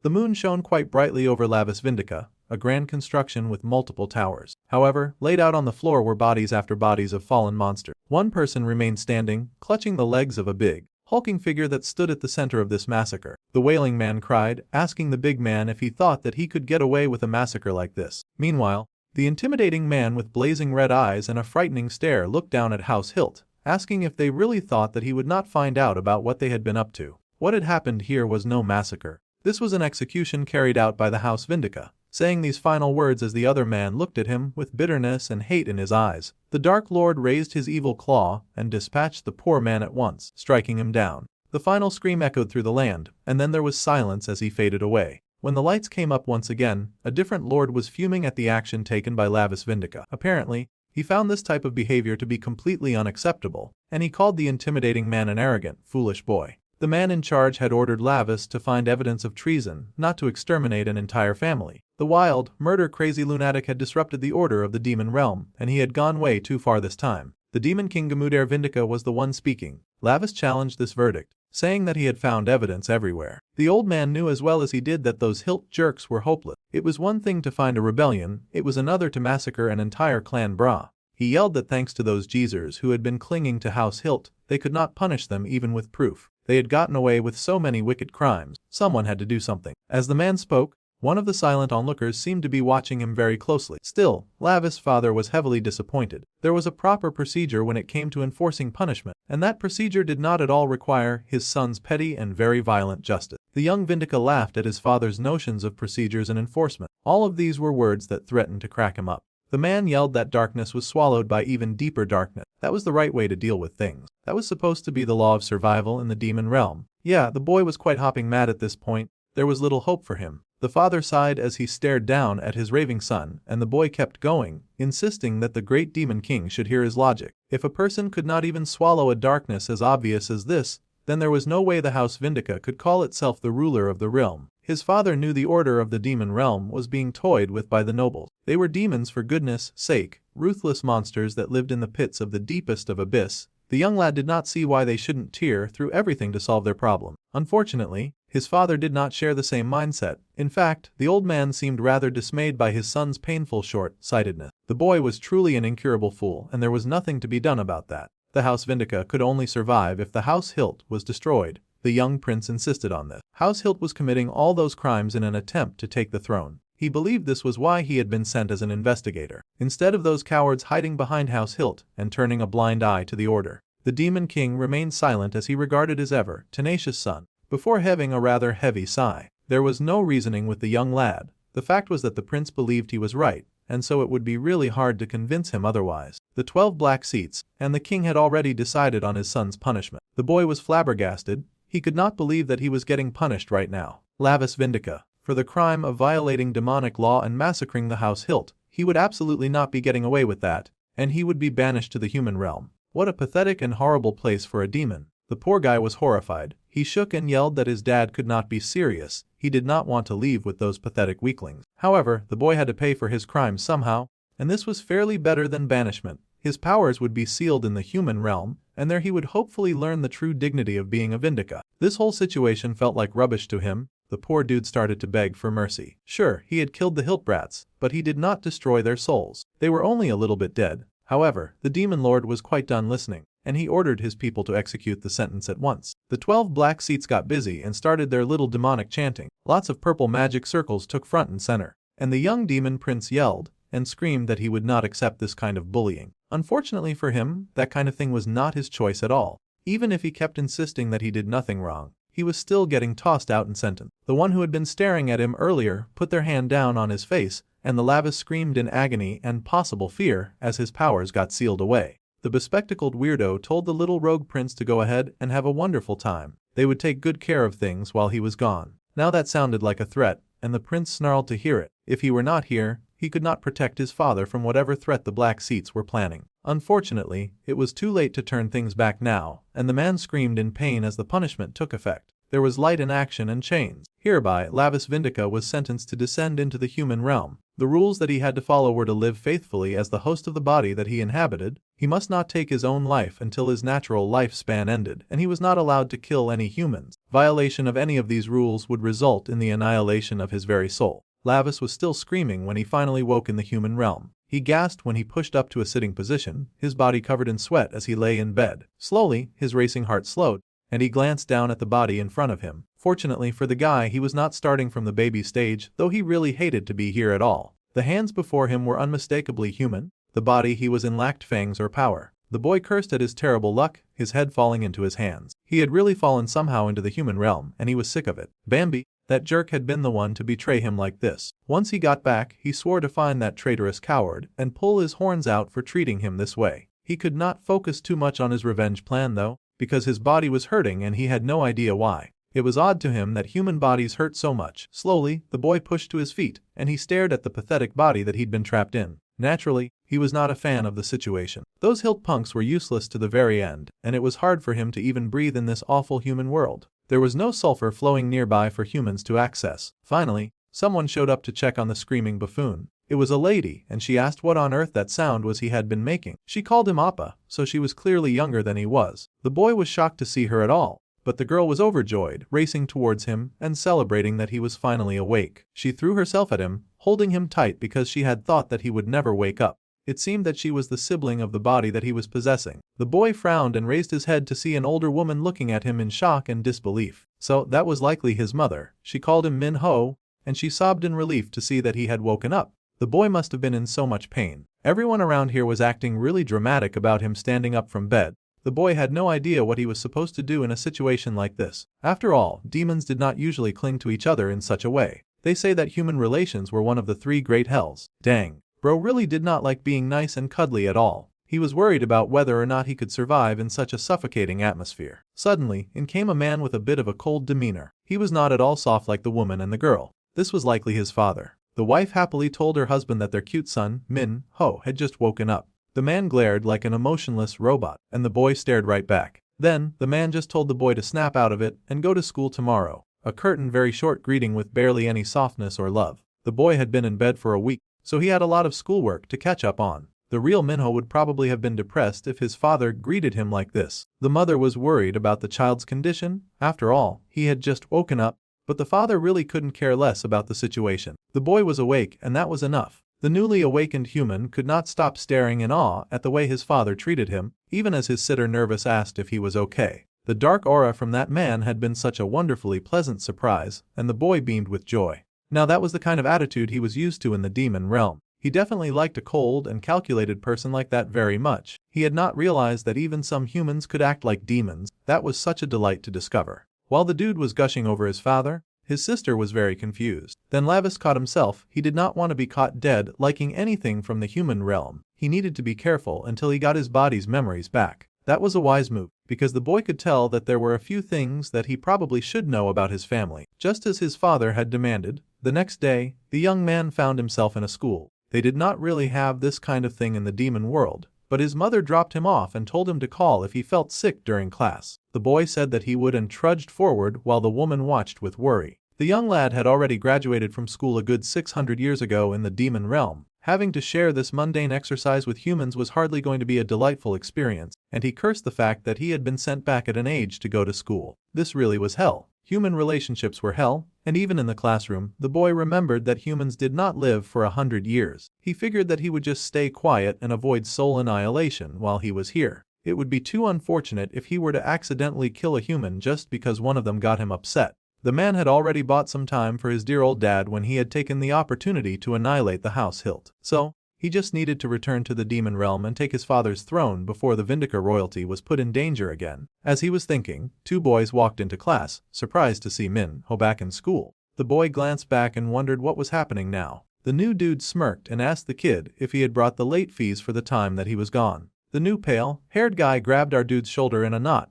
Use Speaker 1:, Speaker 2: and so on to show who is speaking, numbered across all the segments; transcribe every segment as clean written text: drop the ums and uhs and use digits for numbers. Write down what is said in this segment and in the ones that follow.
Speaker 1: The moon shone quite brightly over Lavis Vindica, a grand construction with multiple towers. However, laid out on the floor were bodies after bodies of fallen monsters. One person remained standing, clutching the legs of a big, hulking figure that stood at the center of this massacre. The wailing man cried, asking the big man if he thought that he could get away with a massacre like this. Meanwhile, the intimidating man with blazing red eyes and a frightening stare looked down at House Hilt, asking if they really thought that he would not find out about what they had been up to. What had happened here was no massacre. This was an execution carried out by the House Vindica. Saying these final words as the other man looked at him with bitterness and hate in his eyes, the Dark Lord raised his evil claw and dispatched the poor man at once, striking him down. The final scream echoed through the land, and then there was silence as he faded away. When the lights came up once again, a different lord was fuming at the action taken by Lavis Vindica. Apparently, he found this type of behavior to be completely unacceptable, and he called the intimidating man an arrogant, foolish boy. The man in charge had ordered Lavis to find evidence of treason, not to exterminate an entire family. The wild, murder-crazy lunatic had disrupted the order of the demon realm, and he had gone way too far this time. The demon king Gamudere Vindica was the one speaking. Lavis challenged this verdict, saying that he had found evidence everywhere. The old man knew as well as he did that those hilt jerks were hopeless. It was one thing to find a rebellion, it was another to massacre an entire clan bra. He yelled that thanks to those geezers who had been clinging to House Hilt, they could not punish them even with proof. They had gotten away with so many wicked crimes, someone had to do something. As the man spoke, one of the silent onlookers seemed to be watching him very closely. Still, Lavis' father was heavily disappointed. There was a proper procedure when it came to enforcing punishment, and that procedure did not at all require his son's petty and very violent justice. The young Vindica laughed at his father's notions of procedures and enforcement. All of these were words that threatened to crack him up. The man yelled that darkness was swallowed by even deeper darkness. That was the right way to deal with things. That was supposed to be the law of survival in the demon realm. Yeah, the boy was quite hopping mad at this point. There was little hope for him. The father sighed as he stared down at his raving son, and the boy kept going, insisting that the great demon king should hear his logic. If a person could not even swallow a darkness as obvious as this, then there was no way the House Vindica could call itself the ruler of the realm. His father knew the order of the demon realm was being toyed with by the nobles. They were demons for goodness sake, ruthless monsters that lived in the pits of the deepest of abyss. The young lad did not see why they shouldn't tear through everything to solve their problem. Unfortunately, his father did not share the same mindset. In fact, the old man seemed rather dismayed by his son's painful short-sightedness. The boy was truly an incurable fool, and there was nothing to be done about that. The House Vindica could only survive if the House Hilt was destroyed. The young prince insisted on this. House Hilt was committing all those crimes in an attempt to take the throne. He believed this was why he had been sent as an investigator, instead of those cowards hiding behind House Hilt and turning a blind eye to the order. The demon king remained silent as he regarded his ever tenacious son, before heaving a rather heavy sigh. There was no reasoning with the young lad. The fact was that the prince believed he was right, and so it would be really hard to convince him otherwise. The 12 black seats, and the king had already decided on his son's punishment. The boy was flabbergasted. He could not believe that he was getting punished right now. Lavis Vindica, for the crime of violating demonic law and massacring the House Hilt. He would absolutely not be getting away with that, and he would be banished to the human realm. What a pathetic and horrible place for a demon. The poor guy was horrified. He shook and yelled that his dad could not be serious. He did not want to leave with those pathetic weaklings. However, the boy had to pay for his crimes somehow, and this was fairly better than banishment. His powers would be sealed in the human realm, and there he would hopefully learn the true dignity of being a Vindica. This whole situation felt like rubbish to him. The poor dude started to beg for mercy. Sure, he had killed the Hilt brats, but he did not destroy their souls. They were only a little bit dead. However, the demon lord was quite done listening, and he ordered his people to execute the sentence at once. The 12 black seats got busy and started their little demonic chanting. Lots of purple magic circles took front and center, and the young demon prince yelled and screamed that he would not accept this kind of bullying. Unfortunately for him, that kind of thing was not his choice at all. Even if he kept insisting that he did nothing wrong, he was still getting tossed out and sentenced. The one who had been staring at him earlier put their hand down on his face, and the Lavis screamed in agony and possible fear as his powers got sealed away. The bespectacled weirdo told the little rogue prince to go ahead and have a wonderful time. They would take good care of things while he was gone. Now that sounded like a threat, and the prince snarled to hear it. If he were not here, he could not protect his father from whatever threat the black seats were planning. Unfortunately, it was too late to turn things back now, and the man screamed in pain as the punishment took effect. There was light in action and chains. Hereby, Lavis Vindica was sentenced to descend into the human realm. The rules that he had to follow were to live faithfully as the host of the body that he inhabited, he must not take his own life until his natural lifespan ended, and he was not allowed to kill any humans. Violation of any of these rules would result in the annihilation of his very soul. Lavis was still screaming when he finally woke in the human realm. He gasped when he pushed up to a sitting position, his body covered in sweat as he lay in bed. Slowly, his racing heart slowed, and he glanced down at the body in front of him. Fortunately for the guy, he was not starting from the baby stage, though he really hated to be here at all. The hands before him were unmistakably human, the body he was in lacked fangs or power. The boy cursed at his terrible luck, his head falling into his hands. He had really fallen somehow into the human realm, and he was sick of it. Bambi, that jerk, had been the one to betray him like this. Once he got back, he swore to find that traitorous coward and pull his horns out for treating him this way. He could not focus too much on his revenge plan though, because his body was hurting and he had no idea why. It was odd to him that human bodies hurt so much. Slowly, the boy pushed to his feet, and he stared at the pathetic body that he'd been trapped in. Naturally, he was not a fan of the situation. Those hilt punks were useless to the very end, and it was hard for him to even breathe in this awful human world. There was no sulfur flowing nearby for humans to access. Finally, someone showed up to check on the screaming buffoon. It was a lady, and she asked what on earth that sound was he had been making. She called him Appa, so she was clearly younger than he was. The boy was shocked to see her at all, but the girl was overjoyed, racing towards him and celebrating that he was finally awake. She threw herself at him, holding him tight because she had thought that he would never wake up. It seemed that she was the sibling of the body that he was possessing. The boy frowned and raised his head to see an older woman looking at him in shock and disbelief. So that was likely his mother. She called him Min-ho, and she sobbed in relief to see that he had woken up. The boy must have been in so much pain. Everyone around here was acting really dramatic about him standing up from bed. The boy had no idea what he was supposed to do in a situation like this. After all, demons did not usually cling to each other in such a way. They say that human relations were one of the 3 great hells. Dang. Bro really did not like being nice and cuddly at all. He was worried about whether or not he could survive in such a suffocating atmosphere. Suddenly, in came a man with a bit of a cold demeanor. He was not at all soft like the woman and the girl. This was likely his father. The wife happily told her husband that their cute son, Min-ho, had just woken up. The man glared like an emotionless robot, and the boy stared right back. Then, the man just told the boy to snap out of it and go to school tomorrow. A curt and very short greeting with barely any softness or love. The boy had been in bed for a week, so he had a lot of schoolwork to catch up on. The real Minho would probably have been depressed if his father greeted him like this. The mother was worried about the child's condition. After all, he had just woken up, but the father really couldn't care less about the situation. The boy was awake, and that was enough. The newly awakened human could not stop staring in awe at the way his father treated him, even as his sitter nervous asked if he was okay. The dark aura from that man had been such a wonderfully pleasant surprise, and the boy beamed with joy. Now that was the kind of attitude he was used to in the demon realm. He definitely liked a cold and calculated person like that very much. He had not realized that even some humans could act like demons. That was such a delight to discover. While the dude was gushing over his father, his sister was very confused. Then Lavis caught himself. He did not want to be caught dead liking anything from the human realm. He needed to be careful until he got his body's memories back. That was a wise move, because the boy could tell that there were a few things that he probably should know about his family. Just as his father had demanded, the next day, the young man found himself in a school. They did not really have this kind of thing in the demon world, but his mother dropped him off and told him to call if he felt sick during class. The boy said that he would and trudged forward while the woman watched with worry. The young lad had already graduated from school a good 600 years ago in the demon realm. Having to share this mundane exercise with humans was hardly going to be a delightful experience, and he cursed the fact that he had been sent back at an age to go to school. This really was hell. Human relationships were hell, and even in the classroom, the boy remembered that humans did not live for 100 years. He figured that he would just stay quiet and avoid soul annihilation while he was here. It would be too unfortunate if he were to accidentally kill a human just because one of them got him upset. The man had already bought some time for his dear old dad when he had taken the opportunity to annihilate the house hilt. So, he just needed to return to the demon realm and take his father's throne before the Vindica royalty was put in danger again. As he was thinking, 2 boys walked into class, surprised to see Min-ho back in school. The boy glanced back and wondered what was happening now. The new dude smirked and asked the kid if he had brought the late fees for the time that he was gone. The new pale-haired guy grabbed our dude's shoulder in a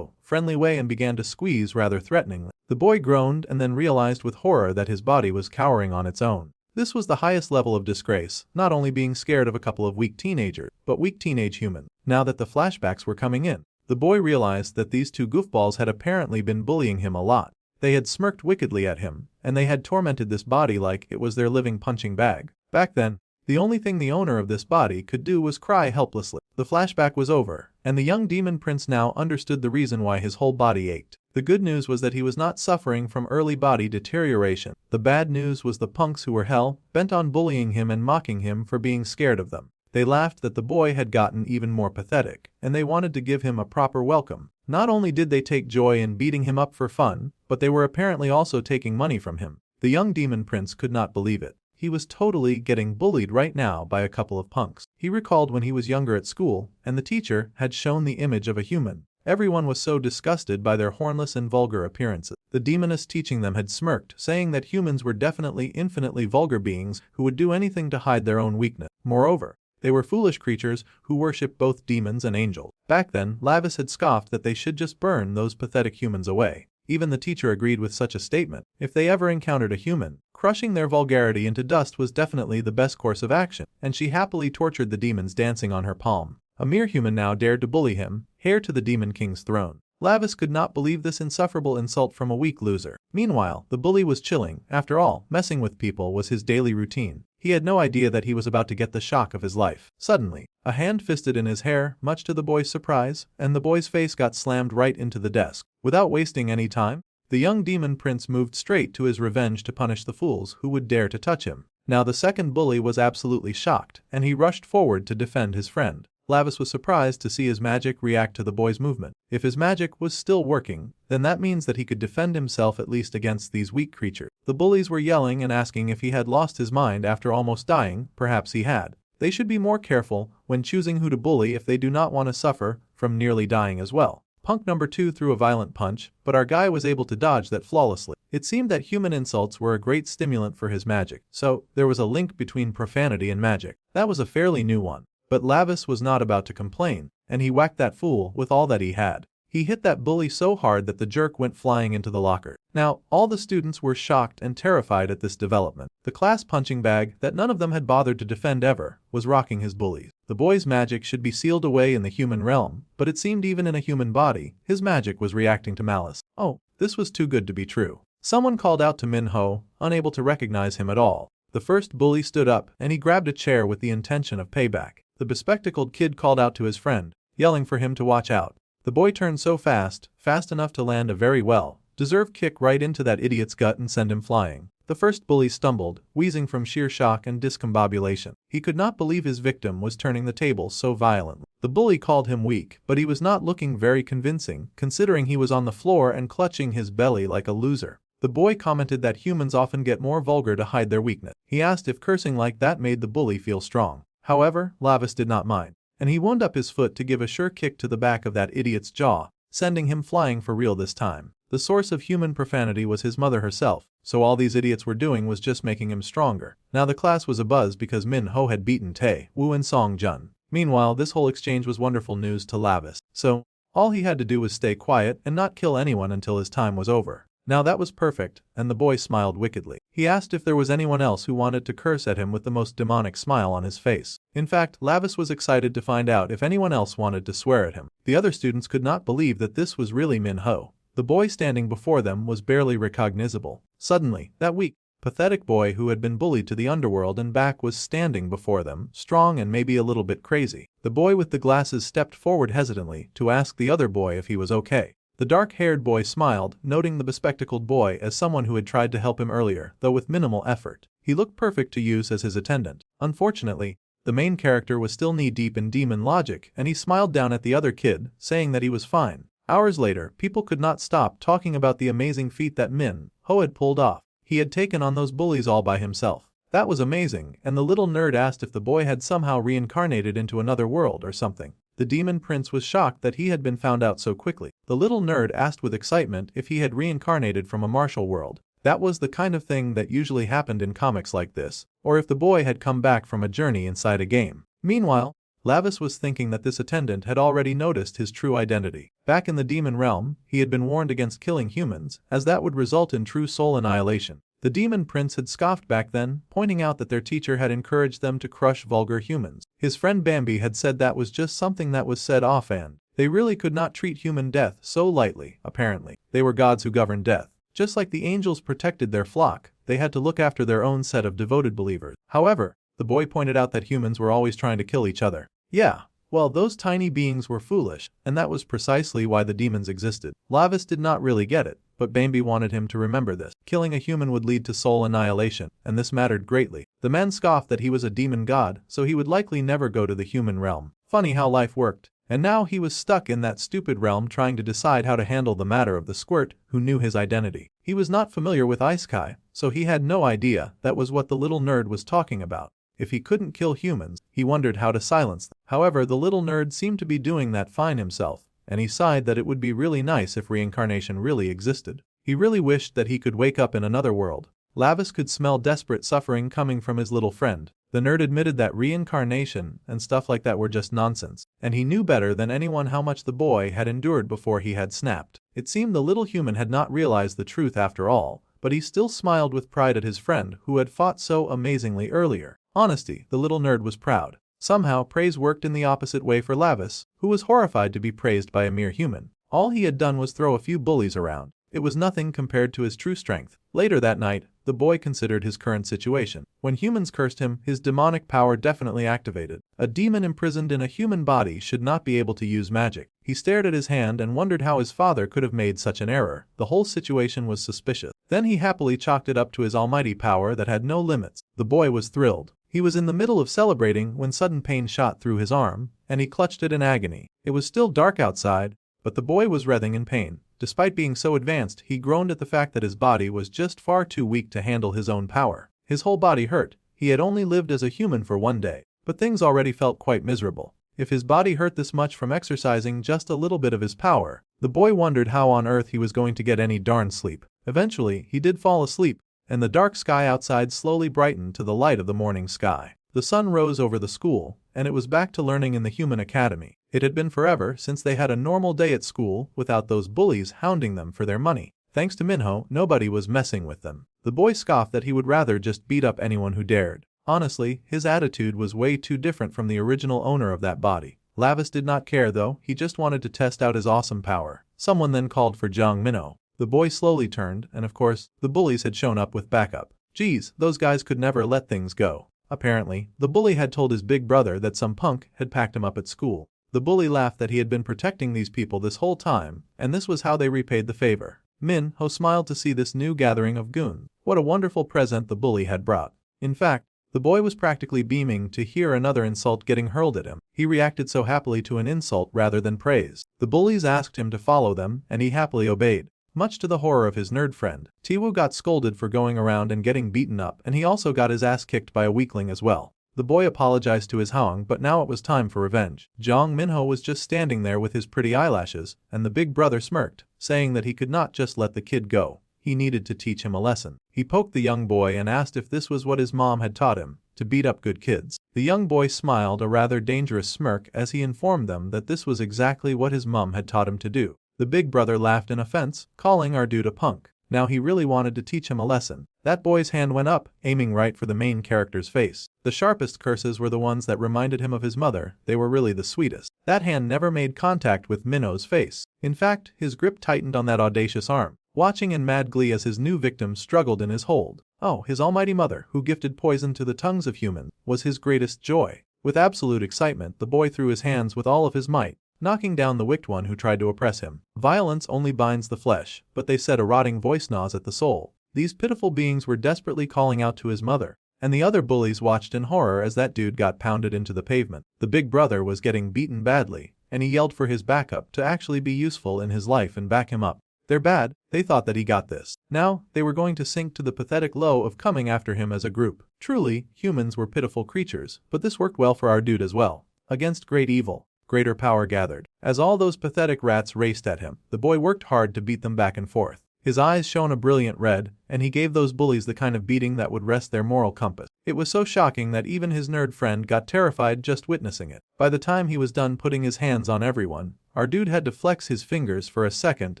Speaker 1: friendly way and began to squeeze rather threateningly. The boy groaned and then realized with horror that his body was cowering on its own. This was the highest level of disgrace, not only being scared of a couple of weak teenagers, but weak teenage humans. Now that the flashbacks were coming in, the boy realized that these 2 goofballs had apparently been bullying him a lot. They had smirked wickedly at him, and they had tormented this body like it was their living punching bag. Back then, the only thing the owner of this body could do was cry helplessly. The flashback was over, and the young demon prince now understood the reason why his whole body ached. The good news was that he was not suffering from early body deterioration. The bad news was the punks who were hell-bent on bullying him and mocking him for being scared of them. They laughed that the boy had gotten even more pathetic, and they wanted to give him a proper welcome. Not only did they take joy in beating him up for fun, but they were apparently also taking money from him. The young demon prince could not believe it. He was totally getting bullied right now by a couple of punks. He recalled when he was younger at school, and the teacher had shown the image of a human. Everyone was so disgusted by their hornless and vulgar appearances. The demoness teaching them had smirked, saying that humans were definitely infinitely vulgar beings who would do anything to hide their own weakness. Moreover, they were foolish creatures who worshipped both demons and angels. Back then, Lavis had scoffed that they should just burn those pathetic humans away. Even the teacher agreed with such a statement. If they ever encountered a human, crushing their vulgarity into dust was definitely the best course of action, and she happily tortured the demons dancing on her palm. A mere human now dared to bully him, heir to the Demon King's throne. Lavis could not believe this insufferable insult from a weak loser. Meanwhile, the bully was chilling. After all, messing with people was his daily routine. He had no idea that he was about to get the shock of his life. Suddenly, a hand fisted in his hair, much to the boy's surprise, and the boy's face got slammed right into the desk. Without wasting any time, the young demon prince moved straight to his revenge to punish the fools who would dare to touch him. Now the second bully was absolutely shocked, and he rushed forward to defend his friend. Lavis was surprised to see his magic react to the boy's movement. If his magic was still working, then that means that he could defend himself at least against these weak creatures. The bullies were yelling and asking if he had lost his mind after almost dying. Perhaps he had. They should be more careful when choosing who to bully if they do not want to suffer from nearly dying as well. Punk number 2 threw a violent punch, but our guy was able to dodge that flawlessly. It seemed that human insults were a great stimulant for his magic, so there was a link between profanity and magic. That was a fairly new one. But Lavis was not about to complain, and he whacked that fool with all that he had. He hit that bully so hard that the jerk went flying into the locker. Now, all the students were shocked and terrified at this development. The class punching bag that none of them had bothered to defend ever was rocking his bullies. The boy's magic should be sealed away in the human realm, but it seemed even in a human body, his magic was reacting to malice. Oh, this was too good to be true. Someone called out to Minho, unable to recognize him at all. The first bully stood up and he grabbed a chair with the intention of payback. The bespectacled kid called out to his friend, yelling for him to watch out. The boy turned so fast enough to land a very well-deserved kick right into that idiot's gut and send him flying. The first bully stumbled, wheezing from sheer shock and discombobulation. He could not believe his victim was turning the tables so violently. The bully called him weak, but he was not looking very convincing, considering he was on the floor and clutching his belly like a loser. The boy commented that humans often get more vulgar to hide their weakness. He asked if cursing like that made the bully feel strong. However, Lavis did not mind, and he wound up his foot to give a sure kick to the back of that idiot's jaw, sending him flying for real this time. The source of human profanity was his mother herself, so all these idiots were doing was just making him stronger. Now the class was abuzz because Minho had beaten Tae Woo and Song Jun. Meanwhile, this whole exchange was wonderful news to Lavis, so all he had to do was stay quiet and not kill anyone until his time was over. Now that was perfect, and the boy smiled wickedly. He asked if there was anyone else who wanted to curse at him with the most demonic smile on his face. In fact, Lavis was excited to find out if anyone else wanted to swear at him. The other students could not believe that this was really Minho. The boy standing before them was barely recognizable. Suddenly, that weak, pathetic boy who had been bullied to the underworld and back was standing before them, strong and maybe a little bit crazy. The boy with the glasses stepped forward hesitantly to ask the other boy if he was okay. The dark-haired boy smiled, noting the bespectacled boy as someone who had tried to help him earlier, though with minimal effort. He looked perfect to use as his attendant. Unfortunately, the main character was still knee-deep in demon logic, and he smiled down at the other kid, saying that he was fine. Hours later, people could not stop talking about the amazing feat that Minho had pulled off. He had taken on those bullies all by himself. That was amazing, and the little nerd asked if the boy had somehow reincarnated into another world or something. The demon prince was shocked that he had been found out so quickly. The little nerd asked with excitement if he had reincarnated from a martial world. That was the kind of thing that usually happened in comics like this, or if the boy had come back from a journey inside a game. Meanwhile, Lavis was thinking that this attendant had already noticed his true identity. Back in the demon realm, he had been warned against killing humans, as that would result in true soul annihilation. The demon prince had scoffed back then, pointing out that their teacher had encouraged them to crush vulgar humans. His friend Bambi had said that was just something that was said offhand. They really could not treat human death so lightly, apparently. They were gods who governed death. Just like the angels protected their flock, they had to look after their own set of devoted believers. However, The boy pointed out that humans were always trying to kill each other. Yeah. Well, those tiny beings were foolish, and that was precisely why the demons existed. Lavis did not really get it, but Bambi wanted him to remember this. Killing a human would lead to soul annihilation, and this mattered greatly. The man scoffed that he was a demon god, so he would likely never go to the human realm. Funny how life worked. And now he was stuck in that stupid realm trying to decide how to handle the matter of the squirt who knew his identity. He was not familiar with Isekai, so he had no idea that was what the little nerd was talking about. If he couldn't kill humans, he wondered how to silence them. However, the little nerd seemed to be doing that fine himself, and he sighed that it would be really nice if reincarnation really existed. He really wished that he could wake up in another world. Lavis could smell desperate suffering coming from his little friend. The nerd admitted that reincarnation and stuff like that were just nonsense, and he knew better than anyone how much the boy had endured before he had snapped. It seemed the little human had not realized the truth after all, but he still smiled with pride at his friend who had fought so amazingly earlier. Honesty, the little nerd was proud. Somehow, praise worked in the opposite way for Lavis, who was horrified to be praised by a mere human. All he had done was throw a few bullies around. It was nothing compared to his true strength. Later that night, the boy considered his current situation. When humans cursed him, his demonic power definitely activated. A demon imprisoned in a human body should not be able to use magic. He stared at his hand and wondered how his father could have made such an error. The whole situation was suspicious. Then he happily chalked it up to his almighty power that had no limits. The boy was thrilled. He was in the middle of celebrating when sudden pain shot through his arm, and he clutched it in agony. It was still dark outside, but the boy was writhing in pain. Despite being so advanced, he groaned at the fact that his body was just far too weak to handle his own power. His whole body hurt. He had only lived as a human for one day, but things already felt quite miserable. If his body hurt this much from exercising just a little bit of his power, the boy wondered how on earth he was going to get any darn sleep. Eventually, he did fall asleep, and the dark sky outside slowly brightened to the light of the morning sky. The sun rose over the school, and it was back to learning in the human academy. It had been forever since they had a normal day at school without those bullies hounding them for their money. Thanks to Minho, nobody was messing with them. The boy scoffed that he would rather just beat up anyone who dared. Honestly, his attitude was way too different from the original owner of that body. Lavis did not care though, he just wanted to test out his awesome power. Someone then called for Jong Minho. The boy slowly turned, and of course, the bullies had shown up with backup. Geez, those guys could never let things go. Apparently, the bully had told his big brother that some punk had packed him up at school. The bully laughed that he had been protecting these people this whole time, and this was how they repaid the favor. Minho smiled to see this new gathering of goons. What a wonderful present the bully had brought. In fact, the boy was practically beaming to hear another insult getting hurled at him. He reacted so happily to an insult rather than praise. The bullies asked him to follow them, and he happily obeyed. Much to the horror of his nerd friend, Tiwu got scolded for going around and getting beaten up, and he also got his ass kicked by a weakling as well. The boy apologized to his Hoang, but now it was time for revenge. Jong Minho was just standing there with his pretty eyelashes, and the big brother smirked, saying that he could not just let the kid go. He needed to teach him a lesson. He poked the young boy and asked if this was what his mom had taught him, to beat up good kids. The young boy smiled a rather dangerous smirk as he informed them that this was exactly what his mom had taught him to do. The big brother laughed in offense, calling our dude a punk. Now he really wanted to teach him a lesson. That boy's hand went up, aiming right for the main character's face. The sharpest curses were the ones that reminded him of his mother, they were really the sweetest. That hand never made contact with Minho's face. In fact, his grip tightened on that audacious arm, watching in mad glee as his new victim struggled in his hold. Oh, his almighty mother, who gifted poison to the tongues of humans, was his greatest joy. With absolute excitement, the boy threw his hands with all of his might, knocking down the wicked one who tried to oppress him. Violence only binds the flesh, but they said a rotting voice gnaws at the soul. These pitiful beings were desperately calling out to his mother, and the other bullies watched in horror as that dude got pounded into the pavement. The big brother was getting beaten badly, and he yelled for his backup to actually be useful in his life and back him up. They're bad, they thought that he got this. Now, they were going to sink to the pathetic low of coming after him as a group. Truly, humans were pitiful creatures, but this worked well for our dude as well. Against great evil, greater power gathered. As all those pathetic rats raced at him, the boy worked hard to beat them back and forth. His eyes shone a brilliant red, and he gave those bullies the kind of beating that would rest their moral compass. It was so shocking that even his nerd friend got terrified just witnessing it. By the time he was done putting his hands on everyone, our dude had to flex his fingers for a second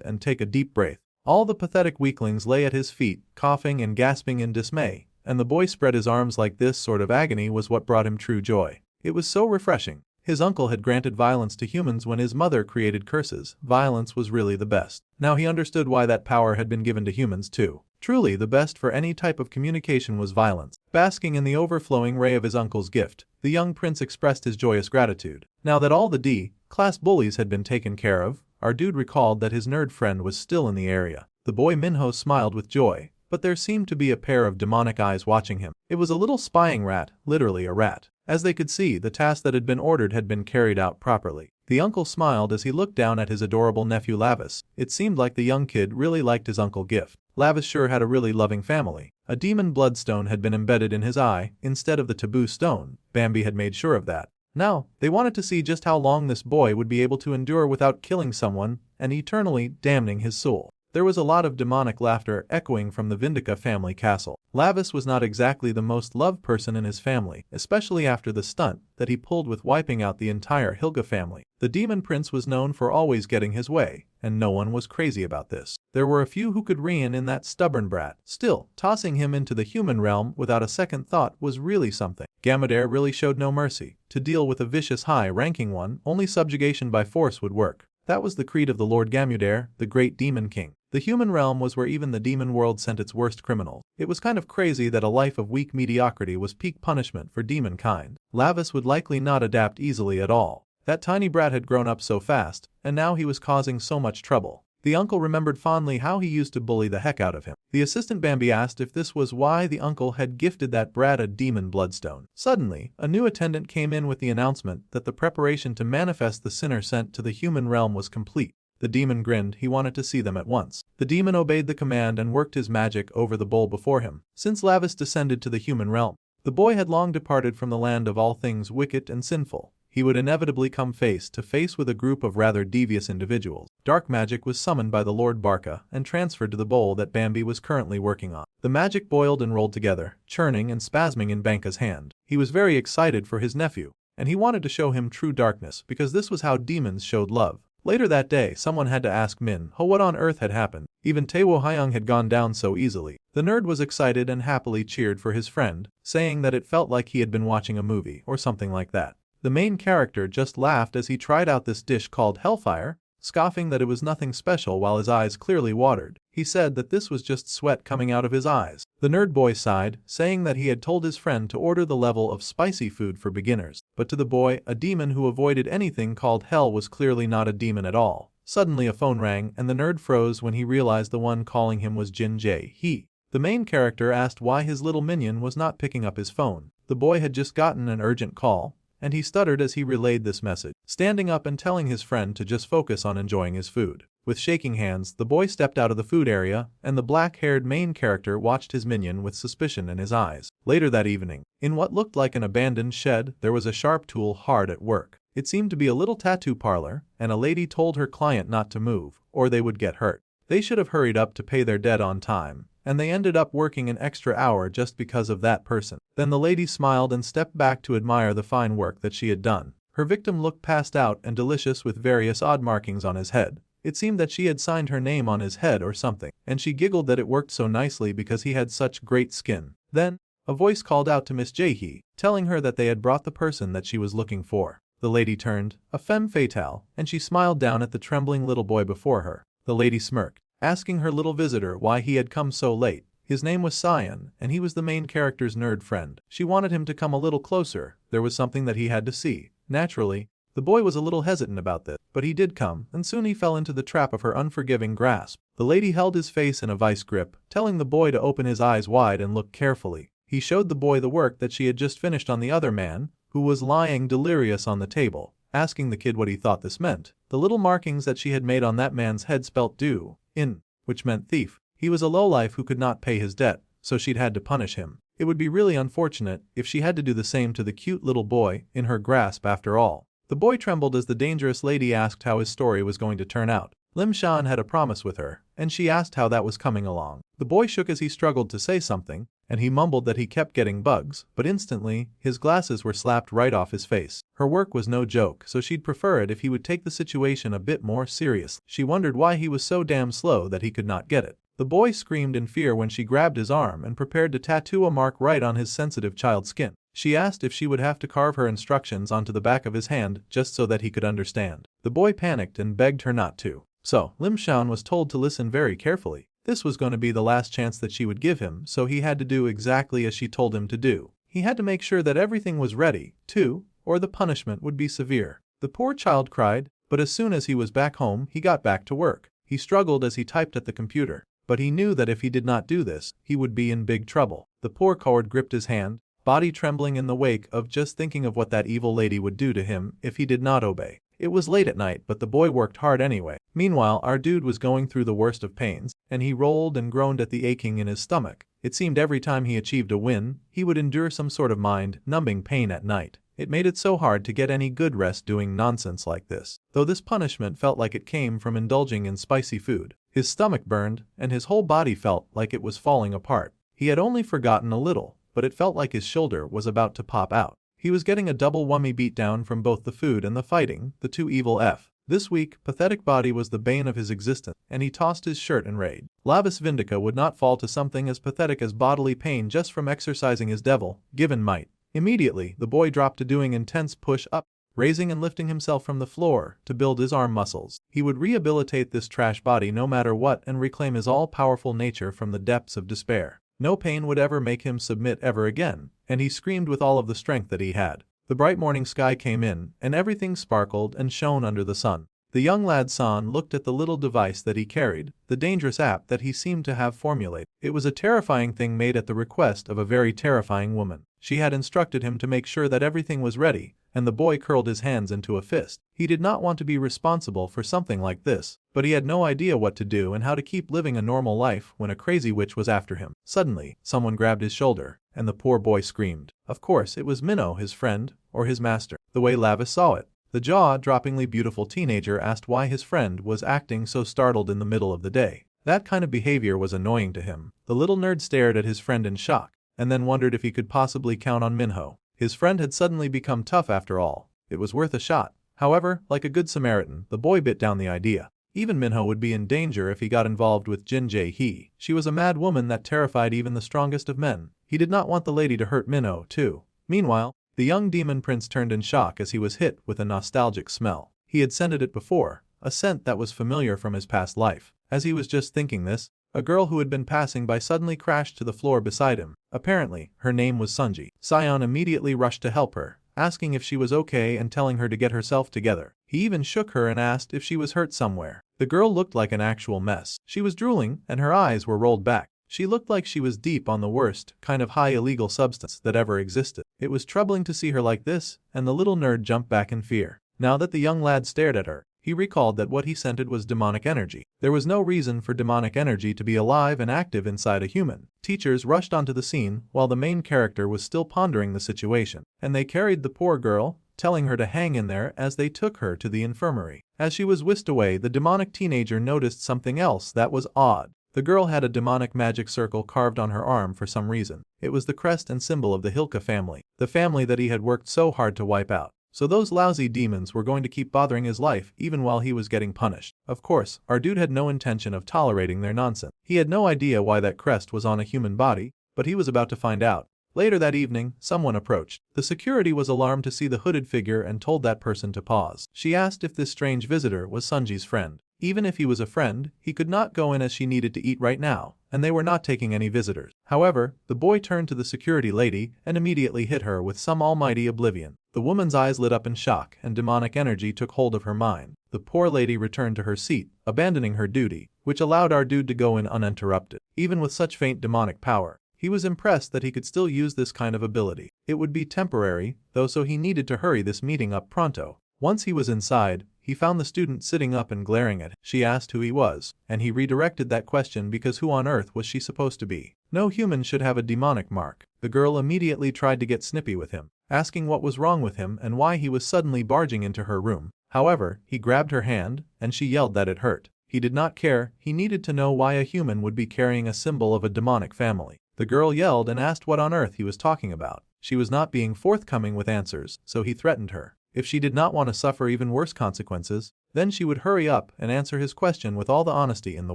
Speaker 1: and take a deep breath. All the pathetic weaklings lay at his feet, coughing and gasping in dismay, and the boy spread his arms like this sort of agony was what brought him true joy. It was so refreshing. His uncle had granted violence to humans when his mother created curses. Violence was really the best. Now he understood why that power had been given to humans too. Truly, the best for any type of communication was violence. Basking in the overflowing ray of his uncle's gift, the young prince expressed his joyous gratitude. Now that all the D-class bullies had been taken care of, our dude recalled that his nerd friend was still in the area. The boy Minho smiled with joy, but there seemed to be a pair of demonic eyes watching him. It was a little spying rat, literally a rat. As they could see, the task that had been ordered had been carried out properly. The uncle smiled as he looked down at his adorable nephew Lavis. It seemed like the young kid really liked his uncle gift. Lavis sure had a really loving family. A demon bloodstone had been embedded in his eye instead of the taboo stone. Bambi had made sure of that. Now, they wanted to see just how long this boy would be able to endure without killing someone and eternally damning his soul. There was a lot of demonic laughter echoing from the Vindica family castle. Lavis was not exactly the most loved person in his family, especially after the stunt that he pulled with wiping out the entire Hilga family. The demon prince was known for always getting his way, and no one was crazy about this. There were a few who could rein in that stubborn brat. Still, tossing him into the human realm without a second thought was really something. Gamadair really showed no mercy. To deal with a vicious high-ranking one, only subjugation by force would work. That was the creed of the Lord Gamudair, the great demon king. The human realm was where even the demon world sent its worst criminals. It was kind of crazy that a life of weak mediocrity was peak punishment for demon kind. Lavis would likely not adapt easily at all. That tiny brat had grown up so fast, and now he was causing so much trouble. The uncle remembered fondly how he used to bully the heck out of him. The assistant Bambi asked if this was why the uncle had gifted that brat a demon bloodstone. Suddenly, a new attendant came in with the announcement that the preparation to manifest the sinner sent to the human realm was complete. The demon grinned. He wanted to see them at once. The demon obeyed the command and worked his magic over the bowl before him. Since Lavis descended to the human realm, the boy had long departed from the land of all things wicked and sinful. He would inevitably come face to face with a group of rather devious individuals. Dark magic was summoned by the Lord Barca and transferred to the bowl that Bambi was currently working on. The magic boiled and rolled together, churning and spasming in Banca's hand. He was very excited for his nephew, and he wanted to show him true darkness because this was how demons showed love. Later that day, someone had to ask Minho what on earth had happened. Even Taewo Hyung had gone down so easily. The nerd was excited and happily cheered for his friend, saying that it felt like he had been watching a movie or something like that. The main character just laughed as he tried out this dish called Hellfire, scoffing that it was nothing special while his eyes clearly watered. He said that this was just sweat coming out of his eyes. The nerd boy sighed, saying that he had told his friend to order the level of spicy food for beginners. But to the boy, a demon who avoided anything called hell was clearly not a demon at all. Suddenly a phone rang and the nerd froze when he realized the one calling him was Jin Jae-hee. The main character asked why his little minion was not picking up his phone. The boy had just gotten an urgent call, and he stuttered as he relayed this message, standing up and telling his friend to just focus on enjoying his food. With shaking hands, the boy stepped out of the food area, and the black-haired main character watched his minion with suspicion in his eyes. Later that evening, in what looked like an abandoned shed, there was a sharp tool hard at work. It seemed to be a little tattoo parlor, and a lady told her client not to move, or they would get hurt. They should have hurried up to pay their debt on time, and they ended up working an extra hour just because of that person. Then the lady smiled and stepped back to admire the fine work that she had done. Her victim looked passed out and delicious with various odd markings on his head. It seemed that she had signed her name on his head or something, and she giggled that it worked so nicely because he had such great skin. Then, a voice called out to Miss Jae-hee, telling her that they had brought the person that she was looking for. The lady turned, a femme fatale, and she smiled down at the trembling little boy before her. The lady smirked, asking her little visitor why he had come so late. His name was Cyan, and he was the main character's nerd friend. She wanted him to come a little closer. There was something that he had to see. Naturally, the boy was a little hesitant about this, but he did come, and soon he fell into the trap of her unforgiving grasp. The lady held his face in a vice grip, telling the boy to open his eyes wide and look carefully. He showed the boy the work that she had just finished on the other man, who was lying delirious on the table, asking the kid what he thought this meant. The little markings that she had made on that man's head spelt "do" in, which meant thief. He was a lowlife who could not pay his debt, so she'd had to punish him. It would be really unfortunate if she had to do the same to the cute little boy in her grasp after all. The boy trembled as the dangerous lady asked how his story was going to turn out. Lim Shan had a promise with her, and she asked how that was coming along. The boy shook as he struggled to say something, and he mumbled that he kept getting bugs, but instantly, his glasses were slapped right off his face. Her work was no joke, so she'd prefer it if he would take the situation a bit more seriously. She wondered why he was so damn slow that he could not get it. The boy screamed in fear when she grabbed his arm and prepared to tattoo a mark right on his sensitive child skin. She asked if she would have to carve her instructions onto the back of his hand just so that he could understand. The boy panicked and begged her not to. So, Lim Shan was told to listen very carefully. This was going to be the last chance that she would give him, so he had to do exactly as she told him to do. He had to make sure that everything was ready, too, or the punishment would be severe. The poor child cried, but as soon as he was back home, he got back to work. He struggled as he typed at the computer, but he knew that if he did not do this, he would be in big trouble. The poor coward gripped his hand, body trembling in the wake of just thinking of what that evil lady would do to him if he did not obey. It was late at night, but the boy worked hard anyway. Meanwhile, our dude was going through the worst of pains, and he rolled and groaned at the aching in his stomach. It seemed every time he achieved a win, he would endure some sort of mind-numbing pain at night. It made it so hard to get any good rest doing nonsense like this. Though this punishment felt like it came from indulging in spicy food, his stomach burned, and his whole body felt like it was falling apart. He had only forgotten a little, but it felt like his shoulder was about to pop out. He was getting a double whammy beatdown from both the food and the fighting, the two evil F. This weak, pathetic body was the bane of his existence, and he tossed his shirt in rage. Lavis Vindica would not fall to something as pathetic as bodily pain just from exercising his devil-given might. Immediately, the boy dropped to doing intense push-up, raising and lifting himself from the floor to build his arm muscles. He would rehabilitate this trash body no matter what and reclaim his all-powerful nature from the depths of despair. No pain would ever make him submit ever again, and he screamed with all of the strength that he had. The bright morning sky came in, and everything sparkled and shone under the sun. The young lad San looked at the little device that he carried, the dangerous app that he seemed to have formulated. It was a terrifying thing made at the request of a very terrifying woman. She had instructed him to make sure that everything was ready, and the boy curled his hands into a fist. He did not want to be responsible for something like this, but he had no idea what to do and how to keep living a normal life when a crazy witch was after him. Suddenly, someone grabbed his shoulder, and the poor boy screamed. Of course, it was Minnow, his friend, or his master. The way Lavis saw it, the jaw-droppingly beautiful teenager asked why his friend was acting so startled in the middle of the day. That kind of behavior was annoying to him. The little nerd stared at his friend in shock, and then wondered if he could possibly count on Minho. His friend had suddenly become tough after all. It was worth a shot. However, like a good Samaritan, the boy bit down the idea. Even Minho would be in danger if he got involved with Jin Jae-hee. She was a mad woman that terrified even the strongest of men. He did not want the lady to hurt Minho, too. Meanwhile, the young demon prince turned in shock as he was hit with a nostalgic smell. He had scented it before, a scent that was familiar from his past life. As he was just thinking this, a girl who had been passing by suddenly crashed to the floor beside him. Apparently, her name was Sunji. Sion immediately rushed to help her, asking if she was okay and telling her to get herself together. He even shook her and asked if she was hurt somewhere. The girl looked like an actual mess. She was drooling, and her eyes were rolled back. She looked like she was deep on the worst kind of high illegal substance that ever existed. It was troubling to see her like this, and the little nerd jumped back in fear. Now that the young lad stared at her, he recalled that what he scented was demonic energy. There was no reason for demonic energy to be alive and active inside a human. Teachers rushed onto the scene while the main character was still pondering the situation, and they carried the poor girl, telling her to hang in there as they took her to the infirmary. As she was whisked away, the demonic teenager noticed something else that was odd. The girl had a demonic magic circle carved on her arm for some reason. It was the crest and symbol of the Hilka family, the family that he had worked so hard to wipe out. So those lousy demons were going to keep bothering his life even while he was getting punished. Of course, our dude had no intention of tolerating their nonsense. He had no idea why that crest was on a human body, but he was about to find out. Later that evening, someone approached. The security was alarmed to see the hooded figure and told that person to pause. She asked if this strange visitor was Sunji's friend. Even if he was a friend, he could not go in as she needed to eat right now, and they were not taking any visitors. However, the boy turned to the security lady and immediately hit her with some almighty oblivion. The woman's eyes lit up in shock and demonic energy took hold of her mind. The poor lady returned to her seat, abandoning her duty, which allowed our dude to go in uninterrupted. Even with such faint demonic power, he was impressed that he could still use this kind of ability. It would be temporary, though, so he needed to hurry this meeting up pronto. Once he was inside, he found the student sitting up and glaring at him. She asked who he was, and he redirected that question because who on earth was she supposed to be? No human should have a demonic mark. The girl immediately tried to get snippy with him, asking what was wrong with him and why he was suddenly barging into her room. However, he grabbed her hand, and she yelled that it hurt. He did not care. He needed to know why a human would be carrying a symbol of a demonic family. The girl yelled and asked what on earth he was talking about. She was not being forthcoming with answers, so he threatened her. If she did not want to suffer even worse consequences, then she would hurry up and answer his question with all the honesty in the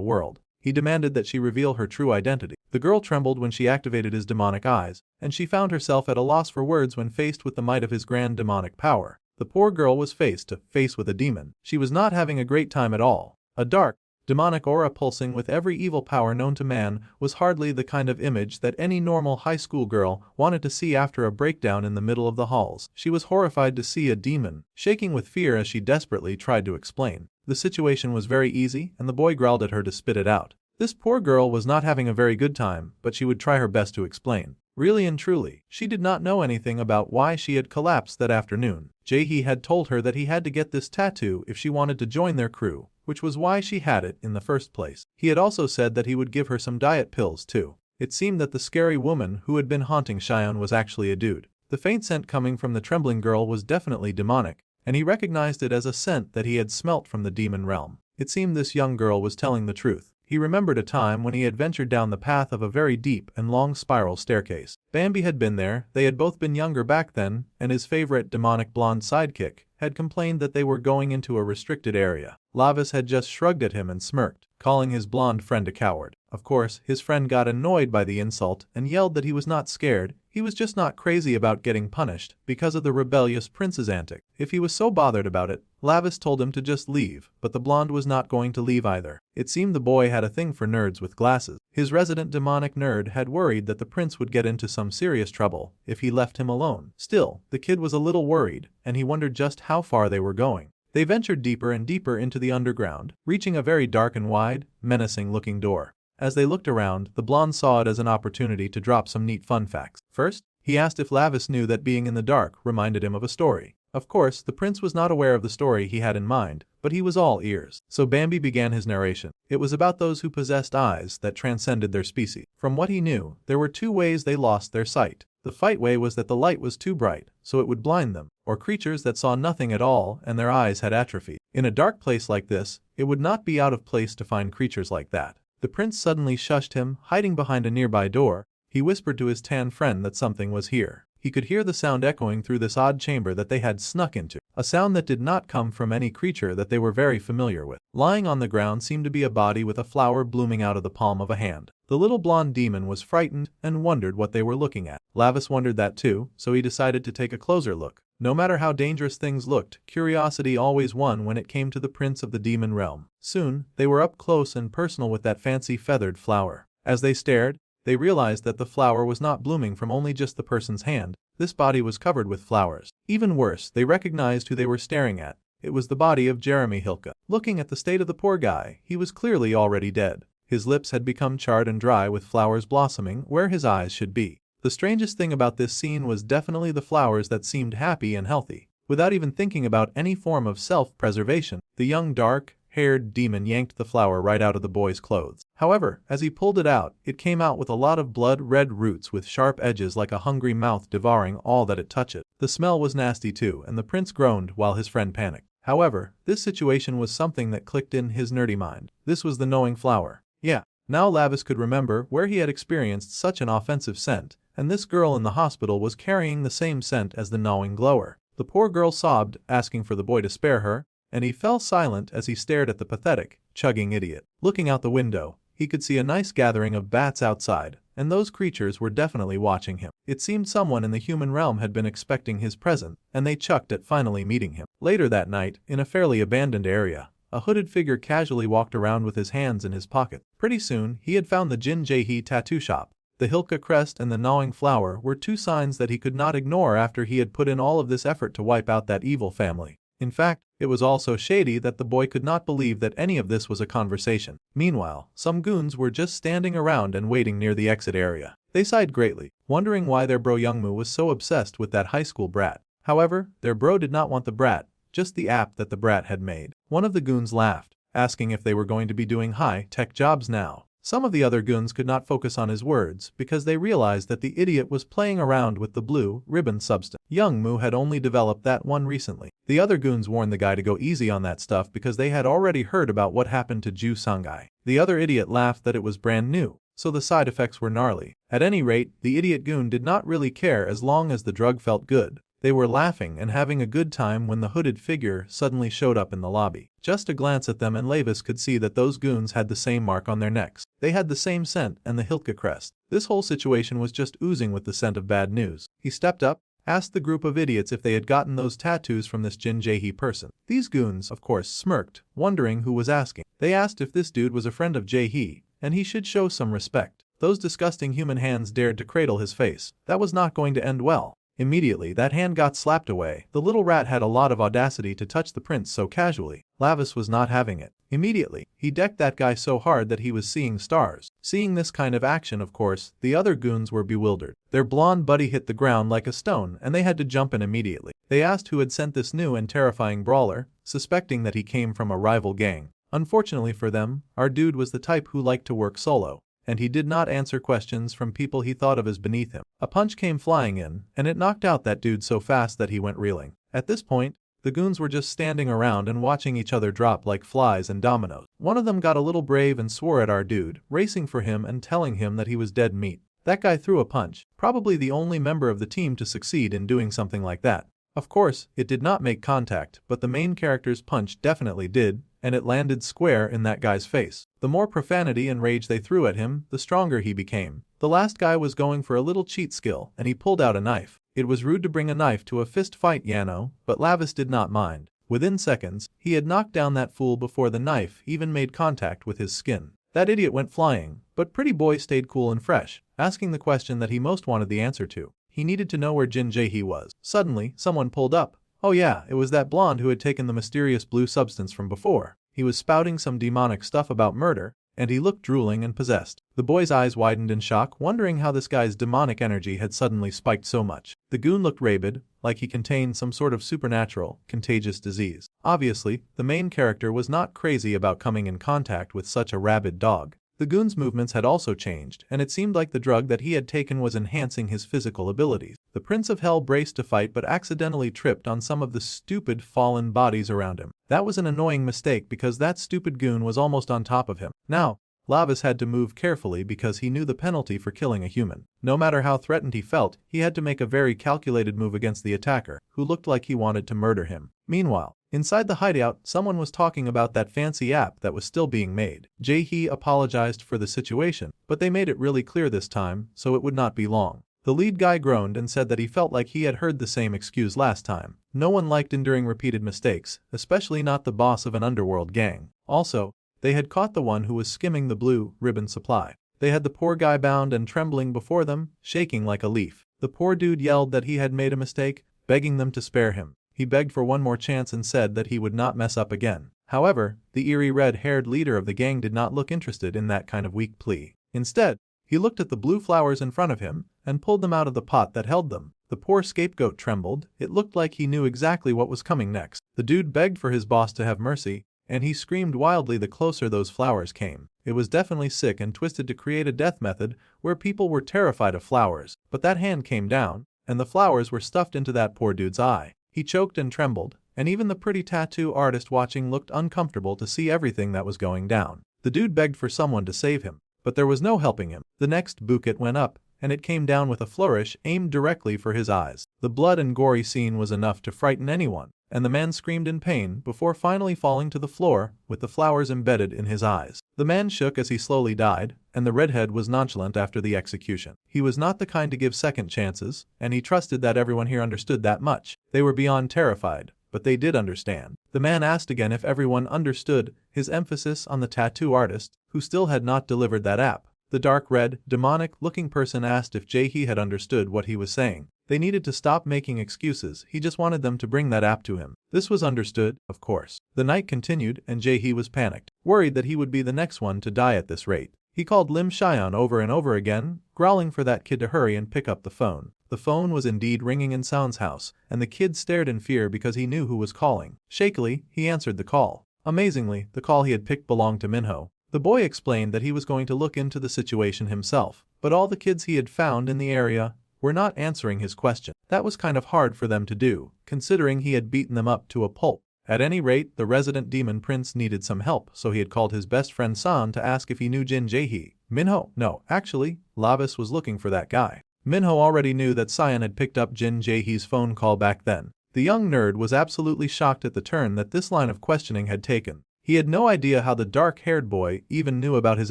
Speaker 1: world. He demanded that she reveal her true identity. The girl trembled when she activated his demonic eyes, and she found herself at a loss for words when faced with the might of his grand demonic power. The poor girl was face to face with a demon. She was not having a great time at all. A dark, demonic aura pulsing with every evil power known to man was hardly the kind of image that any normal high school girl wanted to see after a breakdown in the middle of the halls. She was horrified to see a demon, shaking with fear as she desperately tried to explain. The situation was very easy, and the boy growled at her to spit it out. This poor girl was not having a very good time, but she would try her best to explain. Really and truly, she did not know anything about why she had collapsed that afternoon. Jae-hee had told her that he had to get this tattoo if she wanted to join their crew, which was why she had it in the first place. He had also said that he would give her some diet pills too. It seemed that the scary woman who had been haunting Shion was actually a dude. The faint scent coming from the trembling girl was definitely demonic, and he recognized it as a scent that he had smelt from the demon realm. It seemed this young girl was telling the truth. He remembered a time when he had ventured down the path of a very deep and long spiral staircase. Bambi had been there, they had both been younger back then, and his favorite demonic blonde sidekick had complained that they were going into a restricted area. Lavis had just shrugged at him and smirked, calling his blonde friend a coward. Of course, his friend got annoyed by the insult and yelled that he was not scared, he was just not crazy about getting punished because of the rebellious prince's antic. If he was so bothered about it, Lavis told him to just leave, but the blonde was not going to leave either. It seemed the boy had a thing for nerds with glasses. His resident demonic nerd had worried that the prince would get into some serious trouble if he left him alone. Still, the kid was a little worried, and he wondered just how far they were going. They ventured deeper and deeper into the underground, reaching a very dark and wide, menacing-looking door. As they looked around, the blonde saw it as an opportunity to drop some neat fun facts. First, he asked if Lavis knew that being in the dark reminded him of a story. Of course, the prince was not aware of the story he had in mind, but he was all ears. So Bambi began his narration. It was about those who possessed eyes that transcended their species. From what he knew, there were two ways they lost their sight. The fight way was that the light was too bright, so it would blind them, or creatures that saw nothing at all and their eyes had atrophied. In a dark place like this, it would not be out of place to find creatures like that. The prince suddenly shushed him, hiding behind a nearby door. He whispered to his tan friend that something was here. He could hear the sound echoing through this odd chamber that they had snuck into, a sound that did not come from any creature that they were very familiar with. Lying on the ground seemed to be a body with a flower blooming out of the palm of a hand. The little blonde demon was frightened and wondered what they were looking at. Lavis wondered that too, so he decided to take a closer look. No matter how dangerous things looked, curiosity always won when it came to the prince of the demon realm. Soon, they were up close and personal with that fancy feathered flower. As they stared, they realized that the flower was not blooming from only just the person's hand. This body was covered with flowers. Even worse, they recognized who they were staring at. It was the body of Jeremy Hilke. Looking at the state of the poor guy, he was clearly already dead. His lips had become charred and dry with flowers blossoming where his eyes should be. The strangest thing about this scene was definitely the flowers that seemed happy and healthy. Without even thinking about any form of self-preservation, the young dark-haired demon yanked the flower right out of the boy's clothes. However, as he pulled it out, it came out with a lot of blood-red roots with sharp edges like a hungry mouth devouring all that it touched. The smell was nasty too, and the prince groaned while his friend panicked. However, this situation was something that clicked in his nerdy mind. This was the knowing flower. Yeah, now Lavis could remember where he had experienced such an offensive scent, and this girl in the hospital was carrying the same scent as the gnawing glower. The poor girl sobbed, asking for the boy to spare her, and he fell silent as he stared at the pathetic, chugging idiot. Looking out the window, he could see a nice gathering of bats outside, and those creatures were definitely watching him. It seemed someone in the human realm had been expecting his presence, and they chucked at finally meeting him. Later that night, in a fairly abandoned area, a hooded figure casually walked around with his hands in his pocket. Pretty soon, he had found the Jin Jae-hee tattoo shop. The Hilke crest and the gnawing flower were two signs that he could not ignore after he had put in all of this effort to wipe out that evil family. In fact, it was all so shady that the boy could not believe that any of this was a conversation. Meanwhile, some goons were just standing around and waiting near the exit area. They sighed greatly, wondering why their bro Youngmu was so obsessed with that high school brat. However, their bro did not want the brat, just the app that the brat had made. One of the goons laughed, asking if they were going to be doing high-tech jobs now. Some of the other goons could not focus on his words because they realized that the idiot was playing around with the blue ribbon substance. Youngmu had only developed that one recently. The other goons warned the guy to go easy on that stuff because they had already heard about what happened to Ju Sungai. The other idiot laughed that it was brand new, so the side effects were gnarly. At any rate, the idiot goon did not really care as long as the drug felt good. They were laughing and having a good time when the hooded figure suddenly showed up in the lobby. Just a glance at them and Lavis could see that those goons had the same mark on their necks. They had the same scent and the Hiltka crest. This whole situation was just oozing with the scent of bad news. He stepped up, asked the group of idiots if they had gotten those tattoos from this Jin Jae-hee person. These goons, of course, smirked, wondering who was asking. They asked if this dude was a friend of Jae-hee, and he should show some respect. Those disgusting human hands dared to cradle his face. That was not going to end well. Immediately, that hand got slapped away. The little rat had a lot of audacity to touch the prince so casually. Lavis was not having it. Immediately, he decked that guy so hard that he was seeing stars. Seeing this kind of action, of course, the other goons were bewildered. Their blonde buddy hit the ground like a stone and they had to jump in immediately. They asked who had sent this new and terrifying brawler, suspecting that he came from a rival gang. Unfortunately for them, our dude was the type who liked to work solo, and he did not answer questions from people he thought of as beneath him. A punch came flying in, and it knocked out that dude so fast that he went reeling. At this point, the goons were just standing around and watching each other drop like flies and dominoes. One of them got a little brave and swore at our dude, racing for him and telling him that he was dead meat. That guy threw a punch, probably the only member of the team to succeed in doing something like that. Of course, it did not make contact, but the main character's punch definitely did, and it landed square in that guy's face. The more profanity and rage they threw at him, the stronger he became. The last guy was going for a little cheat skill, and he pulled out a knife. It was rude to bring a knife to a fist fight, Yano, but Lavis did not mind. Within seconds, he had knocked down that fool before the knife even made contact with his skin. That idiot went flying, but Pretty Boy stayed cool and fresh, asking the question that he most wanted the answer to. He needed to know where Jin Jae-hee was. Suddenly, someone pulled up. Oh yeah, it was that blonde who had taken the mysterious blue substance from before. He was spouting some demonic stuff about murder, and he looked drooling and possessed. The boy's eyes widened in shock, wondering how this guy's demonic energy had suddenly spiked so much. The goon looked rabid, like he contained some sort of supernatural, contagious disease. Obviously, the main character was not crazy about coming in contact with such a rabid dog. The goon's movements had also changed, and it seemed like the drug that he had taken was enhancing his physical abilities. The Prince of Hell braced to fight but accidentally tripped on some of the stupid fallen bodies around him. That was an annoying mistake because that stupid goon was almost on top of him. Now, Lavis had to move carefully because he knew the penalty for killing a human. No matter how threatened he felt, he had to make a very calculated move against the attacker, who looked like he wanted to murder him. Meanwhile, inside the hideout, someone was talking about that fancy app that was still being made. Jae-hee apologized for the situation, but they made it really clear this time, so it would not be long. The lead guy groaned and said that he felt like he had heard the same excuse last time. No one liked enduring repeated mistakes, especially not the boss of an underworld gang. Also, they had caught the one who was skimming the blue ribbon supply. They had the poor guy bound and trembling before them, shaking like a leaf. The poor dude yelled that he had made a mistake, begging them to spare him. He begged for one more chance and said that he would not mess up again. However, the eerie red-haired leader of the gang did not look interested in that kind of weak plea. Instead, he looked at the blue flowers in front of him and pulled them out of the pot that held them. The poor scapegoat trembled. It looked like he knew exactly what was coming next. The dude begged for his boss to have mercy, and he screamed wildly the closer those flowers came. It was definitely sick and twisted to create a death method where people were terrified of flowers, but that hand came down, and the flowers were stuffed into that poor dude's eye. He choked and trembled, and even the pretty tattoo artist watching looked uncomfortable to see everything that was going down. The dude begged for someone to save him, but there was no helping him. The next bouquet went up, and it came down with a flourish aimed directly for his eyes. The blood and gory scene was enough to frighten anyone, and the man screamed in pain before finally falling to the floor with the flowers embedded in his eyes. The man shook as he slowly died, and the redhead was nonchalant after the execution. He was not the kind to give second chances, and he trusted that everyone here understood that much. They were beyond terrified, but they did understand. The man asked again if everyone understood, his emphasis on the tattoo artist, who still had not delivered that app. The dark red, demonic-looking person asked if Jae-hee had understood what he was saying. They needed to stop making excuses, he just wanted them to bring that app to him. This was understood, of course. The night continued and Jae-hee was panicked, worried that he would be the next one to die at this rate. He called Lim Xian over and over again, growling for that kid to hurry and pick up the phone. The phone was indeed ringing in Sound's house, and the kid stared in fear because he knew who was calling. Shakily, he answered the call. Amazingly, the call he had picked belonged to Minho. The boy explained that he was going to look into the situation himself, but all the kids he had found in the area were not answering his question. That was kind of hard for them to do, considering he had beaten them up to a pulp. At any rate, the resident demon prince needed some help, so he had called his best friend San to ask if he knew Jin Jae-hee. Minho? No, actually, Lavis was looking for that guy. Minho already knew that Cyan had picked up Jin Jaehee's phone call back then. The young nerd was absolutely shocked at the turn that this line of questioning had taken. He had no idea how the dark-haired boy even knew about his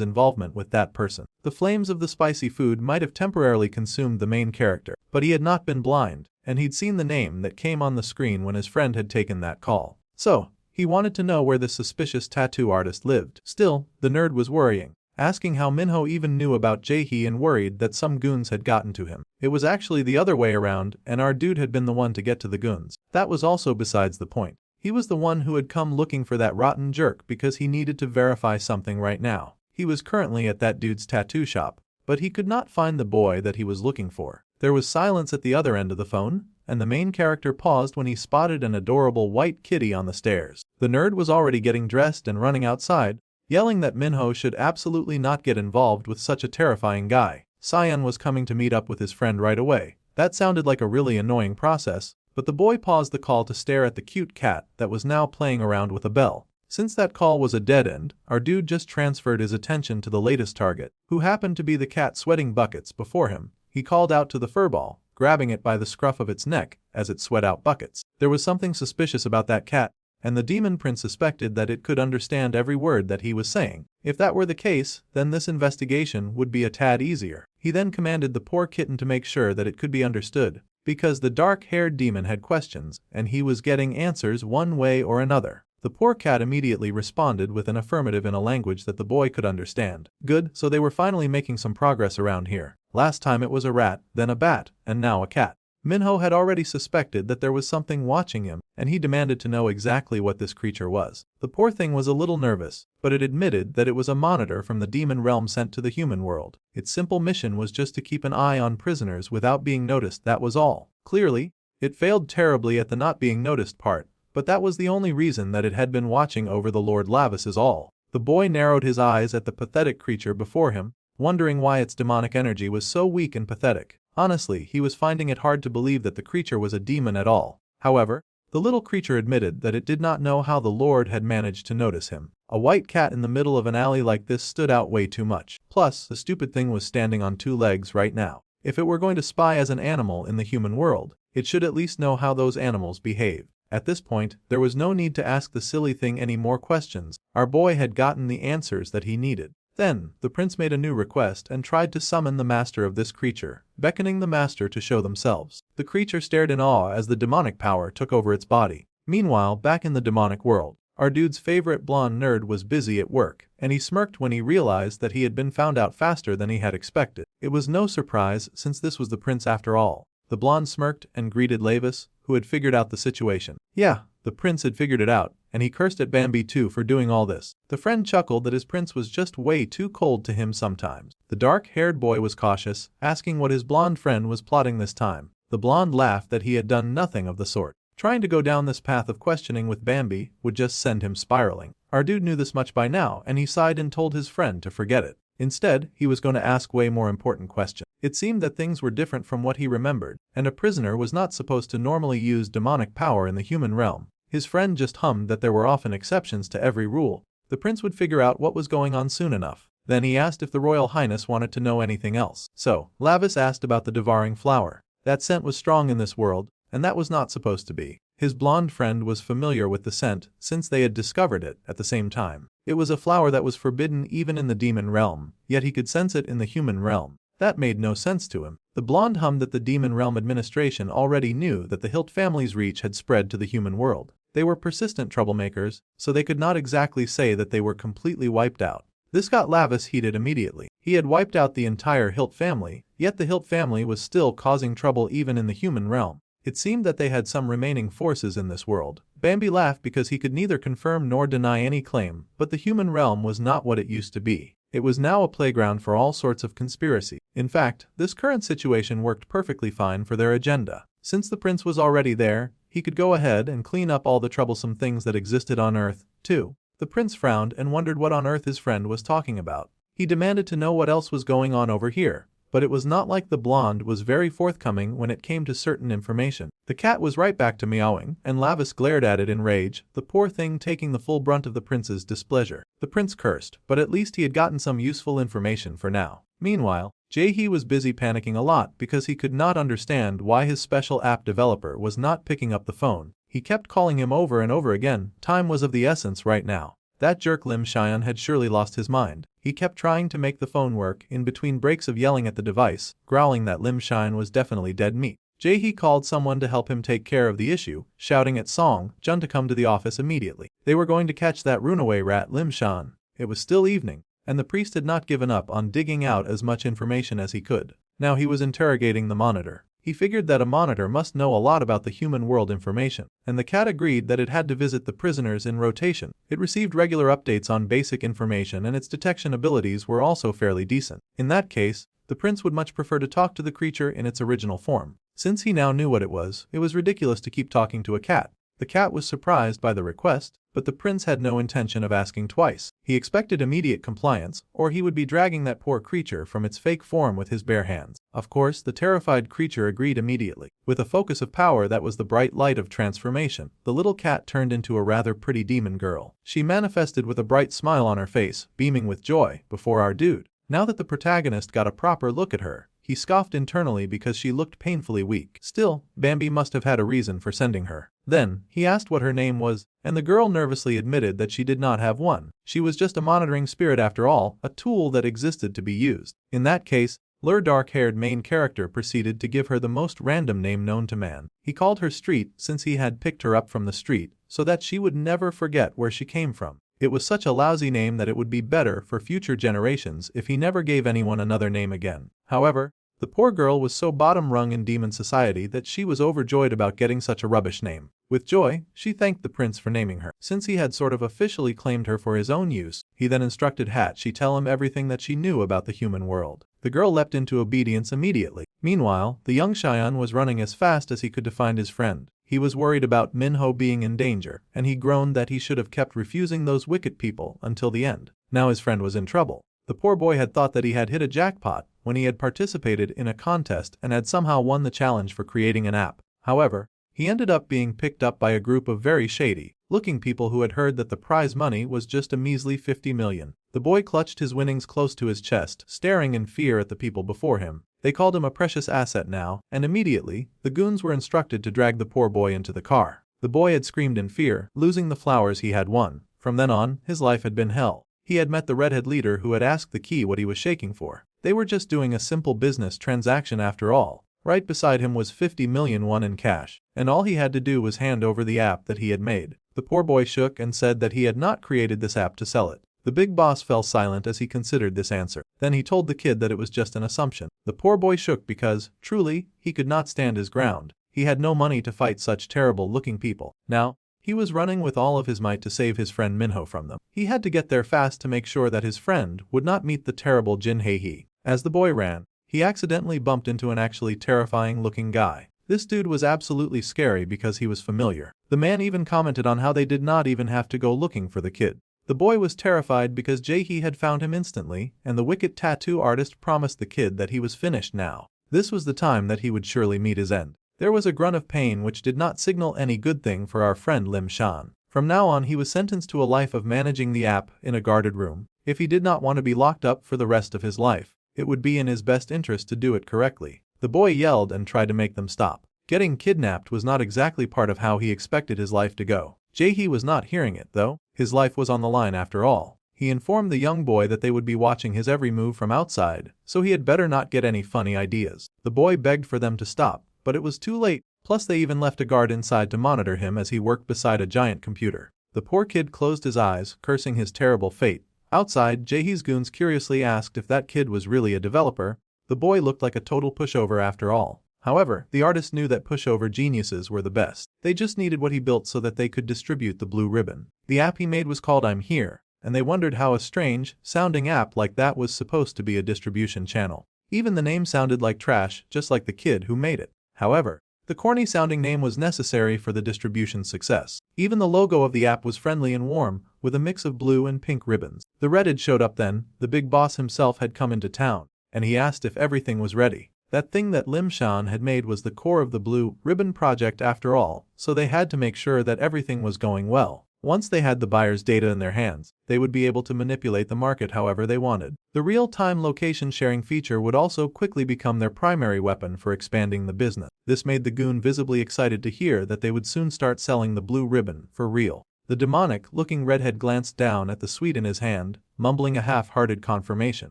Speaker 1: involvement with that person. The flames of the spicy food might have temporarily consumed the main character, but he had not been blind, and he'd seen the name that came on the screen when his friend had taken that call. So, he wanted to know where this suspicious tattoo artist lived. Still, the nerd was worrying, asking how Minho even knew about Jaehee and worried that some goons had gotten to him. It was actually the other way around, and our dude had been the one to get to the goons. That was also besides the point. He was the one who had come looking for that rotten jerk because he needed to verify something right now. He was currently at that dude's tattoo shop, but he could not find the boy that he was looking for. There was silence at the other end of the phone, and the main character paused when he spotted an adorable white kitty on the stairs. The nerd was already getting dressed and running outside, yelling that Minho should absolutely not get involved with such a terrifying guy. Cyan was coming to meet up with his friend right away. That sounded like a really annoying process, but the boy paused the call to stare at the cute cat that was now playing around with a bell. Since that call was a dead end, our dude just transferred his attention to the latest target, who happened to be the cat sweating buckets before him. He called out to the furball, grabbing it by the scruff of its neck as it sweat out buckets. There was something suspicious about that cat, and the demon prince suspected that it could understand every word that he was saying. If that were the case, then this investigation would be a tad easier. He then commanded the poor kitten to make sure that it could be understood, because the dark-haired demon had questions and he was getting answers one way or another. The poor cat immediately responded with an affirmative in a language that the boy could understand. Good, so they were finally making some progress around here. Last time it was a rat, then a bat, and now a cat. Minho had already suspected that there was something watching him, and he demanded to know exactly what this creature was. The poor thing was a little nervous, but it admitted that it was a monitor from the demon realm sent to the human world. Its simple mission was just to keep an eye on prisoners without being noticed, that was all. Clearly, it failed terribly at the not being noticed part, but that was the only reason that it had been watching over the Lord Lavis is all. The boy narrowed his eyes at the pathetic creature before him, wondering why its demonic energy was so weak and pathetic. Honestly, he was finding it hard to believe that the creature was a demon at all. However, the little creature admitted that it did not know how the Lord had managed to notice him. A white cat in the middle of an alley like this stood out way too much. Plus, the stupid thing was standing on two legs right now. If it were going to spy as an animal in the human world, it should at least know how those animals behave. At this point, there was no need to ask the silly thing any more questions. Our boy had gotten the answers that he needed. Then, the prince made a new request and tried to summon the master of this creature, beckoning the master to show themselves. The creature stared in awe as the demonic power took over its body. Meanwhile, back in the demonic world, our dude's favorite blonde nerd was busy at work, and he smirked when he realized that he had been found out faster than he had expected. It was no surprise since this was the prince after all. The blonde smirked and greeted Lavis, who had figured out the situation. Yeah, the prince had figured it out, and he cursed at Bambi too for doing all this. The friend chuckled that his prince was just way too cold to him sometimes. The dark-haired boy was cautious, asking what his blonde friend was plotting this time. The blonde laughed that he had done nothing of the sort. Trying to go down this path of questioning with Bambi would just send him spiraling. Our dude knew this much by now, and he sighed and told his friend to forget it. Instead, he was going to ask way more important questions. It seemed that things were different from what he remembered, and a prisoner was not supposed to normally use demonic power in the human realm. His friend just hummed that there were often exceptions to every rule. The prince would figure out what was going on soon enough. Then he asked if the Royal Highness wanted to know anything else. So, Lavis asked about the devouring flower. That scent was strong in this world, and that was not supposed to be. His blonde friend was familiar with the scent since they had discovered it at the same time. It was a flower that was forbidden even in the demon realm, yet he could sense it in the human realm. That made no sense to him. The blonde hummed that the demon realm administration already knew that the Hilt family's reach had spread to the human world. They were persistent troublemakers, so they could not exactly say that they were completely wiped out. This got Lavis heated immediately. He had wiped out the entire Hilt family, yet the Hilt family was still causing trouble even in the human realm. It seemed that they had some remaining forces in this world. Bambi laughed because he could neither confirm nor deny any claim, but the human realm was not what it used to be. It was now a playground for all sorts of conspiracy. In fact, this current situation worked perfectly fine for their agenda. Since the prince was already there, he could go ahead and clean up all the troublesome things that existed on Earth, too. The prince frowned and wondered what on earth his friend was talking about. He demanded to know what else was going on over here. But it was not like the blonde was very forthcoming when it came to certain information. The cat was right back to meowing, and Lavis glared at it in rage, the poor thing taking the full brunt of the prince's displeasure. The prince cursed, but at least he had gotten some useful information for now. Meanwhile, Jae-hee was busy panicking a lot because he could not understand why his special app developer was not picking up the phone. He kept calling him over and over again. Time was of the essence right now. That jerk Lim Xian had surely lost his mind. He kept trying to make the phone work in between breaks of yelling at the device, growling that Lim Xian was definitely dead meat. Jae-hee called someone to help him take care of the issue, shouting at Song Jun to come to the office immediately. They were going to catch that runaway rat Lim Xian. It was still evening, and the priest had not given up on digging out as much information as he could. Now he was interrogating the monitor. He figured that a monitor must know a lot about the human world information, and the cat agreed that it had to visit the prisoners in rotation. It received regular updates on basic information and its detection abilities were also fairly decent. In that case, the prince would much prefer to talk to the creature in its original form. Since he now knew what it was ridiculous to keep talking to a cat. The cat was surprised by the request, but the prince had no intention of asking twice. He expected immediate compliance, or he would be dragging that poor creature from its fake form with his bare hands. Of course, the terrified creature agreed immediately. With a focus of power that was the bright light of transformation, the little cat turned into a rather pretty demon girl. She manifested with a bright smile on her face, beaming with joy, before our dude. Now that the protagonist got a proper look at her, he scoffed internally because she looked painfully weak. Still, Bambi must have had a reason for sending her. Then, he asked what her name was, and the girl nervously admitted that she did not have one. She was just a monitoring spirit after all, a tool that existed to be used. In that case, Lur dark-haired main character proceeded to give her the most random name known to man. He called her Street since he had picked her up from the street, so that she would never forget where she came from. It was such a lousy name that it would be better for future generations if he never gave anyone another name again. However, the poor girl was so bottom-rung in demon society that she was overjoyed about getting such a rubbish name. With joy, she thanked the prince for naming her. Since he had sort of officially claimed her for his own use, he then instructed she tell him everything that she knew about the human world. The girl leapt into obedience immediately. Meanwhile, the young Xian was running as fast as he could to find his friend. He was worried about Minho being in danger, and he groaned that he should have kept refusing those wicked people until the end. Now his friend was in trouble. The poor boy had thought that he had hit a jackpot when he had participated in a contest and had somehow won the challenge for creating an app. However, he ended up being picked up by a group of very shady-looking people who had heard that the prize money was just a measly 50 million. The boy clutched his winnings close to his chest, staring in fear at the people before him. They called him a precious asset now, and immediately, the goons were instructed to drag the poor boy into the car. The boy had screamed in fear, losing the flowers he had won. From then on, his life had been hell. He had met the redhead leader who had asked the key what he was shaking for. They were just doing a simple business transaction after all. Right beside him was 50 million won in cash, and all he had to do was hand over the app that he had made. The poor boy shook and said that he had not created this app to sell it. The big boss fell silent as he considered this answer. Then he told the kid that it was just an assumption. The poor boy shook because, truly, he could not stand his ground. He had no money to fight such terrible-looking people. Now, he was running with all of his might to save his friend Minho from them. He had to get there fast to make sure that his friend would not meet the terrible Jin Hei. As the boy ran, he accidentally bumped into an actually terrifying-looking guy. This dude was absolutely scary because he was familiar. The man even commented on how they did not even have to go looking for the kid. The boy was terrified because Jae-hee had found him instantly, and the wicked tattoo artist promised the kid that he was finished now. This was the time that he would surely meet his end. There was a grunt of pain which did not signal any good thing for our friend Lim Xian. From now on he was sentenced to a life of managing the app in a guarded room. If he did not want to be locked up for the rest of his life, it would be in his best interest to do it correctly. The boy yelled and tried to make them stop. Getting kidnapped was not exactly part of how he expected his life to go. Jae-hee was not hearing it though. His life was on the line after all. He informed the young boy that they would be watching his every move from outside, so he had better not get any funny ideas. The boy begged for them to stop, but it was too late. Plus they even left a guard inside to monitor him as he worked beside a giant computer. The poor kid closed his eyes, cursing his terrible fate. Outside, Jae-hee's goons curiously asked if that kid was really a developer. The boy looked like a total pushover after all. However, the artist knew that pushover geniuses were the best. They just needed what he built so that they could distribute the blue ribbon. The app he made was called I'm Here, and they wondered how a strange-sounding app like that was supposed to be a distribution channel. Even the name sounded like trash, just like the kid who made it. However, the corny-sounding name was necessary for the distribution's success. Even the logo of the app was friendly and warm, with a mix of blue and pink ribbons. The redhead showed up then. The big boss himself had come into town, and he asked if everything was ready. That thing that Lim Xian had made was the core of the blue ribbon project after all, so they had to make sure that everything was going well. Once they had the buyer's data in their hands, they would be able to manipulate the market however they wanted. The real-time location sharing feature would also quickly become their primary weapon for expanding the business. This made the goon visibly excited to hear that they would soon start selling the blue ribbon for real. The demonic-looking redhead glanced down at the sweet in his hand, mumbling a half-hearted confirmation.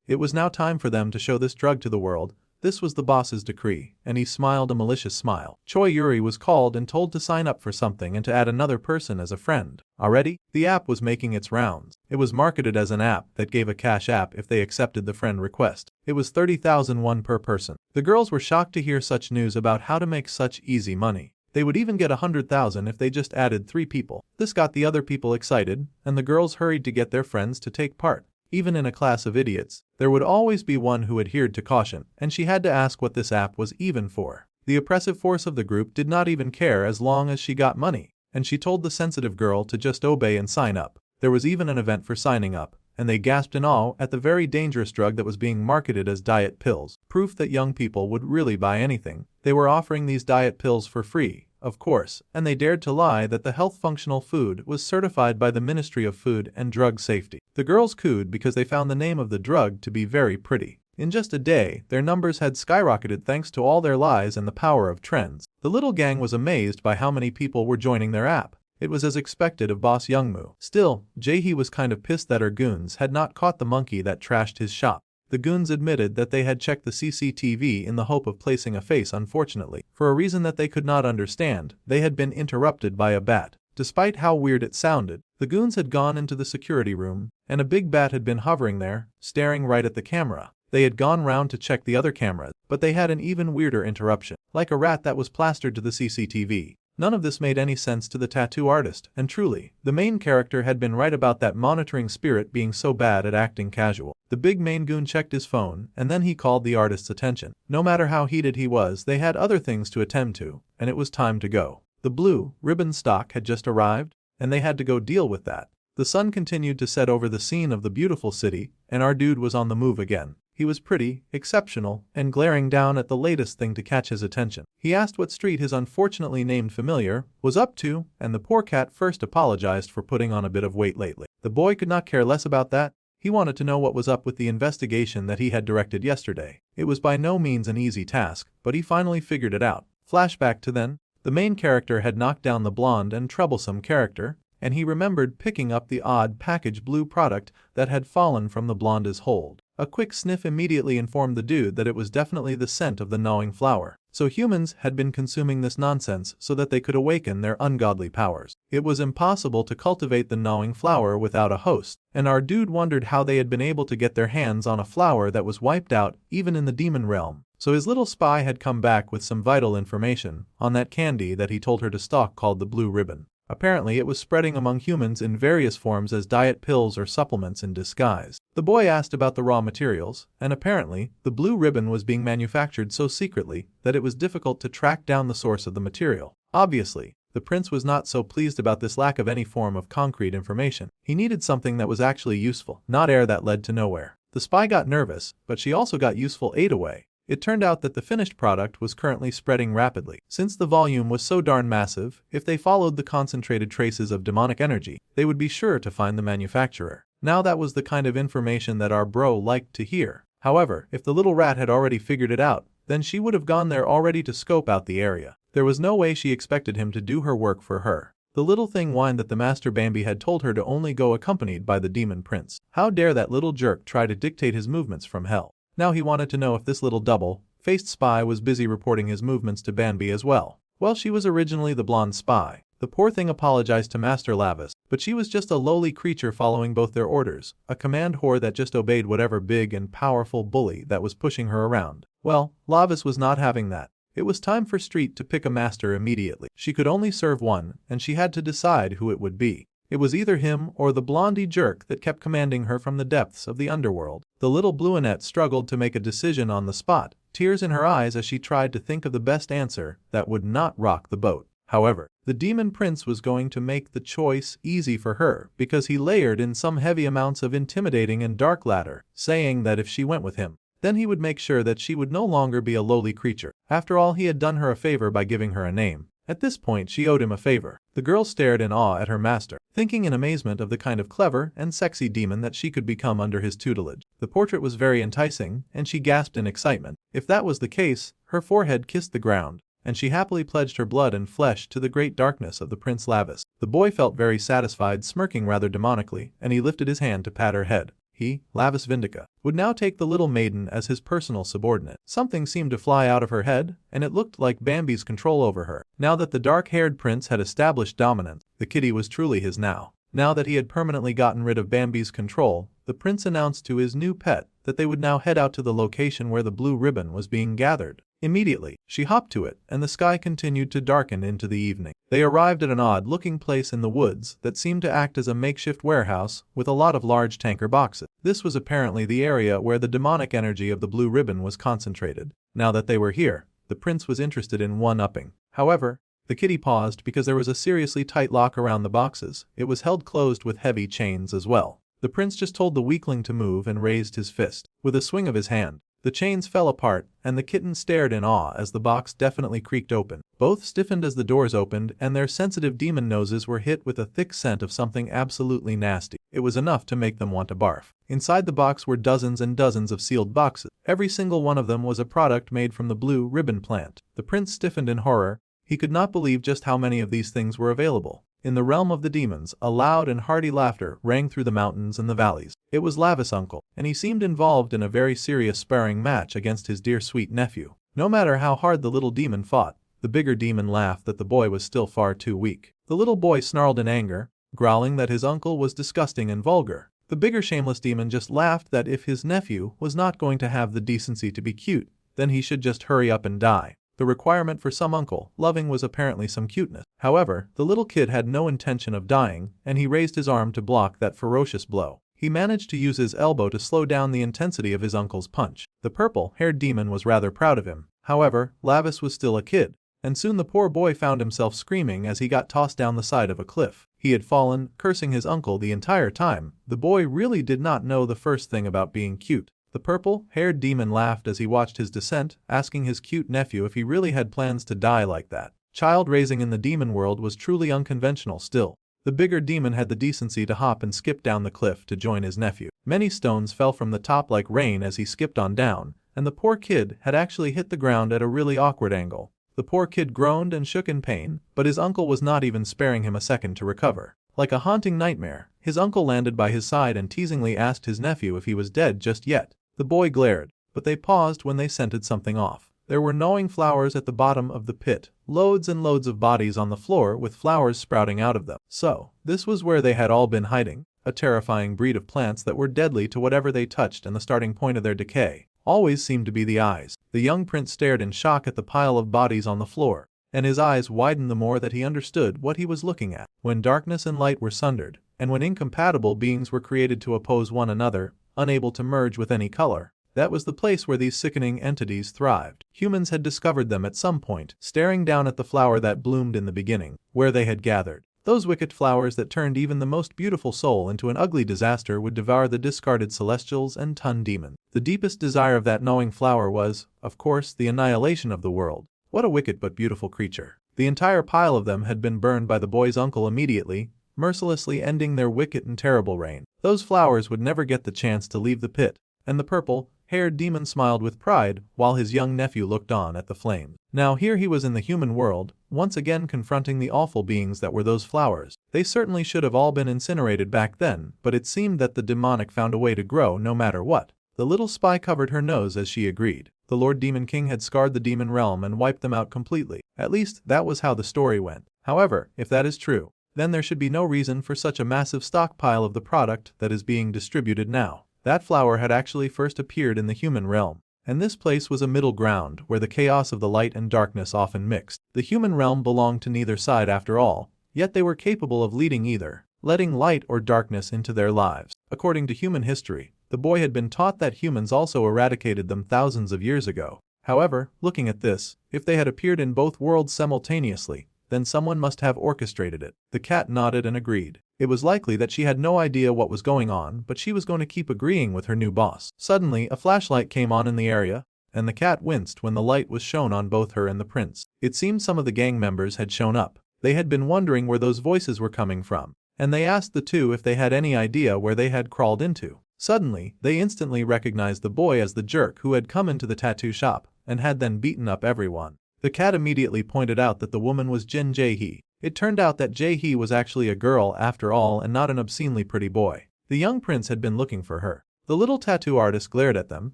Speaker 1: It was now time for them to show this drug to the world. This was the boss's decree, and he smiled a malicious smile. Choi Yuri was called and told to sign up for something and to add another person as a friend. Already, the app was making its rounds. It was marketed as an app that gave a cash app if they accepted the friend request. It was 30,000 won per person. The girls were shocked to hear such news about how to make such easy money. They would even get 100,000 if they just added 3 people. This got the other people excited, and the girls hurried to get their friends to take part. Even in a class of idiots, there would always be one who adhered to caution, and she had to ask what this app was even for. The oppressive force of the group did not even care as long as she got money, and she told the sensitive girl to just obey and sign up. There was even an event for signing up, and they gasped in awe at the very dangerous drug that was being marketed as diet pills. Proof that young people would really buy anything. They were offering these diet pills for free, of course, and they dared to lie that the health functional food was certified by the Ministry of Food and Drug Safety. The girls cooed because they found the name of the drug to be very pretty. In just a day, their numbers had skyrocketed thanks to all their lies and the power of trends. The little gang was amazed by how many people were joining their app. It was as expected of Boss Youngmoo. Still, Jae-hee was kind of pissed that her goons had not caught the monkey that trashed his shop. The goons admitted that they had checked the CCTV in the hope of placing a face. Unfortunately, for a reason that they could not understand, they had been interrupted by a bat. Despite how weird it sounded, the goons had gone into the security room, and a big bat had been hovering there, staring right at the camera. They had gone round to check the other cameras, but they had an even weirder interruption, like a rat that was plastered to the CCTV. None of this made any sense to the tattoo artist, and truly, the main character had been right about that monitoring spirit being so bad at acting casual. The big main goon checked his phone, and then he called the artist's attention. No matter how heated he was, they had other things to attend to, and it was time to go. The blue ribbon stock had just arrived, and they had to go deal with that. The sun continued to set over the scene of the beautiful city, and our dude was on the move again. He was pretty, exceptional, and glaring down at the latest thing to catch his attention. He asked what street his unfortunately named familiar was up to, and the poor cat first apologized for putting on a bit of weight lately. The boy could not care less about that. He wanted to know what was up with the investigation that he had directed yesterday. It was by no means an easy task, but he finally figured it out. Flashback to then, the main character had knocked down the blonde and troublesome character, and he remembered picking up the odd package blue product that had fallen from the blonde's hold. A quick sniff immediately informed the dude that it was definitely the scent of the gnawing flower. So humans had been consuming this nonsense so that they could awaken their ungodly powers. It was impossible to cultivate the gnawing flower without a host, and our dude wondered how they had been able to get their hands on a flower that was wiped out even in the demon realm. So his little spy had come back with some vital information on that candy that he told her to stalk called the blue ribbon. Apparently it was spreading among humans in various forms as diet pills or supplements in disguise. The boy asked about the raw materials, and apparently, the blue ribbon was being manufactured so secretly that it was difficult to track down the source of the material. Obviously, the prince was not so pleased about this lack of any form of concrete information. He needed something that was actually useful, not air that led to nowhere. The spy got nervous, but she also got useful aid away. It turned out that the finished product was currently spreading rapidly. Since the volume was so darn massive, if they followed the concentrated traces of demonic energy, they would be sure to find the manufacturer. Now that was the kind of information that our bro liked to hear. However, if the little rat had already figured it out, then she would have gone there already to scope out the area. There was no way she expected him to do her work for her. The little thing whined that the Master Bambi had told her to only go accompanied by the demon prince. How dare that little jerk try to dictate his movements from hell? Now he wanted to know if this little double-faced spy was busy reporting his movements to Bambi as well. Well, she was originally the blonde spy. The poor thing apologized to Master Lavis, but she was just a lowly creature following both their orders, a command whore that just obeyed whatever big and powerful bully that was pushing her around. Well, Lavis was not having that. It was time for Street to pick a master immediately. She could only serve one, and she had to decide who it would be. It was either him or the blondie jerk that kept commanding her from the depths of the underworld. The little bluinette struggled to make a decision on the spot, tears in her eyes as she tried to think of the best answer that would not rock the boat. However, the demon prince was going to make the choice easy for her because he layered in some heavy amounts of intimidating and dark ladder, saying that if she went with him, then he would make sure that she would no longer be a lowly creature. After all, he had done her a favor by giving her a name. At this point she owed him a favor. The girl stared in awe at her master, thinking in amazement of the kind of clever and sexy demon that she could become under his tutelage. The portrait was very enticing, and she gasped in excitement. If that was the case, her forehead kissed the ground, and she happily pledged her blood and flesh to the great darkness of the Prince Lavis. The boy felt very satisfied, smirking rather demonically, and he lifted his hand to pat her head. He, Lavis Vindica, would now take the little maiden as his personal subordinate. Something seemed to fly out of her head, and it looked like Bambi's control over her. Now that the dark-haired prince had established dominance, the kitty was truly his now. Now that he had permanently gotten rid of Bambi's control, the prince announced to his new pet that they would now head out to the location where the blue ribbon was being gathered. Immediately, she hopped to it, and the sky continued to darken into the evening. They arrived at an odd-looking place in the woods that seemed to act as a makeshift warehouse with a lot of large tanker boxes. This was apparently the area where the demonic energy of the blue ribbon was concentrated. Now that they were here, the prince was interested in one-upping. However, the kitty paused because there was a seriously tight lock around the boxes. It was held closed with heavy chains as well. The prince just told the weakling to move and raised his fist. With a swing of his hand, the chains fell apart, and the kitten stared in awe as the box definitely creaked open. Both stiffened as the doors opened, and their sensitive demon noses were hit with a thick scent of something absolutely nasty. It was enough to make them want to barf. Inside the box were dozens and dozens of sealed boxes. Every single one of them was a product made from the blue ribbon plant. The prince stiffened in horror. He could not believe just how many of these things were available. In the realm of the demons, a loud and hearty laughter rang through the mountains and the valleys. It was Lavis' uncle, and he seemed involved in a very serious sparring match against his dear sweet nephew. No matter how hard the little demon fought, the bigger demon laughed that the boy was still far too weak. The little boy snarled in anger, growling that his uncle was disgusting and vulgar. The bigger shameless demon just laughed that if his nephew was not going to have the decency to be cute, then he should just hurry up and die. The requirement for some uncle loving was apparently some cuteness. However, the little kid had no intention of dying, and he raised his arm to block that ferocious blow. He managed to use his elbow to slow down the intensity of his uncle's punch. The purple-haired demon was rather proud of him. However, Lavis was still a kid, and soon the poor boy found himself screaming as he got tossed down the side of a cliff. He had fallen, cursing his uncle the entire time. The boy really did not know the first thing about being cute. The purple-haired demon laughed as he watched his descent, asking his cute nephew if he really had plans to die like that. Child raising in the demon world was truly unconventional still. The bigger demon had the decency to hop and skip down the cliff to join his nephew. Many stones fell from the top like rain as he skipped on down, and the poor kid had actually hit the ground at a really awkward angle. The poor kid groaned and shook in pain, but his uncle was not even sparing him a second to recover. Like a haunting nightmare, his uncle landed by his side and teasingly asked his nephew if he was dead just yet. The boy glared, but they paused when they scented something off. There were gnawing flowers at the bottom of the pit, loads and loads of bodies on the floor with flowers sprouting out of them. So, this was where they had all been hiding, a terrifying breed of plants that were deadly to whatever they touched, and the starting point of their decay always seemed to be the eyes. The young prince stared in shock at the pile of bodies on the floor, and his eyes widened the more that he understood what he was looking at. When darkness and light were sundered, and when incompatible beings were created to oppose one another, unable to merge with any color, that was the place where these sickening entities thrived. Humans had discovered them at some point, staring down at the flower that bloomed in the beginning, where they had gathered. Those wicked flowers that turned even the most beautiful soul into an ugly disaster would devour the discarded celestials and ton demons. The deepest desire of that gnawing flower was, of course, the annihilation of the world. What a wicked but beautiful creature. The entire pile of them had been burned by the boy's uncle immediately, mercilessly ending their wicked and terrible reign. Those flowers would never get the chance to leave the pit, and the purple-haired demon smiled with pride while his young nephew looked on at the flames. Now here he was in the human world, once again confronting the awful beings that were those flowers. They certainly should have all been incinerated back then, but it seemed that the demonic found a way to grow no matter what. The little spy covered her nose as she agreed. The Lord Demon King had scarred the demon realm and wiped them out completely. At least, that was how the story went. However, if that is true, then there should be no reason for such a massive stockpile of the product that is being distributed now. That flower had actually first appeared in the human realm, and this place was a middle ground where the chaos of the light and darkness often mixed. The human realm belonged to neither side after all, yet they were capable of leading either, letting light or darkness into their lives. According to human history, the boy had been taught that humans also eradicated them thousands of years ago. However, looking at this, if they had appeared in both worlds simultaneously, then someone must have orchestrated it. The cat nodded and agreed. It was likely that she had no idea what was going on, but she was going to keep agreeing with her new boss. Suddenly, a flashlight came on in the area, and the cat winced when the light was shown on both her and the prince. It seemed some of the gang members had shown up. They had been wondering where those voices were coming from, and they asked the two if they had any idea where they had crawled into. Suddenly, they instantly recognized the boy as the jerk who had come into the tattoo shop and had then beaten up everyone. The cat immediately pointed out that the woman was Jin Jae-hee. It turned out that Jae-hee was actually a girl after all and not an obscenely pretty boy. The young prince had been looking for her. The little tattoo artist glared at them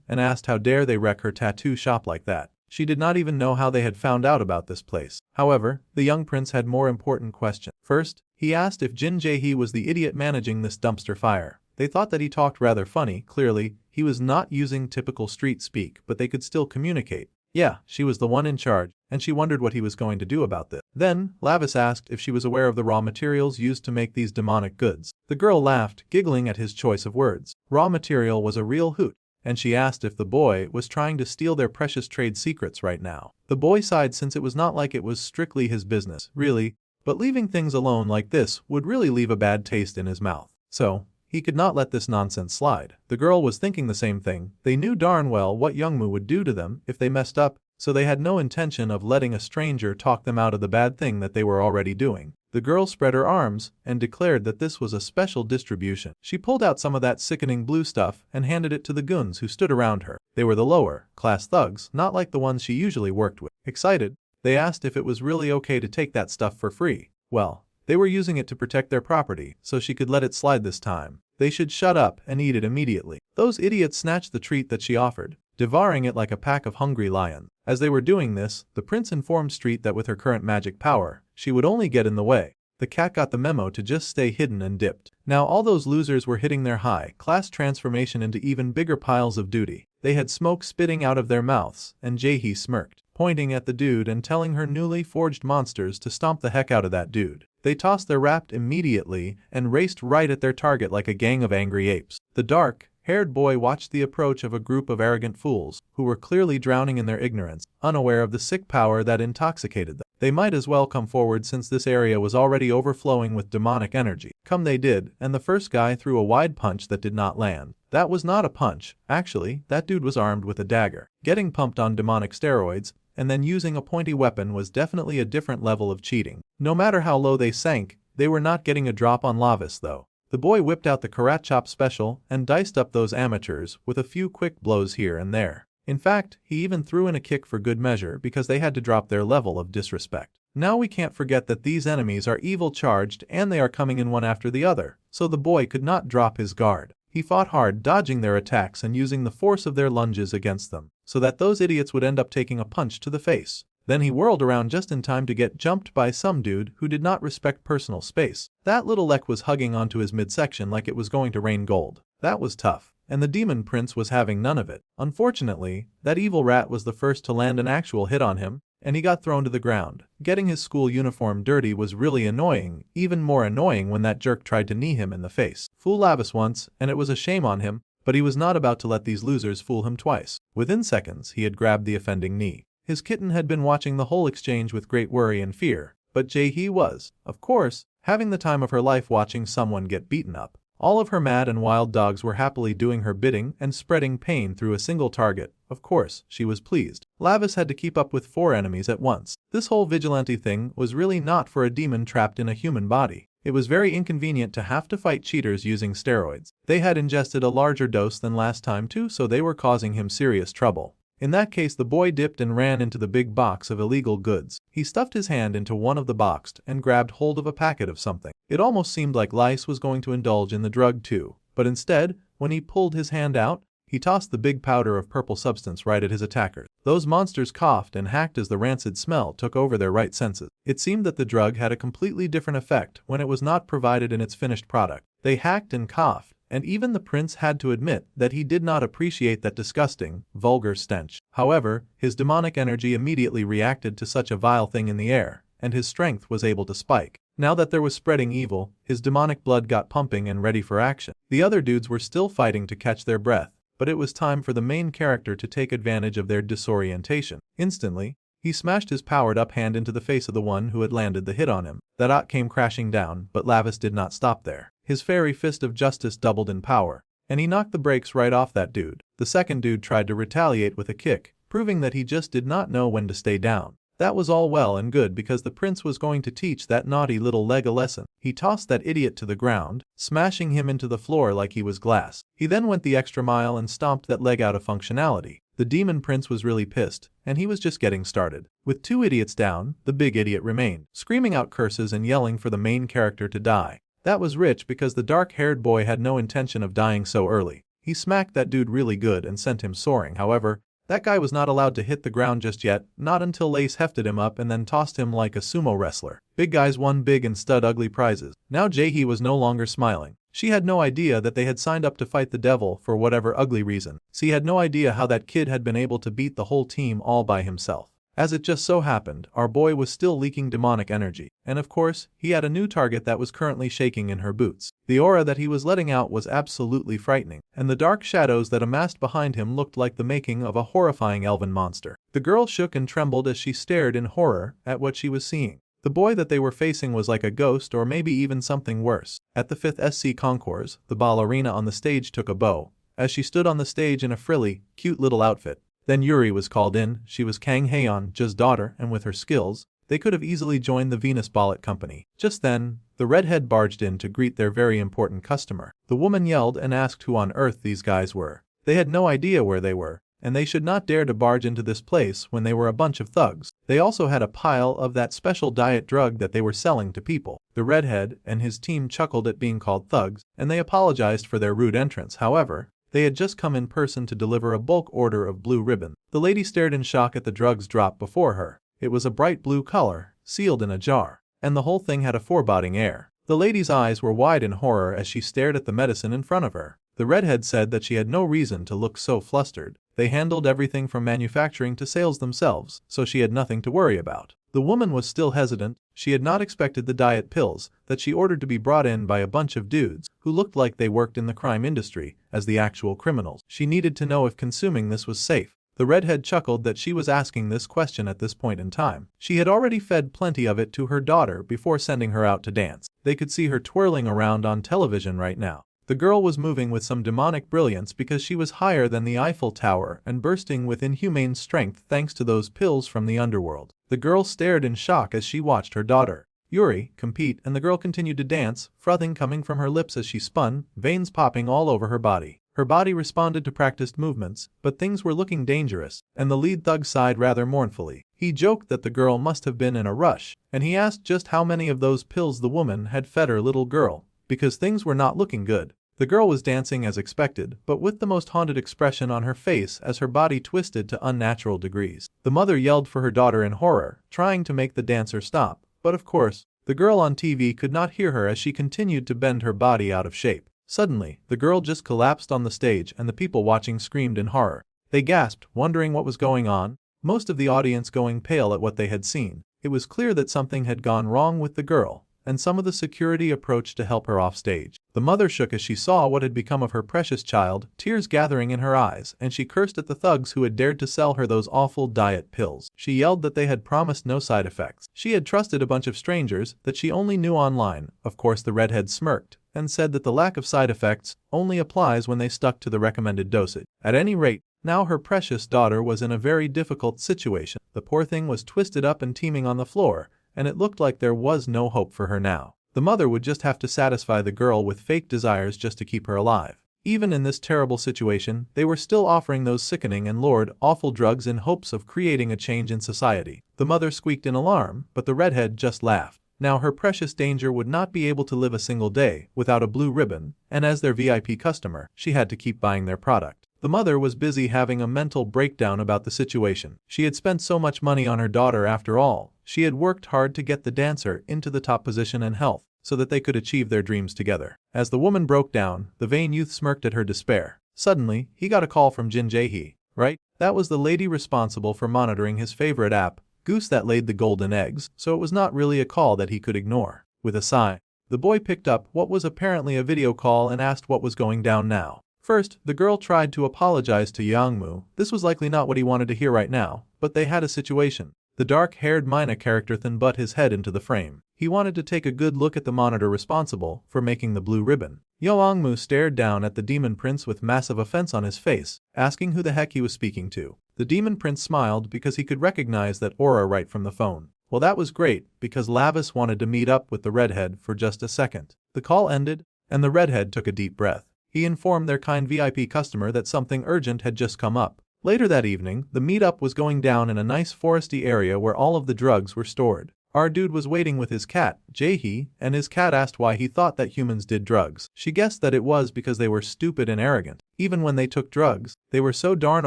Speaker 1: and asked how dare they wreck her tattoo shop like that. She did not even know how they had found out about this place. However, the young prince had more important questions. First, he asked if Jin Jae-hee was the idiot managing this dumpster fire. They thought that he talked rather funny. Clearly, he was not using typical street speak, but they could still communicate. Yeah, she was the one in charge, and she wondered what he was going to do about this. Then, Lavis asked if she was aware of the raw materials used to make these demonic goods. The girl laughed, giggling at his choice of words. Raw material was a real hoot, and she asked if the boy was trying to steal their precious trade secrets right now. The boy sighed since it was not like it was strictly his business, really, but leaving things alone like this would really leave a bad taste in his mouth. So, he could not let this nonsense slide. The girl was thinking the same thing. They knew darn well what Youngmu would do to them if they messed up, so they had no intention of letting a stranger talk them out of the bad thing that they were already doing. The girl spread her arms and declared that this was a special distribution. She pulled out some of that sickening blue stuff and handed it to the goons who stood around her. They were the lower-class thugs, not like the ones she usually worked with. Excited, they asked if it was really okay to take that stuff for free. Well, they were using it to protect their property, so she could let it slide this time. They should shut up and eat it immediately. Those idiots snatched the treat that she offered, devouring it like a pack of hungry lions. As they were doing this, the prince informed Street that with her current magic power, she would only get in the way. The cat got the memo to just stay hidden and dipped. Now all those losers were hitting their high-class transformation into even bigger piles of duty. They had smoke spitting out of their mouths, and Jae-hee smirked, pointing at the dude and telling her newly forged monsters to stomp the heck out of that dude. They tossed their wrapped immediately and raced right at their target like a gang of angry apes. The dark-haired boy watched the approach of a group of arrogant fools who were clearly drowning in their ignorance, unaware of the sick power that intoxicated them. They might as well come forward since this area was already overflowing with demonic energy. Come they did, and the first guy threw a wide punch that did not land. That was not a punch. Actually, that dude was armed with a dagger. Getting pumped on demonic steroids and then using a pointy weapon was definitely a different level of cheating. No matter how low they sank, they were not getting a drop on Lavis though. The boy whipped out the Karat Chop special and diced up those amateurs with a few quick blows here and there. In fact, he even threw in a kick for good measure because they had to drop their level of disrespect. Now we can't forget that these enemies are evil charged and they are coming in one after the other, so the boy could not drop his guard. He fought hard, dodging their attacks and using the force of their lunges against them, so that those idiots would end up taking a punch to the face. Then he whirled around just in time to get jumped by some dude who did not respect personal space. That little Lek was hugging onto his midsection like it was going to rain gold. That was tough. And the demon prince was having none of it. Unfortunately, that evil rat was the first to land an actual hit on him, and he got thrown to the ground. Getting his school uniform dirty was really annoying, even more annoying when that jerk tried to knee him in the face. Fool Lavis once, and it was a shame on him, but he was not about to let these losers fool him twice. Within seconds, he had grabbed the offending knee. His kitten had been watching the whole exchange with great worry and fear, but Jae-hee was, of course, having the time of her life watching someone get beaten up. All of her mad and wild dogs were happily doing her bidding and spreading pain through a single target. Of course, she was pleased. Lavis had to keep up with 4 enemies at once. This whole vigilante thing was really not for a demon trapped in a human body. It was very inconvenient to have to fight cheaters using steroids. They had ingested a larger dose than last time too, so they were causing him serious trouble. In that case, the boy dipped and ran into the big box of illegal goods. He stuffed his hand into one of the boxed and grabbed hold of a packet of something. It almost seemed like Lice was going to indulge in the drug too, but instead, when he pulled his hand out, he tossed the big powder of purple substance right at his attackers. Those monsters coughed and hacked as the rancid smell took over their right senses. It seemed that the drug had a completely different effect when it was not provided in its finished product. They hacked and coughed, and even the prince had to admit that he did not appreciate that disgusting, vulgar stench. However, his demonic energy immediately reacted to such a vile thing in the air, and his strength was able to spike. Now that there was spreading evil, his demonic blood got pumping and ready for action. The other dudes were still fighting to catch their breath, but it was time for the main character to take advantage of their disorientation. Instantly, he smashed his powered-up hand into the face of the one who had landed the hit on him. That ot came crashing down, but Lavis did not stop there. His fairy fist of justice doubled in power, and he knocked the brakes right off that dude. The second dude tried to retaliate with a kick, proving that he just did not know when to stay down. That was all well and good because the prince was going to teach that naughty little leg a lesson. He tossed that idiot to the ground, smashing him into the floor like he was glass. He then went the extra mile and stomped that leg out of functionality. The demon prince was really pissed, and he was just getting started. With 2 idiots down, the big idiot remained, screaming out curses and yelling for the main character to die. That was rich because the dark-haired boy had no intention of dying so early. He smacked that dude really good and sent him soaring. However, that guy was not allowed to hit the ground just yet, not until Lace hefted him up and then tossed him like a sumo wrestler. Big guys won big and stud ugly prizes. Now Jaehee was no longer smiling. She had no idea that they had signed up to fight the devil for whatever ugly reason. She had no idea how that kid had been able to beat the whole team all by himself. As it just so happened, our boy was still leaking demonic energy, and of course, he had a new target that was currently shaking in her boots. The aura that he was letting out was absolutely frightening, and the dark shadows that amassed behind him looked like the making of a horrifying elven monster. The girl shook and trembled as she stared in horror at what she was seeing. The boy that they were facing was like a ghost or maybe even something worse. At the 5th SC Concours, the ballerina on the stage took a bow, as she stood on the stage in a frilly, cute little outfit. Then Yuri was called in. She was Kang Haeyeon's daughter, and with her skills, they could have easily joined the Venus Ballet Company. Just then, the redhead barged in to greet their very important customer. The woman yelled and asked who on earth these guys were. They had no idea where they were, and they should not dare to barge into this place when they were a bunch of thugs. They also had a pile of that special diet drug that they were selling to people. The redhead and his team chuckled at being called thugs, and they apologized for their rude entrance. However, they had just come in person to deliver a bulk order of blue ribbon. The lady stared in shock at the drugs drop before her. It was a bright blue color, sealed in a jar, and the whole thing had a foreboding air. The lady's eyes were wide in horror as she stared at the medicine in front of her. The redhead said that she had no reason to look so flustered. They handled everything from manufacturing to sales themselves, so she had nothing to worry about. The woman was still hesitant. She had not expected the diet pills that she ordered to be brought in by a bunch of dudes who looked like they worked in the crime industry as the actual criminals. She needed to know if consuming this was safe. The redhead chuckled that she was asking this question at this point in time. She had already fed plenty of it to her daughter before sending her out to dance. They could see her twirling around on television right now. The girl was moving with some demonic brilliance because she was higher than the Eiffel Tower and bursting with inhumane strength thanks to those pills from the underworld. The girl stared in shock as she watched her daughter, Yuri, compete, and the girl continued to dance, frothing coming from her lips as she spun, veins popping all over her body. Her body responded to practiced movements, but things were looking dangerous, and the lead thug sighed rather mournfully. He joked that the girl must have been in a rush, and he asked just how many of those pills the woman had fed her little girl, because things were not looking good. The girl was dancing as expected, but with the most haunted expression on her face as her body twisted to unnatural degrees. The mother yelled for her daughter in horror, trying to make the dancer stop, but of course, the girl on TV could not hear her as she continued to bend her body out of shape. Suddenly, the girl just collapsed on the stage and the people watching screamed in horror. They gasped, wondering what was going on, most of the audience going pale at what they had seen. It was clear that something had gone wrong with the girl, and some of the security approached to help her off stage. The mother shook as she saw what had become of her precious child, tears gathering in her eyes, and she cursed at the thugs who had dared to sell her those awful diet pills. She yelled that they had promised no side effects. She had trusted a bunch of strangers that she only knew online. Of course, the redhead smirked and said that the lack of side effects only applies when they stuck to the recommended dosage. At any rate, now her precious daughter was in a very difficult situation. The poor thing was twisted up and teeming on the floor, and it looked like there was no hope for her now. The mother would just have to satisfy the girl with fake desires just to keep her alive. Even in this terrible situation, they were still offering those sickening and lurid, awful drugs in hopes of creating a change in society. The mother squeaked in alarm, but the redhead just laughed. Now her precious danger would not be able to live a single day without a blue ribbon, and as their VIP customer, she had to keep buying their product. The mother was busy having a mental breakdown about the situation. She had spent so much money on her daughter after all. She had worked hard to get the dancer into the top position and health, so that they could achieve their dreams together. As the woman broke down, the vain youth smirked at her despair. Suddenly, he got a call from Jin Jaehee, right? That was the lady responsible for monitoring his favorite app, Goose that laid the golden eggs, so it was not really a call that he could ignore. With a sigh, the boy picked up what was apparently a video call and asked what was going down now. First, the girl tried to apologize to Youngmu. This was likely not what he wanted to hear right now, but they had a situation. The dark-haired Mina character then butt his head into the frame. He wanted to take a good look at the monitor responsible for making the blue ribbon. Youngmu stared down at the demon prince with massive offense on his face, asking who the heck he was speaking to. The demon prince smiled because he could recognize that aura right from the phone. Well, that was great, because Lavis wanted to meet up with the redhead for just a second. The call ended, and the redhead took a deep breath. He informed their kind VIP customer that something urgent had just come up. Later that evening, the meetup was going down in a nice foresty area where all of the drugs were stored. Our dude was waiting with his cat, Jaehee, and his cat asked why he thought that humans did drugs. She guessed that it was because they were stupid and arrogant. Even when they took drugs, they were so darn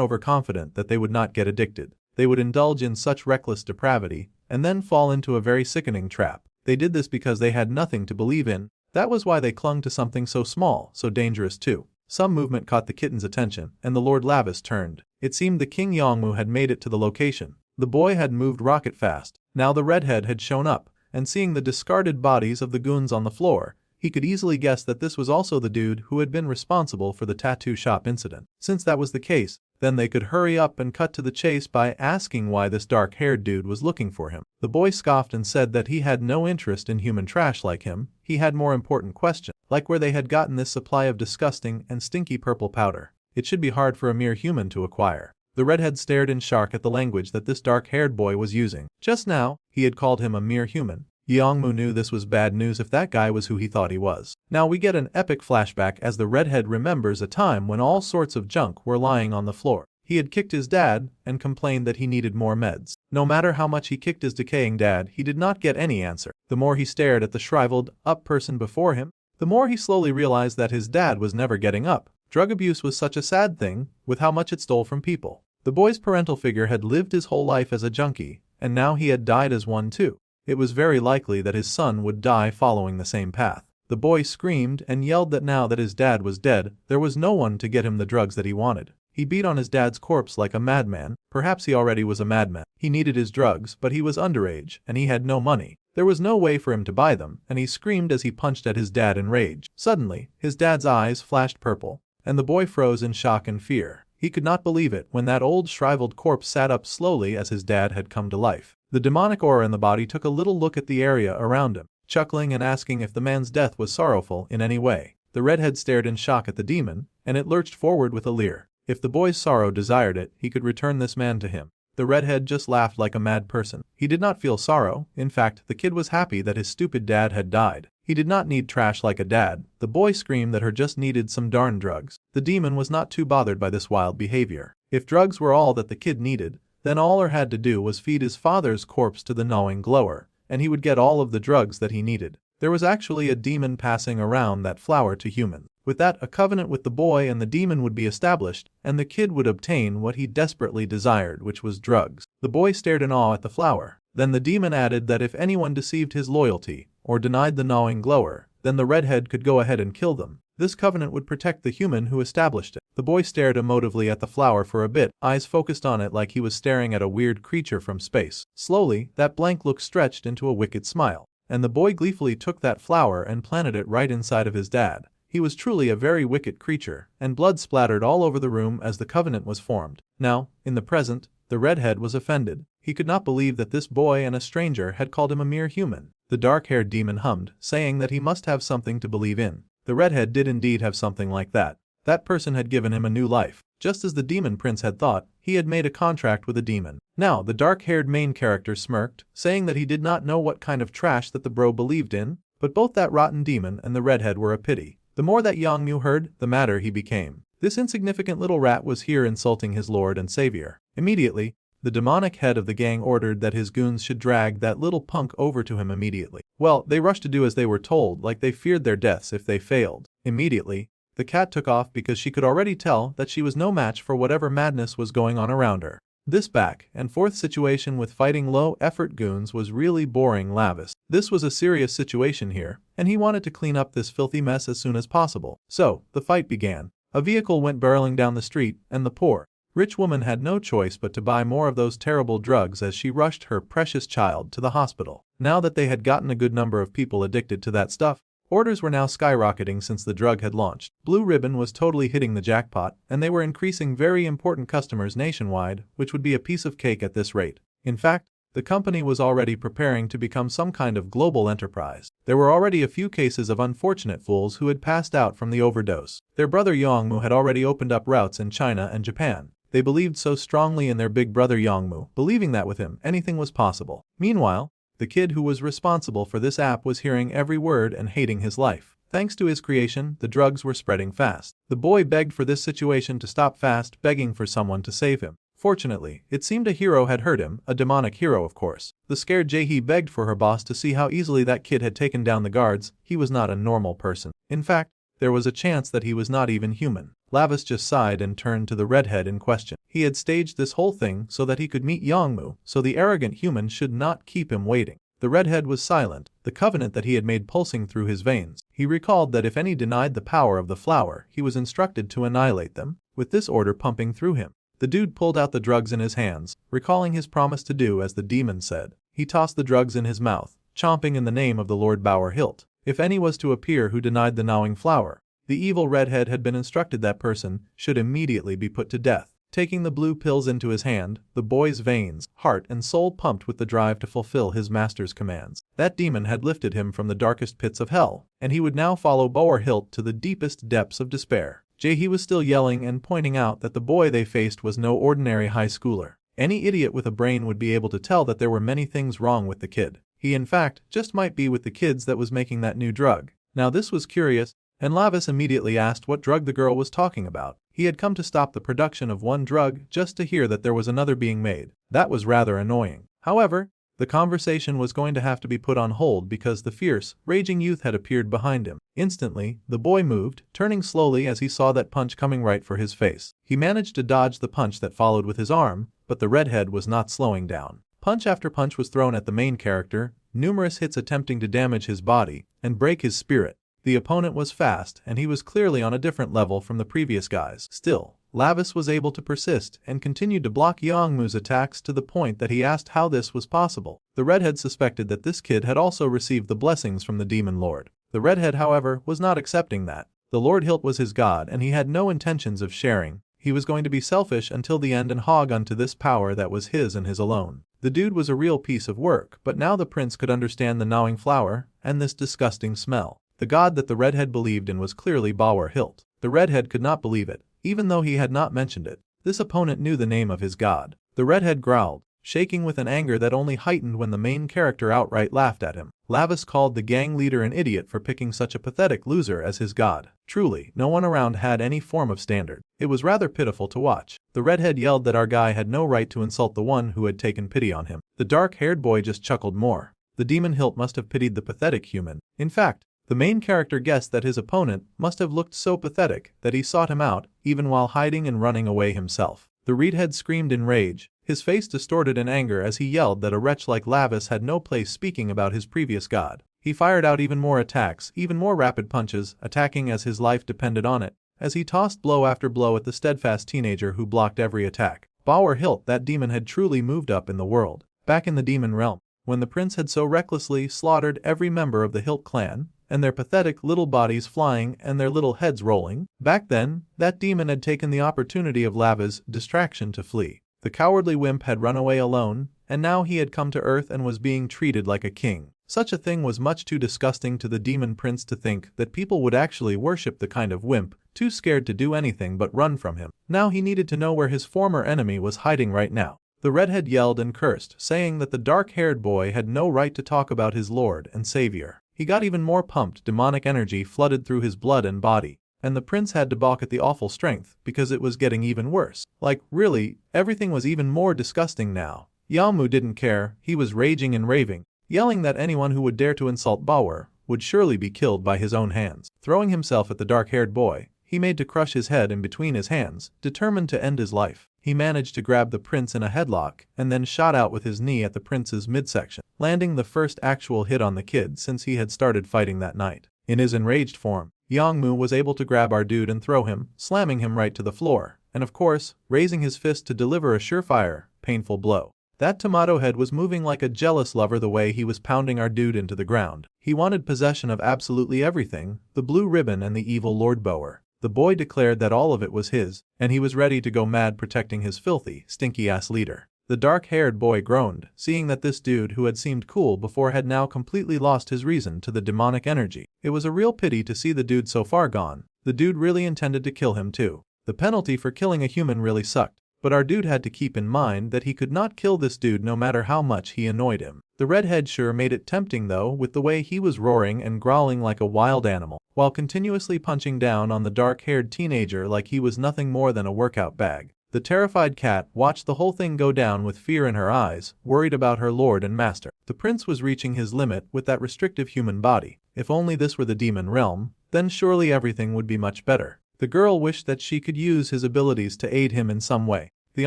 Speaker 1: overconfident that they would not get addicted. They would indulge in such reckless depravity, and then fall into a very sickening trap. They did this because they had nothing to believe in. That was why they clung to something so small, so dangerous too. Some movement caught the kitten's attention, and the Lord Lavis turned. It seemed the King Yongmu had made it to the location. The boy had moved rocket fast. Now the redhead had shown up, and seeing the discarded bodies of the goons on the floor, he could easily guess that this was also the dude who had been responsible for the tattoo shop incident. Since that was the case, then they could hurry up and cut to the chase by asking why this dark-haired dude was looking for him. The boy scoffed and said that he had no interest in human trash like him. He had more important questions, like where they had gotten this supply of disgusting and stinky purple powder. It should be hard for a mere human to acquire. The redhead stared in shock at the language that this dark-haired boy was using. Just now, he had called him a mere human. Yongmu knew this was bad news if that guy was who he thought he was. Now we get an epic flashback as the redhead remembers a time when all sorts of junk were lying on the floor. He had kicked his dad and complained that he needed more meds. No matter how much he kicked his decaying dad, he did not get any answer. The more he stared at the shriveled up person before him, the more he slowly realized that his dad was never getting up. Drug abuse was such a sad thing, with how much it stole from people. The boy's parental figure had lived his whole life as a junkie, and now he had died as one too. It was very likely that his son would die following the same path. The boy screamed and yelled that now that his dad was dead, there was no one to get him the drugs that he wanted. He beat on his dad's corpse like a madman. Perhaps he already was a madman. He needed his drugs, but he was underage, and he had no money. There was no way for him to buy them, and he screamed as he punched at his dad in rage. Suddenly, his dad's eyes flashed purple, and the boy froze in shock and fear. He could not believe it when that old shriveled corpse sat up slowly as his dad had come to life. The demonic aura in the body took a little look at the area around him, chuckling and asking if the man's death was sorrowful in any way. The redhead stared in shock at the demon, and it lurched forward with a leer. If the boy's sorrow desired it, he could return this man to him. The redhead just laughed like a mad person. He did not feel sorrow. In fact, the kid was happy that his stupid dad had died. He did not need trash like a dad. The boy screamed that her just needed some darn drugs. The demon was not too bothered by this wild behavior. If drugs were all that the kid needed, then all her had to do was feed his father's corpse to the gnawing glower, and he would get all of the drugs that he needed. There was actually a demon passing around that flower to humans. With that, a covenant with the boy and the demon would be established, and the kid would obtain what he desperately desired, which was drugs. The boy stared in awe at the flower. Then the demon added that if anyone deceived his loyalty, or denied the gnawing glower, then the redhead could go ahead and kill them. This covenant would protect the human who established it. The boy stared emotively at the flower for a bit, eyes focused on it like he was staring at a weird creature from space. Slowly, that blank look stretched into a wicked smile, and the boy gleefully took that flower and planted it right inside of his dad. He was truly a very wicked creature, and blood splattered all over the room as the covenant was formed. Now, in the present, the redhead was offended. He could not believe that this boy and a stranger had called him a mere human. The dark-haired demon hummed, saying that he must have something to believe in. The redhead did indeed have something like that. That person had given him a new life. Just as the demon prince had thought, he had made a contract with a demon. Now, the dark-haired main character smirked, saying that he did not know what kind of trash that the bro believed in, but both that rotten demon and the redhead were a pity. The more that Yongmu heard, the madder he became. This insignificant little rat was here insulting his lord and savior. Immediately, the demonic head of the gang ordered that his goons should drag that little punk over to him immediately. Well, they rushed to do as they were told, like they feared their deaths if they failed. Immediately, the cat took off because she could already tell that she was no match for whatever madness was going on around her. This back and forth situation with fighting low-effort goons was really boring Lavis. This was a serious situation here, and he wanted to clean up this filthy mess as soon as possible. So, the fight began. A vehicle went barreling down the street, and the poor, rich woman had no choice but to buy more of those terrible drugs as she rushed her precious child to the hospital. Now that they had gotten a good number of people addicted to that stuff, orders were now skyrocketing since the drug had launched. Blue Ribbon was totally hitting the jackpot, and they were increasing very important customers nationwide, which would be a piece of cake at this rate. In fact, the company was already preparing to become some kind of global enterprise. There were already a few cases of unfortunate fools who had passed out from the overdose. Their brother Yongmu had already opened up routes in China and Japan. They believed so strongly in their big brother Yongmu, believing that with him, anything was possible. Meanwhile, the kid who was responsible for this app was hearing every word and hating his life. Thanks to his creation, the drugs were spreading fast. The boy begged for this situation to stop fast, begging for someone to save him. Fortunately, it seemed a hero had heard him, a demonic hero of course. The scared Jae-hee begged for her boss to see how easily that kid had taken down the guards. He was not a normal person. In fact, there was a chance that he was not even human. Lavis just sighed and turned to the redhead in question. He had staged this whole thing so that he could meet Yongmu, so the arrogant human should not keep him waiting. The redhead was silent, the covenant that he had made pulsing through his veins. He recalled that if any denied the power of the flower, he was instructed to annihilate them, with this order pumping through him. The dude pulled out the drugs in his hands, recalling his promise to do as the demon said. He tossed the drugs in his mouth, chomping in the name of the Lord Bower Hilt. If any was to appear who denied the gnawing flower, the evil redhead had been instructed that person should immediately be put to death. Taking the blue pills into his hand, the boy's veins, heart and soul pumped with the drive to fulfill his master's commands. That demon had lifted him from the darkest pits of hell, and he would now follow Bower Hilt to the deepest depths of despair. Jae-hee was still yelling and pointing out that the boy they faced was no ordinary high schooler. Any idiot with a brain would be able to tell that there were many things wrong with the kid. He in fact just might be with the kids that was making that new drug. Now this was curious, and Lavis immediately asked what drug the girl was talking about. He had come to stop the production of one drug just to hear that there was another being made. That was rather annoying. However, the conversation was going to have to be put on hold because the fierce, raging youth had appeared behind him. Instantly, the boy moved, turning slowly as he saw that punch coming right for his face. He managed to dodge the punch that followed with his arm, but the redhead was not slowing down. Punch after punch was thrown at the main character, numerous hits attempting to damage his body and break his spirit. The opponent was fast and he was clearly on a different level from the previous guys. Still, Lavis was able to persist and continued to block Yongmu's attacks to the point that he asked how this was possible. The redhead suspected that this kid had also received the blessings from the demon lord. The redhead, however, was not accepting that. The Lord Hilt was his god and he had no intentions of sharing. He was going to be selfish until the end and hog onto this power that was his and his alone. The dude was a real piece of work, but now the prince could understand the gnawing flower and this disgusting smell. The god that the redhead believed in was clearly Bower Hilt. The redhead could not believe it, even though he had not mentioned it. This opponent knew the name of his god. The redhead growled, shaking with an anger that only heightened when the main character outright laughed at him. Lavis called the gang leader an idiot for picking such a pathetic loser as his god. Truly, no one around had any form of standard. It was rather pitiful to watch. The redhead yelled that our guy had no right to insult the one who had taken pity on him. The dark-haired boy just chuckled more. The demon Hilt must have pitied the pathetic human. In fact, the main character guessed that his opponent must have looked so pathetic that he sought him out, even while hiding and running away himself. The redhead screamed in rage, his face distorted in anger as he yelled that a wretch like Lavis had no place speaking about his previous god. He fired out even more attacks, even more rapid punches, attacking as his life depended on it, as he tossed blow after blow at the steadfast teenager who blocked every attack. Bower Hilt, that demon, had truly moved up in the world. Back in the demon realm, when the prince had so recklessly slaughtered every member of the Hilt clan, and their pathetic little bodies flying and their little heads rolling, back then, that demon had taken the opportunity of Lava's distraction to flee. The cowardly wimp had run away alone, and now he had come to Earth and was being treated like a king. Such a thing was much too disgusting to the demon prince to think that people would actually worship the kind of wimp, too scared to do anything but run from him. Now he needed to know where his former enemy was hiding right now. The redhead yelled and cursed, saying that the dark-haired boy had no right to talk about his lord and savior. He got even more pumped, demonic energy flooded through his blood and body, and the prince had to balk at the awful strength because it was getting even worse. Like, really, everything was even more disgusting now. Yongmu didn't care, he was raging and raving, yelling that anyone who would dare to insult Bower would surely be killed by his own hands. Throwing himself at the dark-haired boy, he made to crush his head in between his hands, determined to end his life. He managed to grab the prince in a headlock and then shot out with his knee at the prince's midsection, landing the first actual hit on the kid since he had started fighting that night. In his enraged form, Yongmu was able to grab our dude and throw him, slamming him right to the floor, and of course, raising his fist to deliver a surefire, painful blow. That tomato head was moving like a jealous lover the way he was pounding our dude into the ground. He wanted possession of absolutely everything, the blue ribbon and the evil Lord Bower. The boy declared that all of it was his, and he was ready to go mad protecting his filthy, stinky-ass leader. The dark-haired boy groaned, seeing that this dude who had seemed cool before had now completely lost his reason to the demonic energy. It was a real pity to see the dude so far gone. The dude really intended to kill him too. The penalty for killing a human really sucked. But our dude had to keep in mind that he could not kill this dude no matter how much he annoyed him. The redhead sure made it tempting though, with the way he was roaring and growling like a wild animal, while continuously punching down on the dark-haired teenager like he was nothing more than a workout bag. The terrified cat watched the whole thing go down with fear in her eyes, worried about her lord and master. The prince was reaching his limit with that restrictive human body. If only this were the demon realm, then surely everything would be much better. The girl wished that she could use his abilities to aid him in some way. The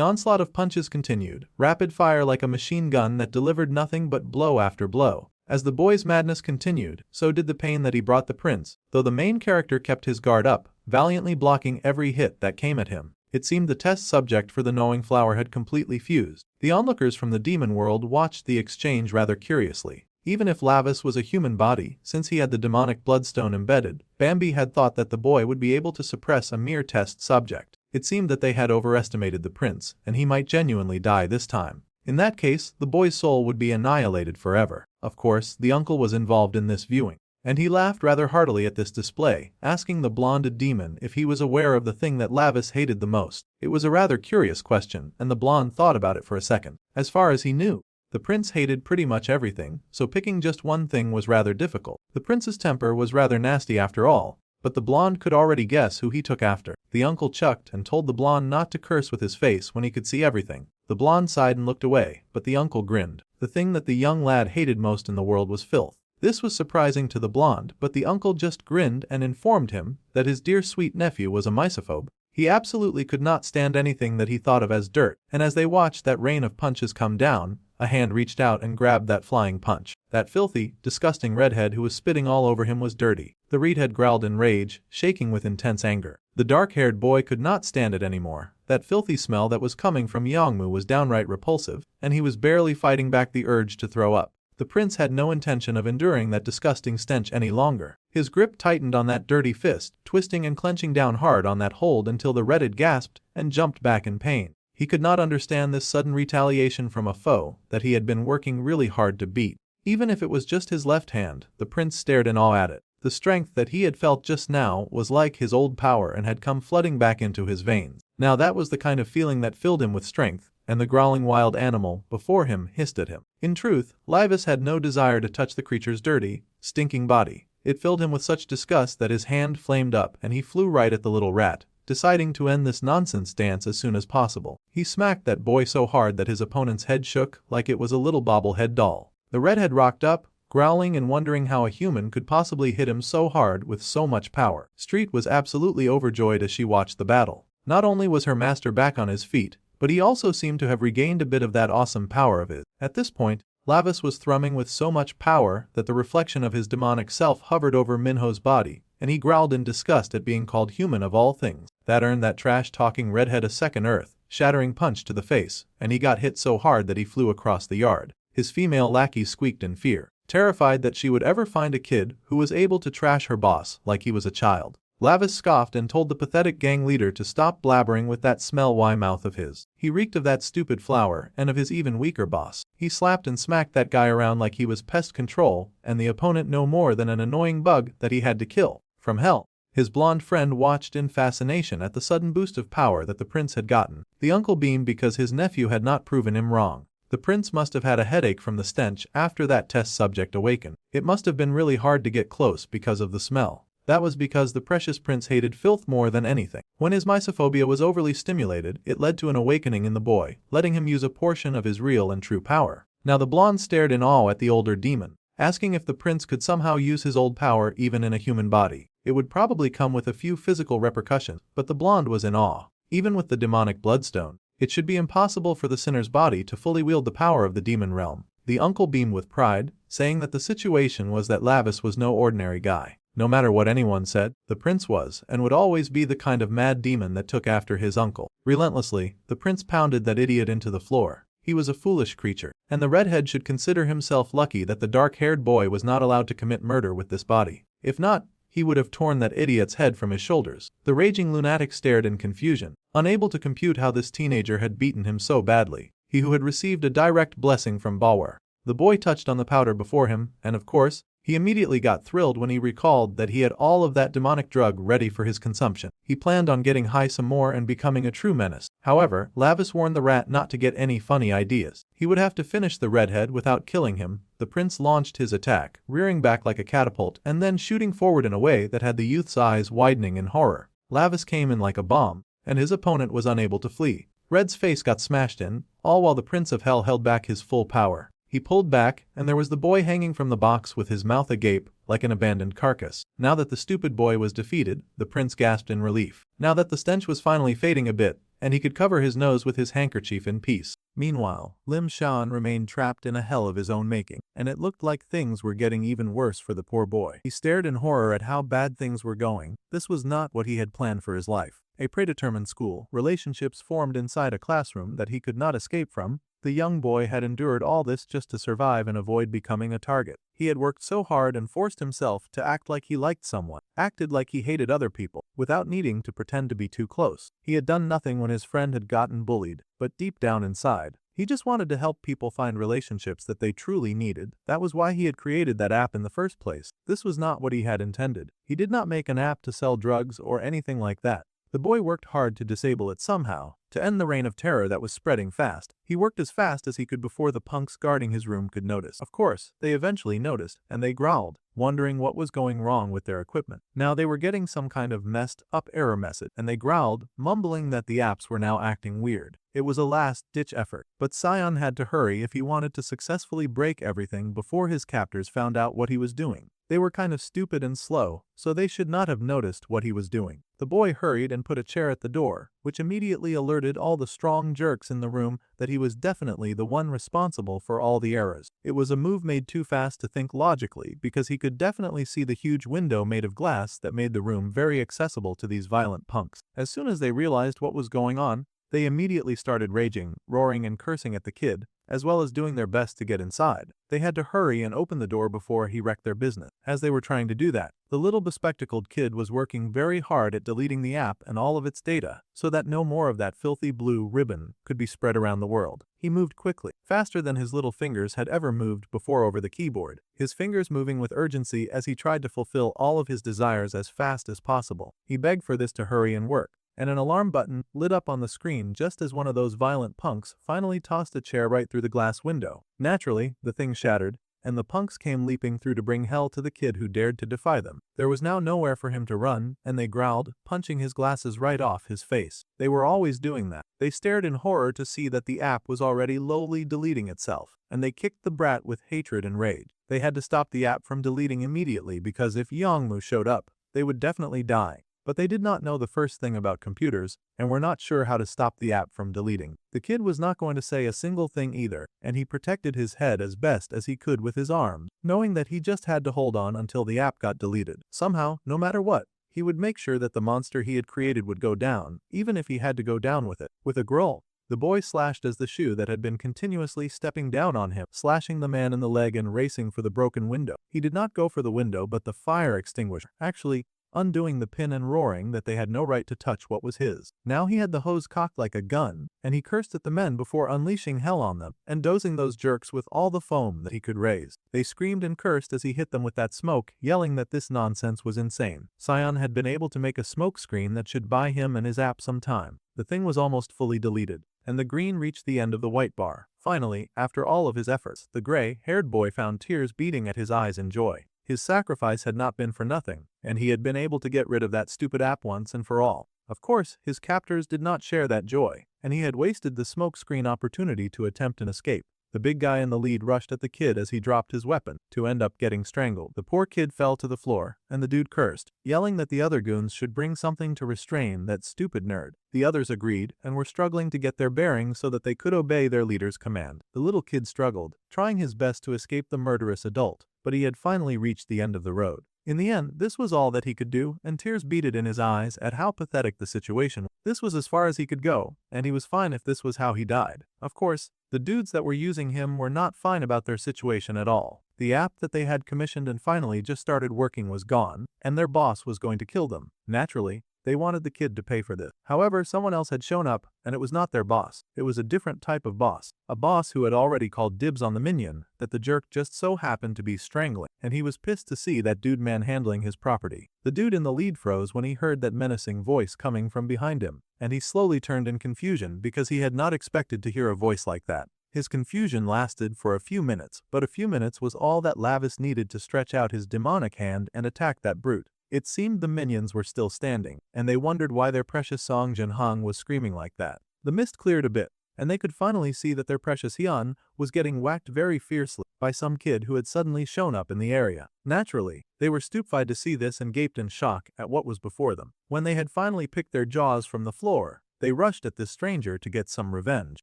Speaker 1: onslaught of punches continued, rapid fire like a machine gun that delivered nothing but blow after blow. As the boy's madness continued, so did the pain that he brought the prince, though the main character kept his guard up, valiantly blocking every hit that came at him. It seemed the test subject for the knowing flower had completely fused. The onlookers from the demon world watched the exchange rather curiously. Even if Lavis was a human body, since he had the demonic bloodstone embedded, Bambi had thought that the boy would be able to suppress a mere test subject. It seemed that they had overestimated the prince, and he might genuinely die this time. In that case, the boy's soul would be annihilated forever. Of course, the uncle was involved in this viewing, and he laughed rather heartily at this display, asking the blonded demon if he was aware of the thing that Lavis hated the most. It was a rather curious question, and the blonde thought about it for a second. As far as he knew, the prince hated pretty much everything, so picking just one thing was rather difficult. The prince's temper was rather nasty after all, but the blonde could already guess who he took after. The uncle chucked and told the blonde not to curse with his face when he could see everything. The blonde sighed and looked away, but the uncle grinned. The thing that the young lad hated most in the world was filth. This was surprising to the blonde, but the uncle just grinned and informed him that his dear sweet nephew was a misophobe. He absolutely could not stand anything that he thought of as dirt, and as they watched that rain of punches come down, a hand reached out and grabbed that flying punch. That filthy, disgusting redhead who was spitting all over him was dirty. The redhead growled in rage, shaking with intense anger. The dark-haired boy could not stand it anymore. That filthy smell that was coming from Yangmu was downright repulsive, and he was barely fighting back the urge to throw up. The prince had no intention of enduring that disgusting stench any longer. His grip tightened on that dirty fist, twisting and clenching down hard on that hold until the redhead gasped and jumped back in pain. He could not understand this sudden retaliation from a foe that he had been working really hard to beat. Even if it was just his left hand, the prince stared in awe at it. The strength that he had felt just now was like his old power and had come flooding back into his veins. Now that was the kind of feeling that filled him with strength, and the growling wild animal before him hissed at him. In truth, Lavis had no desire to touch the creature's dirty, stinking body. It filled him with such disgust that his hand flamed up and he flew right at the little rat, deciding to end this nonsense dance as soon as possible. He smacked that boy so hard that his opponent's head shook like it was a little bobblehead doll. The redhead rocked up, growling and wondering how a human could possibly hit him so hard with so much power. Street was absolutely overjoyed as she watched the battle. Not only was her master back on his feet, but he also seemed to have regained a bit of that awesome power of his. At this point, Lavis was thrumming with so much power that the reflection of his demonic self hovered over Minho's body, and he growled in disgust at being called human of all things. That earned that trash-talking redhead a second earth-shattering punch to the face, and he got hit so hard that he flew across the yard. His female lackey squeaked in fear, terrified that she would ever find a kid who was able to trash her boss like he was a child. Lavis scoffed and told the pathetic gang leader to stop blabbering with that smell-why mouth of his. He reeked of that stupid flower and of his even weaker boss. He slapped and smacked that guy around like he was pest control and the opponent no more than an annoying bug that he had to kill. From hell. His blonde friend watched in fascination at the sudden boost of power that the prince had gotten. The uncle beamed because his nephew had not proven him wrong. The prince must have had a headache from the stench after that test subject awakened. It must have been really hard to get close because of the smell. That was because the precious prince hated filth more than anything. When his misophobia was overly stimulated, it led to an awakening in the boy, letting him use a portion of his real and true power. Now the blonde stared in awe at the older demon, asking if the prince could somehow use his old power even in a human body. It would probably come with a few physical repercussions, but the blonde was in awe. Even with the demonic bloodstone, it should be impossible for the sinner's body to fully wield the power of the demon realm. The uncle beamed with pride, saying that the situation was that Lavis was no ordinary guy. No matter what anyone said, the prince was and would always be the kind of mad demon that took after his uncle. Relentlessly, the prince pounded that idiot into the floor. He was a foolish creature, and the redhead should consider himself lucky that the dark-haired boy was not allowed to commit murder with this body. If not, he would have torn that idiot's head from his shoulders. The raging lunatic stared in confusion, unable to compute how this teenager had beaten him so badly. He who had received a direct blessing from Bawar. The boy touched on the powder before him, and of course, He immediately got thrilled when he recalled that he had all of that demonic drug ready for his consumption. He planned on getting high some more and becoming a true menace. However, Lavis warned the rat not to get any funny ideas. He would have to finish the redhead without killing him. The prince launched his attack, rearing back like a catapult and then shooting forward in a way that had the youth's eyes widening in horror. Lavis came in like a bomb, and his opponent was unable to flee. Red's face got smashed in, all while the Prince of Hell held back his full power. He pulled back, and there was the boy hanging from the box with his mouth agape, like an abandoned carcass. Now that the stupid boy was defeated, the prince gasped in relief. Now that the stench was finally fading a bit, and he could cover his nose with his handkerchief in peace. Meanwhile, Lim Shan remained trapped in a hell of his own making, and it looked like things were getting even worse for the poor boy. He stared in horror at how bad things were going. This was not what he had planned for his life. A predetermined school, relationships formed inside a classroom that he could not escape from. The young boy had endured all this just to survive and avoid becoming a target. He had worked so hard and forced himself to act like he liked someone, acted like he hated other people, without needing to pretend to be too close. He had done nothing when his friend had gotten bullied, but deep down inside, he just wanted to help people find relationships that they truly needed. That was why he had created that app in the first place. This was not what he had intended. He did not make an app to sell drugs or anything like that. The boy worked hard to disable it somehow, to end the reign of terror that was spreading fast. He worked as fast as he could before the punks guarding his room could notice. Of course, they eventually noticed, and they growled, wondering what was going wrong with their equipment. Now they were getting some kind of messed up error message, and they growled, mumbling that the apps were now acting weird. It was a last-ditch effort, but Sion had to hurry if he wanted to successfully break everything before his captors found out what he was doing. They were kind of stupid and slow, so they should not have noticed what he was doing. The boy hurried and put a chair at the door, which immediately alerted all the strong jerks in the room that he was definitely the one responsible for all the errors. It was a move made too fast to think logically because he could definitely see the huge window made of glass that made the room very accessible to these violent punks. As soon as they realized what was going on, they immediately started raging, roaring and cursing at the kid, as well as doing their best to get inside. They had to hurry and open the door before he wrecked their business. As they were trying to do that, the little bespectacled kid was working very hard at deleting the app and all of its data, so that no more of that filthy blue ribbon could be spread around the world. He moved quickly, faster than his little fingers had ever moved before over the keyboard, his fingers moving with urgency as he tried to fulfill all of his desires as fast as possible. He begged for this to hurry and work, and an alarm button lit up on the screen just as one of those violent punks finally tossed a chair right through the glass window. Naturally, the thing shattered, and the punks came leaping through to bring hell to the kid who dared to defy them. There was now nowhere for him to run, and they growled, punching his glasses right off his face. They were always doing that. They stared in horror to see that the app was already lowly deleting itself, and they kicked the brat with hatred and rage. They had to stop the app from deleting immediately because if Yongmu showed up, they would definitely die. But they did not know the first thing about computers, and were not sure how to stop the app from deleting. The kid was not going to say a single thing either, and he protected his head as best as he could with his arms, knowing that he just had to hold on until the app got deleted. Somehow, no matter what, he would make sure that the monster he had created would go down, even if he had to go down with it. With a growl, the boy slashed as the shoe that had been continuously stepping down on him, slashing the man in the leg and racing for the broken window. He did not go for the window but the fire extinguisher. Actually, undoing the pin and roaring that they had no right to touch what was his. Now he had the hose cocked like a gun, and he cursed at the men before unleashing hell on them and dosing those jerks with all the foam that he could raise. They screamed and cursed as he hit them with that smoke, yelling that this nonsense was insane. Sion had been able to make a smoke screen that should buy him and his app some time. The thing was almost fully deleted, and the green reached the end of the white bar. Finally, after all of his efforts, the gray-haired boy found tears beating at his eyes in joy. His sacrifice had not been for nothing, and he had been able to get rid of that stupid app once and for all. Of course, his captors did not share that joy, and he had wasted the smoke screen opportunity to attempt an escape. The big guy in the lead rushed at the kid as he dropped his weapon, to end up getting strangled. The poor kid fell to the floor, and the dude cursed, yelling that the other goons should bring something to restrain that stupid nerd. The others agreed, and were struggling to get their bearings so that they could obey their leader's command. The little kid struggled, trying his best to escape the murderous adult, but he had finally reached the end of the road. In the end, this was all that he could do, and tears beaded in his eyes at how pathetic the situation was. This was as far as he could go, and he was fine if this was how he died. Of course, the dudes that were using him were not fine about their situation at all. The app that they had commissioned and finally just started working was gone, and their boss was going to kill them. Naturally, They wanted the kid to pay for this. However, someone else had shown up, and it was not their boss. It was a different type of boss. A boss who had already called dibs on the minion that the jerk just so happened to be strangling, and he was pissed to see that dude manhandling his property. The dude in the lead froze when he heard that menacing voice coming from behind him, and he slowly turned in confusion because he had not expected to hear a voice like that. His confusion lasted for a few minutes, but a few minutes was all that Lavis needed to stretch out his demonic hand and attack that brute. It seemed the minions were still standing, and they wondered why their precious Song Jinhong was screaming like that. The mist cleared a bit, and they could finally see that their precious Hyun was getting whacked very fiercely by some kid who had suddenly shown up in the area. Naturally, they were stupefied to see this and gaped in shock at what was before them. When they had finally picked their jaws from the floor, they rushed at this stranger to get some revenge,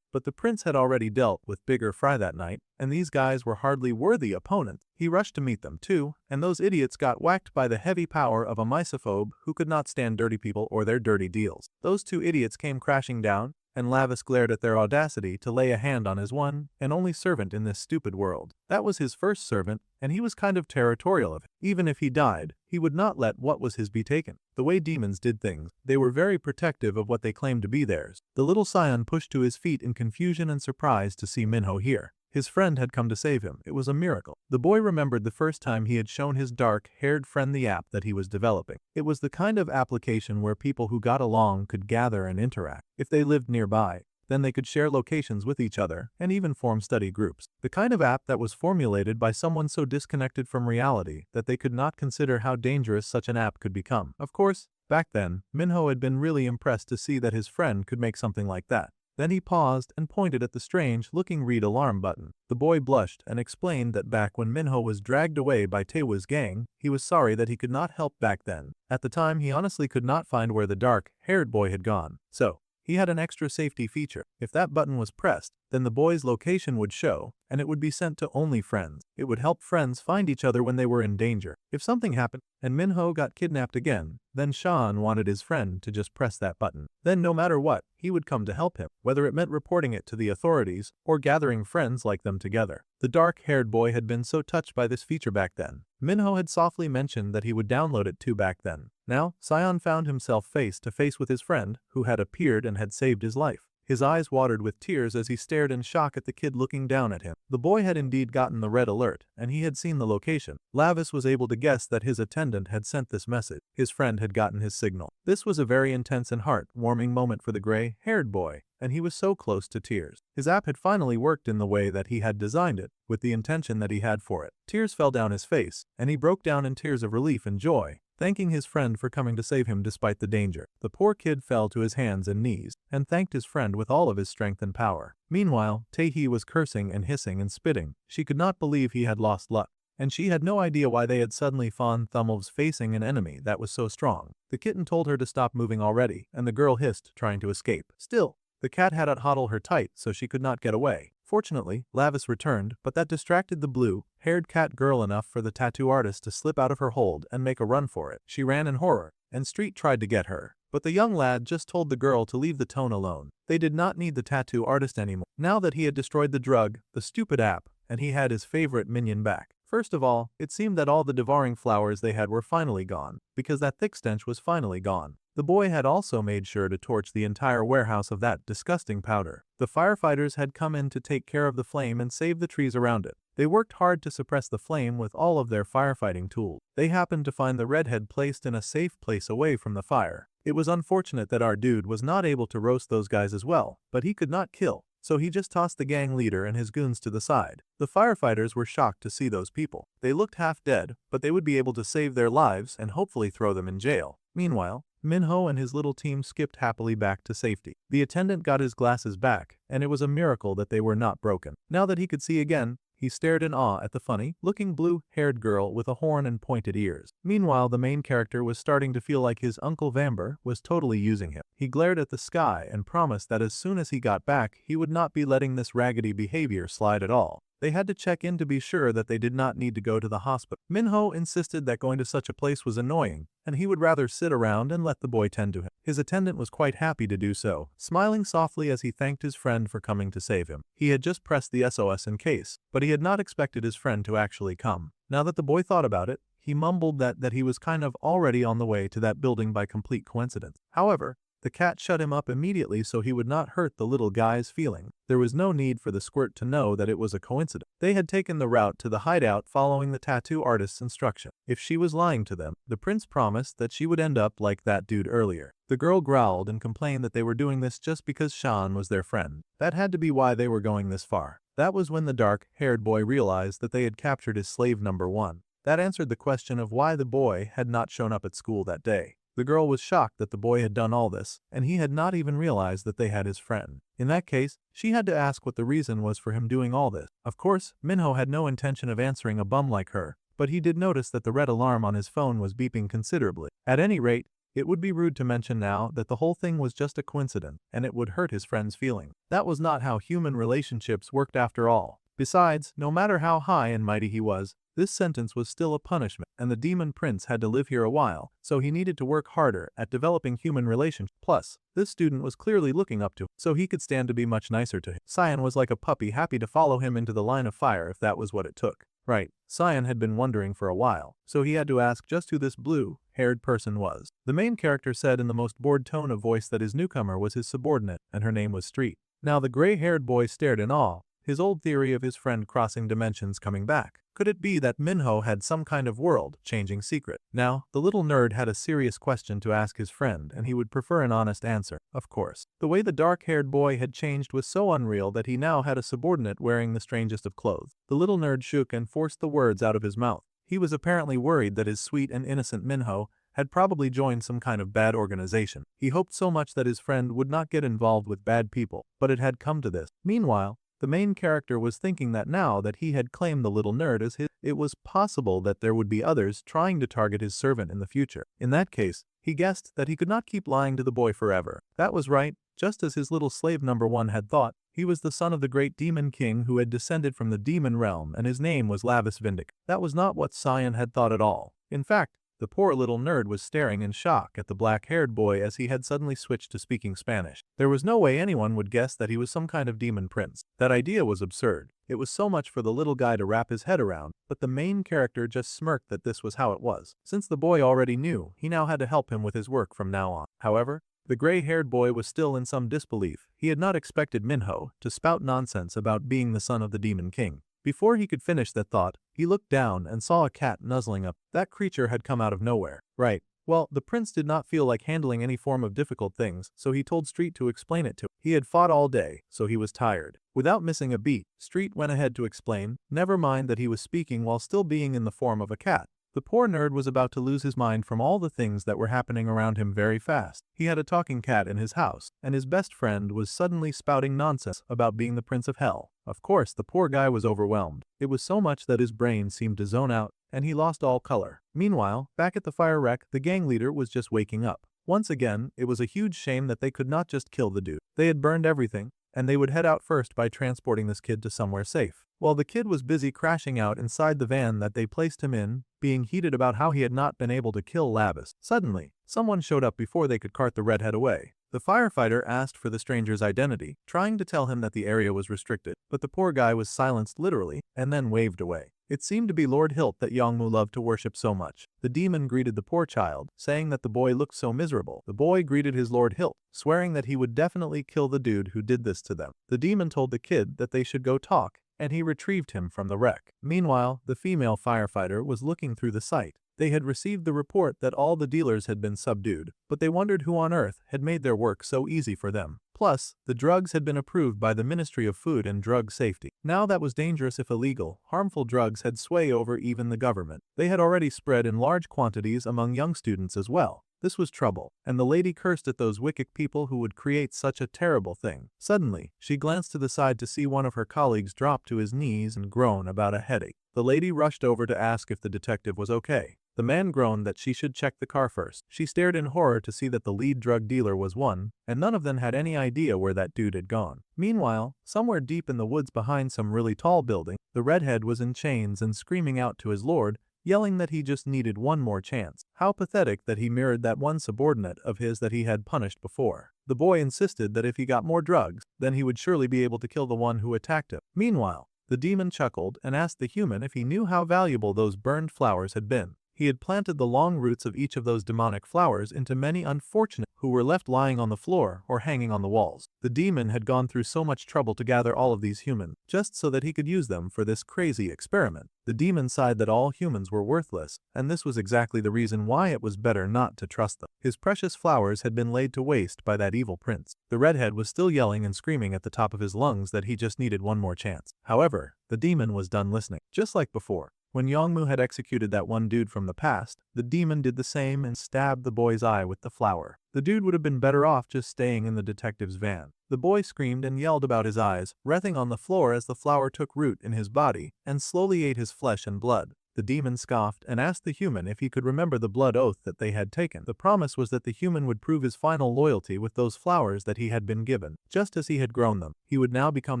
Speaker 1: but the prince had already dealt with bigger fry that night, and these guys were hardly worthy opponents. He rushed to meet them too, and those idiots got whacked by the heavy power of a misophobe who could not stand dirty people or their dirty deals. Those two idiots came crashing down, and Lavis glared at their audacity to lay a hand on his one and only servant in this stupid world. That was his first servant, and he was kind of territorial of it. Even if he died, he would not let what was his be taken. The way demons did things, they were very protective of what they claimed to be theirs. The little scion pushed to his feet in confusion and surprise to see Minho here. His friend had come to save him. It was a miracle. The boy remembered the first time he had shown his dark-haired friend the app that he was developing. It was the kind of application where people who got along could gather and interact. If they lived nearby, then they could share locations with each other and even form study groups. The kind of app that was formulated by someone so disconnected from reality that they could not consider how dangerous such an app could become. Of course, back then, Minho had been really impressed to see that his friend could make something like that. Then he paused and pointed at the strange-looking read alarm button. The boy blushed and explained that back when Minho was dragged away by Taewa's gang, he was sorry that he could not help back then. At the time, he honestly could not find where the dark-haired boy had gone. So, he had an extra safety feature. If that button was pressed, then the boy's location would show, and it would be sent to only friends. It would help friends find each other when they were in danger. If something happened, and Minho got kidnapped again, then Sean wanted his friend to just press that button. Then no matter what, he would come to help him, whether it meant reporting it to the authorities or gathering friends like them together. The dark-haired boy had been so touched by this feature back then. Minho had softly mentioned that he would download it too back then. Now, Sion found himself face to face with his friend, who had appeared and had saved his life. His eyes watered with tears as he stared in shock at the kid looking down at him. The boy had indeed gotten the red alert, and he had seen the location. Lavis was able to guess that his attendant had sent this message. His friend had gotten his signal. This was a very intense and heart-warming moment for the gray-haired boy, and he was so close to tears. His app had finally worked in the way that he had designed it, with the intention that he had for it. Tears fell down his face, and he broke down in tears of relief and joy, thanking his friend for coming to save him despite the danger. The poor kid fell to his hands and knees, and thanked his friend with all of his strength and power. Meanwhile, Taehi was cursing and hissing and spitting. She could not believe he had lost luck, and she had no idea why they had suddenly found Thummelves facing an enemy that was so strong. The kitten told her to stop moving already, and the girl hissed, trying to escape. Still, the cat had huddled her tight so she could not get away. Fortunately, Lavis returned, but that distracted the blue-haired cat girl enough for the tattoo artist to slip out of her hold and make a run for it. She ran in horror, and Street tried to get her, but the young lad just told the girl to leave the tone alone. They did not need the tattoo artist anymore, now that he had destroyed the drug, the stupid app, and he had his favorite minion back. First of all, it seemed that all the devouring flowers they had were finally gone, because that thick stench was finally gone. The boy had also made sure to torch the entire warehouse of that disgusting powder. The firefighters had come in to take care of the flame and save the trees around it. They worked hard to suppress the flame with all of their firefighting tools. They happened to find the redhead placed in a safe place away from the fire. It was unfortunate that our dude was not able to roast those guys as well, but he could not kill, so he just tossed the gang leader and his goons to the side. The firefighters were shocked to see those people. They looked half dead, but they would be able to save their lives and hopefully throw them in jail. Meanwhile, Minho and his little team skipped happily back to safety. The attendant got his glasses back, and it was a miracle that they were not broken. Now that he could see again, he stared in awe at the funny-looking blue-haired girl with a horn and pointed ears. Meanwhile, the main character was starting to feel like his Uncle Vamber was totally using him. He glared at the sky and promised that as soon as he got back, he would not be letting this raggedy behavior slide at all. They had to check in to be sure that they did not need to go to the hospital. Minho insisted that going to such a place was annoying, and he would rather sit around and let the boy tend to him. His attendant was quite happy to do so, smiling softly as he thanked his friend for coming to save him. He had just pressed the SOS in case, but he had not expected his friend to actually come. Now that the boy thought about it, He mumbled that he was kind of already on the way to that building by complete coincidence. However, the cat shut him up immediately so he would not hurt the little guy's feeling. There was no need for the squirt to know that it was a coincidence. They had taken the route to the hideout following the tattoo artist's instruction. If she was lying to them, the prince promised that she would end up like that dude earlier. The girl growled and complained that they were doing this just because Shan was their friend. That had to be why they were going this far. That was when the dark-haired boy realized that they had captured his slave number 1. That answered the question of why the boy had not shown up at school that day. The girl was shocked that the boy had done all this, and he had not even realized that they had his friend. In that case, she had to ask what the reason was for him doing all this. Of course, Minho had no intention of answering a bum like her, but he did notice that the red alarm on his phone was beeping considerably. At any rate, it would be rude to mention now that the whole thing was just a coincidence, and it would hurt his friend's feeling. That was not how human relationships worked after all. Besides, no matter how high and mighty he was, this sentence was still a punishment, and the demon prince had to live here a while, so he needed to work harder at developing human relationships. Plus, this student was clearly looking up to him, so he could stand to be much nicer to him. Cyan was like a puppy happy to follow him into the line of fire if that was what it took. Right, Cyan had been wondering for a while, so he had to ask just who this blue-haired person was. The main character said in the most bored tone of voice that his newcomer was his subordinate, and her name was Street. Now the gray-haired boy stared in awe, his old theory of his friend crossing dimensions coming back. Could it be that Minho had some kind of world-changing secret? Now, the little nerd had a serious question to ask his friend, and he would prefer an honest answer, of course. The way the dark-haired boy had changed was so unreal that he now had a subordinate wearing the strangest of clothes. The little nerd shook and forced the words out of his mouth. He was apparently worried that his sweet and innocent Minho had probably joined some kind of bad organization. He hoped so much that his friend would not get involved with bad people, but it had come to this. Meanwhile, the main character was thinking that now that he had claimed the little nerd as his, it was possible that there would be others trying to target his servant in the future. In that case, he guessed that he could not keep lying to the boy forever. That was right, just as his little slave number 1 had thought. He was the son of the great demon king who had descended from the demon realm, and his name was Lavis Vindic. That was not what Cyan had thought at all. In fact, the poor little nerd was staring in shock at the black-haired boy as he had suddenly switched to speaking Spanish. There was no way anyone would guess that he was some kind of demon prince. That idea was absurd. It was so much for the little guy to wrap his head around, but the main character just smirked that this was how it was. Since the boy already knew, he now had to help him with his work from now on. However, the gray-haired boy was still in some disbelief. He had not expected Minho to spout nonsense about being the son of the demon king. Before he could finish that thought, he looked down and saw a cat nuzzling up. That creature had come out of nowhere. Right. Well, the prince did not feel like handling any form of difficult things, so he told Street to explain it to him. He had fought all day, so he was tired. Without missing a beat, Street went ahead to explain, never mind that he was speaking while still being in the form of a cat. The poor nerd was about to lose his mind from all the things that were happening around him very fast. He had a talking cat in his house, and his best friend was suddenly spouting nonsense about being the Prince of Hell. Of course, the poor guy was overwhelmed. It was so much that his brain seemed to zone out, and he lost all color. Meanwhile, back at the fire wreck, the gang leader was just waking up. Once again, it was a huge shame that they could not just kill the dude. They had burned everything, and they would head out first by transporting this kid to somewhere safe. While the kid was busy crashing out inside the van that they placed him in, being heated about how he had not been able to kill Lavis, suddenly, someone showed up before they could cart the redhead away. The firefighter asked for the stranger's identity, trying to tell him that the area was restricted, but the poor guy was silenced literally, and then waved away. It seemed to be Lord Hilt that Yongmu loved to worship so much. The demon greeted the poor child, saying that the boy looked so miserable. The boy greeted his Lord Hilt, swearing that he would definitely kill the dude who did this to them. The demon told the kid that they should go talk, and he retrieved him from the wreck. Meanwhile, the female firefighter was looking through the site. They had received the report that all the dealers had been subdued, but they wondered who on earth had made their work so easy for them. Plus, the drugs had been approved by the Ministry of Food and Drug Safety. Now that was dangerous if illegal, harmful drugs had sway over even the government. They had already spread in large quantities among young students as well. This was trouble, and the lady cursed at those wicked people who would create such a terrible thing. Suddenly, she glanced to the side to see one of her colleagues drop to his knees and groan about a headache. The lady rushed over to ask if the detective was okay. The man groaned that she should check the car first. She stared in horror to see that the lead drug dealer was one, and none of them had any idea where that dude had gone. Meanwhile, somewhere deep in the woods behind some really tall building, the redhead was in chains and screaming out to his lord, yelling that he just needed one more chance. How pathetic that he mirrored that one subordinate of his that he had punished before. The boy insisted that if he got more drugs, then he would surely be able to kill the one who attacked him. Meanwhile, the demon chuckled and asked the human if he knew how valuable those burned flowers had been. He had planted the long roots of each of those demonic flowers into many unfortunate who were left lying on the floor or hanging on the walls. The demon had gone through so much trouble to gather all of these humans, just so that he could use them for this crazy experiment. The demon sighed that all humans were worthless, and this was exactly the reason why it was better not to trust them. His precious flowers had been laid to waste by that evil prince. The redhead was still yelling and screaming at the top of his lungs that he just needed one more chance. However, the demon was done listening. Just like before, when Yongmu had executed that one dude from the past, the demon did the same and stabbed the boy's eye with the flower. The dude would have been better off just staying in the detective's van. The boy screamed and yelled about his eyes, writhing on the floor as the flower took root in his body and slowly ate his flesh and blood. The demon scoffed and asked the human if he could remember the blood oath that they had taken. The promise was that the human would prove his final loyalty with those flowers that he had been given, just as he had grown them. He would now become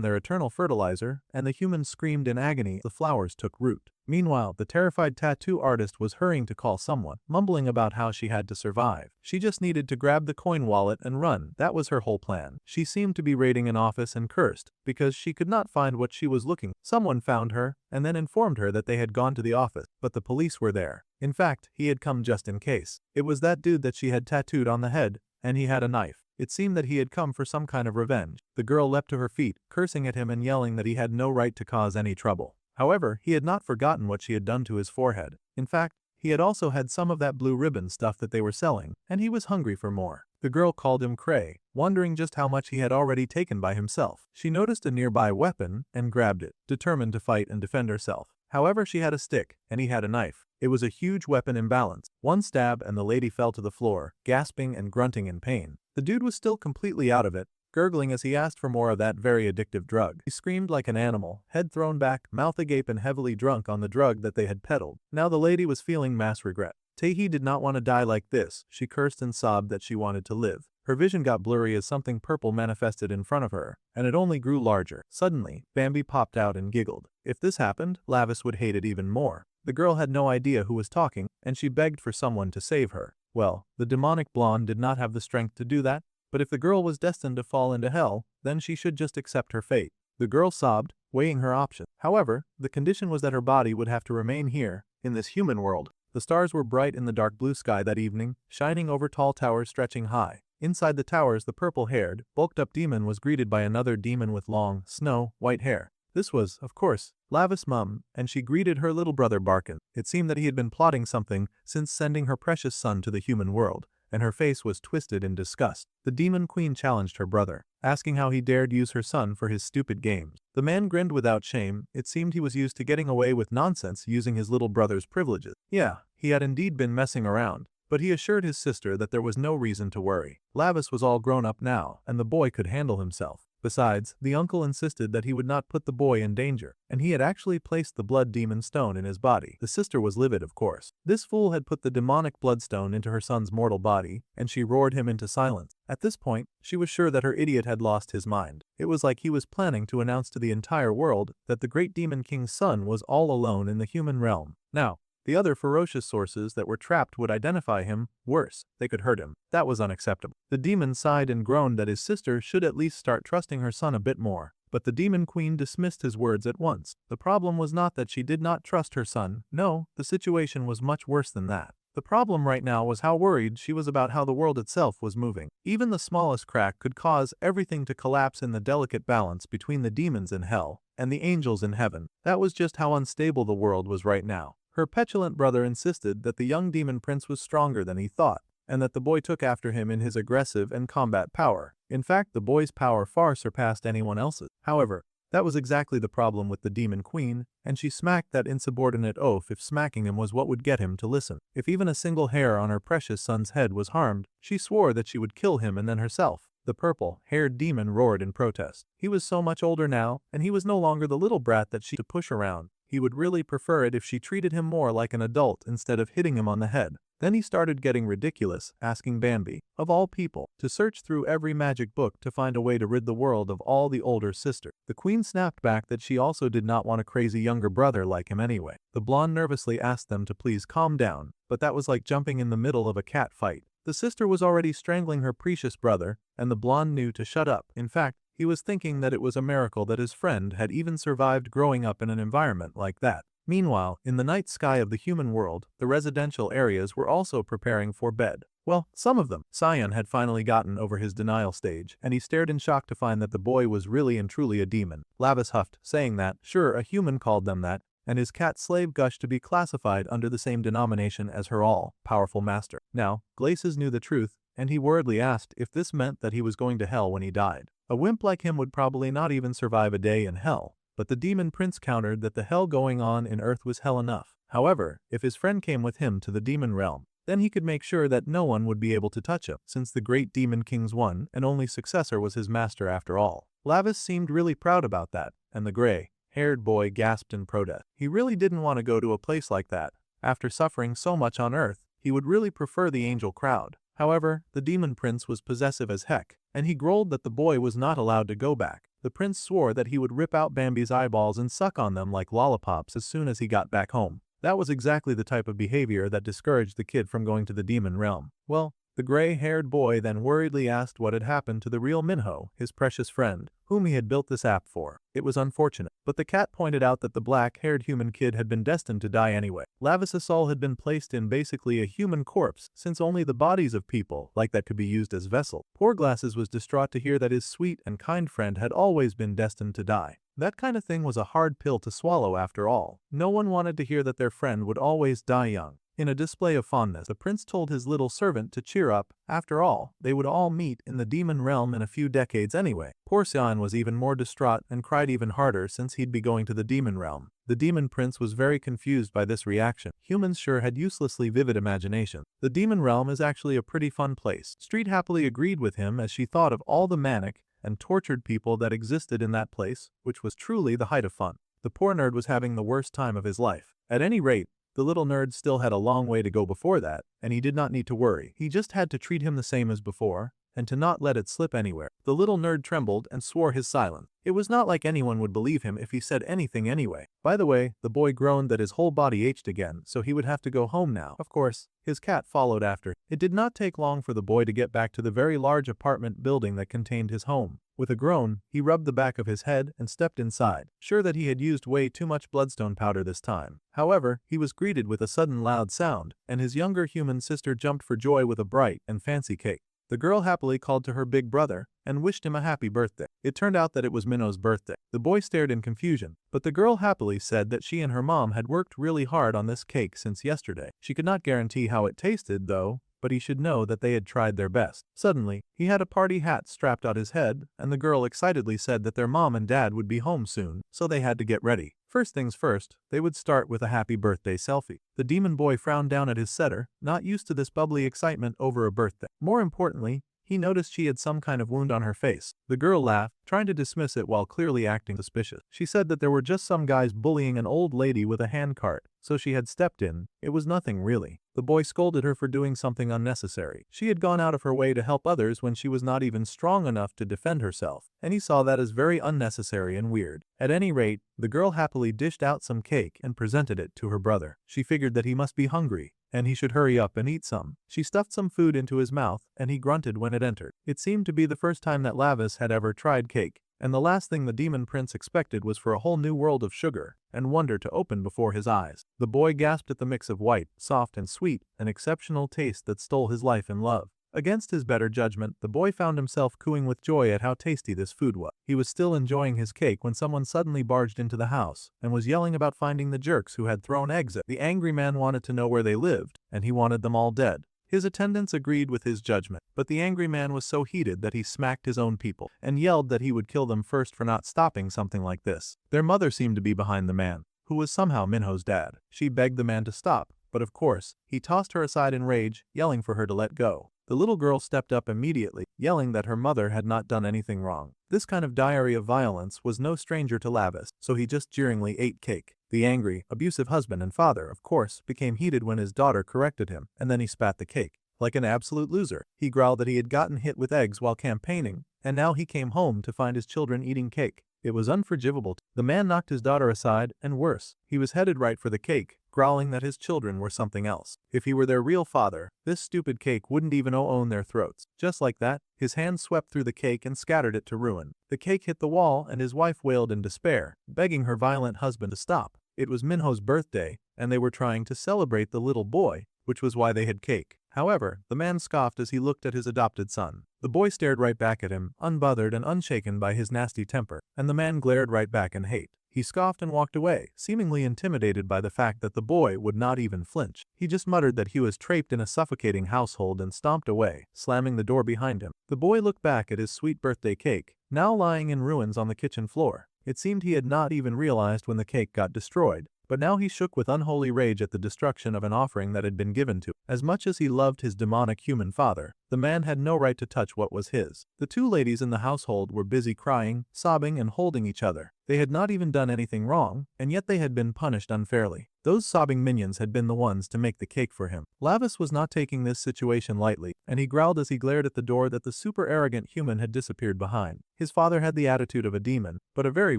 Speaker 1: their eternal fertilizer, and the human screamed in agony as the flowers took root. Meanwhile, the terrified tattoo artist was hurrying to call someone, mumbling about how she had to survive. She just needed to grab the coin wallet and run. That was her whole plan. She seemed to be raiding an office and cursed because she could not find what she was looking for. Someone found her and then informed her that they had gone to the office, but the police were there. In fact, he had come just in case. It was that dude that she had tattooed on the head, and he had a knife. It seemed that he had come for some kind of revenge. The girl leapt to her feet, cursing at him and yelling that he had no right to cause any trouble. However, he had not forgotten what she had done to his forehead. In fact, he had also had some of that blue ribbon stuff that they were selling, and he was hungry for more. The girl called him Cray, wondering just how much he had already taken by himself. She noticed a nearby weapon and grabbed it, determined to fight and defend herself. However, she had a stick, and he had a knife. It was a huge weapon imbalance. One stab and the lady fell to the floor, gasping and grunting in pain. The dude was still completely out of it, gurgling as he asked for more of that very addictive drug. He screamed like an animal, head thrown back, mouth agape and heavily drunk on the drug that they had peddled. Now the lady was feeling mass regret. Taehi did not want to die like this. She cursed and sobbed that she wanted to live. Her vision got blurry as something purple manifested in front of her, and it only grew larger. Suddenly, Bambi popped out and giggled. If this happened, Lavis would hate it even more. The girl had no idea who was talking, and she begged for someone to save her. Well, the demonic blonde did not have the strength to do that, but if the girl was destined to fall into hell, then she should just accept her fate. The girl sobbed, weighing her options. However, the condition was that her body would have to remain here, in this human world. The stars were bright in the dark blue sky that evening, shining over tall towers stretching high. Inside the towers, the purple-haired, bulked-up demon was greeted by another demon with long, snow-white hair. This was, of course, Lavis' mum, and she greeted her little brother Barkin. It seemed that he had been plotting something since sending her precious son to the human world, and her face was twisted in disgust. The demon queen challenged her brother, asking how he dared use her son for his stupid games. The man grinned without shame. It seemed he was used to getting away with nonsense using his little brother's privileges. Yeah, he had indeed been messing around, but he assured his sister that there was no reason to worry. Lavis was all grown up now, and the boy could handle himself. Besides, the uncle insisted that he would not put the boy in danger, and he had actually placed the blood demon stone in his body. The sister was livid, of course. This fool had put the demonic bloodstone into her son's mortal body, and she roared him into silence. At this point, she was sure that her idiot had lost his mind. It was like he was planning to announce to the entire world that the great demon king's son was all alone in the human realm. Now, the other ferocious sources that were trapped would identify him. Worse, they could hurt him. That was unacceptable. The demon sighed and groaned that his sister should at least start trusting her son a bit more. But the demon queen dismissed his words at once. The problem was not that she did not trust her son. No, the situation was much worse than that. The problem right now was how worried she was about how the world itself was moving. Even the smallest crack could cause everything to collapse in the delicate balance between the demons in hell and the angels in heaven. That was just how unstable the world was right now. Her petulant brother insisted that the young demon prince was stronger than he thought, and that the boy took after him in his aggressive and combat power. In fact, the boy's power far surpassed anyone else's. However, that was exactly the problem with the demon queen, and she smacked that insubordinate oaf if smacking him was what would get him to listen. If even a single hair on her precious son's head was harmed, she swore that she would kill him and then herself. The purple-haired demon roared in protest. He was so much older now, and he was no longer the little brat that she had to push around. He would really prefer it if she treated him more like an adult instead of hitting him on the head. Then he started getting ridiculous, asking Bambi, of all people, to search through every magic book to find a way to rid the world of all the older sisters. The queen snapped back that she also did not want a crazy younger brother like him anyway. The blonde nervously asked them to please calm down, but that was like jumping in the middle of a cat fight. The sister was already strangling her precious brother, and the blonde knew to shut up. In fact, he was thinking that it was a miracle that his friend had even survived growing up in an environment like that. Meanwhile, in the night sky of the human world, the residential areas were also preparing for bed. Well, some of them. Sion had finally gotten over his denial stage, and he stared in shock to find that the boy was really and truly a demon. Lavis huffed, saying that, sure, a human called them that, and his cat slave gushed to be classified under the same denomination as her all-powerful master. Now, Glaces knew the truth, and he worriedly asked if this meant that he was going to hell when he died. A wimp like him would probably not even survive a day in hell, but the demon prince countered that the hell going on in Earth was hell enough. However, if his friend came with him to the demon realm, then he could make sure that no one would be able to touch him, since the great demon king's one and only successor was his master after all. Lavis seemed really proud about that, and the gray-haired boy gasped in protest. He really didn't want to go to a place like that. After suffering so much on Earth, he would really prefer the angel crowd. However, the demon prince was possessive as heck, and he growled that the boy was not allowed to go back. The prince swore that he would rip out Bambi's eyeballs and suck on them like lollipops as soon as he got back home. That was exactly the type of behavior that discouraged the kid from going to the demon realm. Well, the gray-haired boy then worriedly asked what had happened to the real Minho, his precious friend, whom he had built this app for. It was unfortunate, but the cat pointed out that the black-haired human kid had been destined to die anyway. Lavis's soul had been placed in basically a human corpse, since only the bodies of people like that could be used as vessel. Poor Glasses was distraught to hear that his sweet and kind friend had always been destined to die. That kind of thing was a hard pill to swallow after all. No one wanted to hear that their friend would always die young. In a display of fondness, the prince told his little servant to cheer up. After all, they would all meet in the demon realm in a few decades anyway. Poor Sion was even more distraught and cried even harder since he'd be going to the demon realm. The demon prince was very confused by this reaction. Humans sure had uselessly vivid imagination. The demon realm is actually a pretty fun place. Street happily agreed with him as she thought of all the manic and tortured people that existed in that place, which was truly the height of fun. The poor nerd was having the worst time of his life. At any rate, the little nerd still had a long way to go before that, and he did not need to worry. He just had to treat him the same as before, and to not let it slip anywhere. The little nerd trembled and swore his silence. It was not like anyone would believe him if he said anything anyway. By the way, the boy groaned that his whole body ached again, so he would have to go home now. Of course, his cat followed after. It did not take long for the boy to get back to the very large apartment building that contained his home. With a groan, he rubbed the back of his head and stepped inside, sure that he had used way too much bloodstone powder this time. However, he was greeted with a sudden loud sound, and his younger human sister jumped for joy with a bright and fancy cake. The girl happily called to her big brother and wished him a happy birthday. It turned out that it was Minno's birthday. The boy stared in confusion, but the girl happily said that she and her mom had worked really hard on this cake since yesterday. She could not guarantee how it tasted, though, but he should know that they had tried their best. Suddenly, he had a party hat strapped on his head, and the girl excitedly said that their mom and dad would be home soon, so they had to get ready. First things first, they would start with a happy birthday selfie. The demon boy frowned down at his setter, not used to this bubbly excitement over a birthday. More importantly, he noticed she had some kind of wound on her face. The girl laughed, trying to dismiss it while clearly acting suspicious. She said that there were just some guys bullying an old lady with a handcart, so she had stepped in. It was nothing really. The boy scolded her for doing something unnecessary. She had gone out of her way to help others when she was not even strong enough to defend herself, and he saw that as very unnecessary and weird. At any rate, the girl happily dished out some cake and presented it to her brother. She figured that he must be hungry, and he should hurry up and eat some. She stuffed some food into his mouth, and he grunted when it entered. It seemed to be the first time that Lavis had ever tried cake, and the last thing the demon prince expected was for a whole new world of sugar and wonder to open before his eyes. The boy gasped at the mix of white, soft and sweet, an exceptional taste that stole his life in love. Against his better judgment, the boy found himself cooing with joy at how tasty this food was. He was still enjoying his cake when someone suddenly barged into the house and was yelling about finding the jerks who had thrown eggs at. The angry man wanted to know where they lived, and he wanted them all dead. His attendants agreed with his judgment, but the angry man was so heated that he smacked his own people and yelled that he would kill them first for not stopping something like this. Their mother seemed to be behind the man, who was somehow Minho's dad. She begged the man to stop, but of course, he tossed her aside in rage, yelling for her to let go. The little girl stepped up immediately, yelling that her mother had not done anything wrong. This kind of diary of violence was no stranger to Lavis, so he just jeeringly ate cake. The angry, abusive husband and father, of course, became heated when his daughter corrected him, and then he spat the cake. Like an absolute loser, he growled that he had gotten hit with eggs while campaigning, and now he came home to find his children eating cake. It was unforgivable. The man knocked his daughter aside, and worse, he was headed right for the cake, growling that his children were something else. If he were their real father, this stupid cake wouldn't even own their throats. Just like that, his hand swept through the cake and scattered it to ruin. The cake hit the wall, and his wife wailed in despair, begging her violent husband to stop. It was Minho's birthday, and they were trying to celebrate the little boy, which was why they had cake. However, the man scoffed as he looked at his adopted son. The boy stared right back at him, unbothered and unshaken by his nasty temper, and the man glared right back in hate. He scoffed and walked away, seemingly intimidated by the fact that the boy would not even flinch. He just muttered that he was trapped in a suffocating household and stomped away, slamming the door behind him. The boy looked back at his sweet birthday cake, now lying in ruins on the kitchen floor. It seemed he had not even realized when the cake got destroyed, but now he shook with unholy rage at the destruction of an offering that had been given to him. As much as he loved his demonic human father, the man had no right to touch what was his. The two ladies in the household were busy crying, sobbing, and holding each other. They had not even done anything wrong, and yet they had been punished unfairly. Those sobbing minions had been the ones to make the cake for him. Lavis was not taking this situation lightly, and he growled as he glared at the door that the super arrogant human had disappeared behind. His father had the attitude of a demon, but a very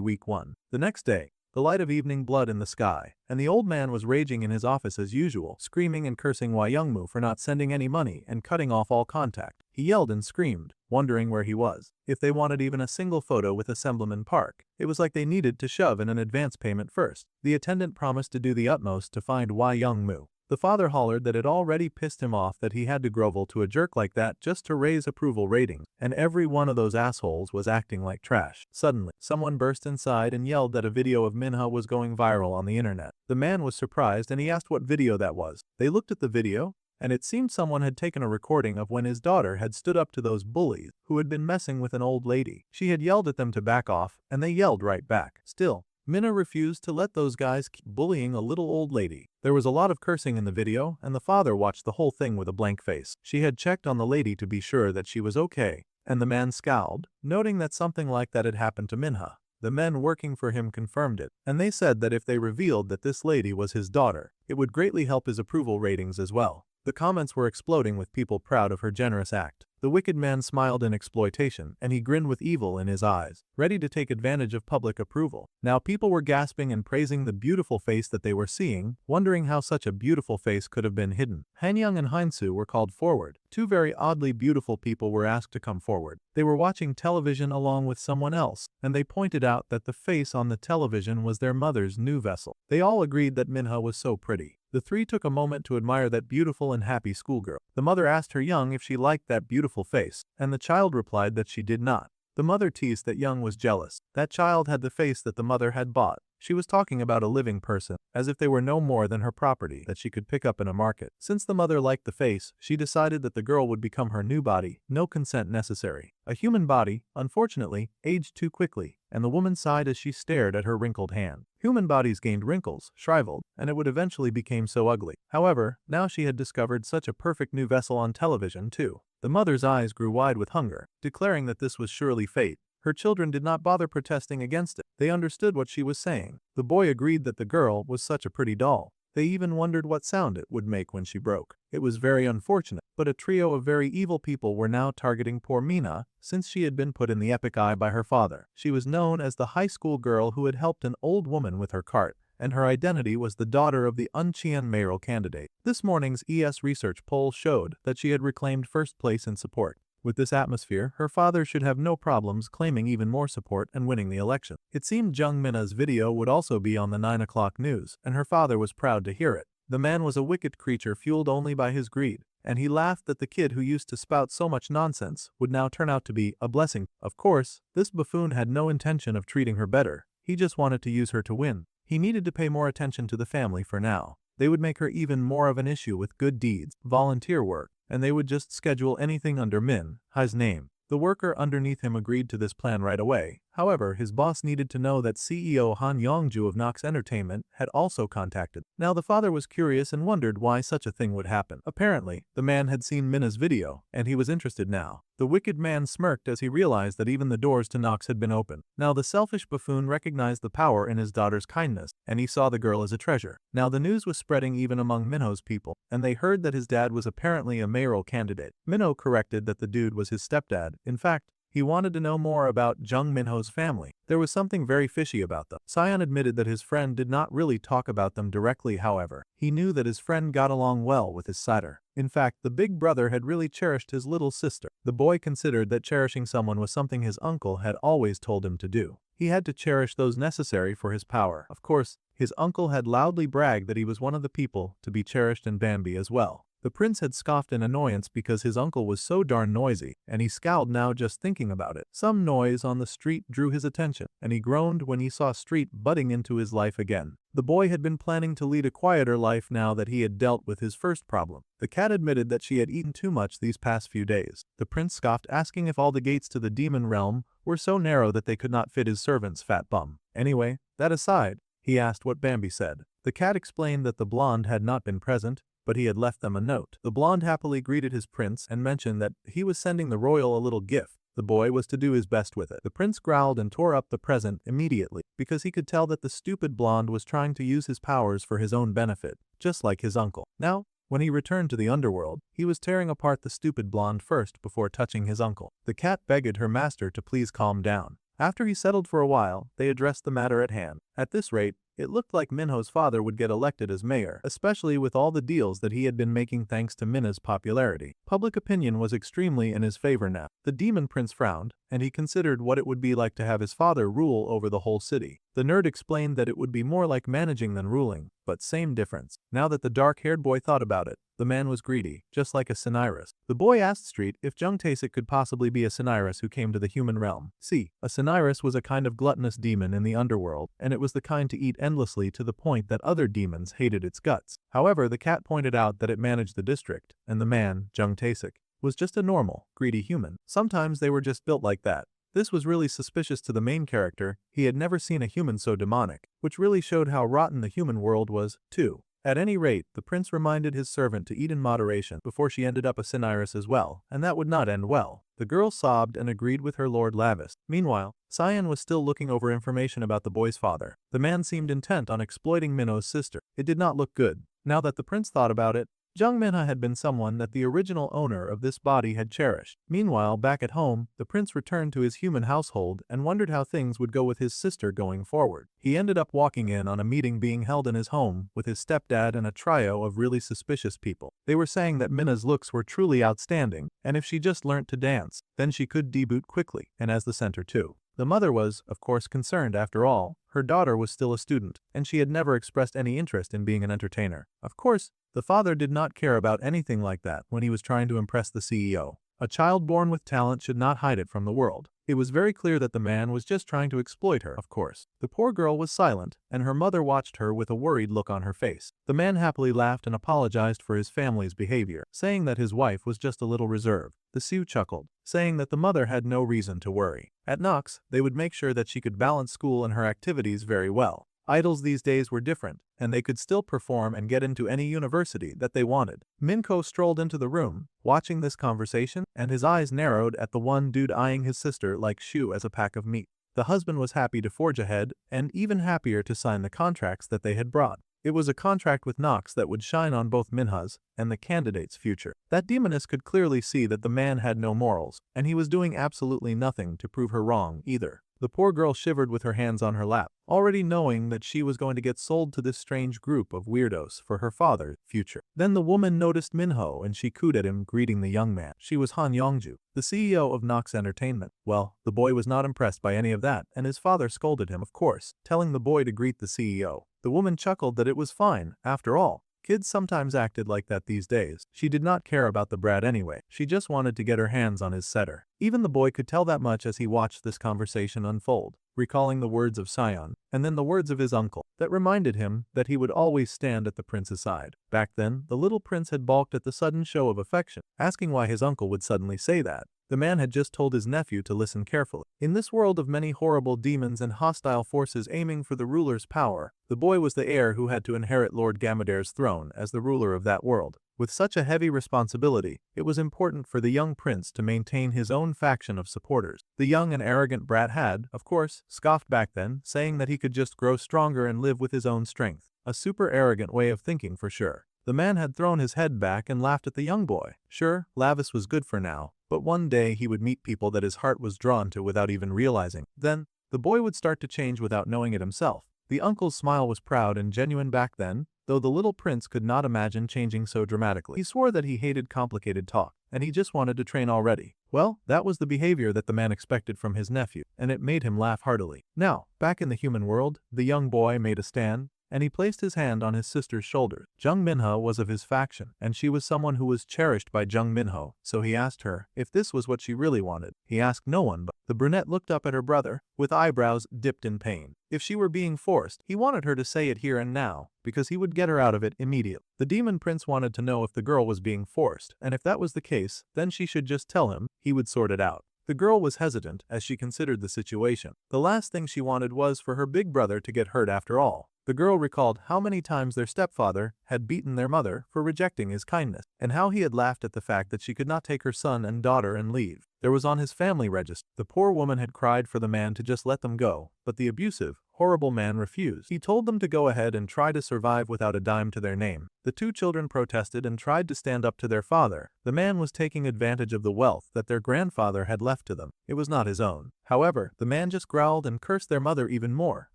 Speaker 1: weak one. The next day, the light of evening blood in the sky, and the old man was raging in his office as usual, screaming and cursing Youngmu for not sending any money and cutting off all contact. He yelled and screamed, wondering where he was. If they wanted even a single photo with Assemblyman Park, it was like they needed to shove in an advance payment first. The attendant promised to do the utmost to find Youngmu. The father hollered that it already pissed him off that he had to grovel to a jerk like that just to raise approval ratings, and every one of those assholes was acting like trash. Suddenly, someone burst inside and yelled that a video of Manhwa was going viral on the internet. The man was surprised and he asked what video that was. They looked at the video, and it seemed someone had taken a recording of when his daughter had stood up to those bullies who had been messing with an old lady. She had yelled at them to back off, and they yelled right back. Still, Manhwa refused to let those guys keep bullying a little old lady. There was a lot of cursing in the video, and the father watched the whole thing with a blank face. She had checked on the lady to be sure that she was okay, and the man scowled, noting that something like that had happened to Manhwa. The men working for him confirmed it, and they said that if they revealed that this lady was his daughter, it would greatly help his approval ratings as well. The comments were exploding with people proud of her generous act. The wicked man smiled in exploitation, and he grinned with evil in his eyes, ready to take advantage of public approval. Now people were gasping and praising the beautiful face that they were seeing, wondering how such a beautiful face could have been hidden. Hanyang and Heinsu were called forward. Two very oddly beautiful people were asked to come forward. They were watching television along with someone else, and they pointed out that the face on the television was their mother's new vessel. They all agreed that Manhwa was so pretty. The three took a moment to admire that beautiful and happy schoolgirl. The mother asked her young if she liked that beautiful face, and the child replied that she did not. The mother teased that Young was jealous. That child had the face that the mother had bought. She was talking about a living person, as if they were no more than her property that she could pick up in a market. Since the mother liked the face, she decided that the girl would become her new body, no consent necessary. A human body, unfortunately, aged too quickly, and the woman sighed as she stared at her wrinkled hand. Human bodies gained wrinkles, shriveled, and it would eventually become so ugly. However, now she had discovered such a perfect new vessel on television too. The mother's eyes grew wide with hunger, declaring that this was surely fate. Her children did not bother protesting against it. They understood what she was saying. The boy agreed that the girl was such a pretty doll. They even wondered what sound it would make when she broke. It was very unfortunate, but a trio of very evil people were now targeting poor Mina, since she had been put in the epic eye by her father. She was known as the high school girl who had helped an old woman with her cart, and her identity was the daughter of the Uncheon mayoral candidate. This morning's ES research poll showed that she had reclaimed first place in support. With this atmosphere, her father should have no problems claiming even more support and winning the election. It seemed Jung Minna's video would also be on the 9 o'clock news, and her father was proud to hear it. The man was a wicked creature fueled only by his greed, and he laughed that the kid who used to spout so much nonsense would now turn out to be a blessing. Of course, this buffoon had no intention of treating her better. He just wanted to use her to win. He needed to pay more attention to the family for now. They would make her even more of an issue with good deeds, volunteer work, and they would just schedule anything under Minhwa's name. The worker underneath him agreed to this plan right away. However, his boss needed to know that CEO Han Yongju of Nox Entertainment had also contacted. Now the father was curious and wondered why such a thing would happen. Apparently, the man had seen Minna's video, and he was interested now. The wicked man smirked as he realized that even the doors to Nox had been opened. Now the selfish buffoon recognized the power in his daughter's kindness, and he saw the girl as a treasure. Now the news was spreading even among Minho's people, and they heard that his dad was apparently a mayoral candidate. Minho corrected that the dude was his stepdad. In fact, he wanted to know more about Jung Minho's family. There was something very fishy about them. Sion admitted that his friend did not really talk about them directly, however. He knew that his friend got along well with his sister. In fact, the big brother had really cherished his little sister. The boy considered that cherishing someone was something his uncle had always told him to do. he had to cherish those necessary for his power. Of course, his uncle had loudly bragged that he was one of the people to be cherished in Bambi as well. The prince had scoffed in annoyance because his uncle was so darn noisy, and he scowled now just thinking about it. Some noise on the street drew his attention, and he groaned when he saw Street butting into his life again. The boy had been planning to lead a quieter life now that he had dealt with his first problem. The cat admitted that she had eaten too much these past few days. The prince scoffed, asking if all the gates to the demon realm were so narrow that they could not fit his servant's fat bum. Anyway, that aside, he asked what Bambi said. The cat explained that the blonde had not been present, but he had left them a note. The blonde happily greeted his prince and mentioned that he was sending the royal a little gift. The boy was to do his best with it. The prince growled and tore up the present immediately because he could tell that the stupid blonde was trying to use his powers for his own benefit, just like his uncle. Now, when he returned to the underworld, he was tearing apart the stupid blonde first before touching his uncle. The cat begged her master to please calm down. After he settled for a while, they addressed the matter at hand. At this rate, it looked like Minho's father would get elected as mayor, especially with all the deals that he had been making thanks to Minna's popularity. Public opinion was extremely in his favor now. The demon prince frowned, and he considered what it would be like to have his father rule over the whole city. The nerd explained that it would be more like managing than ruling, but same difference. Now that the dark-haired boy thought about it, the man was greedy, just like a Cinyras. The boy asked Street if Jungtasik could possibly be a Cinyras who came to the human realm. See, a Cinyras was a kind of gluttonous demon in the underworld, and it was the kind to eat endlessly to the point that other demons hated its guts. However, the cat pointed out that it managed the district, and the man, Jungtasik, was just a normal, greedy human. Sometimes they were just built like that. This was really suspicious to the main character. He had never seen a human so demonic, which really showed how rotten the human world was, too. At any rate, the prince reminded his servant to eat in moderation before she ended up a Cinyras as well, and that would not end well. The girl sobbed and agreed with her Lord Lavis. Meanwhile, Cyan was still looking over information about the boy's father. The man seemed intent on exploiting Minho's sister. It did not look good. Now that the prince thought about it, Jung Minha had been someone that the original owner of this body had cherished. Meanwhile, back at home, the prince returned to his human household and wondered how things would go with his sister going forward. He ended up walking in on a meeting being held in his home with his stepdad and a trio of really suspicious people. They were saying that Minna's looks were truly outstanding, and if she just learnt to dance, then she could debut quickly, and as the center too. The mother was, of course, concerned. After all, her daughter was still a student, and she had never expressed any interest in being an entertainer. Of course, the father did not care about anything like that when he was trying to impress the CEO. A child born with talent should not hide it from the world. It was very clear that the man was just trying to exploit her, of course. The poor girl was silent, and her mother watched her with a worried look on her face. The man happily laughed and apologized for his family's behavior, saying that his wife was just a little reserved. The Sioux chuckled, saying that the mother had no reason to worry. At Nox, they would make sure that she could balance school and her activities very well. Idols these days were different, and they could still perform and get into any university that they wanted. Minko strolled into the room, watching this conversation, and his eyes narrowed at the one dude eyeing his sister like shoe as a pack of meat. The husband was happy to forge ahead, and even happier to sign the contracts that they had brought. It was a contract with Nox that would shine on both Minha's and the candidate's future. That demoness could clearly see that the man had no morals, and he was doing absolutely nothing to prove her wrong either. The poor girl shivered with her hands on her lap, already knowing that she was going to get sold to this strange group of weirdos for her father's future. Then the woman noticed Minho and she cooed at him, greeting the young man. She was Han Yongju, the CEO of Nox Entertainment. Well, the boy was not impressed by any of that, and his father scolded him, of course, telling the boy to greet the CEO. The woman chuckled that it was fine, after all. Kids sometimes acted like that these days. She did not care about the brat anyway. She just wanted to get her hands on his setter. Even the boy could tell that much as he watched this conversation unfold, recalling the words of Sion, and then the words of his uncle, that reminded him that he would always stand at the prince's side. Back then, the little prince had balked at the sudden show of affection, asking why his uncle would suddenly say that. The man had just told his nephew to listen carefully. In this world of many horrible demons and hostile forces aiming for the ruler's power, the boy was the heir who had to inherit Lord Gamader's throne as the ruler of that world. With such a heavy responsibility, it was important for the young prince to maintain his own faction of supporters. The young and arrogant brat had, of course, scoffed back then, saying that he could just grow stronger and live with his own strength. A super arrogant way of thinking for sure. The man had thrown his head back and laughed at the young boy. Sure, Lavis was good for now, but one day he would meet people that his heart was drawn to without even realizing. Then, the boy would start to change without knowing it himself. The uncle's smile was proud and genuine back then, though the little prince could not imagine changing so dramatically. He swore that he hated complicated talk, and he just wanted to train already. Well, that was the behavior that the man expected from his nephew, and it made him laugh heartily. Now, back in the human world, the young boy made a stand, and he placed his hand on his sister's shoulder. Jung Minho was of his faction, and she was someone who was cherished by Jung Minho, so he asked her if this was what she really wanted. He asked no one, but the brunette looked up at her brother, with eyebrows dipped in pain. If she were being forced, he wanted her to say it here and now, because he would get her out of it immediately. The demon prince wanted to know if the girl was being forced, and if that was the case, then she should just tell him, he would sort it out. The girl was hesitant as she considered the situation. The last thing she wanted was for her big brother to get hurt after all. The girl recalled how many times their stepfather had beaten their mother for rejecting his kindness, and how he had laughed at the fact that she could not take her son and daughter and leave. There was on his family register. The poor woman had cried for the man to just let them go, but the abusive, horrible man refused. He told them to go ahead and try to survive without a dime to their name. The two children protested and tried to stand up to their father. The man was taking advantage of the wealth that their grandfather had left to them. It was not his own. However, the man just growled and cursed their mother even more,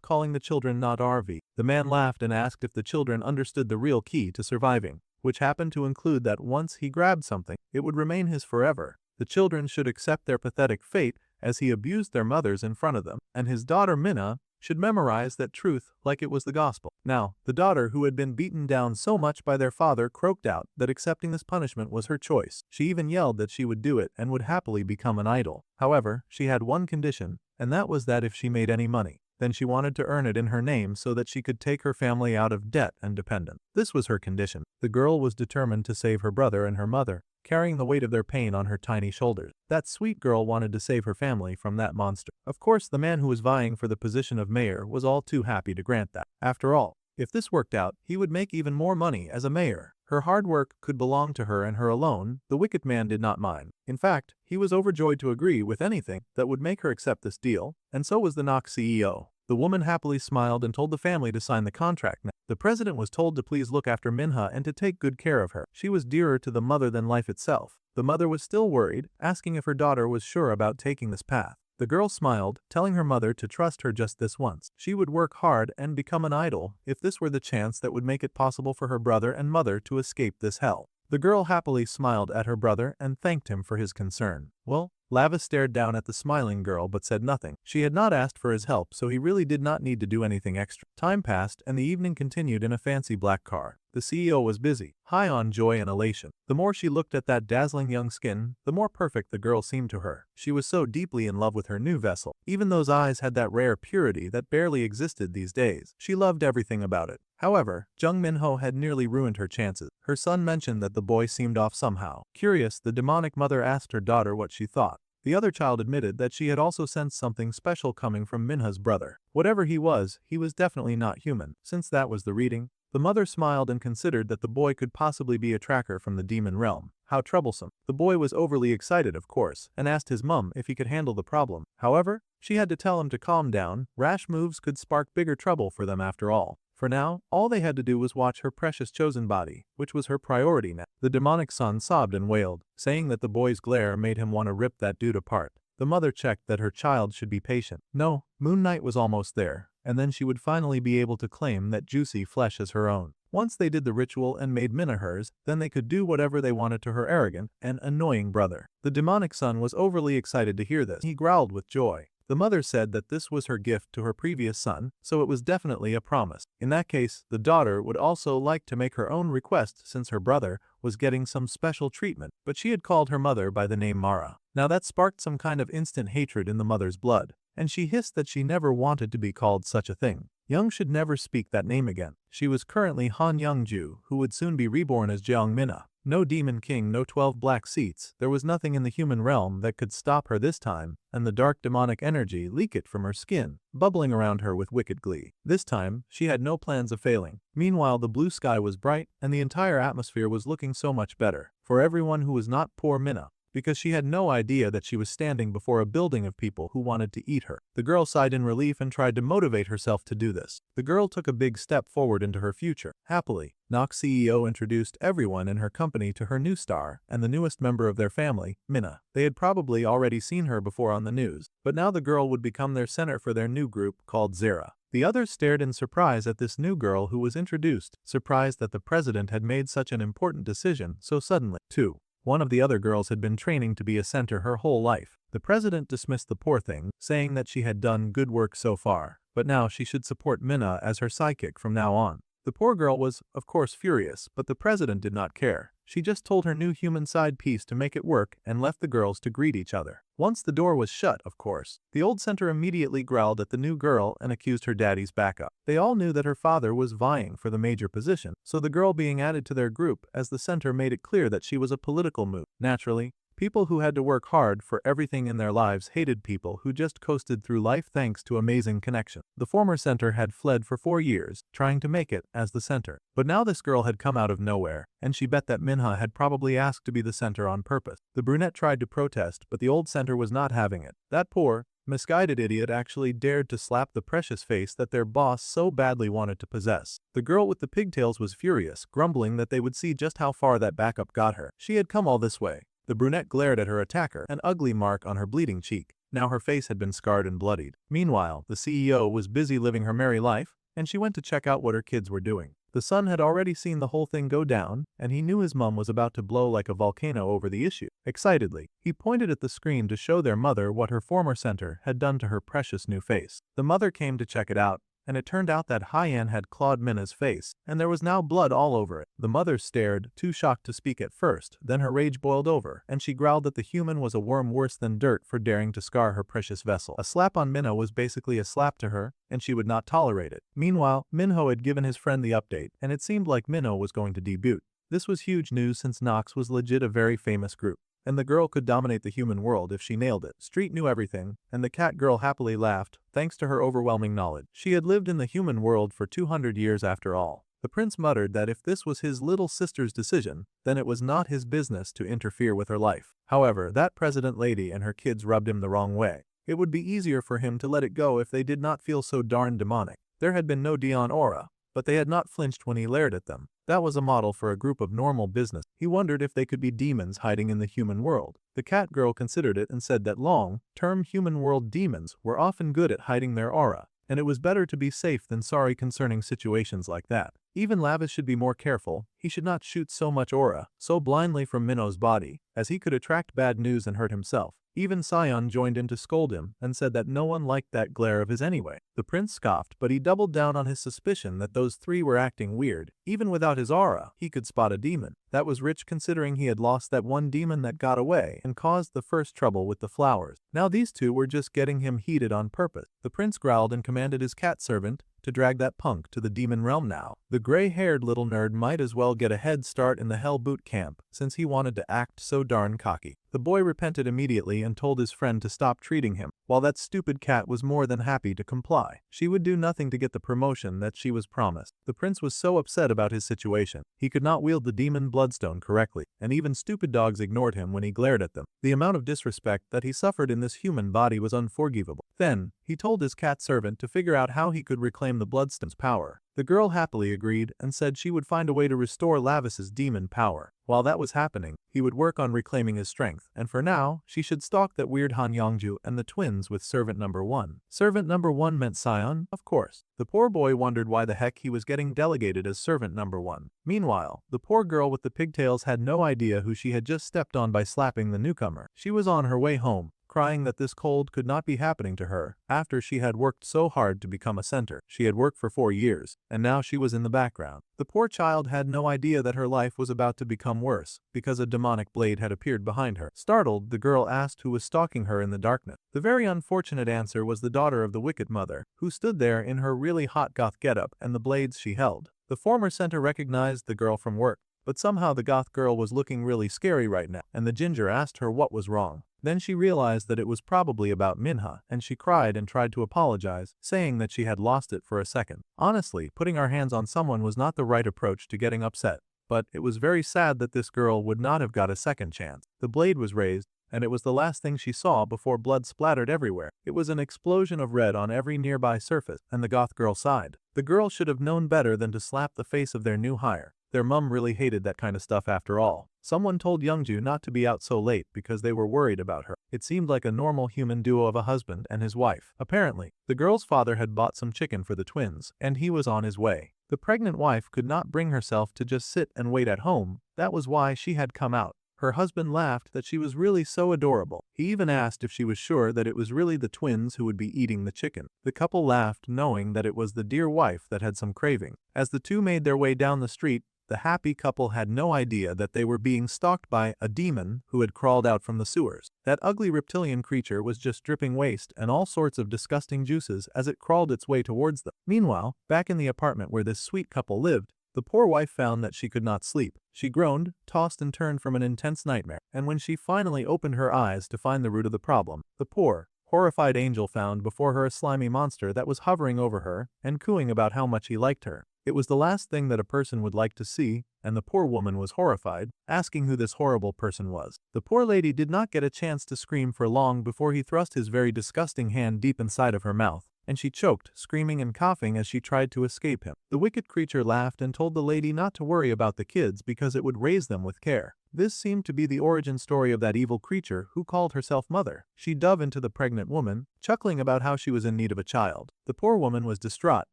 Speaker 1: calling the children not RV. The man laughed and asked if the children understood the real key to surviving, which happened to include that once he grabbed something, it would remain his forever. The children should accept their pathetic fate as he abused their mothers in front of them, and his daughter Minna should memorize that truth like it was the gospel. Now, the daughter who had been beaten down so much by their father croaked out that accepting this punishment was her choice. She even yelled that she would do it and would happily become an idol. However, she had one condition, and that was that if she made any money, then she wanted to earn it in her name so that she could take her family out of debt and dependence. This was her condition. The girl was determined to save her brother and her mother, carrying the weight of their pain on her tiny shoulders. That sweet girl wanted to save her family from that monster. Of course, the man who was vying for the position of mayor was all too happy to grant that. After all, if this worked out, he would make even more money as a mayor. Her hard work could belong to her and her alone. The wicked man did not mind. In fact, he was overjoyed to agree with anything that would make her accept this deal, and so was the Nox CEO. The woman happily smiled and told the family to sign the contract. The president was told to please look after Minha and to take good care of her. She was dearer to the mother than life itself. The mother was still worried, asking if her daughter was sure about taking this path. The girl smiled, telling her mother to trust her just this once. She would work hard and become an idol if this were the chance that would make it possible for her brother and mother to escape this hell. The girl happily smiled at her brother and thanked him for his concern. Well, Lava stared down at the smiling girl but said nothing. She had not asked for his help, so he really did not need to do anything extra. Time passed and the evening continued in a fancy black car. The CEO was busy, high on joy and elation. The more she looked at that dazzling young skin, the more perfect the girl seemed to her. She was so deeply in love with her new vessel. Even those eyes had that rare purity that barely existed these days. She loved everything about it. However, Jung Minho had nearly ruined her chances. Her son mentioned that the boy seemed off somehow. Curious, the demonic mother asked her daughter what she thought. The other child admitted that she had also sensed something special coming from Minha's brother. Whatever he was definitely not human. Since that was the reading, the mother smiled and considered that the boy could possibly be a tracker from the demon realm. How troublesome. The boy was overly excited, of course, and asked his mum if he could handle the problem. However, she had to tell him to calm down. Rash moves could spark bigger trouble for them after all. For now, all they had to do was watch her precious chosen body, which was her priority now. The demonic son sobbed and wailed, saying that the boy's glare made him want to rip that dude apart. The mother checked that her child should be patient. No, Moon Knight was almost there, and then she would finally be able to claim that juicy flesh as her own. Once they did the ritual and made Minna hers, then they could do whatever they wanted to her arrogant and annoying brother. The demonic son was overly excited to hear this. He growled with joy. The mother said that this was her gift to her previous son, so it was definitely a promise. In that case, the daughter would also like to make her own request since her brother was getting some special treatment, but she had called her mother by the name Mara. Now that sparked some kind of instant hatred in the mother's blood, and she hissed that she never wanted to be called such a thing. Young should never speak that name again. She was currently Han Youngju, who would soon be reborn as Jeong Minna. No demon king, no 12 black seats. There was nothing in the human realm that could stop her this time, and the dark demonic energy leaked from her skin, bubbling around her with wicked glee. This time, she had no plans of failing. Meanwhile, the blue sky was bright, and the entire atmosphere was looking so much better for everyone who was not poor Minna, because she had no idea that she was standing before a building of people who wanted to eat her. The girl sighed in relief and tried to motivate herself to do this. The girl took a big step forward into her future. Happily, Nox CEO introduced everyone in her company to her new star and the newest member of their family, Minna. They had probably already seen her before on the news, but now the girl would become their center for their new group called Zera. The others stared in surprise at this new girl who was introduced, surprised that the president had made such an important decision so suddenly. 2. One of the other girls had been training to be a center her whole life. The president dismissed the poor thing, saying that she had done good work so far, but now she should support Minna as her sidekick from now on. The poor girl was, of course, furious, but the president did not care. She just told her new human side piece to make it work and left the girls to greet each other. Once the door was shut, of course, the old center immediately growled at the new girl and accused her daddy's backup. They all knew that her father was vying for the major position, so the girl being added to their group as the center made it clear that she was a political move. Naturally, people who had to work hard for everything in their lives hated people who just coasted through life thanks to amazing connection. The former center had fled for 4 years, trying to make it as the center. But now this girl had come out of nowhere, and she bet that Minha had probably asked to be the center on purpose. The brunette tried to protest, but the old center was not having it. That poor, misguided idiot actually dared to slap the precious face that their boss so badly wanted to possess. The girl with the pigtails was furious, grumbling that they would see just how far that backup got her. She had come all this way. The brunette glared at her attacker, an ugly mark on her bleeding cheek. Now her face had been scarred and bloodied. Meanwhile, the CEO was busy living her merry life, and she went to check out what her kids were doing. The son had already seen the whole thing go down, and he knew his mom was about to blow like a volcano over the issue. Excitedly, he pointed at the screen to show their mother what her former center had done to her precious new face. The mother came to check it out, and it turned out that Hyan had clawed Minna's face, and there was now blood all over it. The mother stared, too shocked to speak at first, then her rage boiled over, and she growled that the human was a worm worse than dirt for daring to scar her precious vessel. A slap on Minna was basically a slap to her, and she would not tolerate it. Meanwhile, Minho had given his friend the update, and it seemed like Minho was going to debut. This was huge news since Nox was legit a very famous group, and the girl could dominate the human world if she nailed it. Street knew everything, and the cat girl happily laughed, thanks to her overwhelming knowledge. She had lived in the human world for 200 years after all. The prince muttered that if this was his little sister's decision, then it was not his business to interfere with her life. However, that president lady and her kids rubbed him the wrong way. It would be easier for him to let it go if they did not feel so darn demonic. There had been no Dion aura, but they had not flinched when he glared at them. That was a model for a group of normal business. He wondered if they could be demons hiding in the human world. The cat girl considered it and said that long-term human world demons were often good at hiding their aura, and it was better to be safe than sorry concerning situations like that. Even Lavis should be more careful. He should not shoot so much aura so blindly from Minno's body, as he could attract bad news and hurt himself. Even Sion joined in to scold him and said that no one liked that glare of his anyway. The prince scoffed, but he doubled down on his suspicion that those three were acting weird. Even without his aura, he could spot a demon. That was rich considering he had lost that one demon that got away and caused the first trouble with the flowers. Now these two were just getting him heated on purpose. The prince growled and commanded his cat servant to drag that punk to the demon realm now. The gray-haired little nerd might as well get a head start in the Hell Boot Camp since he wanted to act so darn cocky. The boy repented immediately and told his friend to stop treating him, while that stupid cat was more than happy to comply. She would do nothing to get the promotion that she was promised. The prince was so upset about his situation. He could not wield the demon bloodstone correctly, and even stupid dogs ignored him when he glared at them. The amount of disrespect that he suffered in this human body was unforgivable. Then, he told his cat servant to figure out how he could reclaim the bloodstone's power. The girl happily agreed and said she would find a way to restore Lavis's demon power. While that was happening, he would work on reclaiming his strength, and for now, she should stalk that weird Han Yongju and the twins with Servant Number 1. Servant Number 1 meant Sion, of course. The poor boy wondered why the heck he was getting delegated as Servant Number 1. Meanwhile, the poor girl with the pigtails had no idea who she had just stepped on by slapping the newcomer. She was on her way home, crying that this cold could not be happening to her after she had worked so hard to become a center. She had worked for 4 years, and now she was in the background. The poor child had no idea that her life was about to become worse because a demonic blade had appeared behind her. Startled, the girl asked who was stalking her in the darkness. The very unfortunate answer was the daughter of the wicked mother, who stood there in her really hot goth getup and the blades she held. The former center recognized the girl from work, but somehow the goth girl was looking really scary right now, and the ginger asked her what was wrong. Then she realized that it was probably about Minha, and she cried and tried to apologize, saying that she had lost it for a second. Honestly, putting our hands on someone was not the right approach to getting upset, but it was very sad that this girl would not have got a second chance. The blade was raised, and it was the last thing she saw before blood splattered everywhere. It was an explosion of red on every nearby surface, and the goth girl sighed. The girl should have known better than to slap the face of their new hire. Their mum really hated that kind of stuff after all. Someone told Youngju not to be out so late because they were worried about her. It seemed like a normal human duo of a husband and his wife. Apparently, the girl's father had bought some chicken for the twins, and he was on his way. The pregnant wife could not bring herself to just sit and wait at home. That was why she had come out. Her husband laughed that she was really so adorable. He even asked if she was sure that it was really the twins who would be eating the chicken. The couple laughed, knowing that it was the dear wife that had some craving. As the two made their way down the street, the happy couple had no idea that they were being stalked by a demon who had crawled out from the sewers. That ugly reptilian creature was just dripping waste and all sorts of disgusting juices as it crawled its way towards them. Meanwhile, back in the apartment where this sweet couple lived, the poor wife found that she could not sleep. She groaned, tossed and turned from an intense nightmare, and when she finally opened her eyes to find the root of the problem, the poor, horrified angel found before her a slimy monster that was hovering over her and cooing about how much he liked her. It was the last thing that a person would like to see, and the poor woman was horrified, asking who this horrible person was. The poor lady did not get a chance to scream for long before he thrust his very disgusting hand deep inside of her mouth, and she choked, screaming and coughing as she tried to escape him. The wicked creature laughed and told the lady not to worry about the kids because it would raise them with care. This seemed to be the origin story of that evil creature who called herself Mother. She dove into the pregnant woman, chuckling about how she was in need of a child. The poor woman was distraught,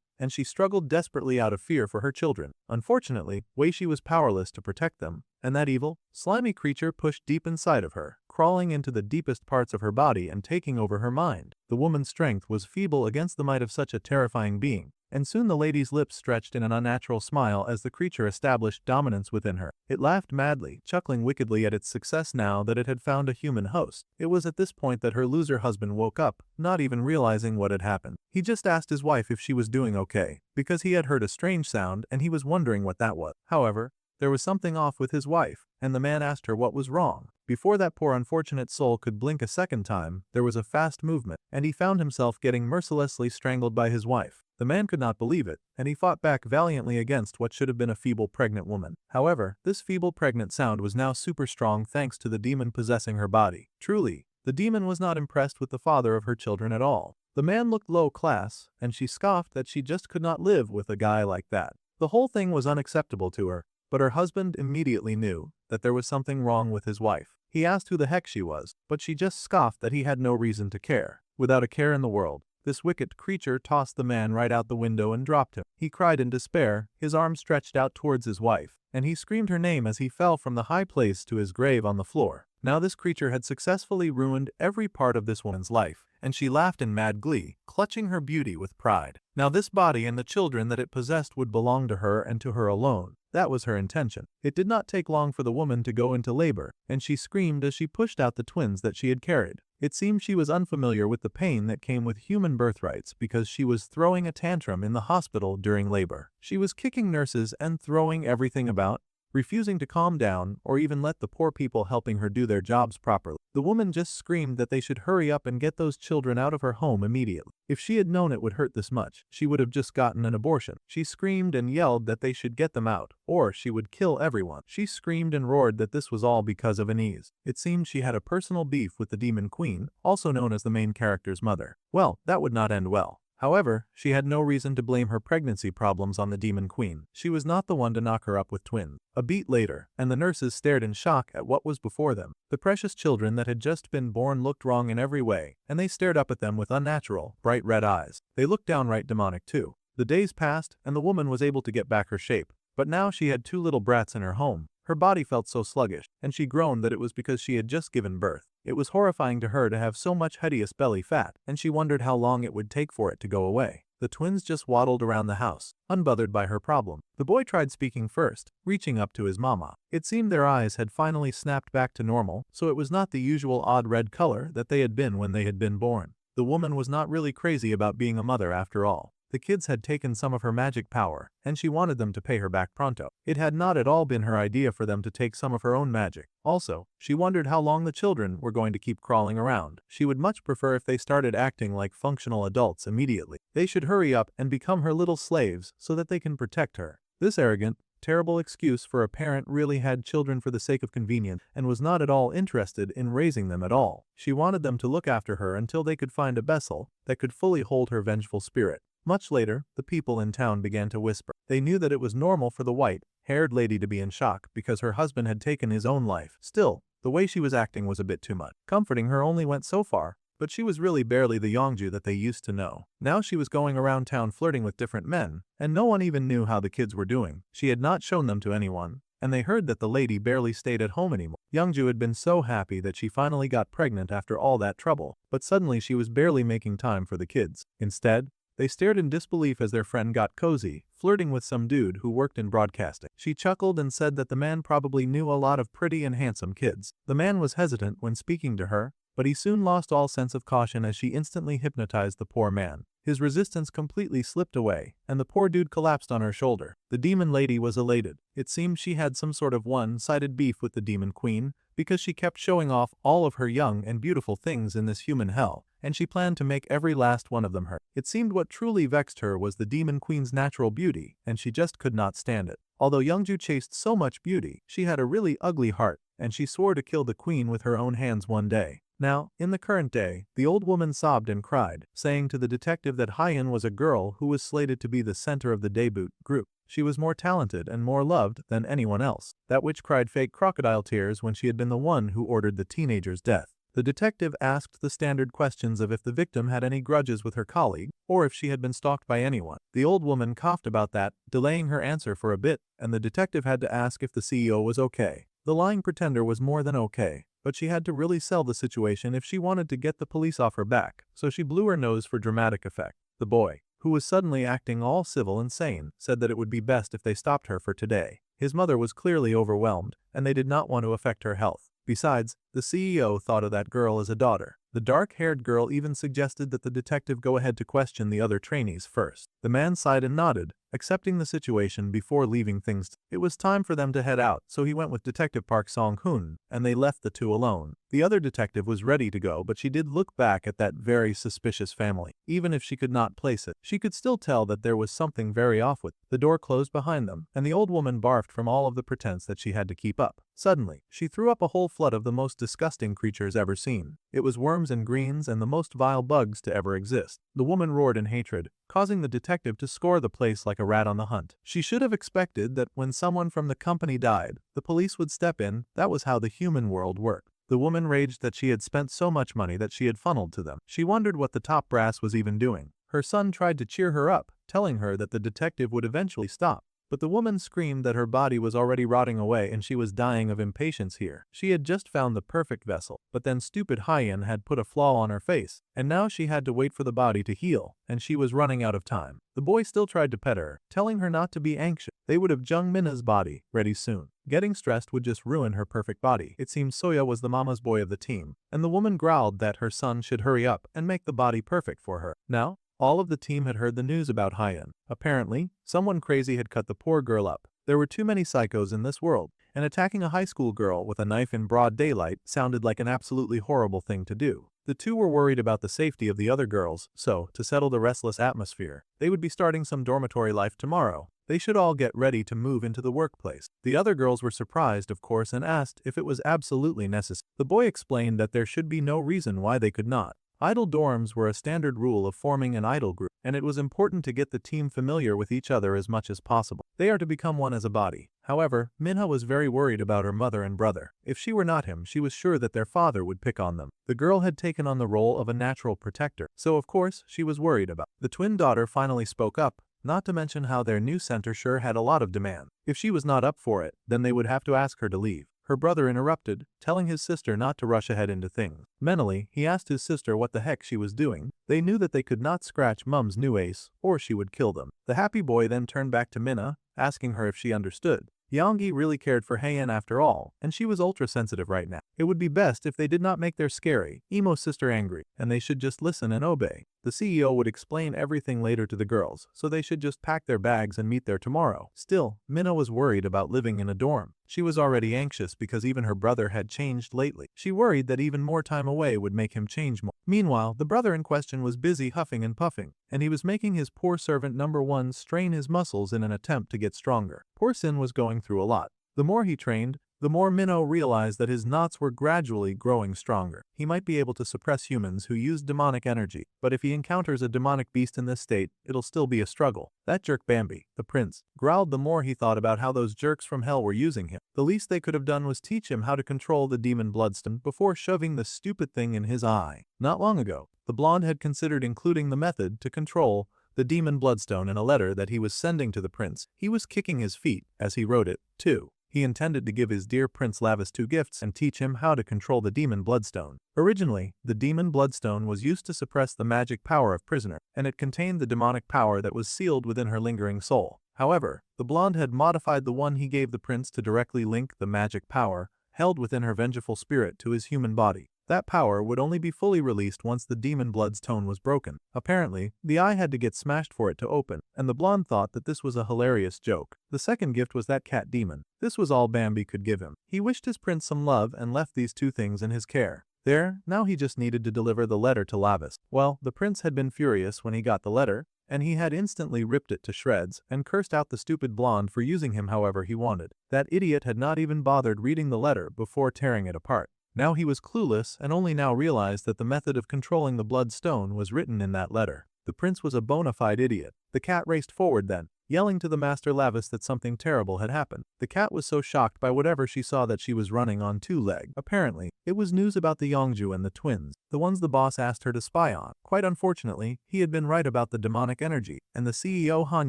Speaker 1: and she struggled desperately out of fear for her children. Unfortunately, Weishi was powerless to protect them, and that evil, slimy creature pushed deep inside of her, crawling into the deepest parts of her body and taking over her mind. The woman's strength was feeble against the might of such a terrifying being, and soon the lady's lips stretched in an unnatural smile as the creature established dominance within her. It laughed madly, chuckling wickedly at its success now that it had found a human host. It was at this point that her loser husband woke up, not even realizing what had happened. He just asked his wife if she was doing okay, because he had heard a strange sound and he was wondering what that was. However, there was something off with his wife, and the man asked her what was wrong. Before that poor unfortunate soul could blink a second time, there was a fast movement, and he found himself getting mercilessly strangled by his wife. The man could not believe it, and he fought back valiantly against what should have been a feeble pregnant woman. However, this feeble pregnant sound was now super strong thanks to the demon possessing her body. Truly, the demon was not impressed with the father of her children at all. The man looked low class, and she scoffed that she just could not live with a guy like that. The whole thing was unacceptable to her, but her husband immediately knew that there was something wrong with his wife. He asked who the heck she was, but she just scoffed that he had no reason to care. Without a care in the world, this wicked creature tossed the man right out the window and dropped him. He cried in despair, his arms stretched out towards his wife, and he screamed her name as he fell from the high place to his grave on the floor. Now this creature had successfully ruined every part of this woman's life, and she laughed in mad glee, clutching her beauty with pride. Now this body and the children that it possessed would belong to her and to her alone. That was her intention. It did not take long for the woman to go into labor, and she screamed as she pushed out the twins that she had carried. It seemed she was unfamiliar with the pain that came with human birthrights because she was throwing a tantrum in the hospital during labor. She was kicking nurses and throwing everything about, refusing to calm down or even let the poor people helping her do their jobs properly. The woman just screamed that they should hurry up and get those children out of her home immediately. If she had known it would hurt this much, she would have just gotten an abortion. She screamed and yelled that they should get them out, or she would kill everyone. She screamed and roared that this was all because of Anise. It seemed she had a personal beef with the Demon Queen, also known as the main character's mother. Well, that would not end well. However, she had no reason to blame her pregnancy problems on the Demon Queen. She was not the one to knock her up with twins. A beat later, and the nurses stared in shock at what was before them. The precious children that had just been born looked wrong in every way, and they stared up at them with unnatural, bright red eyes. They looked downright demonic too. The days passed, and the woman was able to get back her shape, but now she had two little brats in her home. Her body felt so sluggish, and she groaned that it was because she had just given birth. It was horrifying to her to have so much hideous belly fat, and she wondered how long it would take for it to go away. The twins just waddled around the house, unbothered by her problem. The boy tried speaking first, reaching up to his mama. It seemed their eyes had finally snapped back to normal, so it was not the usual odd red color that they had been when they had been born. The woman was not really crazy about being a mother after all. The kids had taken some of her magic power, and she wanted them to pay her back pronto. It had not at all been her idea for them to take some of her own magic. Also, she wondered how long the children were going to keep crawling around. She would much prefer if they started acting like functional adults immediately. They should hurry up and become her little slaves so that they can protect her. This arrogant, terrible excuse for a parent really had children for the sake of convenience and was not at all interested in raising them at all. She wanted them to look after her until they could find a vessel that could fully hold her vengeful spirit. Much later, the people in town began to whisper. They knew that it was normal for the white-haired lady to be in shock because her husband had taken his own life. Still, The way she was acting was a bit too much. Comforting her only went so far, but she was really barely the Yongju that they used to know. Now she was going around town flirting with different men, and no one even knew how the kids were doing. She had not shown them to anyone, and they heard that the lady barely stayed at home anymore. Yongju had been so happy that she finally got pregnant after all that trouble, but suddenly she was barely making time for the kids. Instead, they stared in disbelief as their friend got cozy, flirting with some dude who worked in broadcasting. She chuckled and said that the man probably knew a lot of pretty and handsome kids. The man was hesitant when speaking to her, but he soon lost all sense of caution as she instantly hypnotized the poor man. His resistance completely slipped away, and the poor dude collapsed on her shoulder. The demon lady was elated. It seemed she had some sort of one-sided beef with the demon queen, because she kept showing off all of her young and beautiful things in this human hell, and she planned to make every last one of them her. It seemed what truly vexed her was the demon queen's natural beauty, and she just could not stand it. Although Yongju chased so much beauty, she had a really ugly heart, and she swore to kill the queen with her own hands one day. Now, in the current day, the old woman sobbed and cried, saying to the detective that Hyen was a girl who was slated to be the center of the debut group. She was more talented and more loved than anyone else. That witch cried fake crocodile tears when she had been the one who ordered the teenager's death. The detective asked the standard questions of if the victim had any grudges with her colleague, or if she had been stalked by anyone. The old woman coughed about that, delaying her answer for a bit, and the detective had to ask if the CEO was okay. The lying pretender was more than okay, but she had to really sell the situation if she wanted to get the police off her back, so she blew her nose for dramatic effect. The boy, who was suddenly acting all civil and sane, said that it would be best if they stopped her for today. His mother was clearly overwhelmed, and they did not want to affect her health. Besides, the CEO thought of that girl as a daughter. The dark-haired girl even suggested that the detective go ahead to question the other trainees first. The man sighed and nodded, accepting the situation before leaving things. It was time for them to head out, so he went with Detective Park Song-hoon, and they left the two alone. The other detective was ready to go, but she did look back at that very suspicious family. Even if she could not place it, she could still tell that there was something very off with it. The door closed behind them, and the old woman barfed from all of the pretense that she had to keep up. Suddenly, she threw up a whole flood of the most disgusting creatures ever seen. It was worms and greens and the most vile bugs to ever exist. The woman roared in hatred, causing the detective to scour the place like a rat on the hunt. She should have expected that when someone from the company died, the police would step in. That was how the human world worked. The woman raged that she had spent so much money that she had funneled to them. She wondered what the top brass was even doing. Her son tried to cheer her up, telling her that the detective would eventually stop. But the woman screamed that her body was already rotting away and she was dying of impatience here. She had just found the perfect vessel, but then stupid Hyen had put a flaw on her face, and now she had to wait for the body to heal, and she was running out of time. The boy still tried to pet her, telling her not to be anxious. They would have Jung Minna's body ready soon. Getting stressed would just ruin her perfect body. It seemed Soya was the mama's boy of the team, and the woman growled that her son should hurry up and make the body perfect for her. Now, all of the team had heard the news about Hyen. Apparently, someone crazy had cut the poor girl up. There were too many psychos in this world, and attacking a high school girl with a knife in broad daylight sounded like an absolutely horrible thing to do. The two were worried about the safety of the other girls, so, to settle the restless atmosphere, they would be starting some dormitory life tomorrow. They should all get ready to move into the workplace. The other girls were surprised, of course, and asked if it was absolutely necessary. The boy explained that there should be no reason why they could not. Idol dorms were a standard rule of forming an idol group, and it was important to get the team familiar with each other as much as possible. They are to become one as a body. However, Minha was very worried about her mother and brother. If she were not him, she was sure that their father would pick on them. The girl had taken on the role of a natural protector, so of course she was worried about. The twin daughter finally spoke up, not to mention how their new center sure had a lot of demand. If she was not up for it, then they would have to ask her to leave. Her brother interrupted, telling his sister not to rush ahead into things. Mentally, he asked his sister what the heck she was doing. They knew that they could not scratch Mum's new ace, or she would kill them. The happy boy then turned back to Minna, asking her if she understood. Yonggi really cared for Heian after all, and she was ultra-sensitive right now. It would be best if they did not make their scary, emo sister angry, and they should just listen and obey. The CEO would explain everything later to the girls, so they should just pack their bags and meet there tomorrow. Still, Minna was worried about living in a dorm. She was already anxious because even her brother had changed lately. She worried that even more time away would make him change more. Meanwhile, the brother in question was busy huffing and puffing, and he was making his poor servant number 1 strain his muscles in an attempt to get stronger. Poor Sin was going through a lot. The more he trained, The more Minho realized that his knots were gradually growing stronger. He might be able to suppress humans who use demonic energy, but if he encounters a demonic beast in this state, it'll still be a struggle. That jerk Bambi, the prince, growled the more he thought about how those jerks from hell were using him. The least they could have done was teach him how to control the demon bloodstone before shoving the stupid thing in his eye. Not long ago, the blonde had considered including the method to control the demon bloodstone in a letter that he was sending to the prince. He was kicking his feet, as he wrote it, too. He intended to give his dear Prince Lavis 2 gifts and teach him how to control the demon bloodstone. Originally, the demon bloodstone was used to suppress the magic power of prisoner, and it contained the demonic power that was sealed within her lingering soul. However, the blonde had modified the one he gave the prince to directly link the magic power held within her vengeful spirit to his human body. That power would only be fully released once the demon bloodstone was broken. Apparently, the eye had to get smashed for it to open, and the blonde thought that this was a hilarious joke. The second gift was that cat demon. This was all Bambi could give him. He wished his prince some love and left these 2 things in his care. There, now he just needed to deliver the letter to Lavis. Well, the prince had been furious when he got the letter, and he had instantly ripped it to shreds and cursed out the stupid blonde for using him however he wanted. That idiot had not even bothered reading the letter before tearing it apart. Now he was clueless and only now realized that the method of controlling the bloodstone was written in that letter. The prince was a bona fide idiot. The cat raced forward then, yelling to the master Lavis that something terrible had happened. The cat was so shocked by whatever she saw that she was running on 2 legs. Apparently, it was news about the Yongju and the twins, the ones the boss asked her to spy on. Quite unfortunately, he had been right about the demonic energy, and the CEO Han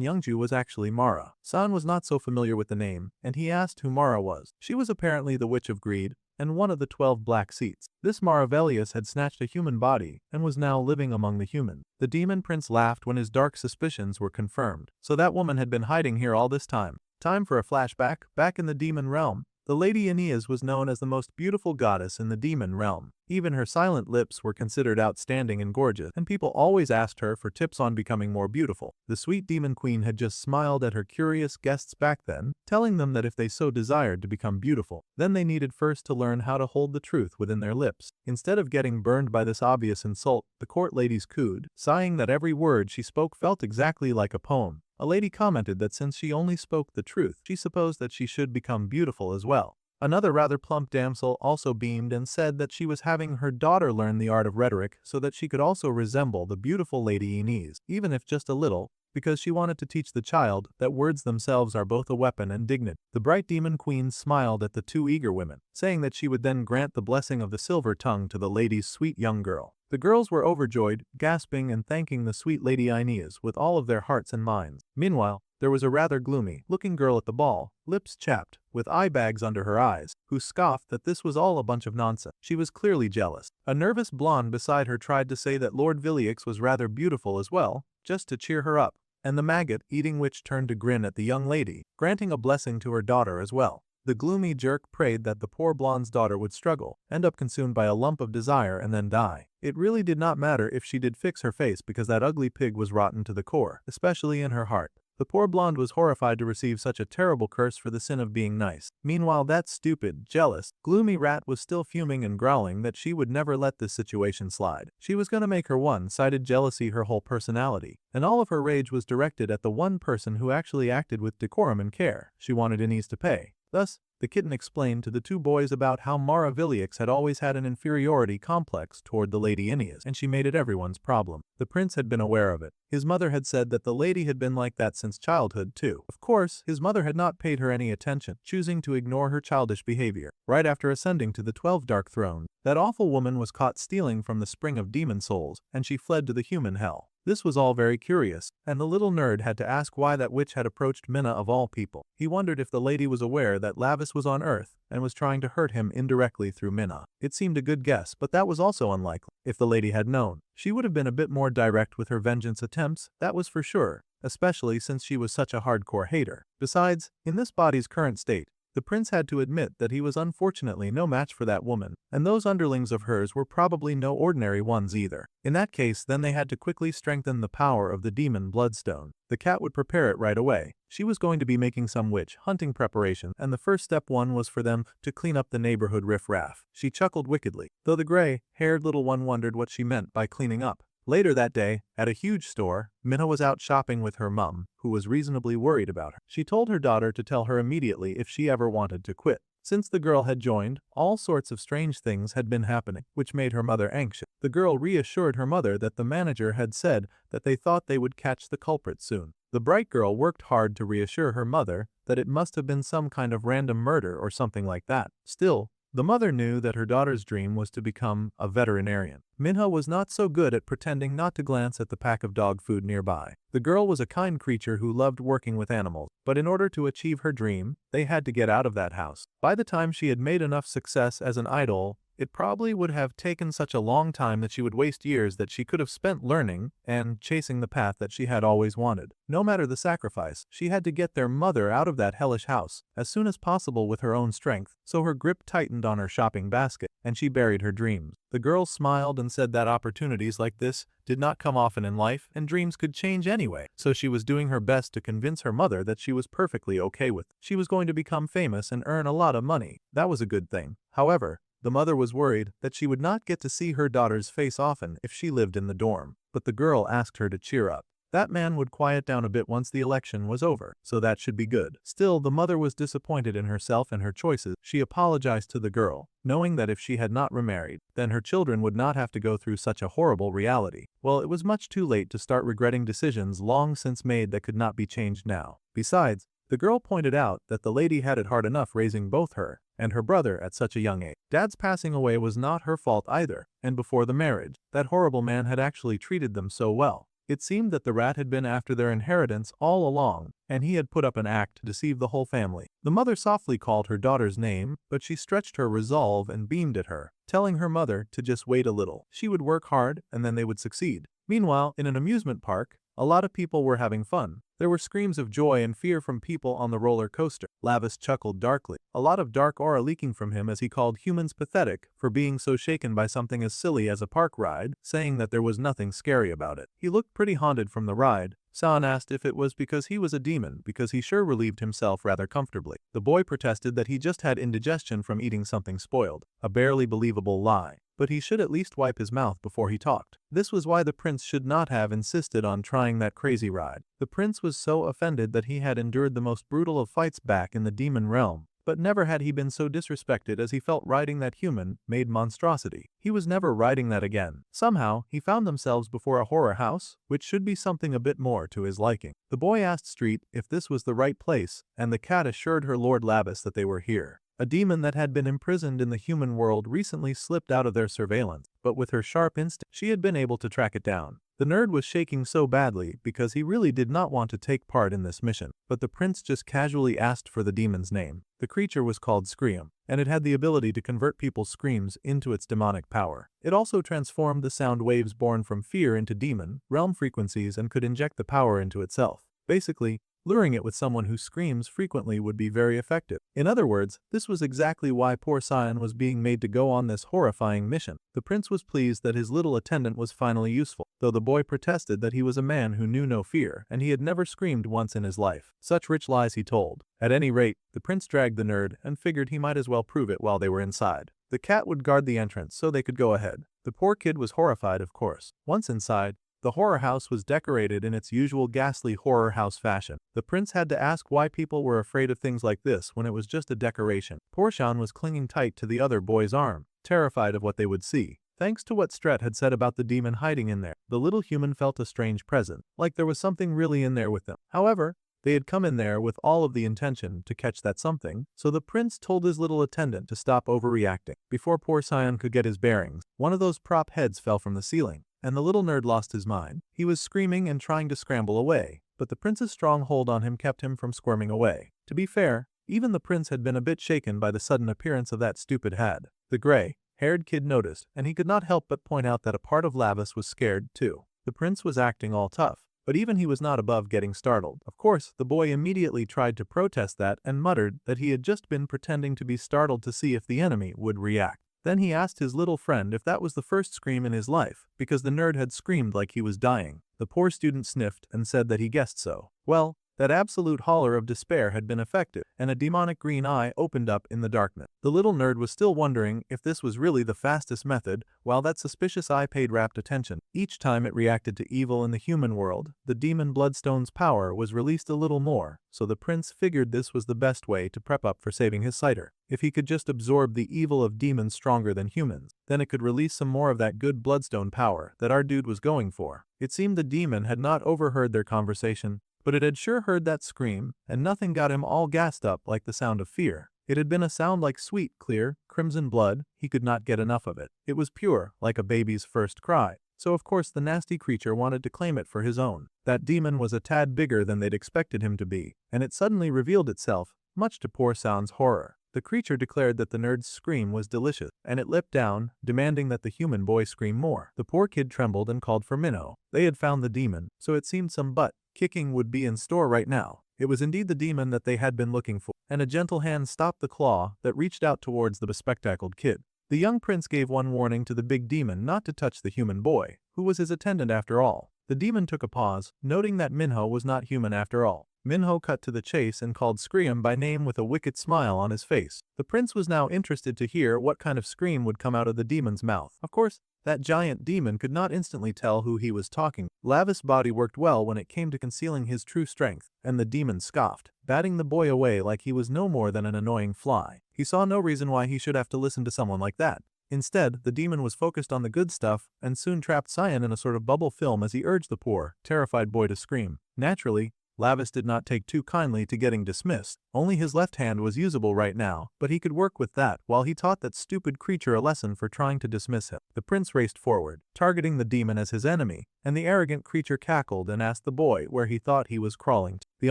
Speaker 1: Yongju was actually Mara. San was not so familiar with the name, and he asked who Mara was. She was apparently the Witch of Greed, and one of the 12 black seats. This Maravelius had snatched a human body and was now living among the humans. The demon prince laughed when his dark suspicions were confirmed. So that woman had been hiding here all this time. Time for a flashback. Back in the demon realm, the Lady Aeneas was known as the most beautiful goddess in the demon realm. Even her silent lips were considered outstanding and gorgeous, and people always asked her for tips on becoming more beautiful. The sweet demon queen had just smiled at her curious guests back then, telling them that if they so desired to become beautiful, then they needed first to learn how to hold the truth within their lips. Instead of getting burned by this obvious insult, the court ladies cooed, sighing that every word she spoke felt exactly like a poem. A lady commented that since she only spoke the truth, she supposed that she should become beautiful as well. Another rather plump damsel also beamed and said that she was having her daughter learn the art of rhetoric so that she could also resemble the beautiful Lady Inez, even if just a little, because she wanted to teach the child that words themselves are both a weapon and dignity. The bright demon queen smiled at the 2 eager women, saying that she would then grant the blessing of the silver tongue to the lady's sweet young girl. The girls were overjoyed, gasping and thanking the sweet Lady Inez with all of their hearts and minds. Meanwhile, there was a rather gloomy-looking girl at the ball, lips chapped, with eye bags under her eyes, who scoffed that this was all a bunch of nonsense. She was clearly jealous. A nervous blonde beside her tried to say that Lord Villiers was rather beautiful as well, just to cheer her up, and the maggot-eating witch turned to grin at the young lady, granting a blessing to her daughter as well. The gloomy jerk prayed that the poor blonde's daughter would struggle, end up consumed by a lump of desire and then die. It really did not matter if she did fix her face because that ugly pig was rotten to the core, especially in her heart. The poor blonde was horrified to receive such a terrible curse for the sin of being nice. Meanwhile, that stupid, jealous, gloomy rat was still fuming and growling that she would never let this situation slide. She was gonna make her one-sided jealousy her whole personality, and all of her rage was directed at the one person who actually acted with decorum and care. She wanted Inez to pay. Thus, the kitten explained to the 2 boys about how Mara Villiers had always had an inferiority complex toward the Lady Inez, and she made it everyone's problem. The prince had been aware of it. His mother had said that the lady had been like that since childhood too. Of course, his mother had not paid her any attention, choosing to ignore her childish behavior. Right after ascending to the 12 Dark Thrones, that awful woman was caught stealing from the spring of demon souls, and she fled to the human hell. This was all very curious, and the little nerd had to ask why that witch had approached Minna of all people. He wondered if the lady was aware that Lavis was on Earth and was trying to hurt him indirectly through Minna. It seemed a good guess, but that was also unlikely. If the lady had known, she would have been a bit more direct with her vengeance attempts, that was for sure, especially since she was such a hardcore hater. Besides, in this body's current state, the prince had to admit that he was unfortunately no match for that woman, and those underlings of hers were probably no ordinary ones either. In that case, then they had to quickly strengthen the power of the demon bloodstone. The cat would prepare it right away. She was going to be making some witch hunting preparation, and the first step one was for them to clean up the neighborhood riff-raff. She chuckled wickedly, though the gray-haired little one wondered what she meant by cleaning up. Later that day, at a huge store, Minna was out shopping with her mum, who was reasonably worried about her. She told her daughter to tell her immediately if she ever wanted to quit. Since the girl had joined, all sorts of strange things had been happening, which made her mother anxious. The girl reassured her mother that the manager had said that they thought they would catch the culprit soon. The bright girl worked hard to reassure her mother that it must have been some kind of random murder or something like that. Still, the mother knew that her daughter's dream was to become a veterinarian. Manhwa was not so good at pretending not to glance at the pack of dog food nearby. The girl was a kind creature who loved working with animals, but in order to achieve her dream, they had to get out of that house. By the time she had made enough success as an idol, it probably would have taken such a long time that she would waste years that she could have spent learning and chasing the path that she had always wanted. No matter the sacrifice, she had to get their mother out of that hellish house as soon as possible with her own strength, so her grip tightened on her shopping basket, and she buried her dreams. The girl smiled and said that opportunities like this did not come often in life and dreams could change anyway, so she was doing her best to convince her mother that she was perfectly okay with it. She was going to become famous and earn a lot of money. That was a good thing. However, the mother was worried that she would not get to see her daughter's face often if she lived in the dorm, but the girl asked her to cheer up. That man would quiet down a bit once the election was over, so that should be good. Still, the mother was disappointed in herself and her choices. She apologized to the girl, knowing that if she had not remarried, then her children would not have to go through such a horrible reality. Well, it was much too late to start regretting decisions long since made that could not be changed now. Besides, the girl pointed out that the lady had it hard enough raising both her and her brother at such a young age. Dad's passing away was not her fault either, and before the marriage, that horrible man had actually treated them so well. It seemed that the rat had been after their inheritance all along, and he had put up an act to deceive the whole family. The mother softly called her daughter's name, but she stretched her resolve and beamed at her, telling her mother to just wait a little. She would work hard, and then they would succeed. Meanwhile, in an amusement park, a lot of people were having fun. There were screams of joy and fear from people on the roller coaster. Lavis chuckled darkly, a lot of dark aura leaking from him as he called humans pathetic for being so shaken by something as silly as a park ride, saying that there was nothing scary about it. He looked pretty haunted from the ride. San asked if it was because he was a demon, because he sure relieved himself rather comfortably. The boy protested that he just had indigestion from eating something spoiled, a barely believable lie, but he should at least wipe his mouth before he talked. This was why the prince should not have insisted on trying that crazy ride. The prince was so offended that he had endured the most brutal of fights back in the demon realm, but never had he been so disrespected as he felt riding that human-made monstrosity. He was never riding that again. Somehow, he found themselves before a horror house, which should be something a bit more to his liking. The boy asked Street if this was the right place, and the cat assured her Lord Lavis that they were here. A demon that had been imprisoned in the human world recently slipped out of their surveillance, but with her sharp instinct, she had been able to track it down. The nerd was shaking so badly because he really did not want to take part in this mission, but the prince just casually asked for the demon's name. The creature was called Scream, and it had the ability to convert people's screams into its demonic power. It also transformed the sound waves born from fear into demon realm frequencies and could inject the power into itself. Basically, luring it with someone who screams frequently would be very effective. In other words, this was exactly why poor Sion was being made to go on this horrifying mission. The prince was pleased that his little attendant was finally useful, though the boy protested that he was a man who knew no fear and he had never screamed once in his life. Such rich lies he told. At any rate, the prince dragged the nerd and figured he might as well prove it while they were inside. The cat would guard the entrance so they could go ahead. The poor kid was horrified, of course. Once inside, the horror house was decorated in its usual ghastly horror house fashion. The prince had to ask why people were afraid of things like this when it was just a decoration. Poor Shan was clinging tight to the other boy's arm, terrified of what they would see. Thanks to what Stret had said about the demon hiding in there, the little human felt a strange presence, like there was something really in there with them. However, they had come in there with all of the intention to catch that something, so the prince told his little attendant to stop overreacting. Before poor Sion could get his bearings, one of those prop heads fell from the ceiling, and the little nerd lost his mind. He was screaming and trying to scramble away, but the prince's strong hold on him kept him from squirming away. To be fair, even the prince had been a bit shaken by the sudden appearance of that stupid head. The gray-haired kid noticed, and he could not help but point out that a part of Lavis was scared too. The prince was acting all tough, but even he was not above getting startled. Of course, the boy immediately tried to protest that and muttered that he had just been pretending to be startled to see if the enemy would react. Then he asked his little friend if that was the first scream in his life, because the nerd had screamed like he was dying. The poor student sniffed and said that he guessed so. Well, that absolute holler of despair had been effective, and a demonic green eye opened up in the darkness. The little nerd was still wondering if this was really the fastest method, while that suspicious eye paid rapt attention. Each time it reacted to evil in the human world, the demon bloodstone's power was released a little more, so the prince figured this was the best way to prep up for saving his cider. If he could just absorb the evil of demons stronger than humans, then it could release some more of that good bloodstone power that our dude was going for. It seemed the demon had not overheard their conversation, but it had sure heard that scream, and nothing got him all gassed up like the sound of fear. It had been a sound like sweet, clear, crimson blood. He could not get enough of it. It was pure, like a baby's first cry. So of course the nasty creature wanted to claim it for his own. That demon was a tad bigger than they'd expected him to be, and it suddenly revealed itself, much to poor San's horror. The creature declared that the nerd's scream was delicious, and it leapt down, demanding that the human boy scream more. The poor kid trembled and called for Minho. They had found the demon, so it seemed some butt-kicking would be in store right now. It was indeed the demon that they had been looking for, and a gentle hand stopped the claw that reached out towards the bespectacled kid. The young prince gave one warning to the big demon not to touch the human boy, who was his attendant after all. The demon took a pause, noting that Minho was not human after all. Minho cut to the chase and called Scream by name with a wicked smile on his face. The prince was now interested to hear what kind of scream would come out of the demon's mouth. Of course, that giant demon could not instantly tell who he was talking. Lavis' body worked well when it came to concealing his true strength, and the demon scoffed, batting the boy away like he was no more than an annoying fly. He saw no reason why he should have to listen to someone like that. Instead, the demon was focused on the good stuff and soon trapped Cyan in a sort of bubble film as he urged the poor, terrified boy to scream. Naturally, Lavis did not take too kindly to getting dismissed. Only his left hand was usable right now, but he could work with that while he taught that stupid creature a lesson for trying to dismiss him. The prince raced forward, targeting the demon as his enemy, and the arrogant creature cackled and asked the boy where he thought he was crawling to. The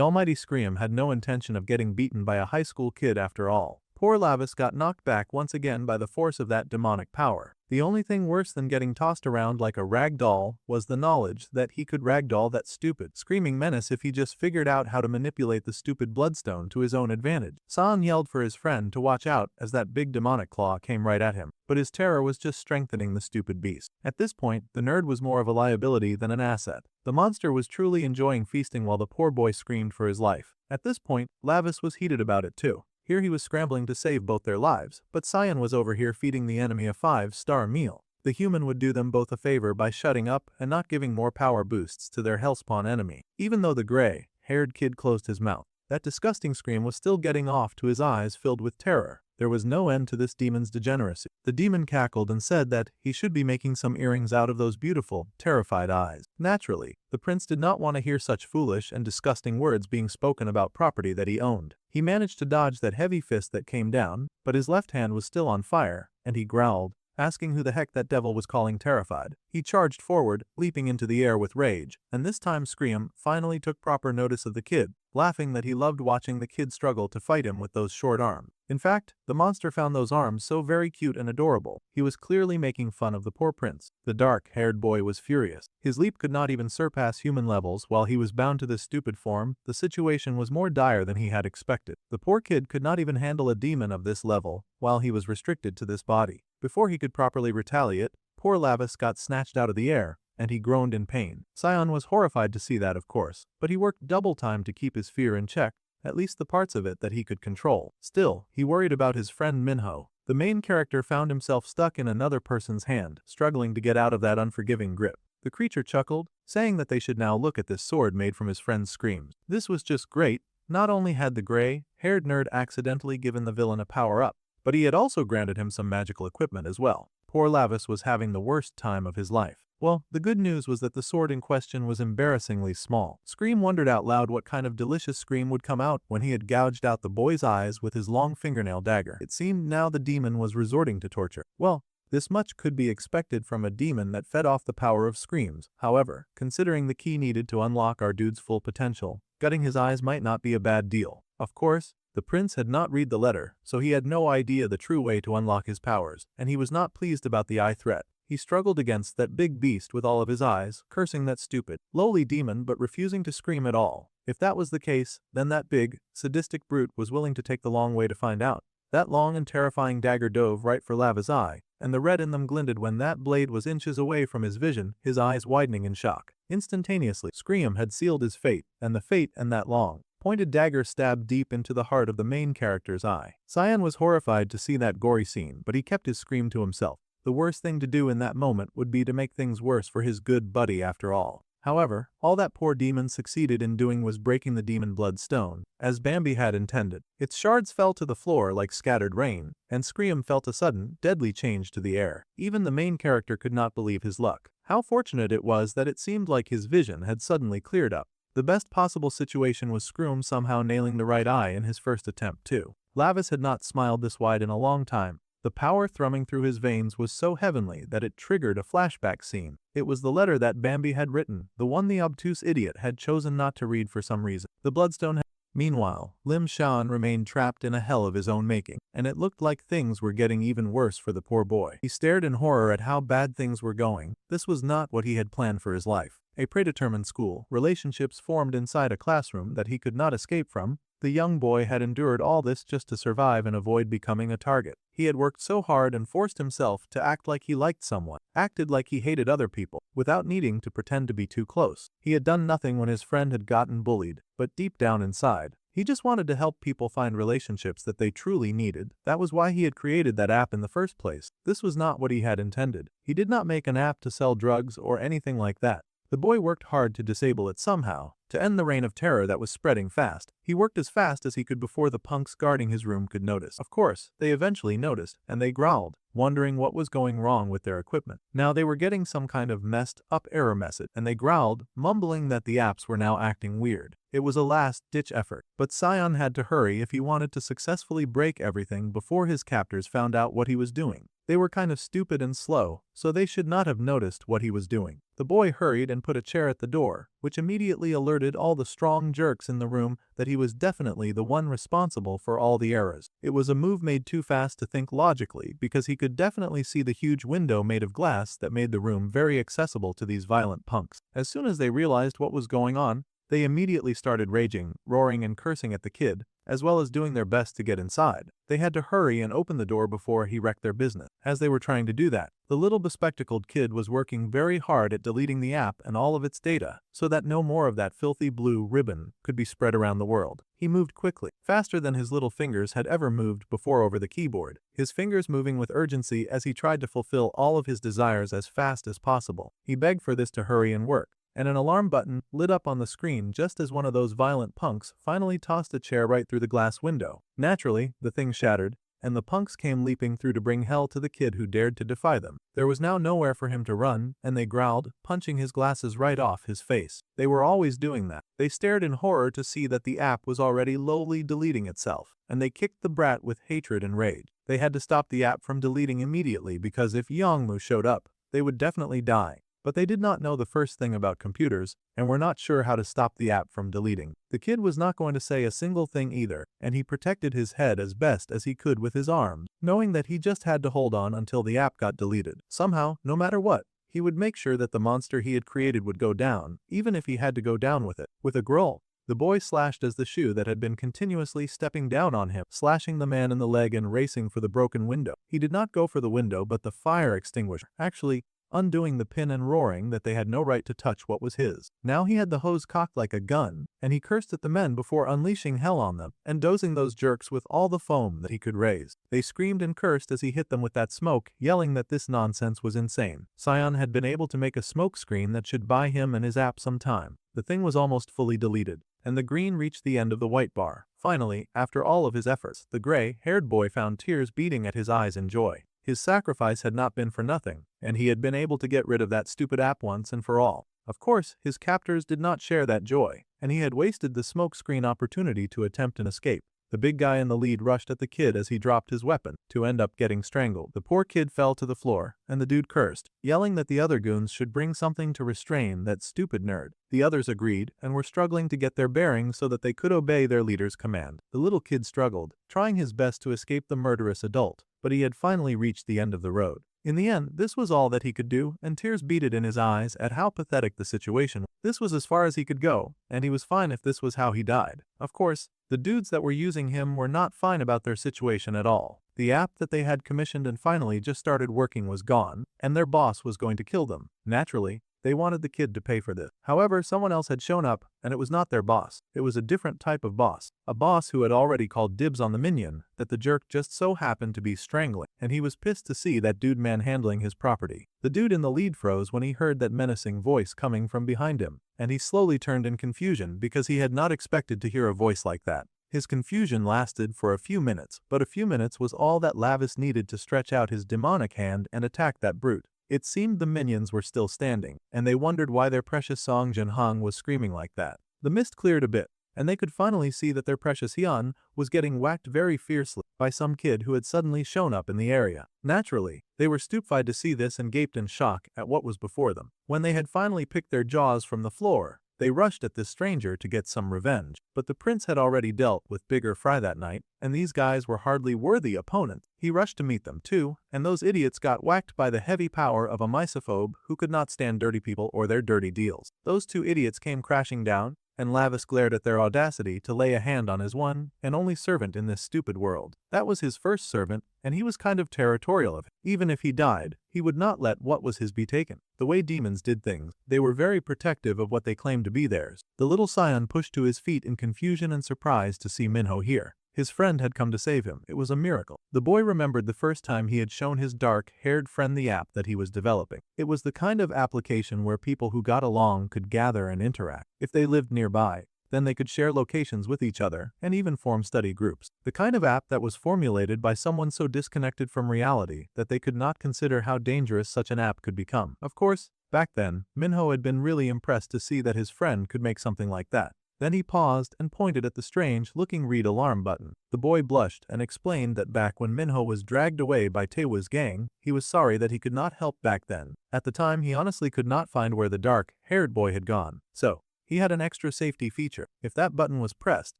Speaker 1: almighty Scream had no intention of getting beaten by a high school kid after all. Poor Lavis got knocked back once again by the force of that demonic power. The only thing worse than getting tossed around like a rag doll was the knowledge that he could ragdoll that stupid, screaming menace if he just figured out how to manipulate the stupid bloodstone to his own advantage. San yelled for his friend to watch out as that big demonic claw came right at him, but his terror was just strengthening the stupid beast. At this point, the nerd was more of a liability than an asset. The monster was truly enjoying feasting while the poor boy screamed for his life. At this point, Lavis was heated about it too. Here he was scrambling to save both their lives, but Cyan was over here feeding the enemy a 5-star meal. The human would do them both a favor by shutting up and not giving more power boosts to their hellspawn enemy. Even though the gray-haired kid closed his mouth, that disgusting scream was still getting off to his eyes filled with terror. There was no end to this demon's degeneracy. The demon cackled and said that he should be making some earrings out of those beautiful, terrified eyes. Naturally, the prince did not want to hear such foolish and disgusting words being spoken about property that he owned. He managed to dodge that heavy fist that came down, but his left hand was still on fire, and he growled, asking who the heck that devil was calling terrified. He charged forward, leaping into the air with rage, and this time Scream finally took proper notice of the kid, laughing that he loved watching the kid struggle to fight him with those short arms. In fact, the monster found those arms so very cute and adorable. He was clearly making fun of the poor prince. The dark-haired boy was furious. His leap could not even surpass human levels while he was bound to this stupid form. The situation was more dire than he had expected. The poor kid could not even handle a demon of this level while he was restricted to this body. Before he could properly retaliate, poor Lavis got snatched out of the air, and he groaned in pain. Cyan was horrified to see that, of course, but he worked double time to keep his fear in check, at least the parts of it that he could control. Still, he worried about his friend Minho. The main character found himself stuck in another person's hand, struggling to get out of that unforgiving grip. The creature chuckled, saying that they should now look at this sword made from his friend's screams. This was just great. Not only had the gray-haired nerd accidentally given the villain a power-up, but he had also granted him some magical equipment as well. Poor Lavis was having the worst time of his life. Well, the good news was that the sword in question was embarrassingly small. Scream wondered out loud what kind of delicious scream would come out when he had gouged out the boy's eyes with his long fingernail dagger. It seemed now the demon was resorting to torture. Well, this much could be expected from a demon that fed off the power of screams. However, considering the key needed to unlock our dude's full potential, gutting his eyes might not be a bad deal. Of course, the prince had not read the letter, so he had no idea the true way to unlock his powers, and he was not pleased about the eye threat. He struggled against that big beast with all of his eyes, cursing that stupid, lowly demon but refusing to scream at all. If that was the case, then that big, sadistic brute was willing to take the long way to find out. That long and terrifying dagger dove right for Lava's eye, and the red in them glinted when that blade was inches away from his vision, his eyes widening in shock. Instantaneously, Scream had sealed his fate, and the fate and that long, pointed dagger stabbed deep into the heart of the main character's eye. Cyan was horrified to see that gory scene, but he kept his scream to himself. The worst thing to do in that moment would be to make things worse for his good buddy after all. However, all that poor demon succeeded in doing was breaking the demon blood stone, as Bambi had intended. Its shards fell to the floor like scattered rain, and Scream felt a sudden, deadly change to the air. Even the main character could not believe his luck. How fortunate it was that it seemed like his vision had suddenly cleared up. The best possible situation was Scream somehow nailing the right eye in his first attempt too. Lavis had not smiled this wide in a long time. The power thrumming through his veins was so heavenly that it triggered a flashback scene. It was the letter that Bambi had written, the one the obtuse idiot had chosen not to read for some reason. The bloodstone had... Meanwhile, Lim Shan remained trapped in a hell of his own making, and it looked like things were getting even worse for the poor boy. He stared in horror at how bad things were going. This was not what he had planned for his life. A predetermined school, relationships formed inside a classroom that he could not escape from. The young boy had endured all this just to survive and avoid becoming a target. He had worked so hard and forced himself to act like he liked someone, acted like he hated other people, without needing to pretend to be too close. He had done nothing when his friend had gotten bullied, but deep down inside, he just wanted to help people find relationships that they truly needed. That was why he had created that app in the first place. This was not what he had intended. He did not make an app to sell drugs or anything like that. The boy worked hard to disable it somehow, to end the reign of terror that was spreading fast. He worked as fast as he could before the punks guarding his room could notice. Of course, they eventually noticed, and they growled, wondering what was going wrong with their equipment. Now they were getting some kind of messed up error message, and they growled, mumbling that the apps were now acting weird. It was a last-ditch effort, but Sion had to hurry if he wanted to successfully break everything before his captors found out what he was doing. They were kind of stupid and slow, so they should not have noticed what he was doing. The boy hurried and put a chair at the door, which immediately alerted all the strong jerks in the room that he was definitely the one responsible for all the errors. It was a move made too fast to think logically because he could definitely see the huge window made of glass that made the room very accessible to these violent punks. As soon as they realized what was going on, they immediately started raging, roaring and cursing at the kid, as well as doing their best to get inside. They had to hurry and open the door before he wrecked their business. As they were trying to do that, the little bespectacled kid was working very hard at deleting the app and all of its data, so that no more of that filthy blue ribbon could be spread around the world. He moved quickly, faster than his little fingers had ever moved before over the keyboard, his fingers moving with urgency as he tried to fulfill all of his desires as fast as possible. He begged for this to hurry and work, and an alarm button lit up on the screen just as one of those violent punks finally tossed a chair right through the glass window. Naturally, the thing shattered, and the punks came leaping through to bring hell to the kid who dared to defy them. There was now nowhere for him to run, and they growled, punching his glasses right off his face. They were always doing that. They stared in horror to see that the app was already lowly deleting itself, and they kicked the brat with hatred and rage. They had to stop the app from deleting immediately because if Yongmu showed up, they would definitely die. But they did not know the first thing about computers, and were not sure how to stop the app from deleting. The kid was not going to say a single thing either, and he protected his head as best as he could with his arms, knowing that he just had to hold on until the app got deleted. Somehow, no matter what, he would make sure that the monster he had created would go down, even if he had to go down with it. With a growl, the boy slashed as the shoe that had been continuously stepping down on him, slashing the man in the leg and racing for the broken window. He did not go for the window but the fire extinguisher. Actually, undoing the pin and roaring that they had no right to touch what was his. Now he had the hose cocked like a gun, and he cursed at the men before unleashing hell on them, and dosing those jerks with all the foam that he could raise. They screamed and cursed as he hit them with that smoke, yelling that this nonsense was insane. Sion had been able to make a smoke screen that should buy him and his app some time. The thing was almost fully deleted, and the green reached the end of the white bar. Finally, after all of his efforts, the gray-haired boy found tears beating at his eyes in joy. His sacrifice had not been for nothing, and he had been able to get rid of that stupid app once and for all. Of course, his captors did not share that joy, and he had wasted the smokescreen opportunity to attempt an escape. The big guy in the lead rushed at the kid as he dropped his weapon, to end up getting strangled. The poor kid fell to the floor, and the dude cursed, yelling that the other goons should bring something to restrain that stupid nerd. The others agreed, and were struggling to get their bearings so that they could obey their leader's command. The little kid struggled, trying his best to escape the murderous adult, but he had finally reached the end of the road. In the end, this was all that he could do, and tears beaded in his eyes at how pathetic the situation was. This was as far as he could go, and he was fine if this was how he died. Of course, the dudes that were using him were not fine about their situation at all. The app that they had commissioned and finally just started working was gone, and their boss was going to kill them. Naturally, They wanted the kid to pay for this. However, someone else had shown up, and it was not their boss. It was a different type of boss. A boss who had already called dibs on the minion that the jerk just so happened to be strangling, and he was pissed to see that dude manhandling his property. The dude in the lead froze when he heard that menacing voice coming from behind him, and he slowly turned in confusion because he had not expected to hear a voice like that. His confusion lasted for a few minutes, but a few minutes was all that Lavis needed to stretch out his demonic hand and attack that brute. It seemed the minions were still standing, and they wondered why their precious Song Jinhong was screaming like that. The mist cleared a bit, and they could finally see that their precious Hyun was getting whacked very fiercely by some kid who had suddenly shown up in the area. Naturally, they were stupefied to see this and gaped in shock at what was before them. When they had finally picked their jaws from the floor, they rushed at this stranger to get some revenge, but the prince had already dealt with bigger fry that night, and these guys were hardly worthy opponents. He rushed to meet them too, and those idiots got whacked by the heavy power of a misophobe who could not stand dirty people or their dirty deals. Those two idiots came crashing down, and Lavis glared at their audacity to lay a hand on his one and only servant in this stupid world. That was his first servant, and he was kind of territorial of it. Even if he died, he would not let what was his be taken. The way demons did things, they were very protective of what they claimed to be theirs. The little scion pushed to his feet in confusion and surprise to see Minho here. His friend had come to save him. It was a miracle. The boy remembered the first time he had shown his dark-haired friend the app that he was developing. It was the kind of application where people who got along could gather and interact. If they lived nearby, then they could share locations with each other and even form study groups. The kind of app that was formulated by someone so disconnected from reality that they could not consider how dangerous such an app could become. Of course, back then, Minho had been really impressed to see that his friend could make something like that. Then he paused and pointed at the strange-looking read alarm button. The boy blushed and explained that back when Minho was dragged away by Taewa's gang, he was sorry that he could not help back then. At the time, he honestly could not find where the dark-haired boy had gone. So, he had an extra safety feature. If that button was pressed,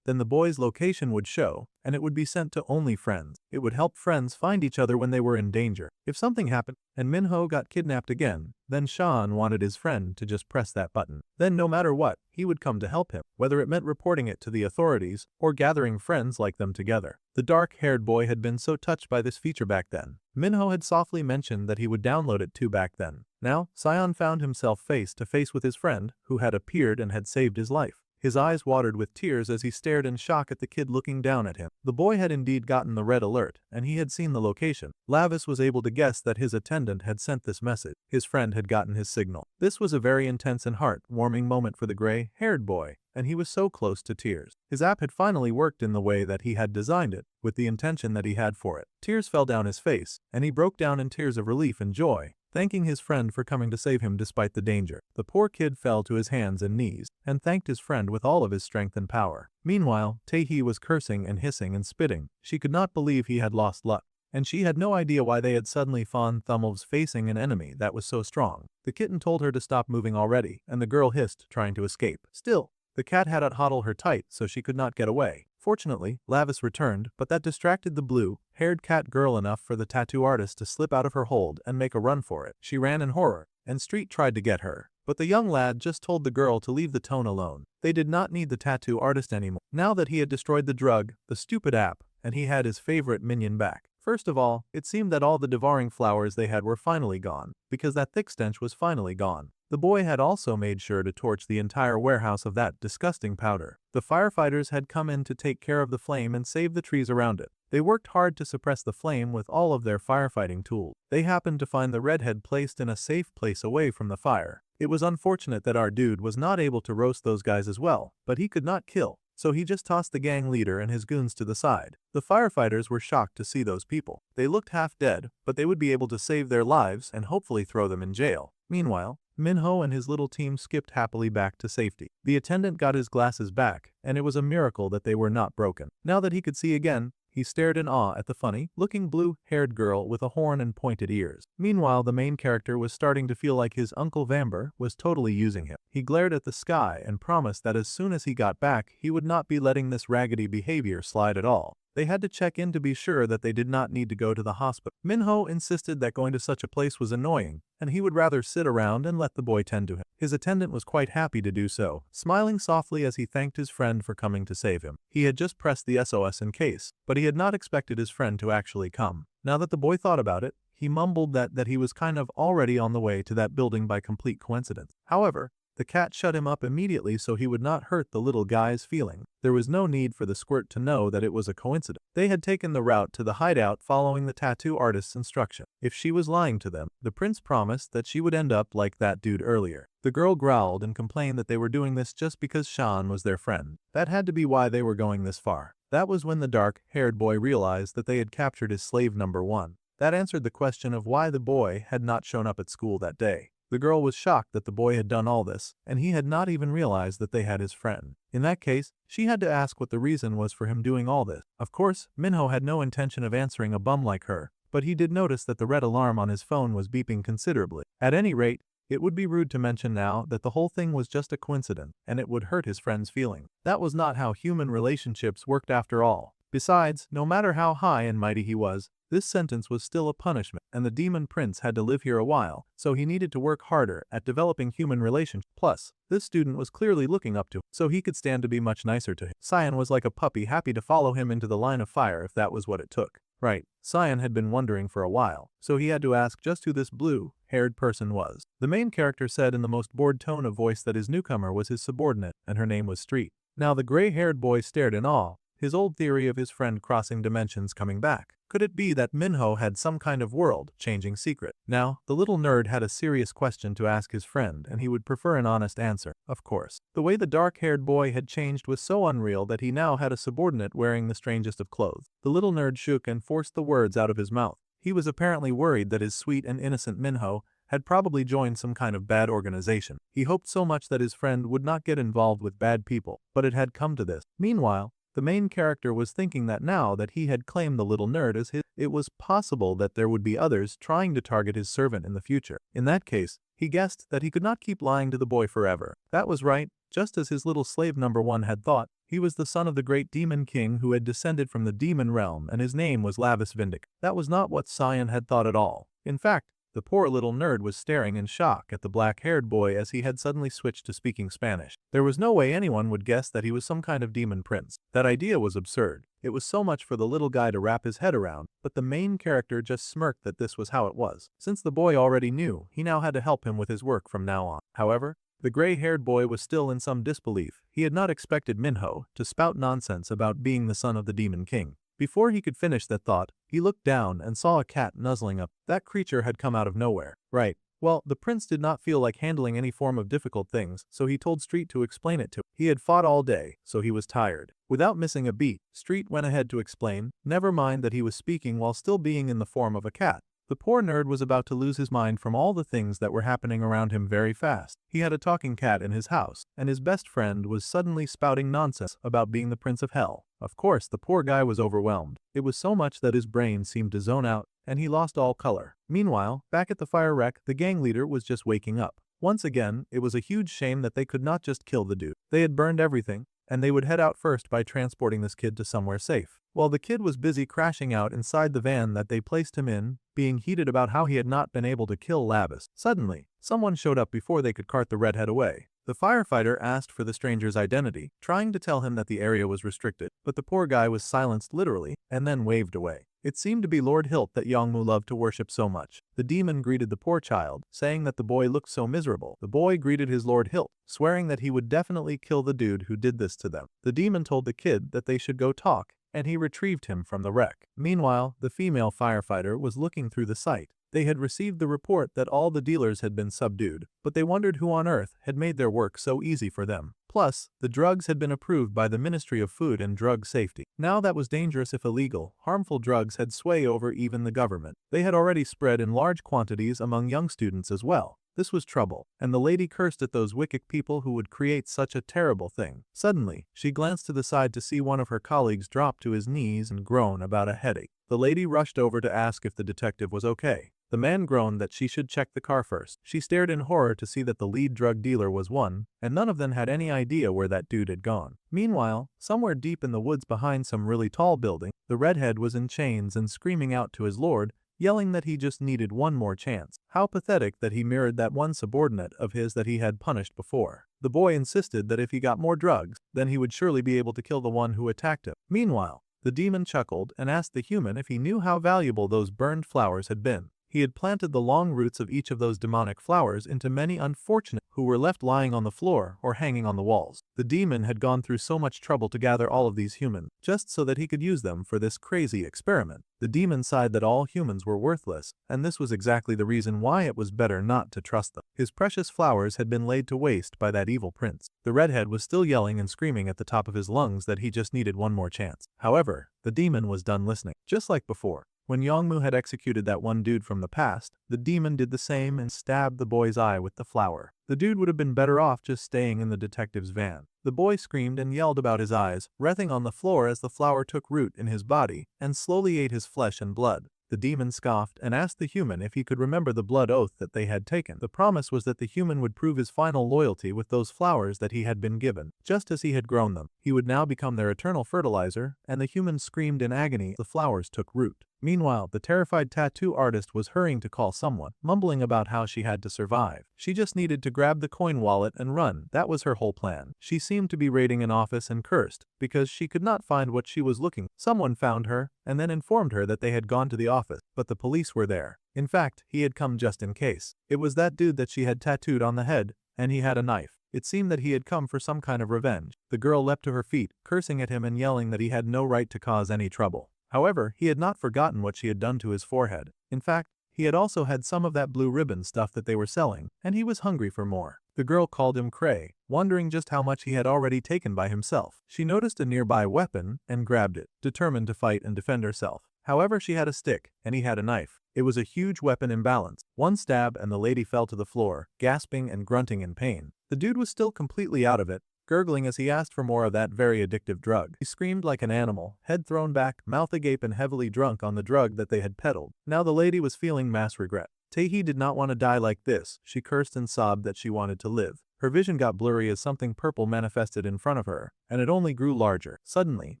Speaker 1: then the boy's location would show, and it would be sent to only friends. It would help friends find each other when they were in danger. If something happened, and Minho got kidnapped again, then Sean wanted his friend to just press that button. Then no matter what, he would come to help him, whether it meant reporting it to the authorities or gathering friends like them together. The dark-haired boy had been so touched by this feature back then. Minho had softly mentioned that he would download it too back then. Now, Sion found himself face to face with his friend, who had appeared and had saved his life. His eyes watered with tears as he stared in shock at the kid looking down at him. The boy had indeed gotten the red alert, and he had seen the location. Lavis was able to guess that his attendant had sent this message. His friend had gotten his signal. This was a very intense and heart-warming moment for the gray-haired boy, and he was so close to tears. His app had finally worked in the way that he had designed it, with the intention that he had for it. Tears fell down his face, and he broke down in tears of relief and joy, thanking his friend for coming to save him despite the danger. The poor kid fell to his hands and knees, and thanked his friend with all of his strength and power. Meanwhile, Taehi was cursing and hissing and spitting. She could not believe he had lost luck, and she had no idea why they had suddenly found Thummelves facing an enemy that was so strong. The kitten told her to stop moving already, and the girl hissed, trying to escape. Still, the cat had to huddle her tight so she could not get away. Fortunately, Lavis returned, but that distracted the blue-haired cat girl enough for the tattoo artist to slip out of her hold and make a run for it. She ran in horror, and Street tried to get her, but the young lad just told the girl to leave the tone alone. They did not need the tattoo artist anymore, now that he had destroyed the drug, the stupid app, and he had his favorite minion back. First of all, it seemed that all the devouring flowers they had were finally gone, because that thick stench was finally gone. The boy had also made sure to torch the entire warehouse of that disgusting powder. The firefighters had come in to take care of the flame and save the trees around it. They worked hard to suppress the flame with all of their firefighting tools. They happened to find the redhead placed in a safe place away from the fire. It was unfortunate that our dude was not able to roast those guys as well, but he could not kill, so he just tossed the gang leader and his goons to the side. The firefighters were shocked to see those people. They looked half dead, but they would be able to save their lives and hopefully throw them in jail. Meanwhile, Minho and his little team skipped happily back to safety. The attendant got his glasses back, and it was a miracle that they were not broken. Now that he could see again, he stared in awe at the funny-looking blue-haired girl with a horn and pointed ears. Meanwhile, the main character was starting to feel like his Uncle Vamber was totally using him. He glared at the sky and promised that as soon as he got back, he would not be letting this raggedy behavior slide at all. They had to check in to be sure that they did not need to go to the hospital. Minho insisted that going to such a place was annoying, and he would rather sit around and let the boy tend to him. His attendant was quite happy to do so, smiling softly as he thanked his friend for coming to save him. He had just pressed the SOS in case, but he had not expected his friend to actually come. Now that the boy thought about it, He mumbled that he was kind of already on the way to that building by complete coincidence. However, the cat shut him up immediately so he would not hurt the little guy's feelings. There was no need for the squirt to know that it was a coincidence. They had taken the route to the hideout following the tattoo artist's instruction. If she was lying to them, the prince promised that she would end up like that dude earlier. The girl growled and complained that they were doing this just because Shan was their friend. That had to be why they were going this far. That was when the dark-haired boy realized that they had captured his slave number 1. That answered the question of why the boy had not shown up at school that day. The girl was shocked that the boy had done all this, and he had not even realized that they had his friend. In that case, she had to ask what the reason was for him doing all this. Of course, Minho had no intention of answering a bum like her, but he did notice that the red alarm on his phone was beeping considerably. At any rate, it would be rude to mention now that the whole thing was just a coincidence, and it would hurt his friend's feelings. That was not how human relationships worked after all. Besides, no matter how high and mighty he was, this sentence was still a punishment, and the demon prince had to live here a while, so he needed to work harder at developing human relations. Plus, this student was clearly looking up to him, so he could stand to be much nicer to him. Cyan was like a puppy, happy to follow him into the line of fire if that was what it took. Right, Cyan had been wondering for a while, so he had to ask just who this blue-haired person was. The main character said in the most bored tone of voice that his newcomer was his subordinate, and her name was Street. Now the gray-haired boy stared in awe, his old theory of his friend crossing dimensions coming back. Could it be that Minho had some kind of world-changing secret? Now, the little nerd had a serious question to ask his friend, and he would prefer an honest answer, of course. The way the dark-haired boy had changed was so unreal that he now had a subordinate wearing the strangest of clothes. The little nerd shook and forced the words out of his mouth. He was apparently worried that his sweet and innocent Minho had probably joined some kind of bad organization. He hoped so much that his friend would not get involved with bad people, but it had come to this. Meanwhile, the main character was thinking that now that he had claimed the little nerd as his, it was possible that there would be others trying to target his servant in the future. In that case, he guessed that he could not keep lying to the boy forever. That was right, just as his little slave number 1 had thought. He was the son of the great demon king who had descended from the demon realm, and his name was Lavis Vindic. That was not what Cyan had thought at all. In fact, the poor little nerd was staring in shock at the black-haired boy as he had suddenly switched to speaking Spanish. There was no way anyone would guess that he was some kind of demon prince. That idea was absurd. It was so much for the little guy to wrap his head around, but the main character just smirked that this was how it was. Since the boy already knew, he now had to help him with his work from now on. However, the gray-haired boy was still in some disbelief. He had not expected Minho to spout nonsense about being the son of the demon king. Before he could finish that thought, he looked down and saw a cat nuzzling up. That creature had come out of nowhere. Right. Well, the prince did not feel like handling any form of difficult things, so he told Street to explain it to him. He had fought all day, so he was tired. Without missing a beat, Street went ahead to explain, never mind that he was speaking while still being in the form of a cat. The poor nerd was about to lose his mind from all the things that were happening around him very fast. He had a talking cat in his house, and his best friend was suddenly spouting nonsense about being the Prince of Hell. Of course, the poor guy was overwhelmed. It was so much that his brain seemed to zone out, and he lost all color. Meanwhile, back at the fire wreck, the gang leader was just waking up. Once again, it was a huge shame that they could not just kill the dude. They had burned everything, and they would head out first by transporting this kid to somewhere safe. While the kid was busy crashing out inside the van that they placed him in, being heated about how he had not been able to kill Lavis, suddenly, someone showed up before they could cart the redhead away. The firefighter asked for the stranger's identity, trying to tell him that the area was restricted, but the poor guy was silenced literally, and then waved away. It seemed to be Lord Hilt that Yongmu loved to worship so much. The demon greeted the poor child, saying that the boy looked so miserable. The boy greeted his Lord Hilt, swearing that he would definitely kill the dude who did this to them. The demon told the kid that they should go talk, and he retrieved him from the wreck. Meanwhile, the female firefighter was looking through the site. They had received the report that all the dealers had been subdued, but they wondered who on earth had made their work so easy for them. Plus, the drugs had been approved by the Ministry of Food and Drug Safety. Now that was dangerous if illegal, harmful drugs had sway over even the government. They had already spread in large quantities among young students as well. This was trouble, and the lady cursed at those wicked people who would create such a terrible thing. Suddenly, she glanced to the side to see one of her colleagues drop to his knees and groan about a headache. The lady rushed over to ask if the detective was okay. The man groaned that she should check the car first. She stared in horror to see that the lead drug dealer was one, and none of them had any idea where that dude had gone. Meanwhile, somewhere deep in the woods behind some really tall building, the redhead was in chains and screaming out to his lord, yelling that he just needed one more chance. How pathetic that he mirrored that one subordinate of his that he had punished before. The boy insisted that if he got more drugs, then he would surely be able to kill the one who attacked him. Meanwhile, the demon chuckled and asked the human if he knew how valuable those burned flowers had been. He had planted the long roots of each of those demonic flowers into many unfortunate who were left lying on the floor or hanging on the walls. The demon had gone through so much trouble to gather all of these humans, just so that he could use them for this crazy experiment. The demon sighed that all humans were worthless, and this was exactly the reason why it was better not to trust them. His precious flowers had been laid to waste by that evil prince. The redhead was still yelling and screaming at the top of his lungs that he just needed one more chance. However, the demon was done listening. Just like before, when Yongmu had executed that one dude from the past, the demon did the same and stabbed the boy's eye with the flower. The dude would have been better off just staying in the detective's van. The boy screamed and yelled about his eyes, writhing on the floor as the flower took root in his body and slowly ate his flesh and blood. The demon scoffed and asked the human if he could remember the blood oath that they had taken. The promise was that the human would prove his final loyalty with those flowers that he had been given, just as he had grown them. He would now become their eternal fertilizer, and the human screamed in agony as the flowers took root. Meanwhile, the terrified tattoo artist was hurrying to call someone, mumbling about how she had to survive. She just needed to grab the coin wallet and run. That was her whole plan. She seemed to be raiding an office and cursed because she could not find what she was looking for. Someone found her and then informed her that they had gone to the office, but the police were there. In fact, he had come just in case. It was that dude that she had tattooed on the head, and he had a knife. It seemed that he had come for some kind of revenge. The girl leapt to her feet, cursing at him and yelling that he had no right to cause any trouble. However, he had not forgotten what she had done to his forehead. In fact, he had also had some of that blue ribbon stuff that they were selling, and he was hungry for more. The girl called him Cray, wondering just how much he had already taken by himself. She noticed a nearby weapon and grabbed it, determined to fight and defend herself. However, she had a stick, and he had a knife. It was a huge weapon imbalance. One stab and the lady fell to the floor, gasping and grunting in pain. The dude was still completely out of it, gurgling as he asked for more of that very addictive drug. He screamed like an animal, head thrown back, mouth agape and heavily drunk on the drug that they had peddled. Now the lady was feeling mass regret. Taehi did not want to die like this. She cursed and sobbed that she wanted to live. Her vision got blurry as something purple manifested in front of her, and it only grew larger. Suddenly,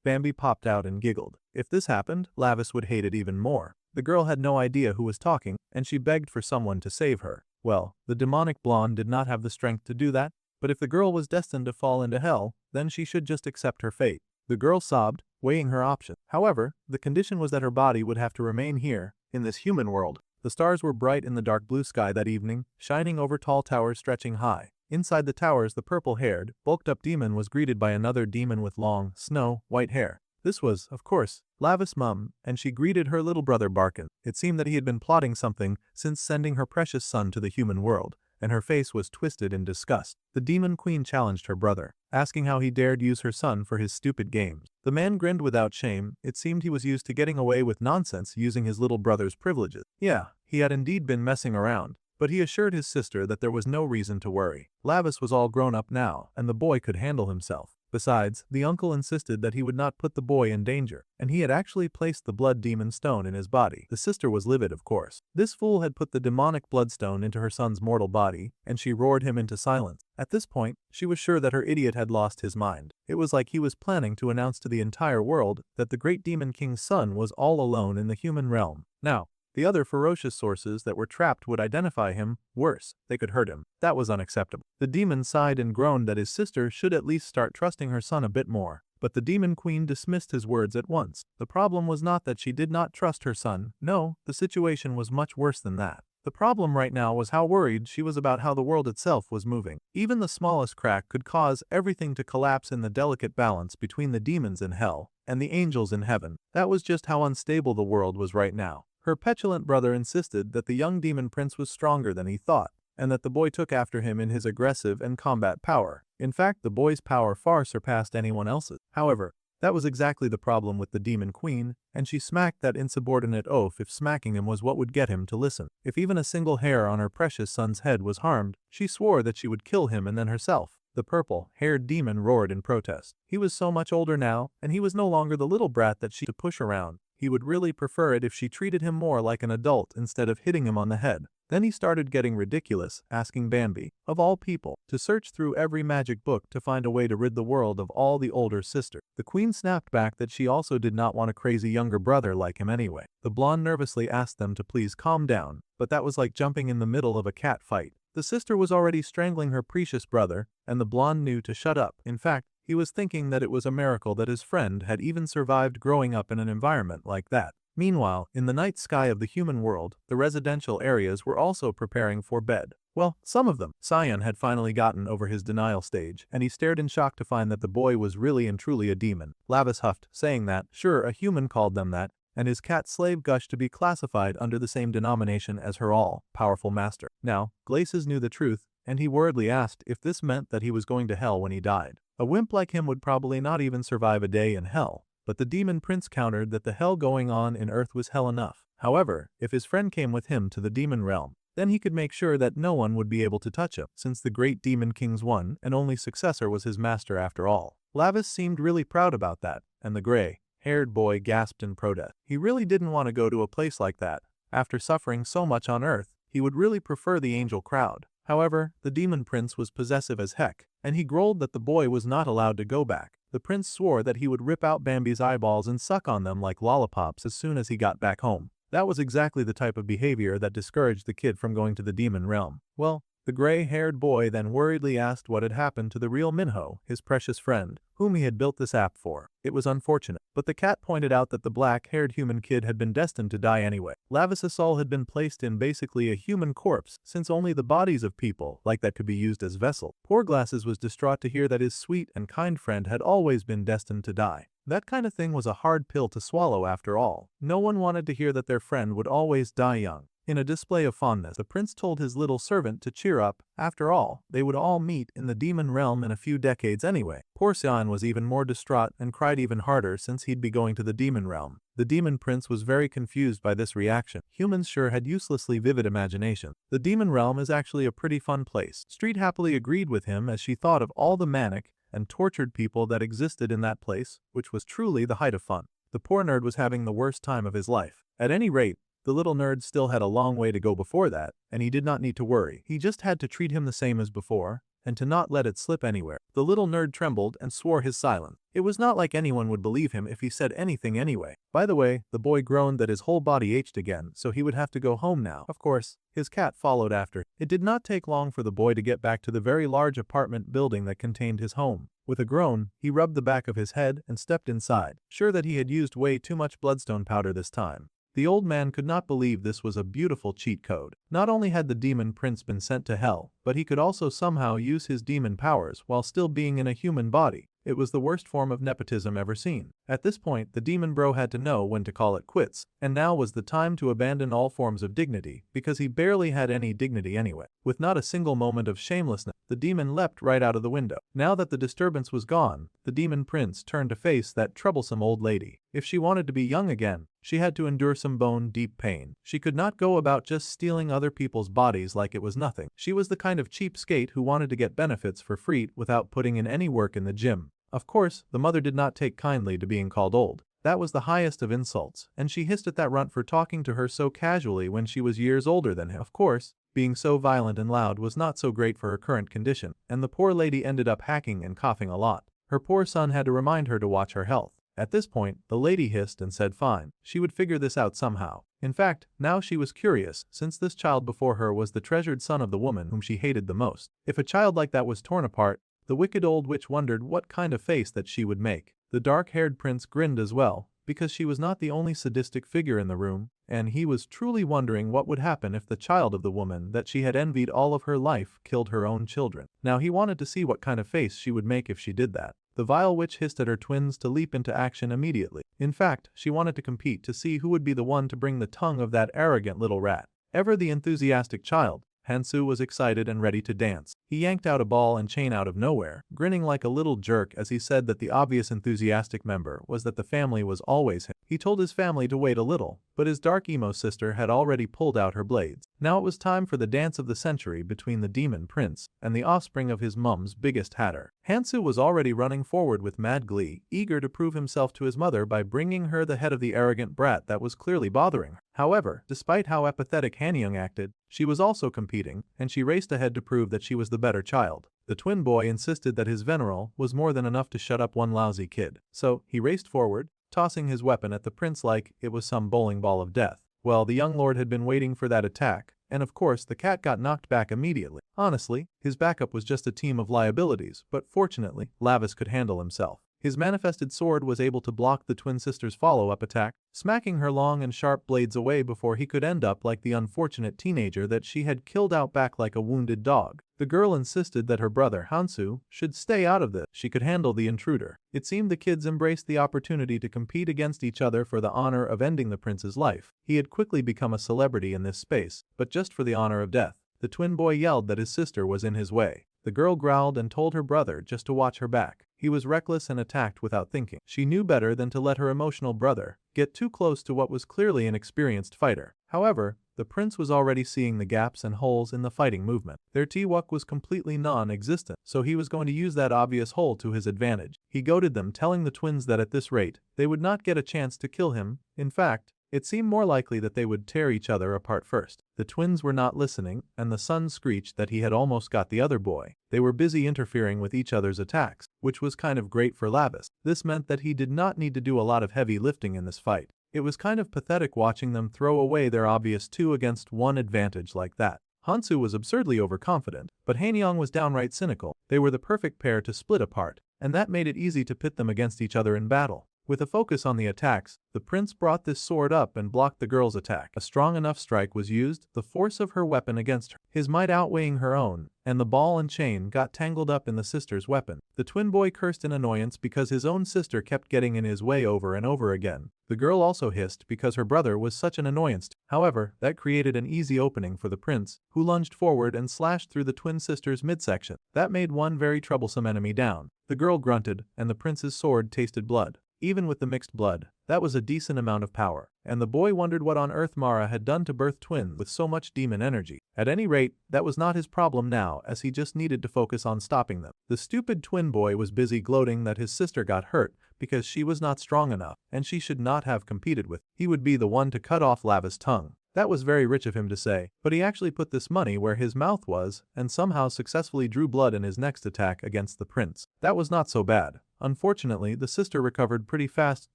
Speaker 1: Bambi popped out and giggled. If this happened, Lavis would hate it even more. The girl had no idea who was talking, and she begged for someone to save her. Well, the demonic blonde did not have the strength to do that, but if the girl was destined to fall into hell, then she should just accept her fate. The girl sobbed, weighing her options. However, the condition was that her body would have to remain here, in this human world. The stars were bright in the dark blue sky that evening, shining over tall towers stretching high. Inside the towers, the purple-haired, bulked-up demon was greeted by another demon with long, snow-white hair. This was, of course, Lavis' mum, and she greeted her little brother Barkin. It seemed that he had been plotting something since sending her precious son to the human world, and her face was twisted in disgust. The demon queen challenged her brother, asking how he dared use her son for his stupid games. The man grinned without shame. It seemed he was used to getting away with nonsense using his little brother's privileges. Yeah, he had indeed been messing around, but he assured his sister that there was no reason to worry. Lavis was all grown up now, and the boy could handle himself. Besides, the uncle insisted that he would not put the boy in danger, and he had actually placed the blood demon stone in his body. The sister was livid, of course. This fool had put the demonic bloodstone into her son's mortal body, and she roared him into silence. At this point, she was sure that her idiot had lost his mind. It was like he was planning to announce to the entire world that the great demon king's son was all alone in the human realm. Now, the other ferocious sources that were trapped would identify him. Worse, they could hurt him. That was unacceptable. The demon sighed and groaned that his sister should at least start trusting her son a bit more. But the demon queen dismissed his words at once. The problem was not that she did not trust her son. No, the situation was much worse than that. The problem right now was how worried she was about how the world itself was moving. Even the smallest crack could cause everything to collapse in the delicate balance between the demons in hell and the angels in heaven. That was just how unstable the world was right now. Her petulant brother insisted that the young demon prince was stronger than he thought, and that the boy took after him in his aggressive and combat power. In fact, the boy's power far surpassed anyone else's. However, that was exactly the problem with the demon queen, and she smacked that insubordinate oaf if smacking him was what would get him to listen. If even a single hair on her precious son's head was harmed, she swore that she would kill him and then herself. The purple-haired demon roared in protest. He was so much older now, and he was no longer the little brat that she could push around. He would really prefer it if she treated him more like an adult instead of hitting him on the head. Then he started getting ridiculous, asking Bambi, of all people, to search through every magic book to find a way to rid the world of all the older sisters. The queen snapped back that she also did not want a crazy younger brother like him anyway. The blonde nervously asked them to please calm down, but that was like jumping in the middle of a cat fight. The sister was already strangling her precious brother, and the blonde knew to shut up. In fact, he was thinking that it was a miracle that his friend had even survived growing up in an environment like that. Meanwhile, in the night sky of the human world, the residential areas were also preparing for bed. Well, some of them. Sion had finally gotten over his denial stage, and he stared in shock to find that the boy was really and truly a demon. Lavis huffed, saying that, sure, a human called them that, and his cat slave gushed to be classified under the same denomination as her all-powerful master. Now, Glaces knew the truth, and he worriedly asked if this meant that he was going to hell when he died. A wimp like him would probably not even survive a day in hell, but the demon prince countered that the hell going on in Earth was hell enough. However, if his friend came with him to the demon realm, then he could make sure that no one would be able to touch him, since the great demon king's one and only successor was his master after all. Lavis seemed really proud about that, and the gray-haired boy gasped in protest. He really didn't want to go to a place like that. After suffering so much on Earth, he would really prefer the angel crowd. However, the demon prince was possessive as heck, and he growled that the boy was not allowed to go back. The prince swore that he would rip out Bambi's eyeballs and suck on them like lollipops as soon as he got back home. That was exactly the type of behavior that discouraged the kid from going to the demon realm. Well, the gray-haired boy then worriedly asked what had happened to the real Minho, his precious friend, whom he had built this app for. It was unfortunate, but the cat pointed out that the black-haired human kid had been destined to die anyway. Lavis's soul had been placed in basically a human corpse, since only the bodies of people like that could be used as vessel. Poor Glasses was distraught to hear that his sweet and kind friend had always been destined to die. That kind of thing was a hard pill to swallow after all. No one wanted to hear that their friend would always die young. In a display of fondness, the prince told his little servant to cheer up. After all, they would all meet in the demon realm in a few decades anyway. Poor Sion was even more distraught and cried even harder since he'd be going to the demon realm. The demon prince was very confused by this reaction. Humans sure had uselessly vivid imagination. The demon realm is actually a pretty fun place. Street happily agreed with him as she thought of all the manic and tortured people that existed in that place, which was truly the height of fun. The poor nerd was having the worst time of his life. At any rate, the little nerd still had a long way to go before that, and he did not need to worry. He just had to treat him the same as before, and to not let it slip anywhere. The little nerd trembled and swore his silence. It was not like anyone would believe him if he said anything anyway. By the way, the boy groaned that his whole body ached again, so he would have to go home now. Of course, his cat followed after. It did not take long for the boy to get back to the very large apartment building that contained his home. With a groan, he rubbed the back of his head and stepped inside, sure that he had used way too much bloodstone powder this time. The old man could not believe this was a beautiful cheat code. Not only had the demon prince been sent to hell, but he could also somehow use his demon powers while still being in a human body. It was the worst form of nepotism ever seen. At this point, the demon bro had to know when to call it quits, and now was the time to abandon all forms of dignity, because he barely had any dignity anyway. With not a single moment of shamelessness, the demon leapt right out of the window. Now that the disturbance was gone, the demon prince turned to face that troublesome old lady. If she wanted to be young again, she had to endure some bone-deep pain. She could not go about just stealing other people's bodies like it was nothing. She was the kind of cheapskate who wanted to get benefits for free without putting in any work in the gym. Of course, the mother did not take kindly to being called old. That was the highest of insults, and she hissed at that runt for talking to her so casually when she was years older than him. Of course, being so violent and loud was not so great for her current condition, and the poor lady ended up hacking and coughing a lot. Her poor son had to remind her to watch her health. At this point, the lady hissed and said fine, she would figure this out somehow. In fact, now she was curious, since this child before her was the treasured son of the woman whom she hated the most. If a child like that was torn apart, the wicked old witch wondered what kind of face that she would make. The dark-haired prince grinned as well, because she was not the only sadistic figure in the room, and he was truly wondering what would happen if the child of the woman that she had envied all of her life killed her own children. Now he wanted to see what kind of face she would make if she did that. The vile witch hissed at her twins to leap into action immediately. In fact, she wanted to compete to see who would be the one to bring the tongue of that arrogant little rat. Ever the enthusiastic child, Hansu was excited and ready to dance. He yanked out a ball and chain out of nowhere, grinning like a little jerk as he said that the obvious enthusiastic member was that the family was always him. He told his family to wait a little, but his dark emo sister had already pulled out her blades. Now it was time for the dance of the century between the demon prince and the offspring of his mum's biggest hatter. Hansu was already running forward with mad glee, eager to prove himself to his mother by bringing her the head of the arrogant brat that was clearly bothering her. However, despite how apathetic Hanyung acted, she was also competing, and she raced ahead to prove that she was the better child. The twin boy insisted that his veneral was more than enough to shut up one lousy kid. So, he raced forward, tossing his weapon at the prince like it was some bowling ball of death. Well, the young lord had been waiting for that attack, and of course the cat got knocked back immediately. Honestly, his backup was just a team of liabilities, but fortunately, Lavis could handle himself. His manifested sword was able to block the twin sister's follow-up attack, smacking her long and sharp blades away before he could end up like the unfortunate teenager that she had killed out back like a wounded dog. The girl insisted that her brother, Hansu, should stay out of this. She could handle the intruder. It seemed the kids embraced the opportunity to compete against each other for the honor of ending the prince's life. He had quickly become a celebrity in this space, but just for the honor of death. The twin boy yelled that his sister was in his way. The girl growled and told her brother just to watch her back. He was reckless and attacked without thinking. She knew better than to let her emotional brother get too close to what was clearly an experienced fighter. However, the prince was already seeing the gaps and holes in the fighting movement. Their teamwork was completely non-existent, so he was going to use that obvious hole to his advantage. He goaded them, telling the twins that at this rate, they would not get a chance to kill him. In fact, it seemed more likely that they would tear each other apart first. The twins were not listening, and the son screeched that he had almost got the other boy. They were busy interfering with each other's attacks, which was kind of great for Lavis. This meant that he did not need to do a lot of heavy lifting in this fight. It was kind of pathetic watching them throw away their obvious 2-against-1 advantage like that. Hansu was absurdly overconfident, but Hanyang was downright cynical. They were the perfect pair to split apart, and that made it easy to pit them against each other in battle. With a focus on the attacks, the prince brought this sword up and blocked the girl's attack. A strong enough strike was used, the force of her weapon against her, his might outweighing her own, and the ball and chain got tangled up in the sister's weapon. The twin boy cursed in annoyance because his own sister kept getting in his way over and over again. The girl also hissed because her brother was such an annoyance. However, that created an easy opening for the prince, who lunged forward and slashed through the twin sister's midsection. That made one very troublesome enemy down. The girl grunted, and the prince's sword tasted blood. Even with the mixed blood, that was a decent amount of power, and the boy wondered what on earth Mara had done to birth twins with so much demon energy. At any rate, that was not his problem now, as he just needed to focus on stopping them. The stupid twin boy was busy gloating that his sister got hurt because she was not strong enough, and she should not have competed with. He would be the one to cut off Lava's tongue. That was very rich of him to say, but he actually put this money where his mouth was and somehow successfully drew blood in his next attack against the prince. That was not so bad. Unfortunately, the sister recovered pretty fast,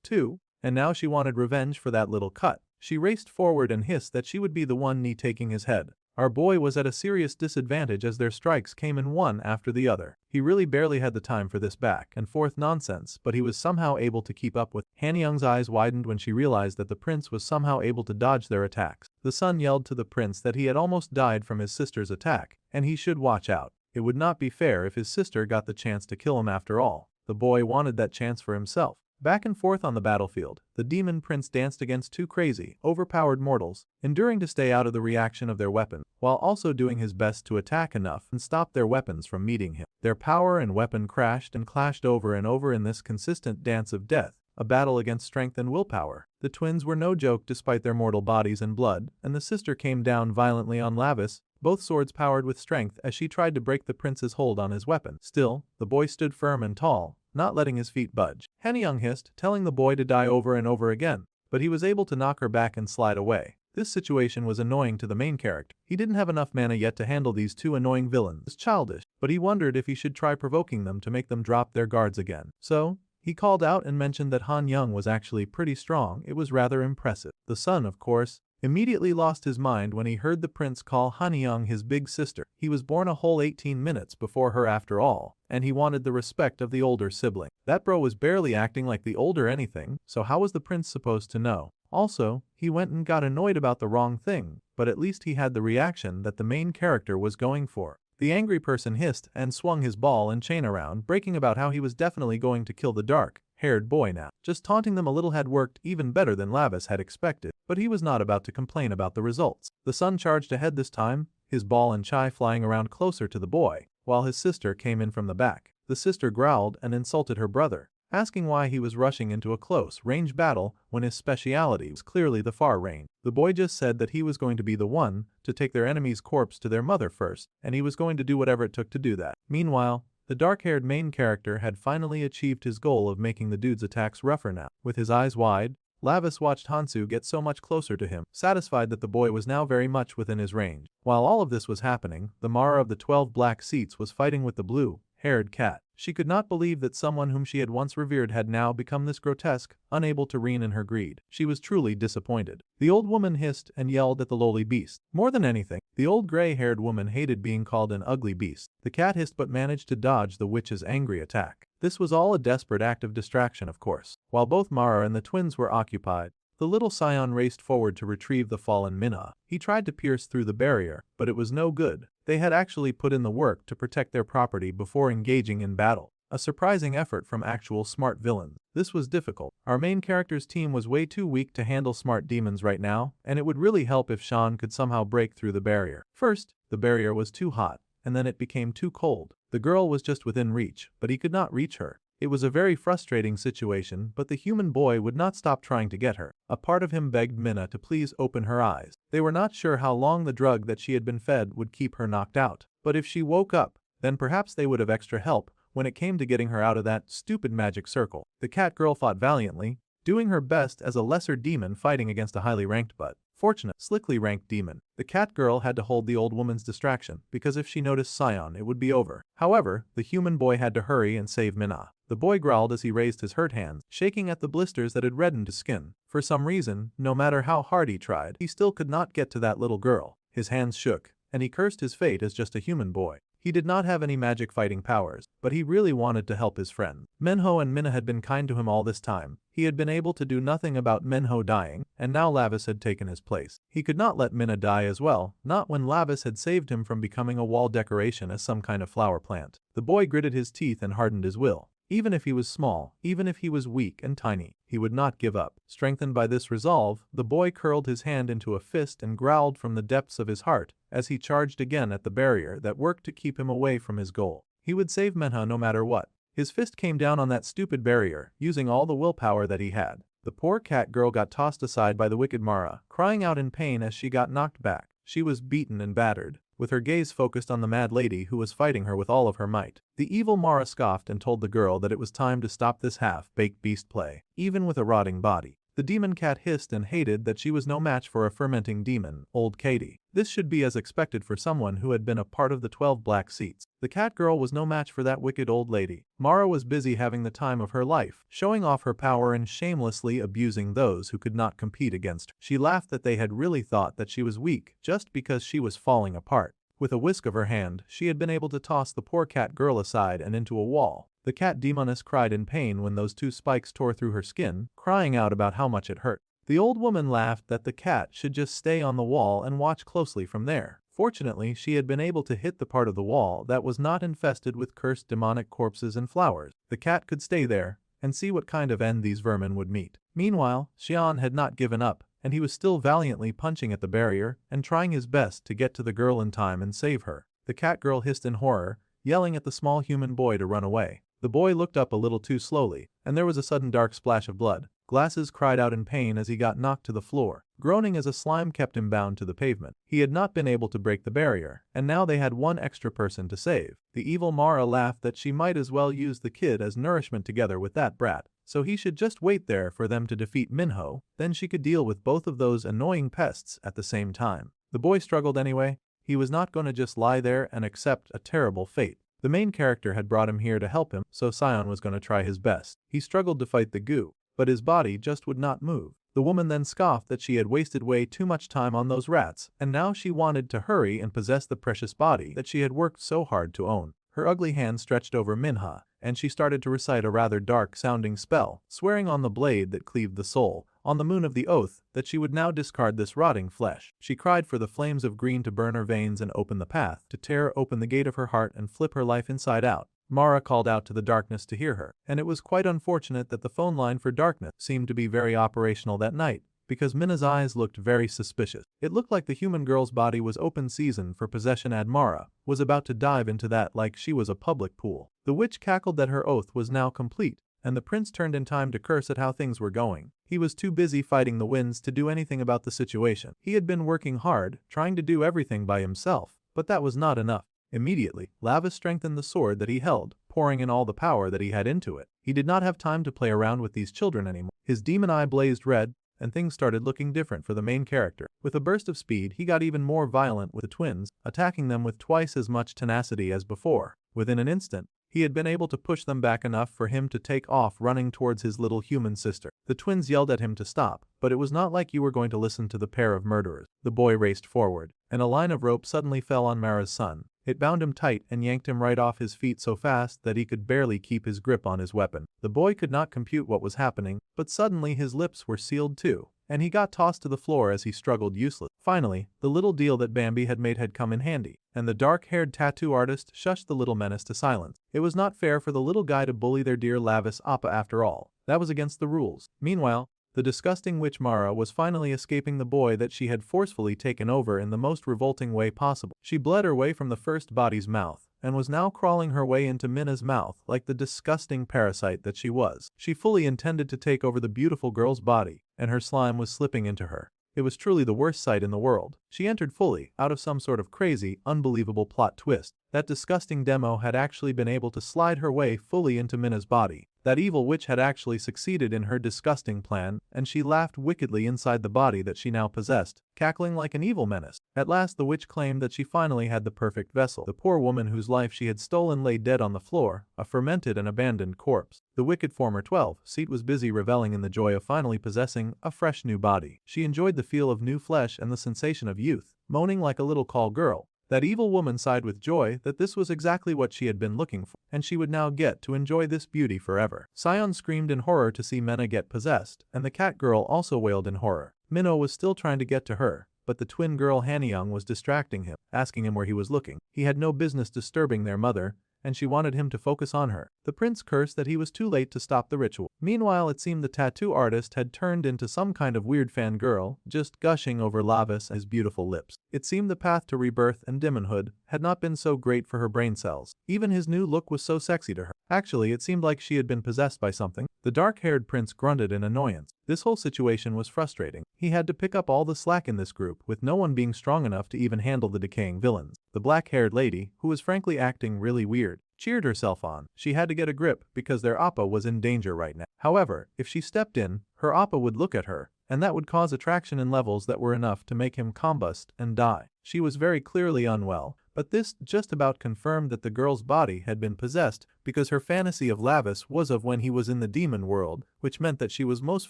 Speaker 1: too, and now she wanted revenge for that little cut. She raced forward and hissed that she would be the one taking his head. Our boy was at a serious disadvantage as their strikes came in one after the other. He really barely had the time for this back and forth nonsense, but he was somehow able to keep up with. Hanyang's eyes widened when she realized that the prince was somehow able to dodge their attacks. The son yelled to the prince that he had almost died from his sister's attack, and he should watch out. It would not be fair if his sister got the chance to kill him after all. The boy wanted that chance for himself. Back and forth on the battlefield, the demon prince danced against two crazy, overpowered mortals, enduring to stay out of the reaction of their weapon, while also doing his best to attack enough and stop their weapons from meeting him. Their power and weapon crashed and clashed over and over in this consistent dance of death, a battle against strength and willpower. The twins were no joke despite their mortal bodies and blood, and the sister came down violently on Lavis, both swords powered with strength as she tried to break the prince's hold on his weapon. Still, the boy stood firm and tall, not letting his feet budge. Hanyang hissed, telling the boy to die over and over again, but he was able to knock her back and slide away. This situation was annoying to the main character. He didn't have enough mana yet to handle these two annoying villains. It was childish, but he wondered if he should try provoking them to make them drop their guards again. So, he called out and mentioned that Hanyang was actually pretty strong. It was rather impressive. The son, of course, immediately lost his mind when he heard the prince call Hanyang his big sister. He was born a whole 18 minutes before her after all, and he wanted the respect of the older sibling. That bro was barely acting like the older anything, so how was the prince supposed to know? Also, he went and got annoyed about the wrong thing, but at least he had the reaction that the main character was going for. The angry person hissed and swung his ball and chain around, bragging about how he was definitely going to kill the dark-haired boy now. Just taunting them a little had worked even better than Lavis had expected, but he was not about to complain about the results. The son charged ahead this time, his ball and chai flying around closer to the boy, while his sister came in from the back. The sister growled and insulted her brother, asking why he was rushing into a close-range battle when his speciality was clearly the far range. The boy just said that he was going to be the one to take their enemy's corpse to their mother first, and he was going to do whatever it took to do that. Meanwhile, the dark-haired main character had finally achieved his goal of making the dude's attacks rougher now. With his eyes wide, Lavis watched Hansu get so much closer to him, satisfied that the boy was now very much within his range. While all of this was happening, the Mara of the 12 black seats was fighting with the blue-haired cat. She could not believe that someone whom she had once revered had now become this grotesque, unable to rein in her greed. She was truly disappointed. The old woman hissed and yelled at the lowly beast. More than anything, the old gray-haired woman hated being called an ugly beast. The cat hissed but managed to dodge the witch's angry attack. This was all a desperate act of distraction, of course. While both Mara and the twins were occupied, the little scion raced forward to retrieve the fallen Minha. He tried to pierce through the barrier, but it was no good. They had actually put in the work to protect their property before engaging in battle. A surprising effort from actual smart villains. This was difficult. Our main character's team was way too weak to handle smart demons right now, and it would really help if Sean could somehow break through the barrier. First, the barrier was too hot, and then it became too cold. The girl was just within reach, but he could not reach her. It was a very frustrating situation, but the human boy would not stop trying to get her. A part of him begged Minna to please open her eyes. They were not sure how long the drug that she had been fed would keep her knocked out, but if she woke up, then perhaps they would have extra help when it came to getting her out of that stupid magic circle. The cat girl fought valiantly, doing her best as a lesser demon fighting against a highly ranked but fortunate, slickly ranked demon. The cat girl had to hold the old woman's distraction, because if she noticed Scion, it would be over. However, the human boy had to hurry and save Minna. The boy growled as he raised his hurt hands, shaking at the blisters that had reddened his skin. For some reason, no matter how hard he tried, he still could not get to that little girl. His hands shook, and he cursed his fate as just a human boy. He did not have any magic fighting powers, but he really wanted to help his friend. Menho and Minna had been kind to him all this time. He had been able to do nothing about Menho dying, and now Lavis had taken his place. He could not let Minna die as well, not when Lavis had saved him from becoming a wall decoration as some kind of flower plant. The boy gritted his teeth and hardened his will. Even if he was small, even if he was weak and tiny, he would not give up. Strengthened by this resolve, the boy curled his hand into a fist and growled from the depths of his heart as he charged again at the barrier that worked to keep him away from his goal. He would save Menha no matter what. His fist came down on that stupid barrier, using all the willpower that he had. The poor cat girl got tossed aside by the wicked Mara, crying out in pain as she got knocked back. She was beaten and battered, with her gaze focused on the mad lady who was fighting her with all of her might. The evil Mara scoffed and told the girl that it was time to stop this half-baked beast play, even with a rotting body. The demon cat hissed and hated that she was no match for a fermenting demon, old Katie. This should be as expected for someone who had been a part of the 12 black seats. The cat girl was no match for that wicked old lady. Mara was busy having the time of her life, showing off her power and shamelessly abusing those who could not compete against her. She laughed that they had really thought that she was weak just because she was falling apart. With a whisk of her hand, she had been able to toss the poor cat girl aside and into a wall. The cat demoness cried in pain when those two spikes tore through her skin, crying out about how much it hurt. The old woman laughed that the cat should just stay on the wall and watch closely from there. Fortunately, she had been able to hit the part of the wall that was not infested with cursed demonic corpses and flowers. The cat could stay there and see what kind of end these vermin would meet. Meanwhile, Xian had not given up, and he was still valiantly punching at the barrier and trying his best to get to the girl in time and save her. The cat girl hissed in horror, yelling at the small human boy to run away. The boy looked up a little too slowly, and there was a sudden dark splash of blood. Glasses cried out in pain as he got knocked to the floor, groaning as a slime kept him bound to the pavement. He had not been able to break the barrier, and now they had one extra person to save. The evil Mara laughed that she might as well use the kid as nourishment together with that brat, so he should just wait there for them to defeat Minho, then she could deal with both of those annoying pests at the same time. The boy struggled anyway. He was not going to just lie there and accept a terrible fate. The main character had brought him here to help him, so Sion was going to try his best. He struggled to fight the goo, but his body just would not move. The woman then scoffed that she had wasted way too much time on those rats, and now she wanted to hurry and possess the precious body that she had worked so hard to own. Her ugly hand stretched over Minha, and she started to recite a rather dark-sounding spell, swearing on the blade that cleaved the soul, on the moon of the oath, that she would now discard this rotting flesh. She cried for the flames of green to burn her veins and open the path, to tear open the gate of her heart and flip her life inside out. Mara called out to the darkness to hear her, and it was quite unfortunate that the phone line for darkness seemed to be very operational that night, because Minna's eyes looked very suspicious. It looked like the human girl's body was open season for possession, and Mara was about to dive into that like she was a public pool. The witch cackled that her oath was now complete, and the prince turned in time to curse at how things were going. He was too busy fighting the winds to do anything about the situation. He had been working hard, trying to do everything by himself, but that was not enough. Immediately, Lavis strengthened the sword that he held, pouring in all the power that he had into it. He did not have time to play around with these children anymore. His demon eye blazed red, and things started looking different for the main character. With a burst of speed, he got even more violent with the twins, attacking them with twice as much tenacity as before. Within an instant, he had been able to push them back enough for him to take off running towards his little human sister. The twins yelled at him to stop, but it was not like you were going to listen to the pair of murderers. The boy raced forward, and a line of rope suddenly fell on Mara's son. It bound him tight and yanked him right off his feet so fast that he could barely keep his grip on his weapon. The boy could not compute what was happening, but suddenly his lips were sealed too, and he got tossed to the floor as he struggled useless. Finally, the little deal that Bambi had made had come in handy, and the dark-haired tattoo artist shushed the little menace to silence. It was not fair for the little guy to bully their dear Lavis Appa after all. That was against the rules. Meanwhile, the disgusting witch Mara was finally escaping the boy that she had forcefully taken over in the most revolting way possible. She bled her way from the first body's mouth and was now crawling her way into Minna's mouth like the disgusting parasite that she was. She fully intended to take over the beautiful girl's body, and her slime was slipping into her. It was truly the worst sight in the world. She entered fully, out of some sort of crazy, unbelievable plot twist. That disgusting demo had actually been able to slide her way fully into Minna's body. That evil witch had actually succeeded in her disgusting plan, and she laughed wickedly inside the body that she now possessed, cackling like an evil menace. At last the witch claimed that she finally had the perfect vessel. The poor woman whose life she had stolen lay dead on the floor, a fermented and abandoned corpse. The wicked former 12-seat was busy reveling in the joy of finally possessing a fresh new body. She enjoyed the feel of new flesh and the sensation of youth, moaning like a little call girl. That evil woman sighed with joy that this was exactly what she had been looking for, and she would now get to enjoy this beauty forever. Sion screamed in horror to see Minna get possessed, and the cat girl also wailed in horror. Minna was still trying to get to her, but the twin girl Hanyang was distracting him, asking him where he was looking. He had no business disturbing their mother, and she wanted him to focus on her. The prince cursed that he was too late to stop the ritual. Meanwhile, it seemed the tattoo artist had turned into some kind of weird fangirl, just gushing over Lavis and his beautiful lips. It seemed the path to rebirth and demonhood had not been so great for her brain cells. Even his new look was so sexy to her. Actually, it seemed like she had been possessed by something. The dark-haired prince grunted in annoyance. This whole situation was frustrating. He had to pick up all the slack in this group, with no one being strong enough to even handle the decaying villains. The black-haired lady, who was frankly acting really weird, cheered herself on. She had to get a grip because their Appa was in danger right now. However, if she stepped in, her Appa would look at her, and that would cause attraction in levels that were enough to make him combust and die. She was very clearly unwell, but this just about confirmed that the girl's body had been possessed because her fantasy of Lavis was of when he was in the demon world, which meant that she was most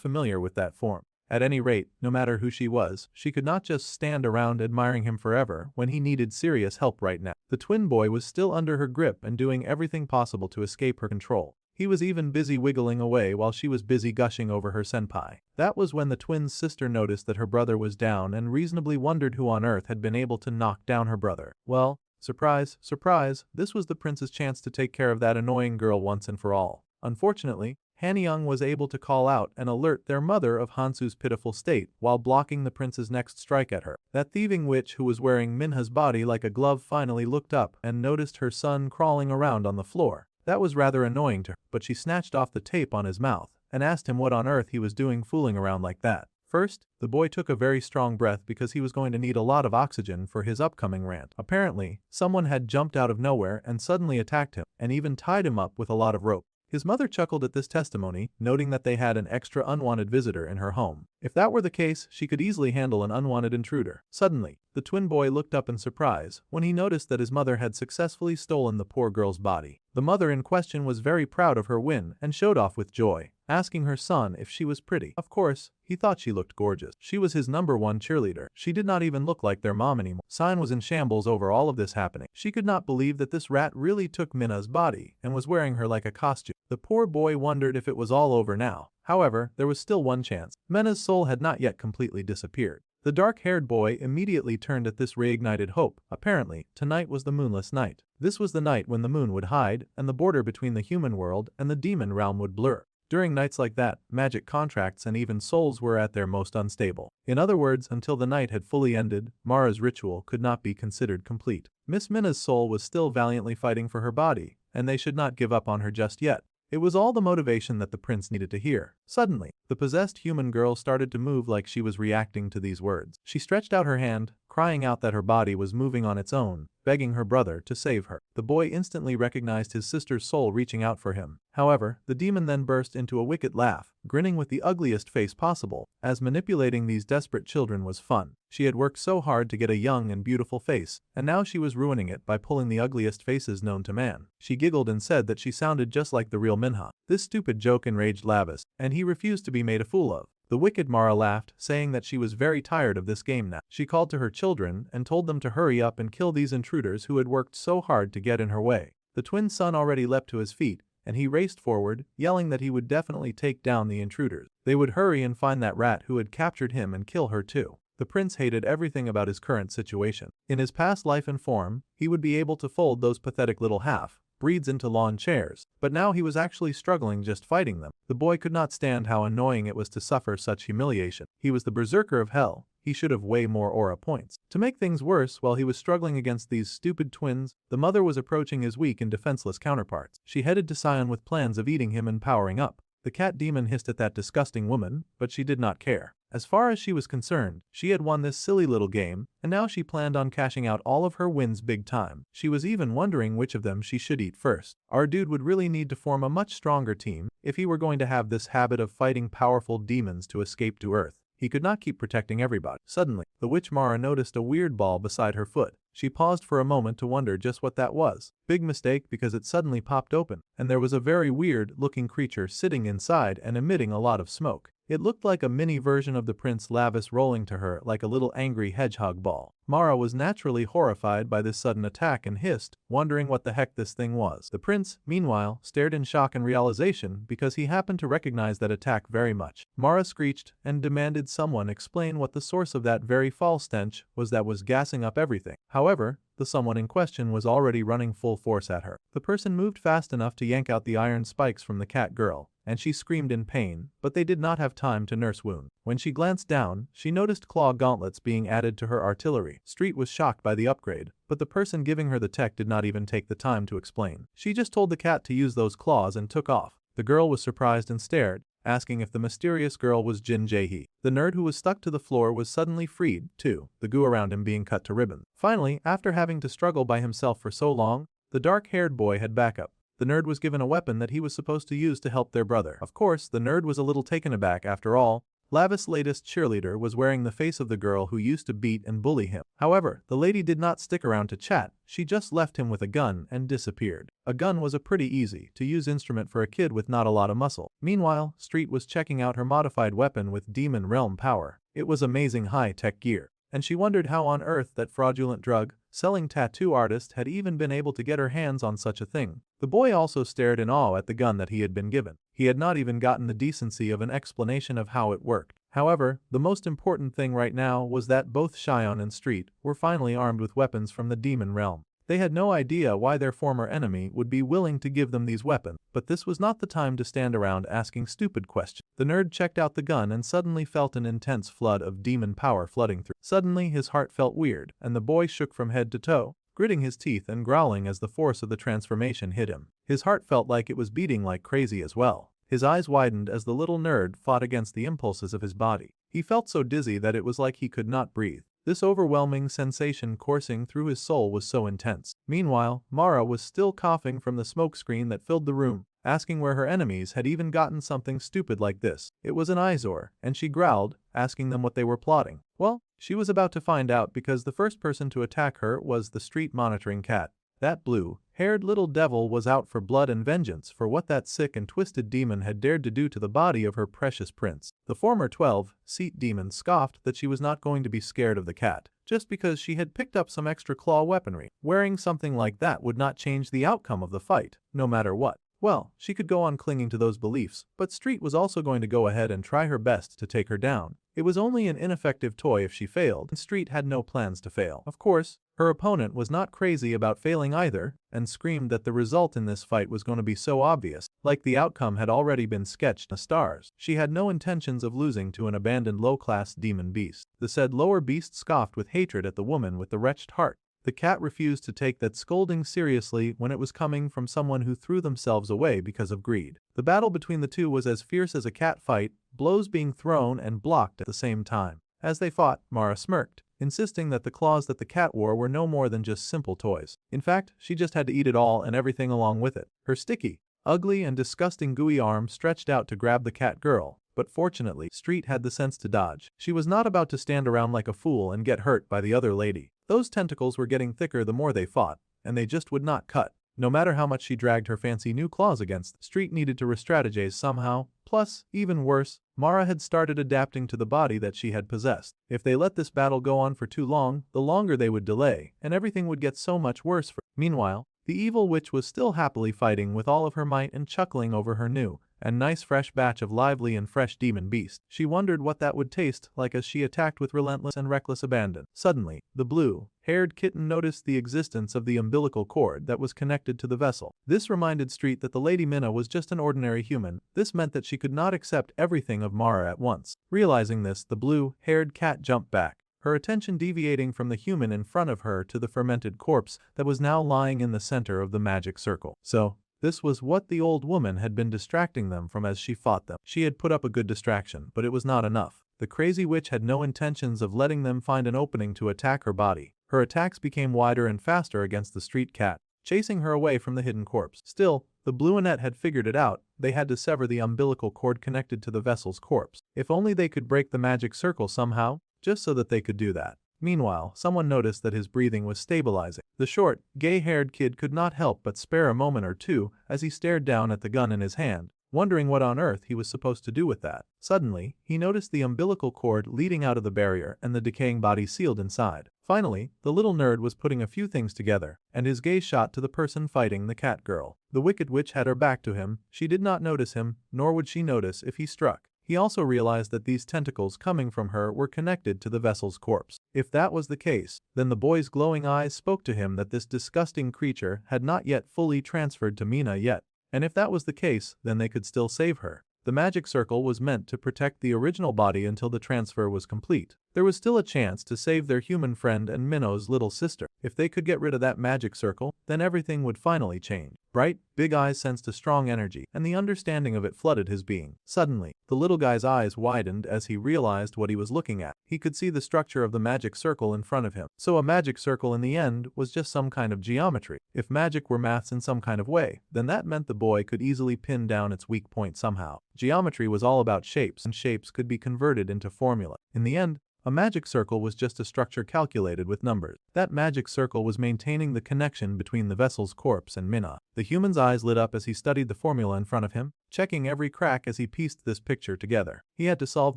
Speaker 1: familiar with that form. At any rate, no matter who she was, she could not just stand around admiring him forever when he needed serious help right now. The twin boy was still under her grip and doing everything possible to escape her control. He was even busy wiggling away while she was busy gushing over her senpai. That was when the twin's sister noticed that her brother was down and reasonably wondered who on earth had been able to knock down her brother. Well, surprise, surprise, this was the prince's chance to take care of that annoying girl once and for all. Unfortunately, Hanyang was able to call out and alert their mother of Hansu's pitiful state while blocking the prince's next strike at her. That thieving witch who was wearing Minha's body like a glove finally looked up and noticed her son crawling around on the floor. That was rather annoying to her, but she snatched off the tape on his mouth and asked him what on earth he was doing fooling around like that. First, the boy took a very strong breath because he was going to need a lot of oxygen for his upcoming rant. Apparently, someone had jumped out of nowhere and suddenly attacked him and even tied him up with a lot of rope. His mother chuckled at this testimony, noting that they had an extra unwanted visitor in her home. If that were the case, she could easily handle an unwanted intruder. Suddenly, the twin boy looked up in surprise when he noticed that his mother had successfully stolen the poor girl's body. The mother in question was very proud of her win and showed off with joy, asking her son if she was pretty. Of course, he thought she looked gorgeous. She was his #1 cheerleader. She did not even look like their mom anymore. Sion was in shambles over all of this happening. She could not believe that this rat really took Minna's body and was wearing her like a costume. The poor boy wondered if it was all over now. However, there was still one chance. Minna's soul had not yet completely disappeared. The dark-haired boy immediately turned at this reignited hope. Apparently, tonight was the moonless night. This was the night when the moon would hide and the border between the human world and the demon realm would blur. During nights like that, magic contracts and even souls were at their most unstable. In other words, until the night had fully ended, Mara's ritual could not be considered complete. Miss Minna's soul was still valiantly fighting for her body, and they should not give up on her just yet. It was all the motivation that the prince needed to hear. Suddenly, the possessed human girl started to move like she was reacting to these words. She stretched out her hand, crying out that her body was moving on its own, begging her brother to save her. The boy instantly recognized his sister's soul reaching out for him. However, the demon then burst into a wicked laugh, grinning with the ugliest face possible, as manipulating these desperate children was fun. She had worked so hard to get a young and beautiful face, and now she was ruining it by pulling the ugliest faces known to man. She giggled and said that she sounded just like the real Minhwa. This stupid joke enraged Lavis, and he refused to be made a fool of. The wicked Mara laughed, saying that she was very tired of this game now. She called to her children and told them to hurry up and kill these intruders who had worked so hard to get in her way. The twin son already leapt to his feet, and he raced forward, yelling that he would definitely take down the intruders. They would hurry and find that rat who had captured him and kill her too. The prince hated everything about his current situation. In his past life and form, he would be able to fold those pathetic little half-breeds into lawn chairs, but now he was actually struggling just fighting them. The boy could not stand how annoying it was to suffer such humiliation. He was the berserker of hell. He should have way more aura points. To make things worse, while he was struggling against these stupid twins, the mother was approaching his weak and defenseless counterparts. She headed to Sion with plans of eating him and powering up. The cat demon hissed at that disgusting woman, but she did not care. As far as she was concerned, she had won this silly little game, and now she planned on cashing out all of her wins big time. She was even wondering which of them she should eat first. Our dude would really need to form a much stronger team if he were going to have this habit of fighting powerful demons to escape to Earth. He could not keep protecting everybody. Suddenly, the witch Mara noticed a weird ball beside her foot. She paused for a moment to wonder just what that was. Big mistake, because it suddenly popped open, and there was a very weird-looking creature sitting inside and emitting a lot of smoke. It looked like a mini version of the Prince Lavis rolling to her like a little angry hedgehog ball. Mara was naturally horrified by this sudden attack and hissed, wondering what the heck this thing was. The prince, meanwhile, stared in shock and realization because he happened to recognize that attack very much. Mara screeched and demanded someone explain what the source of that very foul stench was that was gassing up everything. However, the someone in question was already running full force at her. The person moved fast enough to yank out the iron spikes from the cat girl, and she screamed in pain, but they did not have time to nurse wound. When she glanced down, she noticed claw gauntlets being added to her artillery. Street was shocked by the upgrade, but the person giving her the tech did not even take the time to explain. She just told the cat to use those claws and took off. The girl was surprised and stared, asking if the mysterious girl was Jin Jae-hee. The nerd who was stuck to the floor was suddenly freed, too, the goo around him being cut to ribbons. Finally, after having to struggle by himself for so long, the dark-haired boy had backup. The nerd was given a weapon that he was supposed to use to help their brother. Of course, the nerd was a little taken aback. After all, Lavis' latest cheerleader was wearing the face of the girl who used to beat and bully him. However, the lady did not stick around to chat. She just left him with a gun and disappeared. A gun was a pretty easy to use instrument for a kid with not a lot of muscle. Meanwhile, Street was checking out her modified weapon with demon realm power. It was amazing high-tech gear, and she wondered how on earth that fraudulent drug-selling tattoo artist had even been able to get her hands on such a thing. The boy also stared in awe at the gun that he had been given. He had not even gotten the decency of an explanation of how it worked. However, the most important thing right now was that both Shion and Street were finally armed with weapons from the demon realm. They had no idea why their former enemy would be willing to give them these weapons, but this was not the time to stand around asking stupid questions. The nerd checked out the gun and suddenly felt an intense flood of demon power flooding through. Suddenly his heart felt weird, and the boy shook from head to toe, gritting his teeth and growling as the force of the transformation hit him. His heart felt like it was beating like crazy as well. His eyes widened as the little nerd fought against the impulses of his body. He felt so dizzy that it was like he could not breathe. This overwhelming sensation coursing through his soul was so intense. Meanwhile, Mara was still coughing from the smoke screen that filled the room, asking where her enemies had even gotten something stupid like this. It was an eyesore, and she growled, asking them what they were plotting. Well, she was about to find out because the first person to attack her was the street monitoring cat. That blue-haired little devil was out for blood and vengeance for what that sick and twisted demon had dared to do to the body of her precious prince. The former 12-seat demon scoffed that she was not going to be scared of the cat, just because she had picked up some extra claw weaponry. Wearing something like that would not change the outcome of the fight, no matter what. Well, she could go on clinging to those beliefs, but Street was also going to go ahead and try her best to take her down. It was only an ineffective toy if she failed, and Street had no plans to fail. Of course, her opponent was not crazy about failing either, and screamed that the result in this fight was going to be so obvious, like the outcome had already been sketched in the stars. She had no intentions of losing to an abandoned low-class demon beast. The said lower beast scoffed with hatred at the woman with the wretched heart. The cat refused to take that scolding seriously when it was coming from someone who threw themselves away because of greed. The battle between the two was as fierce as a cat fight, blows being thrown and blocked at the same time. As they fought, Mara smirked, insisting that the claws that the cat wore were no more than just simple toys. In fact, she just had to eat it all and everything along with it. Her sticky, ugly and disgusting gooey arm stretched out to grab the cat girl, but fortunately, Street had the sense to dodge. She was not about to stand around like a fool and get hurt by the other lady. Those tentacles were getting thicker the more they fought, and they just would not cut. No matter how much she dragged her fancy new claws against, Street needed to re-strategize somehow. Plus, even worse, Mara had started adapting to the body that she had possessed. If they let this battle go on for too long, the longer they would delay, and everything would get so much worse for. Meanwhile, the evil witch was still happily fighting with all of her might and chuckling over her new and nice fresh batch of lively and fresh demon beasts. She wondered what that would taste like as she attacked with relentless and reckless abandon. Suddenly, the blue-haired kitten noticed the existence of the umbilical cord that was connected to the vessel. This reminded Street that the Lady Minna was just an ordinary human. This meant that she could not accept everything of Mara at once. Realizing this, the blue-haired cat jumped back, her attention deviating from the human in front of her to the fermented corpse that was now lying in the center of the magic circle. So, this was what the old woman had been distracting them from as she fought them. She had put up a good distraction, but it was not enough. The crazy witch had no intentions of letting them find an opening to attack her body. Her attacks became wider and faster against the street cat, chasing her away from the hidden corpse. Still, the Blueannette had figured it out. They had to sever the umbilical cord connected to the vessel's corpse. If only they could break the magic circle somehow, just so that they could do that. Meanwhile, someone noticed that his breathing was stabilizing. The short, gay-haired kid could not help but spare a moment or two as he stared down at the gun in his hand, wondering what on earth he was supposed to do with that. Suddenly, he noticed the umbilical cord leading out of the barrier and the decaying body sealed inside. Finally, the little nerd was putting a few things together, and his gaze shot to the person fighting the cat girl. The wicked witch had her back to him. She did not notice him, nor would she notice if he struck. He also realized that these tentacles coming from her were connected to the vessel's corpse. If that was the case, then the boy's glowing eyes spoke to him that this disgusting creature had not yet fully transferred to Mina yet. And if that was the case, then they could still save her. The magic circle was meant to protect the original body until the transfer was complete. There was still a chance to save their human friend and Minno's little sister. If they could get rid of that magic circle, then everything would finally change. Bright, big eyes sensed a strong energy, and the understanding of it flooded his being. Suddenly, the little guy's eyes widened as he realized what he was looking at. He could see the structure of the magic circle in front of him. So a magic circle in the end was just some kind of geometry. If magic were maths in some kind of way, then that meant the boy could easily pin down its weak point somehow. Geometry was all about shapes, and shapes could be converted into formula. In the end, a magic circle was just a structure calculated with numbers. That magic circle was maintaining the connection between the vessel's corpse and Minna. The human's eyes lit up as he studied the formula in front of him, checking every crack as he pieced this picture together. He had to solve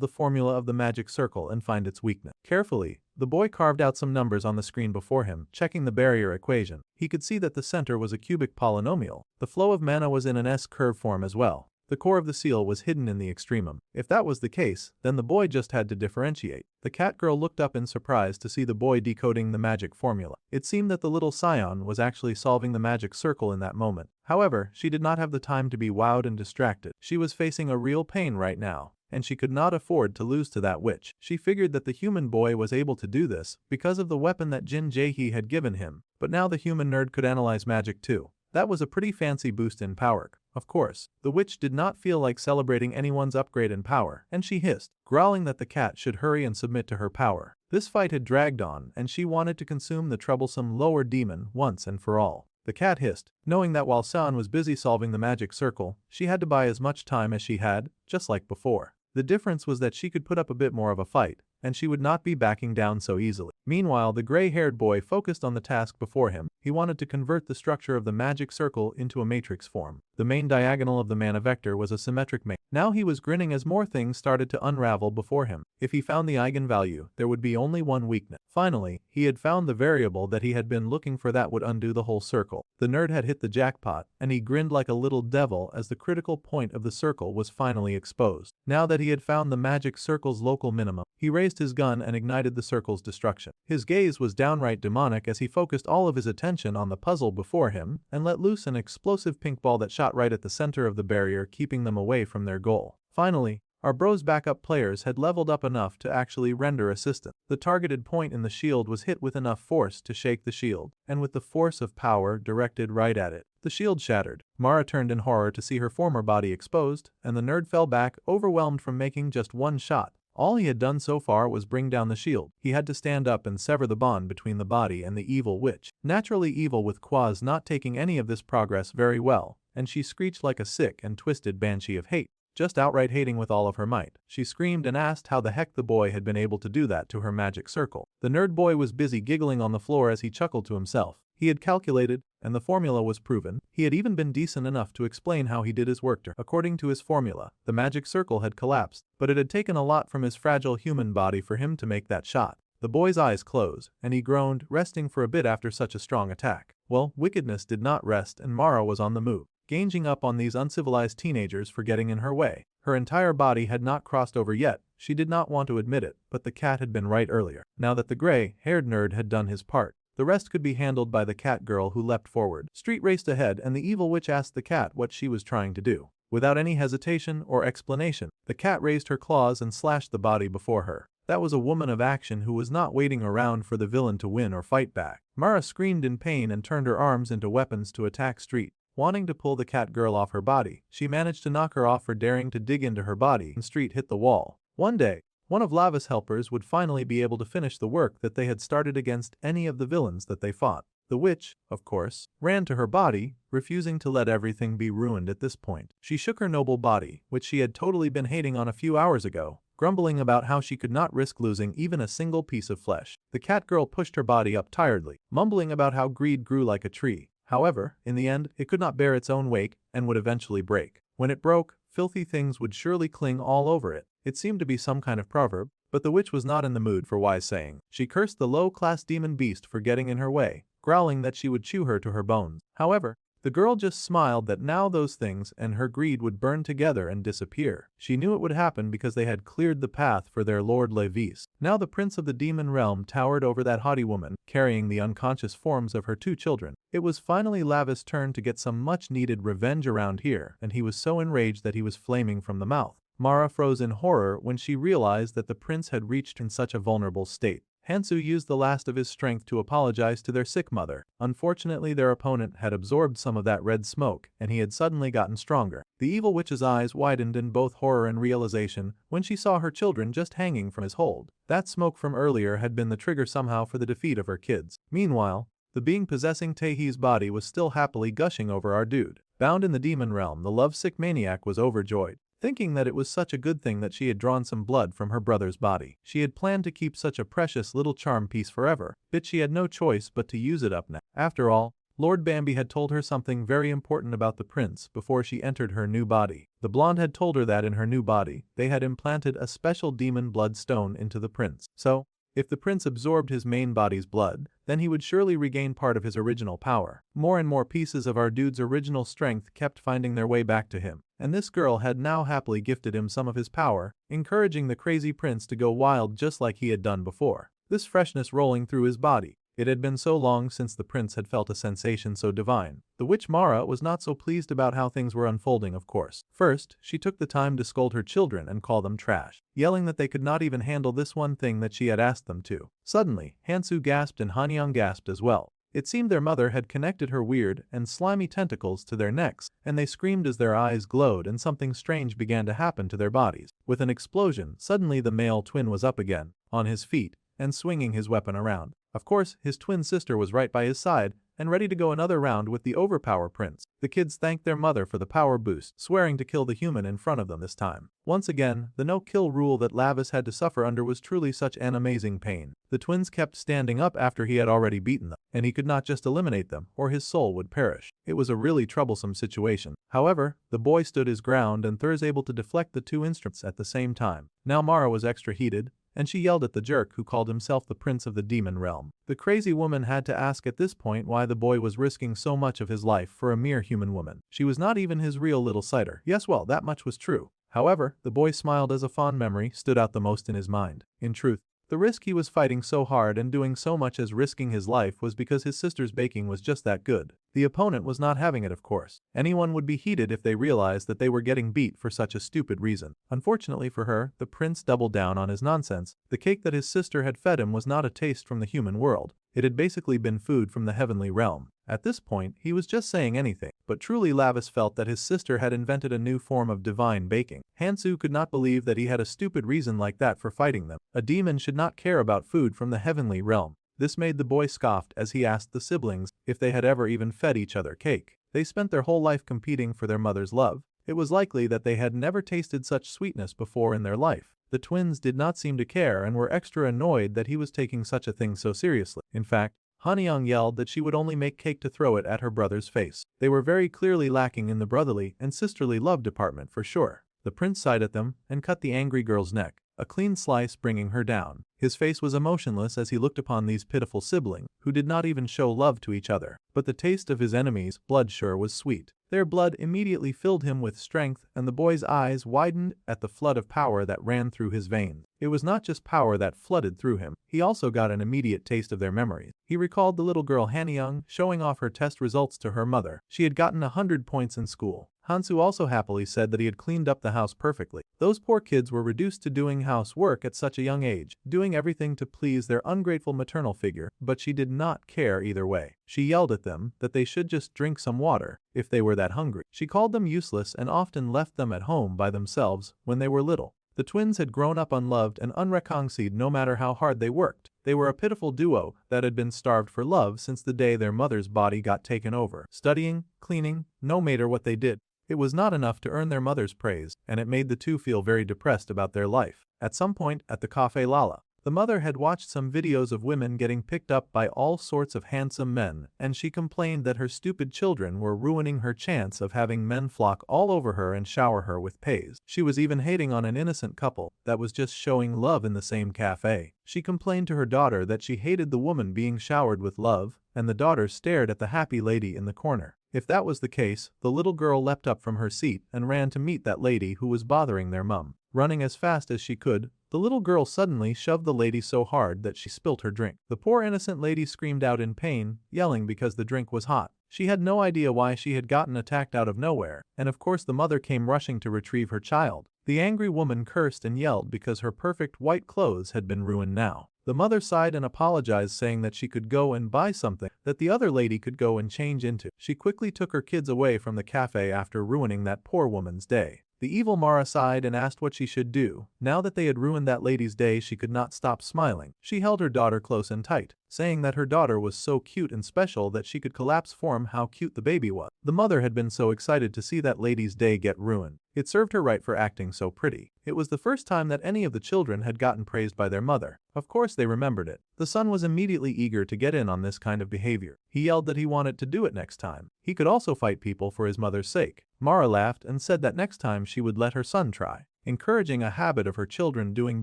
Speaker 1: the formula of the magic circle and find its weakness. Carefully, the boy carved out some numbers on the screen before him, checking the barrier equation. He could see that the center was a cubic polynomial. The flow of mana was in an S-curve form as well. The core of the seal was hidden in the extremum. If that was the case, then the boy just had to differentiate. The cat girl looked up in surprise to see the boy decoding the magic formula. It seemed that the little scion was actually solving the magic circle in that moment. However, she did not have the time to be wowed and distracted. She was facing a real pain right now, and she could not afford to lose to that witch. She figured that the human boy was able to do this because of the weapon that Jin Jae-hee had given him, but now the human nerd could analyze magic too. That was a pretty fancy boost in power. Of course, the witch did not feel like celebrating anyone's upgrade in power, and she hissed, growling that the cat should hurry and submit to her power. This fight had dragged on, and she wanted to consume the troublesome lower demon once and for all. The cat hissed, knowing that while San was busy solving the magic circle, she had to buy as much time as she had, just like before. The difference was that she could put up a bit more of a fight, and she would not be backing down so easily. Meanwhile, the gray-haired boy focused on the task before him. He wanted to convert the structure of the magic circle into a matrix form. The main diagonal of the mana vector was a symmetric matrix. Now he was grinning as more things started to unravel before him. If he found the eigenvalue, there would be only one weakness. Finally, he had found the variable that he had been looking for that would undo the whole circle. The nerd had hit the jackpot, and he grinned like a little devil as the critical point of the circle was finally exposed. Now that he had found the magic circle's local minimum, he raised his gun and ignited the circle's destruction. His gaze was downright demonic as he focused all of his attention on the puzzle before him and let loose an explosive pink ball that shot right at the center of the barrier, keeping them away from their goal. Finally, our bro's backup players had leveled up enough to actually render assistance. The targeted point in the shield was hit with enough force to shake the shield, and with the force of power directed right at it, the shield shattered. Mara turned in horror to see her former body exposed, and the nerd fell back, overwhelmed from making just one shot. All he had done so far was bring down the shield. He had to stand up and sever the bond between the body and the evil witch. Naturally evil, with Quaz not taking any of this progress very well, and she screeched like a sick and twisted banshee of hate. just outright hating with all of her might. She screamed and asked how the heck the boy had been able to do that to her magic circle. The nerd boy was busy giggling on the floor as he chuckled to himself. He had calculated, and the formula was proven. He had even been decent enough to explain how he did his work. According to his formula, the magic circle had collapsed, but it had taken a lot from his fragile human body for him to make that shot. The boy's eyes closed, and he groaned, resting for a bit after such a strong attack. Well, wickedness did not rest, and Mara was on the move, ganging up on these uncivilized teenagers for getting in her way. Her entire body had not crossed over yet. She did not want to admit it, but the cat had been right earlier. Now that the gray-haired nerd had done his part, the rest could be handled by the cat girl, who leapt forward. Street raced ahead, and the evil witch asked the cat what she was trying to do. Without any hesitation or explanation, the cat raised her claws and slashed the body before her. That was a woman of action who was not waiting around for the villain to win or fight back. Mara screamed in pain and turned her arms into weapons to attack Street. Wanting to pull the cat girl off her body, she managed to knock her off for daring to dig into her body, and Street hit the wall. One day, one of Lava's helpers would finally be able to finish the work that they had started against any of the villains that they fought. The witch, of course, ran to her body, refusing to let everything be ruined at this point. She shook her noble body, which she had totally been hating on a few hours ago, grumbling about how she could not risk losing even a single piece of flesh. The cat girl pushed her body up tiredly, mumbling about how greed grew like a tree. However, in the end, it could not bear its own weight and would eventually break. When it broke, filthy things would surely cling all over it. It seemed to be some kind of proverb, but the witch was not in the mood for wise saying. She cursed the low-class demon beast for getting in her way, growling that she would chew her to her bones. However, the girl just smiled that now those things and her greed would burn together and disappear. She knew it would happen because they had cleared the path for their Lord Levis. Now the prince of the demon realm towered over that haughty woman, carrying the unconscious forms of her two children. It was finally Lava's turn to get some much-needed revenge around here, and he was so enraged that he was flaming from the mouth. Mara froze in horror when she realized that the prince had reached in such a vulnerable state. Hansu used the last of his strength to apologize to their sick mother. Unfortunately, their opponent had absorbed some of that red smoke, and he had suddenly gotten stronger. The evil witch's eyes widened in both horror and realization when she saw her children just hanging from his hold. That smoke from earlier had been the trigger somehow for the defeat of her kids. Meanwhile, the being possessing Taehee's body was still happily gushing over our dude. Bound in the demon realm, the lovesick maniac was overjoyed, thinking that it was such a good thing that she had drawn some blood from her brother's body. She had planned to keep such a precious little charm piece forever, but she had no choice but to use it up now. After all, Lord Bambi had told her something very important about the prince before she entered her new body. The blonde had told her that in her new body, they had implanted a special demon blood stone into the prince. So, if the prince absorbed his main body's blood, then he would surely regain part of his original power. More and more pieces of our dude's original strength kept finding their way back to him, and this girl had now happily gifted him some of his power, encouraging the crazy prince to go wild just like he had done before. This freshness rolling through his body. It had been so long since the prince had felt a sensation so divine. The witch Mara was not so pleased about how things were unfolding, of course. First, she took the time to scold her children and call them trash, yelling that they could not even handle this one thing that she had asked them to. Suddenly, Hansu gasped and Hanyang gasped as well. It seemed their mother had connected her weird and slimy tentacles to their necks, and they screamed as their eyes glowed and something strange began to happen to their bodies. With an explosion, suddenly the male twin was up again, on his feet, and swinging his weapon around. Of course, his twin sister was right by his side and ready to go another round with the overpower prince. The kids thanked their mother for the power boost, swearing to kill the human in front of them this time. Once again, the no-kill rule that Lavis had to suffer under was truly such an amazing pain. The twins kept standing up after he had already beaten them, and he could not just eliminate them, or his soul would perish. It was a really troublesome situation. However, the boy stood his ground and Thurs able to deflect the two instruments at the same time. Now Mara was extra heated, and she yelled at the jerk who called himself the prince of the demon realm. The crazy woman had to ask at this point why the boy was risking so much of his life for a mere human woman. She was not even his real little sighter. Yes, well, that much was true. However, the boy smiled as a fond memory stood out the most in his mind. In truth, the risk he was fighting so hard and doing so much as risking his life was because his sister's baking was just that good. The opponent was not having it, of course. Anyone would be heated if they realized that they were getting beat for such a stupid reason. Unfortunately for her, the prince doubled down on his nonsense. The cake that his sister had fed him was not a taste from the human world. It had basically been food from the heavenly realm. At this point, he was just saying anything, but truly Lavis felt that his sister had invented a new form of divine baking. Hansu could not believe that he had a stupid reason like that for fighting them. A demon should not care about food from the heavenly realm. This made the boy scoffed as he asked the siblings if they had ever even fed each other cake. They spent their whole life competing for their mother's love, It was likely that they had never tasted such sweetness before in their life. The twins did not seem to care and were extra annoyed that he was taking such a thing so seriously. In fact, Hanyang yelled that she would only make cake to throw it at her brother's face. They were very clearly lacking in the brotherly and sisterly love department for sure. The prince sighed at them and cut the angry girl's neck, a clean slice bringing her down. His face was emotionless as he looked upon these pitiful siblings, who did not even show love to each other. But the taste of his enemies' blood sure was sweet. Their blood immediately filled him with strength, and the boy's eyes widened at the flood of power that ran through his veins. It was not just power that flooded through him, he also got an immediate taste of their memories. He recalled the little girl Hanyang showing off her test results to her mother. She had gotten 100 points in school. Hansu also happily said that he had cleaned up the house perfectly. Those poor kids were reduced to doing housework at such a young age, doing everything to please their ungrateful maternal figure, but she did not care either way. She yelled at them that they should just drink some water if they were that hungry. She called them useless and often left them at home by themselves when they were little. The twins had grown up unloved and unrecognized no matter how hard they worked. They were a pitiful duo that had been starved for love since the day their mother's body got taken over. Studying, cleaning, no matter what they did, it was not enough to earn their mother's praise, and it made the two feel very depressed about their life. At some point at the Cafe Lala, the mother had watched some videos of women getting picked up by all sorts of handsome men, and she complained that her stupid children were ruining her chance of having men flock all over her and shower her with praise. She was even hating on an innocent couple that was just showing love in the same cafe. She complained to her daughter that she hated the woman being showered with love, and the daughter stared at the happy lady in the corner. If that was the case, the little girl leapt up from her seat and ran to meet that lady who was bothering their mum. Running as fast as she could, the little girl suddenly shoved the lady so hard that she spilt her drink. The poor innocent lady screamed out in pain, yelling because the drink was hot. She had no idea why she had gotten attacked out of nowhere, and of course the mother came rushing to retrieve her child. The angry woman cursed and yelled because her perfect white clothes had been ruined now. The mother sighed and apologized, saying that she could go and buy something that the other lady could go and change into. She quickly took her kids away from the cafe after ruining that poor woman's day. The evil Mara sighed and asked what she should do. Now that they had ruined that lady's day, she could not stop smiling. She held her daughter close and tight, saying that her daughter was so cute and special that she could collapse for how cute the baby was. The mother had been so excited to see that lady's day get ruined. It served her right for acting so pretty. It was the first time that any of the children had gotten praised by their mother. Of course they remembered it. The son was immediately eager to get in on this kind of behavior. He yelled that he wanted to do it next time. He could also fight people for his mother's sake. Mara laughed and said that next time she would let her son try, encouraging a habit of her children doing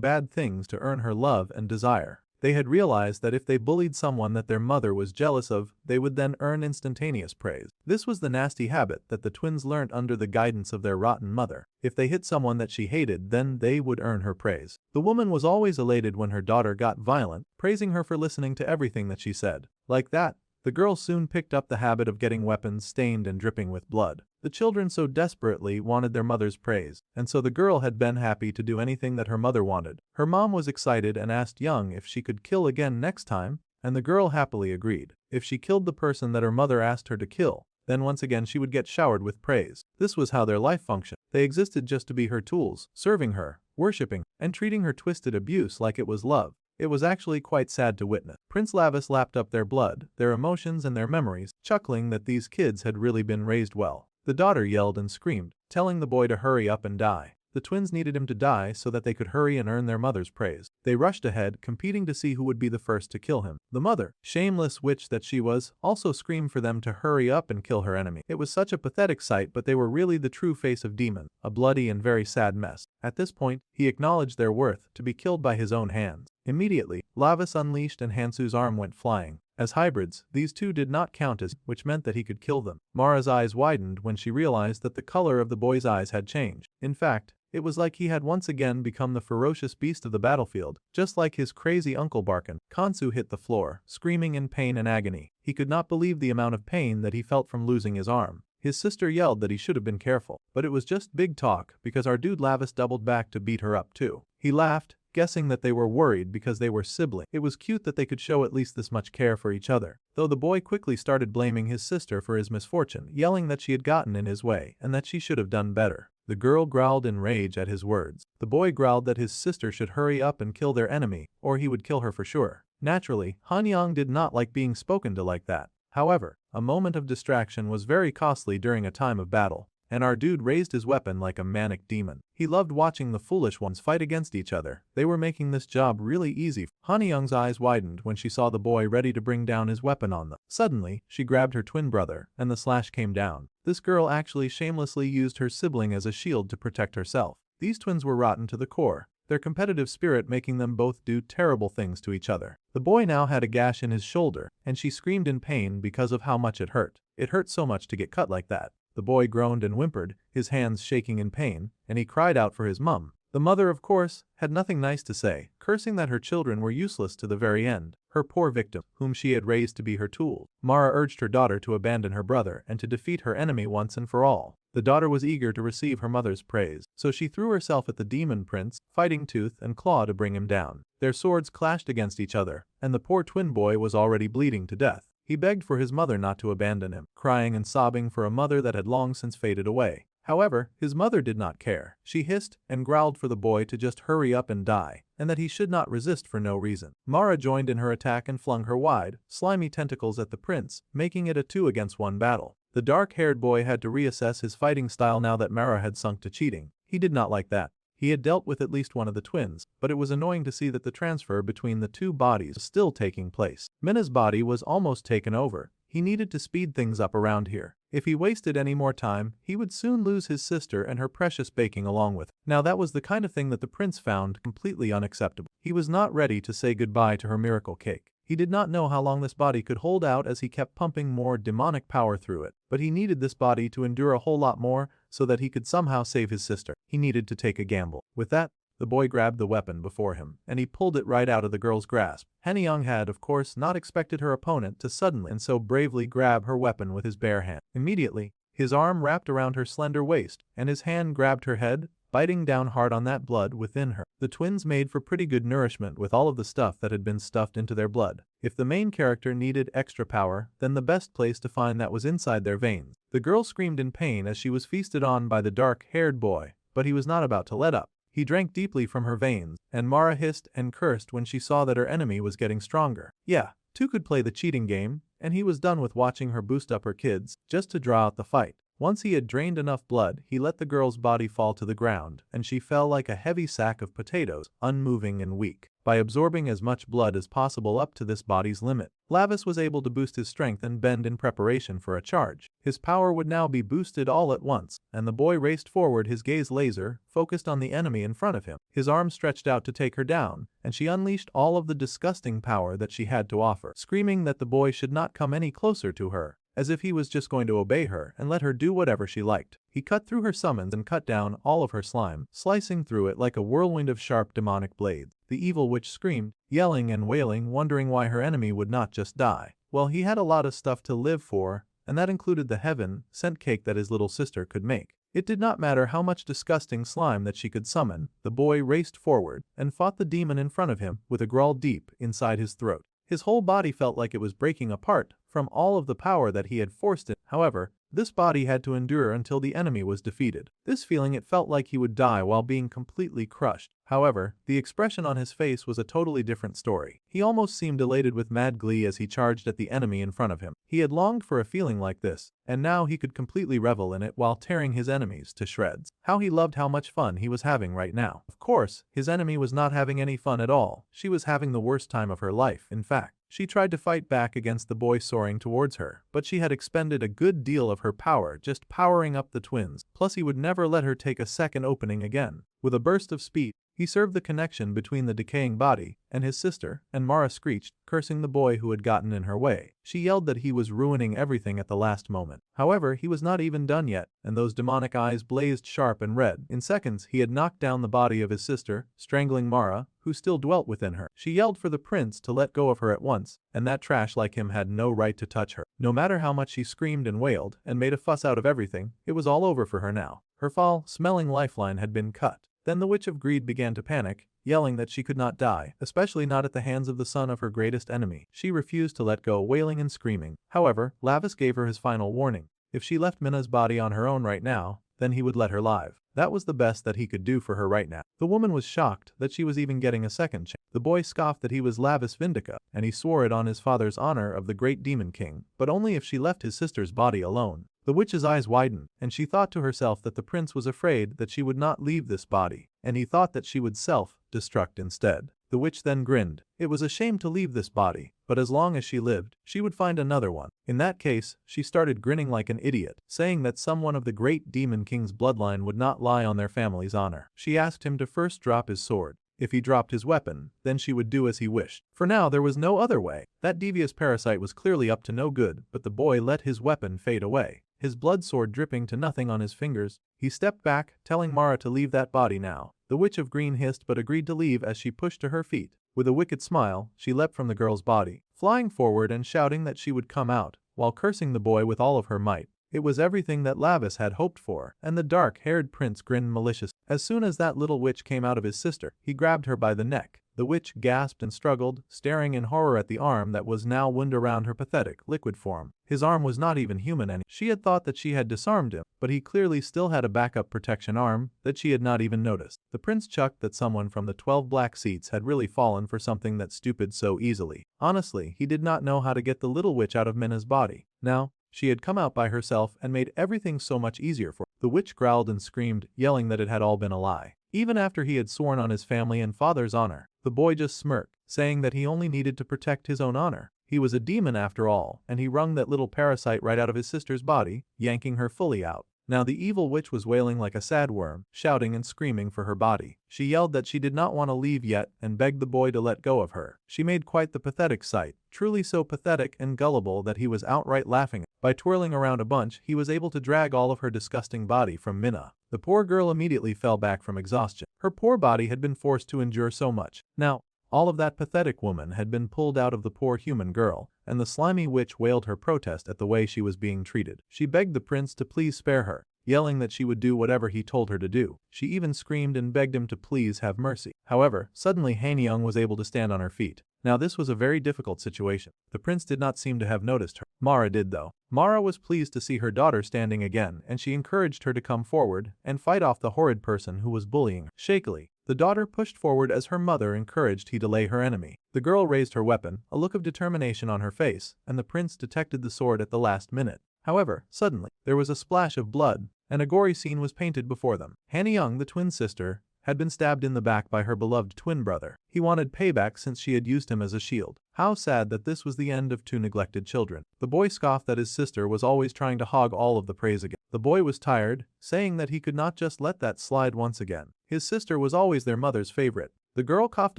Speaker 1: bad things to earn her love and desire. They had realized that if they bullied someone that their mother was jealous of, they would then earn instantaneous praise. This was the nasty habit that the twins learned under the guidance of their rotten mother. If they hit someone that she hated, then they would earn her praise. The woman was always elated when her daughter got violent, praising her for listening to everything that she said. Like that, the girl soon picked up the habit of getting weapons stained and dripping with blood. The children so desperately wanted their mother's praise, and so the girl had been happy to do anything that her mother wanted. Her mom was excited and asked Young if she could kill again next time, and the girl happily agreed. If she killed the person that her mother asked her to kill, then once again she would get showered with praise. This was how their life functioned. They existed just to be her tools, serving her, worshipping, and treating her twisted abuse like it was love. It was actually quite sad to witness. Prince Lavis lapped up their blood, their emotions and their memories, chuckling that these kids had really been raised well. The daughter yelled and screamed, telling the boy to hurry up and die. The twins needed him to die so that they could hurry and earn their mother's praise. They rushed ahead, competing to see who would be the first to kill him. The mother, shameless witch that she was, also screamed for them to hurry up and kill her enemy. It was such a pathetic sight, but they were really the true face of demon, a bloody and very sad mess. At this point, he acknowledged their worth to be killed by his own hands. Immediately, Lavis unleashed and Hansu's arm went flying. As hybrids, these two did not count as, which meant that he could kill them. Mara's eyes widened when she realized that the color of the boy's eyes had changed. In fact, it was like he had once again become the ferocious beast of the battlefield, just like his crazy uncle Barkin. Kansu hit the floor, screaming in pain and agony. He could not believe the amount of pain that he felt from losing his arm. His sister yelled that he should have been careful, but it was just big talk because our dude Lavis doubled back to beat her up too. He laughed, guessing that they were worried because they were siblings. It was cute that they could show at least this much care for each other, though the boy quickly started blaming his sister for his misfortune, yelling that she had gotten in his way and that she should have done better. The girl growled in rage at his words. The boy growled that his sister should hurry up and kill their enemy, or he would kill her for sure. Naturally, Hanyang did not like being spoken to like that. However, a moment of distraction was very costly during a time of battle, and our dude raised his weapon like a manic demon. He loved watching the foolish ones fight against each other. They were making this job really easy. Han Young's eyes widened when she saw the boy ready to bring down his weapon on them. Suddenly, she grabbed her twin brother, and the slash came down. This girl actually shamelessly used her sibling as a shield to protect herself. These twins were rotten to the core, their competitive spirit making them both do terrible things to each other. The boy now had a gash in his shoulder, and she screamed in pain because of how much it hurt. It hurt so much to get cut like that. The boy groaned and whimpered, his hands shaking in pain, and he cried out for his mum. The mother, of course, had nothing nice to say, cursing that her children were useless to the very end. Her poor victim, whom she had raised to be her tool. Mara urged her daughter to abandon her brother and to defeat her enemy once and for all. The daughter was eager to receive her mother's praise, so she threw herself at the demon prince, fighting tooth and claw to bring him down. Their swords clashed against each other, and the poor twin boy was already bleeding to death. He begged for his mother not to abandon him, crying and sobbing for a mother that had long since faded away. However, his mother did not care. She hissed and growled for the boy to just hurry up and die, and that he should not resist for no reason. Mara joined in her attack and flung her wide, slimy tentacles at the prince, making it a 2-against-1 battle. The dark-haired boy had to reassess his fighting style now that Mara had sunk to cheating. He did not like that. He had dealt with at least one of the twins, but it was annoying to see that the transfer between the two bodies was still taking place. Minna's body was almost taken over. He needed to speed things up around here. If he wasted any more time, he would soon lose his sister and her precious baking along with. Now that was the kind of thing that the prince found completely unacceptable. He was not ready to say goodbye to her miracle cake. He did not know how long this body could hold out as he kept pumping more demonic power through it, but he needed this body to endure a whole lot more so that he could somehow save his sister. He needed to take a gamble. With that, the boy grabbed the weapon before him, and he pulled it right out of the girl's grasp. Han Young had, of course, not expected her opponent to suddenly and so bravely grab her weapon with his bare hand. Immediately, his arm wrapped around her slender waist, and his hand grabbed her head, biting down hard on that blood within her. The twins made for pretty good nourishment with all of the stuff that had been stuffed into their blood. If the main character needed extra power, then the best place to find that was inside their veins. The girl screamed in pain as she was feasted on by the dark-haired boy, but he was not about to let up. He drank deeply from her veins, and Mara hissed and cursed when she saw that her enemy was getting stronger. Yeah, two could play the cheating game, and he was done with watching her boost up her kids just to draw out the fight. Once he had drained enough blood, he let the girl's body fall to the ground, and she fell like a heavy sack of potatoes, unmoving and weak. By absorbing as much blood as possible up to this body's limit, Lavis was able to boost his strength and bend in preparation for a charge. His power would now be boosted all at once, and the boy raced forward, his gaze laser focused on the enemy in front of him. His arm stretched out to take her down, and she unleashed all of the disgusting power that she had to offer, screaming that the boy should not come any closer to her, as if he was just going to obey her and let her do whatever she liked. He cut through her summons and cut down all of her slime, slicing through it like a whirlwind of sharp demonic blades. The evil witch screamed, yelling and wailing, wondering why her enemy would not just die. Well, he had a lot of stuff to live for, and that included the heaven-sent cake that his little sister could make. It did not matter how much disgusting slime that she could summon. The boy raced forward and fought the demon in front of him with a growl deep inside his throat. His whole body felt like it was breaking apart from all of the power that he had forced it. However, this body had to endure until the enemy was defeated. This feeling, it felt like he would die while being completely crushed. However, the expression on his face was a totally different story. He almost seemed elated with mad glee as he charged at the enemy in front of him. He had longed for a feeling like this, and now he could completely revel in it while tearing his enemies to shreds. How he loved how much fun he was having right now. Of course, his enemy was not having any fun at all. She was having the worst time of her life, in fact. She tried to fight back against the boy soaring towards her, but she had expended a good deal of her power just powering up the twins, plus he would never let her take a second opening again. With a burst of speed, he served the connection between the decaying body and his sister, and Mara screeched, cursing the boy who had gotten in her way. She yelled that he was ruining everything at the last moment. However, he was not even done yet, and those demonic eyes blazed sharp and red. In seconds, he had knocked down the body of his sister, strangling Mara, who still dwelt within her. She yelled for the prince to let go of her at once, and that trash like him had no right to touch her. No matter how much she screamed and wailed and made a fuss out of everything, it was all over for her now. Her foul-smelling lifeline had been cut. Then the Witch of Greed began to panic, yelling that she could not die, especially not at the hands of the son of her greatest enemy. She refused to let go, wailing and screaming. However, Lavis gave her his final warning. If she left Minna's body on her own right now, then he would let her live. That was the best that he could do for her right now. The woman was shocked that she was even getting a second chance. The boy scoffed that he was Lavis Vindica, and he swore it on his father's honor of the great demon king, but only if she left his sister's body alone. The witch's eyes widened, and she thought to herself that the prince was afraid that she would not leave this body, and he thought that she would self-destruct instead. The witch then grinned. It was a shame to leave this body, but as long as she lived, she would find another one. In that case, she started grinning like an idiot, saying that someone of the great demon king's bloodline would not lie on their family's honor. She asked him to first drop his sword. If he dropped his weapon, then she would do as he wished. For now there was no other way. That devious parasite was clearly up to no good, but the boy let his weapon fade away. His blood sword dripping to nothing on his fingers, he stepped back, telling Mara to leave that body now. The witch of green hissed but agreed to leave as she pushed to her feet. With a wicked smile, she leapt from the girl's body, flying forward and shouting that she would come out, while cursing the boy with all of her might. It was everything that Lavis had hoped for, and the dark-haired prince grinned maliciously. As soon as that little witch came out of his sister, he grabbed her by the neck. The witch gasped and struggled, staring in horror at the arm that was now wound around her pathetic, liquid form. His arm was not even human anymore. She had thought that she had disarmed him, but he clearly still had a backup protection arm that she had not even noticed. The prince chucked that someone from the 12 black seats had really fallen for something that stupid so easily. Honestly, he did not know how to get the little witch out of Minna's body. Now, she had come out by herself and made everything so much easier for her. The witch growled and screamed, yelling that it had all been a lie. Even after he had sworn on his family and father's honor, the boy just smirked, saying that he only needed to protect his own honor. He was a demon after all, and he wrung that little parasite right out of his sister's body, yanking her fully out. Now the evil witch was wailing like a sad worm, shouting and screaming for her body. She yelled that she did not want to leave yet and begged the boy to let go of her. She made quite the pathetic sight, truly so pathetic and gullible that he was outright laughing. By twirling around a bunch, he was able to drag all of her disgusting body from Minna. The poor girl immediately fell back from exhaustion. Her poor body had been forced to endure so much. Now, all of that pathetic woman had been pulled out of the poor human girl, and the slimy witch wailed her protest at the way she was being treated. She begged the prince to please spare her, yelling that she would do whatever he told her to do. She even screamed and begged him to please have mercy. However, suddenly Hanyang was able to stand on her feet. Now this was a very difficult situation. The prince did not seem to have noticed her. Mara did though. Mara was pleased to see her daughter standing again, and she encouraged her to come forward and fight off the horrid person who was bullying her. Shakily, the daughter pushed forward as her mother encouraged he delay her enemy. The girl raised her weapon, a look of determination on her face, and the prince detected the sword at the last minute. However, suddenly, there was a splash of blood, and a gory scene was painted before them. Hanyang, the twin sister, had been stabbed in the back by her beloved twin brother. He wanted payback since she had used him as a shield. How sad that this was the end of two neglected children. The boy scoffed that his sister was always trying to hog all of the praise again. The boy was tired, saying that he could not just let that slide once again. His sister was always their mother's favorite. The girl coughed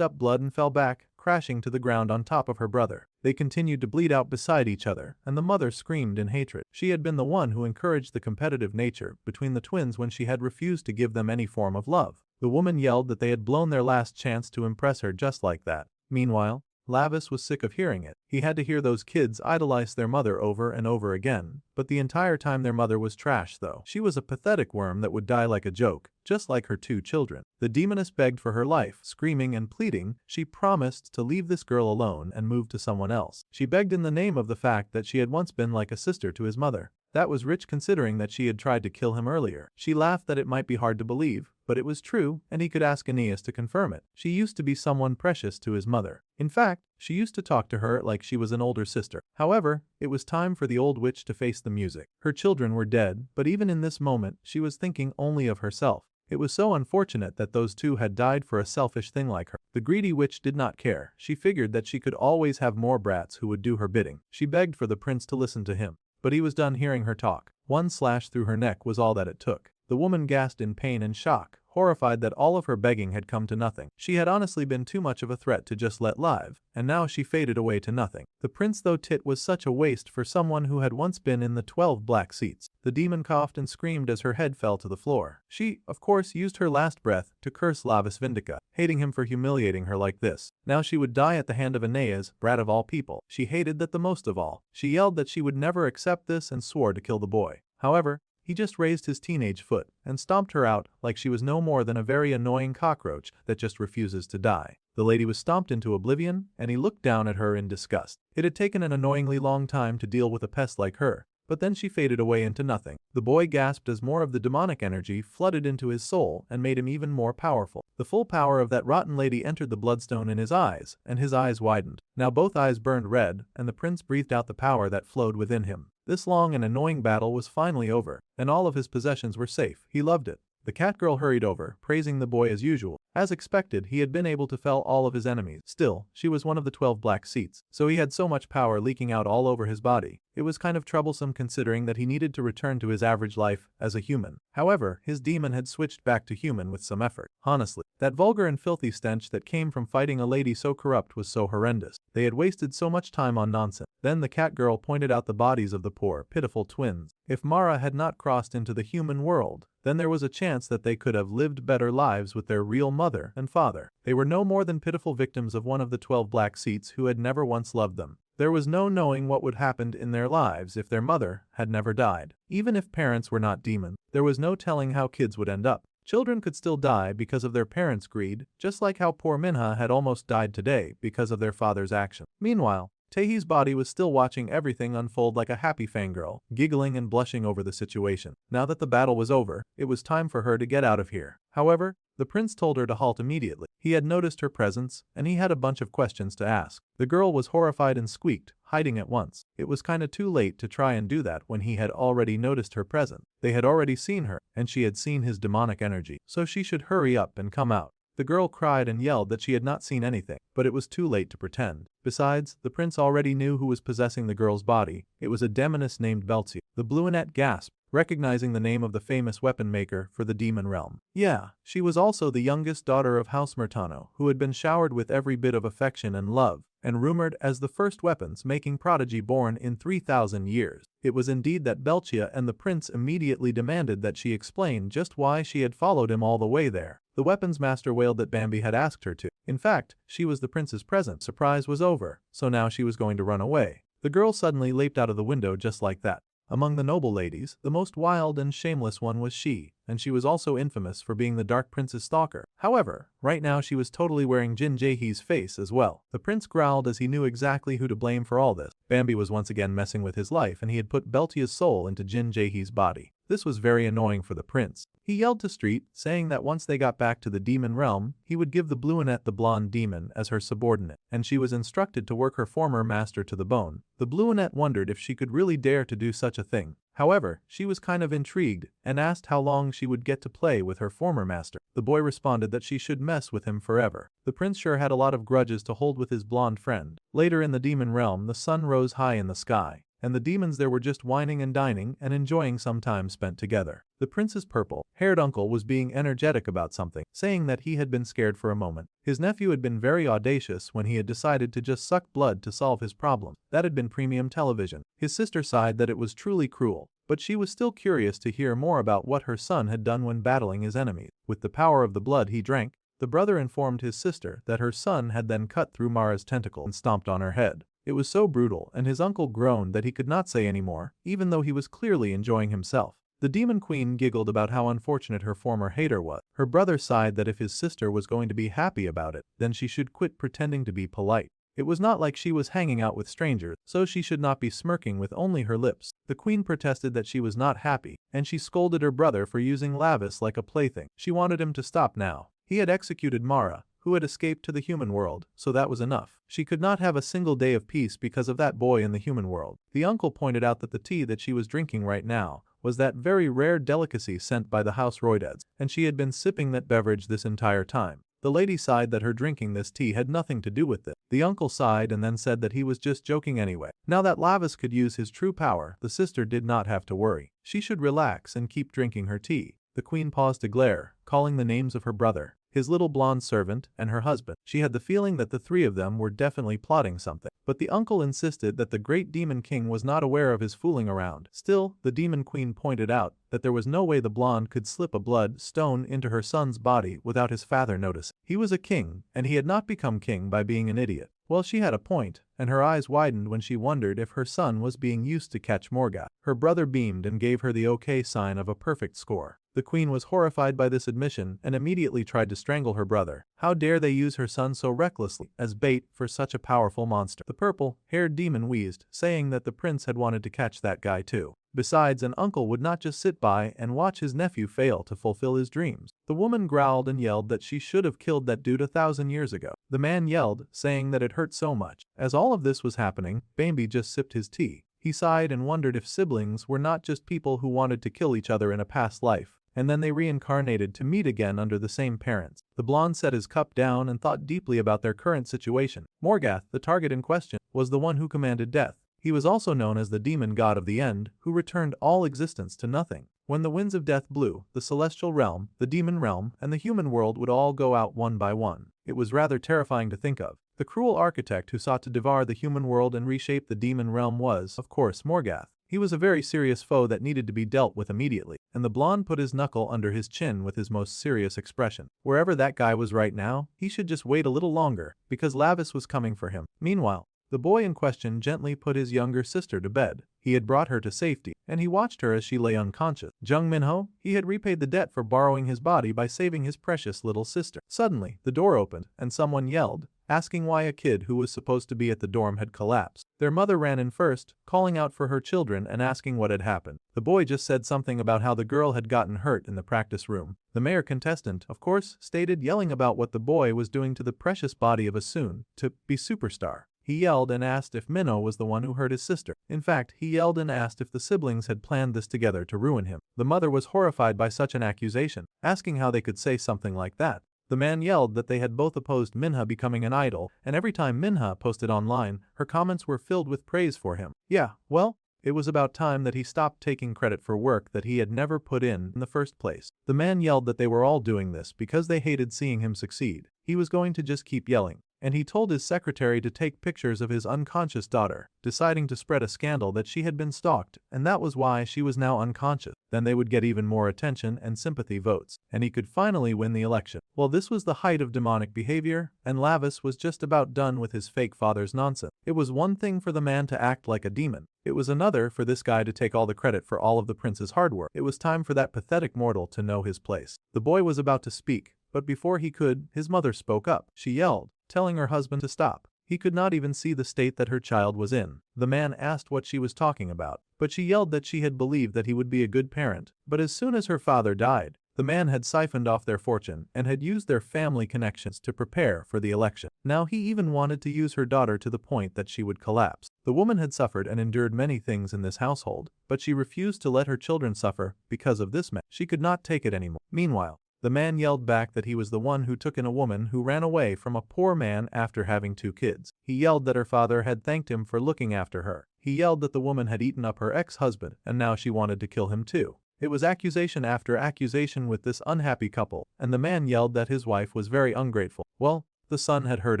Speaker 1: up blood and fell back, crashing to the ground on top of her brother. They continued to bleed out beside each other, and the mother screamed in hatred. She had been the one who encouraged the competitive nature between the twins when she had refused to give them any form of love. The woman yelled that they had blown their last chance to impress her just like that. Meanwhile, Lavis was sick of hearing it. He had to hear those kids idolize their mother over and over again, but the entire time their mother was trash though. She was a pathetic worm that would die like a joke, just like her two children. The demoness begged for her life, screaming and pleading. She promised to leave this girl alone and move to someone else. She begged in the name of the fact that she had once been like a sister to his mother. That was rich considering that she had tried to kill him earlier. She laughed that it might be hard to believe, but it was true, and he could ask Aeneas to confirm it. She used to be someone precious to his mother. In fact, she used to talk to her like she was an older sister. However, it was time for the old witch to face the music. Her children were dead, but even in this moment, she was thinking only of herself. It was so unfortunate that those two had died for a selfish thing like her. The greedy witch did not care. She figured that she could always have more brats who would do her bidding. She begged for the prince to listen to him, but he was done hearing her talk. One slash through her neck was all that it took. The woman gasped in pain and shock, horrified that all of her begging had come to nothing. She had honestly been too much of a threat to just let live, and now she faded away to nothing. The prince though tit was such a waste for someone who had once been in the 12 black seats. The demon coughed and screamed as her head fell to the floor. She, of course, used her last breath to curse Lavis Vindica, hating him for humiliating her like this. Now she would die at the hand of Aeneas, brat of all people. She hated that the most of all. She yelled that she would never accept this and swore to kill the boy. However, he just raised his teenage foot and stomped her out like she was no more than a very annoying cockroach that just refuses to die. The lady was stomped into oblivion, and he looked down at her in disgust. It had taken an annoyingly long time to deal with a pest like her, but then she faded away into nothing. The boy gasped as more of the demonic energy flooded into his soul and made him even more powerful. The full power of that rotten lady entered the bloodstone in his eyes, and his eyes widened. Now both eyes burned red, and the prince breathed out the power that flowed within him. This long and annoying battle was finally over, and all of his possessions were safe. He loved it. The cat girl hurried over, praising the boy as usual. As expected, he had been able to fell all of his enemies. Still, she was one of the 12 black seats, so he had so much power leaking out all over his body. It was kind of troublesome considering that he needed to return to his average life as a human. However, his demon had switched back to human with some effort. Honestly, that vulgar and filthy stench that came from fighting a lady so corrupt was so horrendous. They had wasted so much time on nonsense. Then the cat girl pointed out the bodies of the poor, pitiful twins. If Mara had not crossed into the human world, then there was a chance that they could have lived better lives with their real mother and father. They were no more than pitiful victims of one of the 12 black seats who had never once loved them. There was no knowing what would happen in their lives if their mother had never died. Even if parents were not demons, there was no telling how kids would end up. Children could still die because of their parents' greed, just like how poor Minha had almost died today because of their father's action. Meanwhile, Taehee's body was still watching everything unfold like a happy fangirl, giggling and blushing over the situation. Now that the battle was over, it was time for her to get out of here. However, the prince told her to halt immediately. He had noticed her presence, and he had a bunch of questions to ask. The girl was horrified and squeaked, hiding at once. It was kinda too late to try and do that when he had already noticed her presence. They had already seen her, and she had seen his demonic energy, so she should hurry up and come out. The girl cried and yelled that she had not seen anything, but it was too late to pretend. Besides, the prince already knew who was possessing the girl's body. It was a demoness named Belzia. The Bluenet gasped, recognizing the name of the famous weapon maker for the demon realm. Yeah, she was also the youngest daughter of House Murtano, who had been showered with every bit of affection and love, and rumored as the first weapons-making prodigy born in 3,000 years. It was indeed that Belzia, and the prince immediately demanded that she explain just why she had followed him all the way there. The weapons master wailed that Bambi had asked her to. In fact, she was the prince's present. Surprise was over, so now she was going to run away. The girl suddenly leaped out of the window just like that. Among the noble ladies, the most wild and shameless one was she, and she was also infamous for being the Dark Prince's stalker. However, right now she was totally wearing Jin Jaehee's face as well. The prince growled as he knew exactly who to blame for all this. Bambi was once again messing with his life, and he had put Belzia's soul into Jin Jaehee's body. This was very annoying for the prince. He yelled to Street, saying that once they got back to the demon realm, he would give the Bluenet the blonde demon as her subordinate, and she was instructed to work her former master to the bone. The Bluenet wondered if she could really dare to do such a thing. However, she was kind of intrigued and asked how long she would get to play with her former master. The boy responded that she should mess with him forever. The prince sure had a lot of grudges to hold with his blonde friend. Later in the demon realm, the sun rose high in the sky, and the demons there were just whining and dining and enjoying some time spent together. The prince's purple-haired uncle was being energetic about something, saying that he had been scared for a moment. His nephew had been very audacious when he had decided to just suck blood to solve his problem. That had been premium television. His sister sighed that it was truly cruel, but she was still curious to hear more about what her son had done when battling his enemies. With the power of the blood he drank, the brother informed his sister that her son had then cut through Mara's tentacle and stomped on her head. It was so brutal, and his uncle groaned that he could not say any more, even though he was clearly enjoying himself. The demon queen giggled about how unfortunate her former hater was. Her brother sighed that if his sister was going to be happy about it, then she should quit pretending to be polite. It was not like she was hanging out with strangers, so she should not be smirking with only her lips. The queen protested that she was not happy, and she scolded her brother for using Lavis like a plaything. She wanted him to stop now. He had executed Mara, who had escaped to the human world, so that was enough. She could not have a single day of peace because of that boy in the human world. The uncle pointed out that the tea that she was drinking right now was that very rare delicacy sent by the House Roydeds, and she had been sipping that beverage this entire time. The lady sighed that her drinking this tea had nothing to do with it. The uncle sighed and then said that he was just joking anyway. Now that Lavis could use his true power, the sister did not have to worry. She should relax and keep drinking her tea. The queen paused to glare, calling the names of her brother, his little blonde servant, and her husband. She had the feeling that the three of them were definitely plotting something. But the uncle insisted that the great demon king was not aware of his fooling around. Still, the demon queen pointed out that there was no way the blonde could slip a blood stone into her son's body without his father noticing. He was a king, and he had not become king by being an idiot. Well, she had a point, and her eyes widened when she wondered if her son was being used to catch Morgoth. Her brother beamed and gave her the okay sign of a perfect score. The queen was horrified by this admission and immediately tried to strangle her brother. How dare they use her son so recklessly as bait for such a powerful monster? The purple-haired demon wheezed, saying that the prince had wanted to catch that guy too. Besides, an uncle would not just sit by and watch his nephew fail to fulfill his dreams. The woman growled and yelled that she should have killed that dude 1,000 years ago. The man yelled, saying that it hurt so much. As all of this was happening, Bambi just sipped his tea. He sighed and wondered if siblings were not just people who wanted to kill each other in a past life, and then they reincarnated to meet again under the same parents. The blonde set his cup down and thought deeply about their current situation. Morgoth, the target in question, was the one who commanded death. He was also known as the demon god of the end, who returned all existence to nothing. When the winds of death blew, the celestial realm, the demon realm, and the human world would all go out one by one. It was rather terrifying to think of. The cruel architect who sought to devour the human world and reshape the demon realm was, of course, Morgoth. He was a very serious foe that needed to be dealt with immediately, and the blonde put his knuckle under his chin with his most serious expression. Wherever that guy was right now, he should just wait a little longer, because Lavis was coming for him. Meanwhile, the boy in question gently put his younger sister to bed. He had brought her to safety, and he watched her as she lay unconscious. Jung Minho, he had repaid the debt for borrowing his body by saving his precious little sister. Suddenly, the door opened, and someone yelled, asking why a kid who was supposed to be at the dorm had collapsed. Their mother ran in first, calling out for her children and asking what had happened. The boy just said something about how the girl had gotten hurt in the practice room. The mayor contestant, of course, stated, yelling about what the boy was doing to the precious body of a soon-to-be superstar. He yelled and asked if Minho was the one who hurt his sister. In fact, he yelled and asked if the siblings had planned this together to ruin him. The mother was horrified by such an accusation, asking how they could say something like that. The man yelled that they had both opposed Minha becoming an idol, and every time Minha posted online, her comments were filled with praise for him. Yeah, well, it was about time that he stopped taking credit for work that he had never put in the first place. The man yelled that they were all doing this because they hated seeing him succeed. He was going to just keep yelling, and he told his secretary to take pictures of his unconscious daughter, deciding to spread a scandal that she had been stalked, and that was why she was now unconscious. Then they would get even more attention and sympathy votes, and he could finally win the election. Well, this was the height of demonic behavior, and Lavis was just about done with his fake father's nonsense. It was one thing for the man to act like a demon. It was another for this guy to take all the credit for all of the prince's hard work. It was time for that pathetic mortal to know his place. The boy was about to speak, but before he could, his mother spoke up. She yelled, telling her husband to stop. He could not even see the state that her child was in. The man asked what she was talking about, but she yelled that she had believed that he would be a good parent. But as soon as her father died, the man had siphoned off their fortune and had used their family connections to prepare for the election. Now he even wanted to use her daughter to the point that she would collapse. The woman had suffered and endured many things in this household, but she refused to let her children suffer because of this man. She could not take it anymore. Meanwhile, the man yelled back that he was the one who took in a woman who ran away from a poor man after having 2 kids. He yelled that her father had thanked him for looking after her. He yelled that the woman had eaten up her ex-husband and now she wanted to kill him too. It was accusation after accusation with this unhappy couple, and the man yelled that his wife was very ungrateful. Well, the son had heard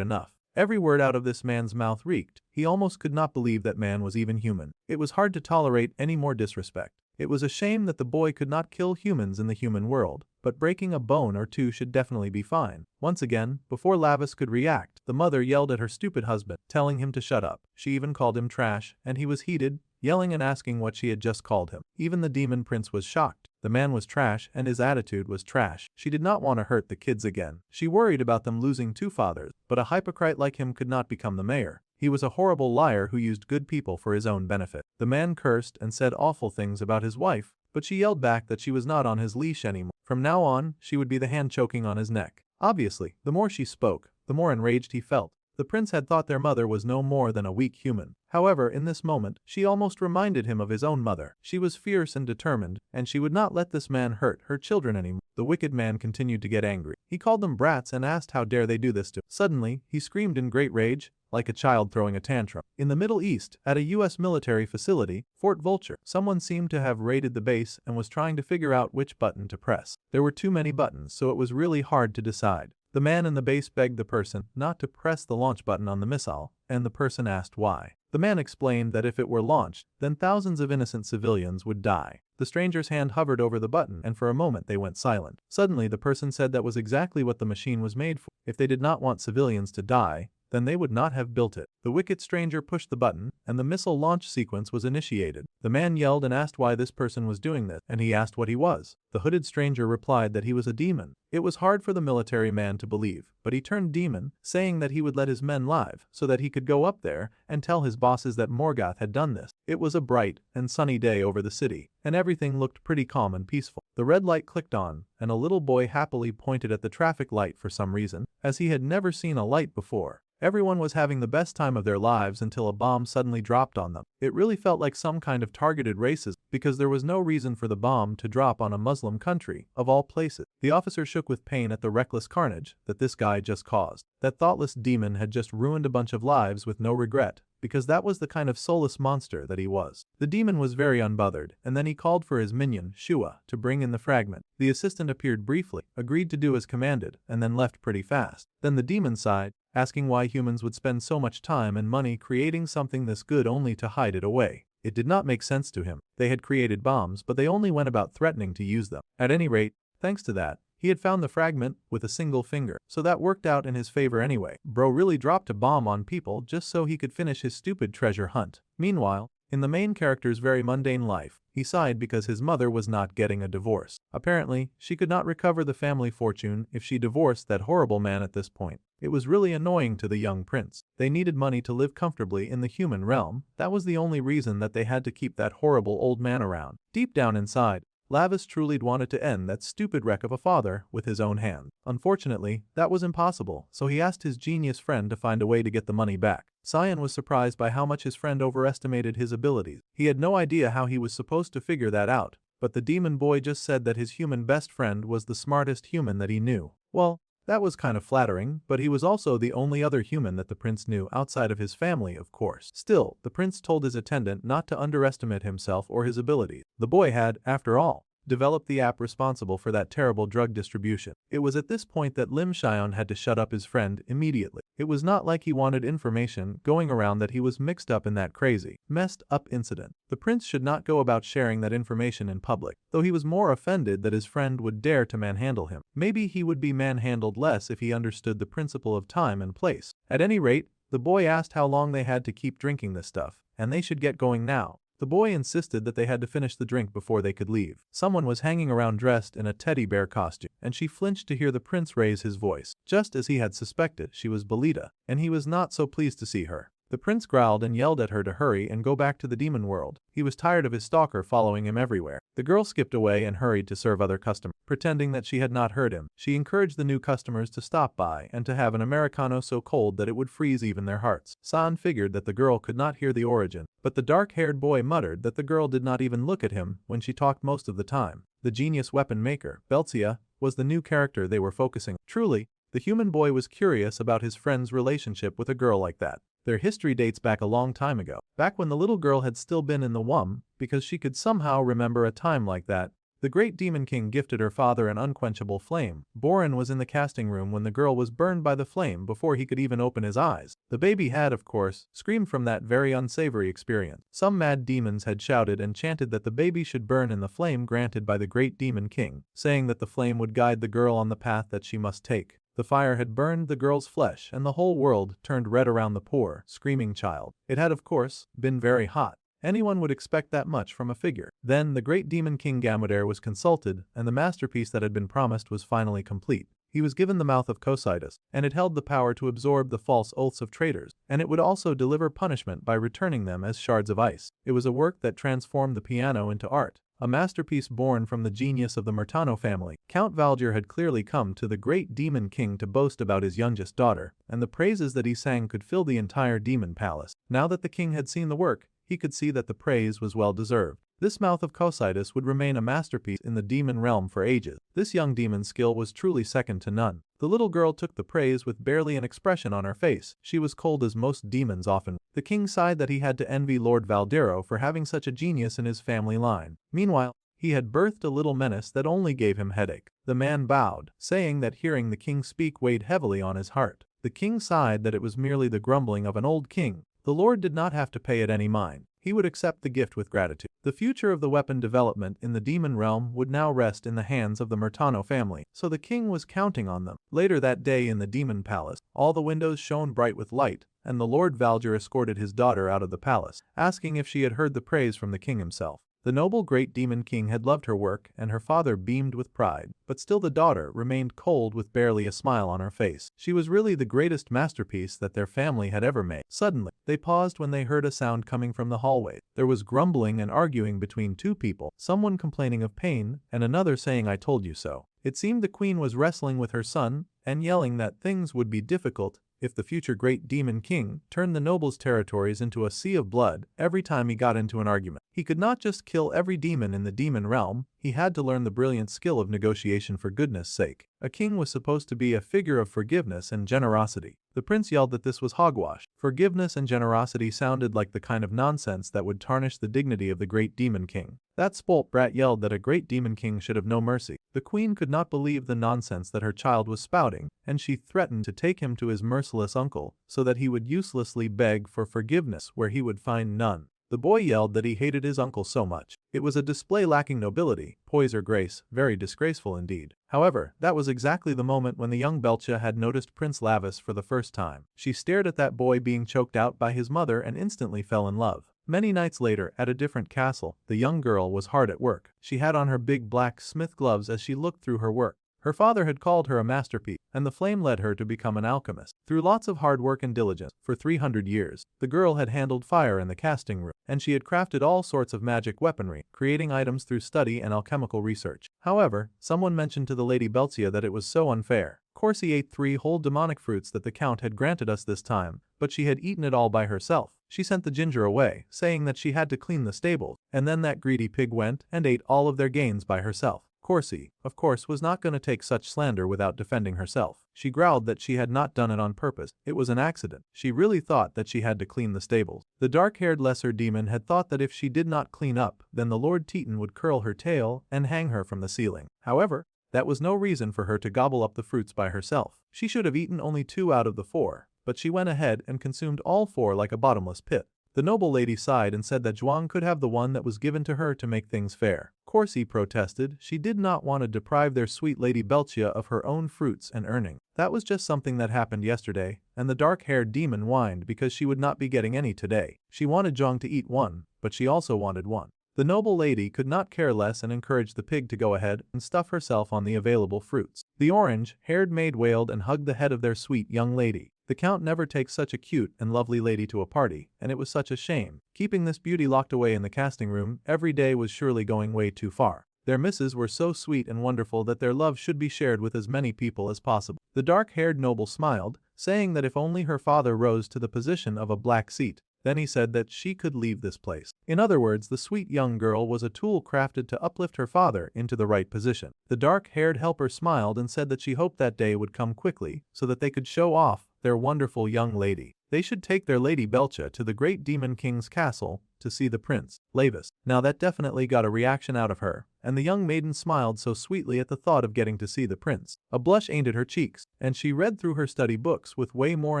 Speaker 1: enough. Every word out of this man's mouth reeked. He almost could not believe that man was even human. It was hard to tolerate any more disrespect. It was a shame that the boy could not kill humans in the human world, but breaking a bone or two should definitely be fine. Once again, before Lavis could react, the mother yelled at her stupid husband, telling him to shut up. She even called him trash, and he was heated, yelling and asking what she had just called him. Even the demon prince was shocked. The man was trash and his attitude was trash. She did not want to hurt the kids again. She worried about them losing 2 fathers, but a hypocrite like him could not become the mayor. He was a horrible liar who used good people for his own benefit. The man cursed and said awful things about his wife, but she yelled back that she was not on his leash anymore. From now on, she would be the hand choking on his neck. Obviously, the more she spoke, the more enraged he felt. The prince had thought their mother was no more than a weak human. However, in this moment, she almost reminded him of his own mother. She was fierce and determined, and she would not let this man hurt her children anymore. The wicked man continued to get angry. He called them brats and asked how dare they do this to him. Suddenly, he screamed in great rage, like a child throwing a tantrum. In the Middle East, at a US military facility, Fort Vulture, someone seemed to have raided the base and was trying to figure out which button to press. There were too many buttons, so it was really hard to decide. The man in the base begged the person not to press the launch button on the missile, and the person asked why. The man explained that if it were launched, then thousands of innocent civilians would die. The stranger's hand hovered over the button, and for a moment they went silent. Suddenly, the person said that was exactly what the machine was made for. If they did not want civilians to die, then they would not have built it. The wicked stranger pushed the button, and the missile launch sequence was initiated. The man yelled and asked why this person was doing this, and he asked what he was. The hooded stranger replied that he was a demon. It was hard for the military man to believe, but he turned demon, saying that he would let his men live so that he could go up there and tell his bosses that Morgoth had done this. It was a bright and sunny day over the city, and everything looked pretty calm and peaceful. The red light clicked on, and a little boy happily pointed at the traffic light for some reason, as he had never seen a light before. Everyone was having the best time of their lives until a bomb suddenly dropped on them. It really felt like some kind of targeted racism because there was no reason for the bomb to drop on a Muslim country, of all places. The officer shook with pain at the reckless carnage that this guy just caused. That thoughtless demon had just ruined a bunch of lives with no regret, because that was the kind of soulless monster that he was. The demon was very unbothered, and then he called for his minion, Shua, to bring in the fragment. The assistant appeared briefly, agreed to do as commanded, and then left pretty fast. Then the demon sighed, asking why humans would spend so much time and money creating something this good only to hide it away. It did not make sense to him. They had created bombs, but they only went about threatening to use them. At any rate, thanks to that, he had found the fragment with a single finger, so that worked out in his favor anyway. Bro really dropped a bomb on people just so he could finish his stupid treasure hunt. Meanwhile, in the main character's very mundane life, he sighed because his mother was not getting a divorce. Apparently, she could not recover the family fortune if she divorced that horrible man at this point. It was really annoying to the young prince. They needed money to live comfortably in the human realm. That was the only reason that they had to keep that horrible old man around. Deep down inside, Lavis truly wanted to end that stupid wreck of a father with his own hand. Unfortunately, that was impossible, so he asked his genius friend to find a way to get the money back. Cyan was surprised by how much his friend overestimated his abilities. He had no idea how he was supposed to figure that out, but the demon boy just said that his human best friend was the smartest human that he knew. Well, that was kind of flattering, but he was also the only other human that the prince knew outside of his family, of course. Still, the prince told his attendant not to underestimate himself or his abilities. The boy had, after all, developed the app responsible for that terrible drug distribution. It was at this point that Lim Xion had to shut up his friend immediately. It was not like he wanted information going around that he was mixed up in that crazy, messed up incident. The prince should not go about sharing that information in public, though he was more offended that his friend would dare to manhandle him. Maybe he would be manhandled less if he understood the principle of time and place. At any rate, the boy asked how long they had to keep drinking this stuff, and they should get going now. The boy insisted that they had to finish the drink before they could leave. Someone was hanging around dressed in a teddy bear costume, and she flinched to hear the prince raise his voice. Just as he had suspected, she was Belita, and he was not so pleased to see her. The prince growled and yelled at her to hurry and go back to the demon world. He was tired of his stalker following him everywhere. The girl skipped away and hurried to serve other customers. Pretending that she had not heard him, she encouraged the new customers to stop by and to have an Americano so cold that it would freeze even their hearts. San figured that the girl could not hear the origin, but the dark-haired boy muttered that the girl did not even look at him when she talked most of the time. The genius weapon maker, Belzia, was the new character they were focusing on. Truly, the human boy was curious about his friend's relationship with a girl like that. Their history dates back a long time ago, back when the little girl had still been in the womb, because she could somehow remember a time like that. The great demon king gifted her father an unquenchable flame. Borin was in the casting room when the girl was burned by the flame before he could even open his eyes. The baby had, of course, screamed from that very unsavory experience. Some mad demons had shouted and chanted that the baby should burn in the flame granted by the great demon king, saying that the flame would guide the girl on the path that she must take. The fire had burned the girl's flesh and the whole world turned red around the poor, screaming child. It had, of course, been very hot. Anyone would expect that much from a figure. Then the great demon king Gamodare was consulted, and the masterpiece that had been promised was finally complete. He was given the mouth of Cocytus, and it held the power to absorb the false oaths of traitors, and it would also deliver punishment by returning them as shards of ice. It was a work that transformed the piano into art. A masterpiece born from the genius of the Murtano family. Count Valdir had clearly come to the great demon king to boast about his youngest daughter, and the praises that he sang could fill the entire demon palace. Now that the king had seen the work, he could see that the praise was well deserved. This mouth of Cocytus would remain a masterpiece in the demon realm for ages. This young demon's skill was truly second to none. The little girl took the praise with barely an expression on her face. She was cold as most demons often. The king sighed that he had to envy Lord Valdero for having such a genius in his family line. Meanwhile, he had birthed a little menace that only gave him headache. The man bowed, saying that hearing the king speak weighed heavily on his heart. The king sighed that it was merely the grumbling of an old king. The lord did not have to pay it any mind. he would accept the gift with gratitude. The future of the weapon development in the demon realm would now rest in the hands of the Murtano family, so the king was counting on them. Later that day in the demon palace, all the windows shone bright with light, and the Lord Valger escorted his daughter out of the palace, asking if she had heard the praise from the king himself. The noble great demon king had loved her work and her father beamed with pride, but still the daughter remained cold with barely a smile on her face. She was really the greatest masterpiece that their family had ever made. Suddenly, they paused when they heard a sound coming from the hallway. There was grumbling and arguing between two people, someone complaining of pain and another saying "I told you so." It seemed the queen was wrestling with her son and yelling that things would be difficult if the future great demon king turned the nobles' territories into a sea of blood every time he got into an argument. He could not just kill every demon in the demon realm, he had to learn the brilliant skill of negotiation for goodness sake. A king was supposed to be a figure of forgiveness and generosity. The prince yelled that this was hogwash. Forgiveness and generosity sounded like the kind of nonsense that would tarnish the dignity of the great demon king. That spoilt brat yelled that a great demon king should have no mercy. The queen could not believe the nonsense that her child was spouting, and she threatened to take him to his merciless uncle so that he would uselessly beg for forgiveness where he would find none. The boy yelled that he hated his uncle so much. It was a display lacking nobility, poise or grace, very disgraceful indeed. However, that was exactly the moment when the young Belcha had noticed Prince Lavis for the first time. She stared at that boy being choked out by his mother and instantly fell in love. Many nights later, at a different castle, the young girl was hard at work. She had on her big black smith gloves as she looked through her work. Her father had called her a masterpiece, and the flame led her to become an alchemist. Through lots of hard work and diligence, for 300 years, the girl had handled fire in the casting room, and she had crafted all sorts of magic weaponry, creating items through study and alchemical research. However, someone mentioned to the Lady Belcia that it was so unfair. Corsi ate 3 whole demonic fruits that the count had granted us this time, but she had eaten it all by herself. She sent the ginger away, saying that she had to clean the stables, and then that greedy pig went and ate all of their gains by herself. Corsi, of course, was not going to take such slander without defending herself. She growled that she had not done it on purpose, it was an accident. She really thought that she had to clean the stables. The dark-haired lesser demon had thought that if she did not clean up, then the Lord Teton would curl her tail and hang her from the ceiling. However, that was no reason for her to gobble up the fruits by herself. She should have eaten only 2 out of the 4, but she went ahead and consumed all 4 like a bottomless pit. The noble lady sighed and said that Zhuang could have the one that was given to her to make things fair. Corsi protested. She did not want to deprive their sweet Lady Belcia of her own fruits and earning. That was just something that happened yesterday, and the dark-haired demon whined because she would not be getting any today. She wanted Zhuang to eat 1, but she also wanted 1. The noble lady could not care less and encouraged the pig to go ahead and stuff herself on the available fruits. The orange-haired maid wailed and hugged the head of their sweet young lady. The count never takes such a cute and lovely lady to a party, and it was such a shame. Keeping this beauty locked away in the casting room every day was surely going way too far. Their misses were so sweet and wonderful that their love should be shared with as many people as possible. The dark-haired noble smiled, saying that if only her father rose to the position of a black seat, then he said that she could leave this place. In other words, the sweet young girl was a tool crafted to uplift her father into the right position. The dark-haired helper smiled and said that she hoped that day would come quickly so that they could show off their wonderful young lady. They should take their Lady Belcha to the great demon king's castle to see the prince, Lavis. Now that definitely got a reaction out of her, and the young maiden smiled so sweetly at the thought of getting to see the prince. A blush painted her cheeks, and she read through her study books with way more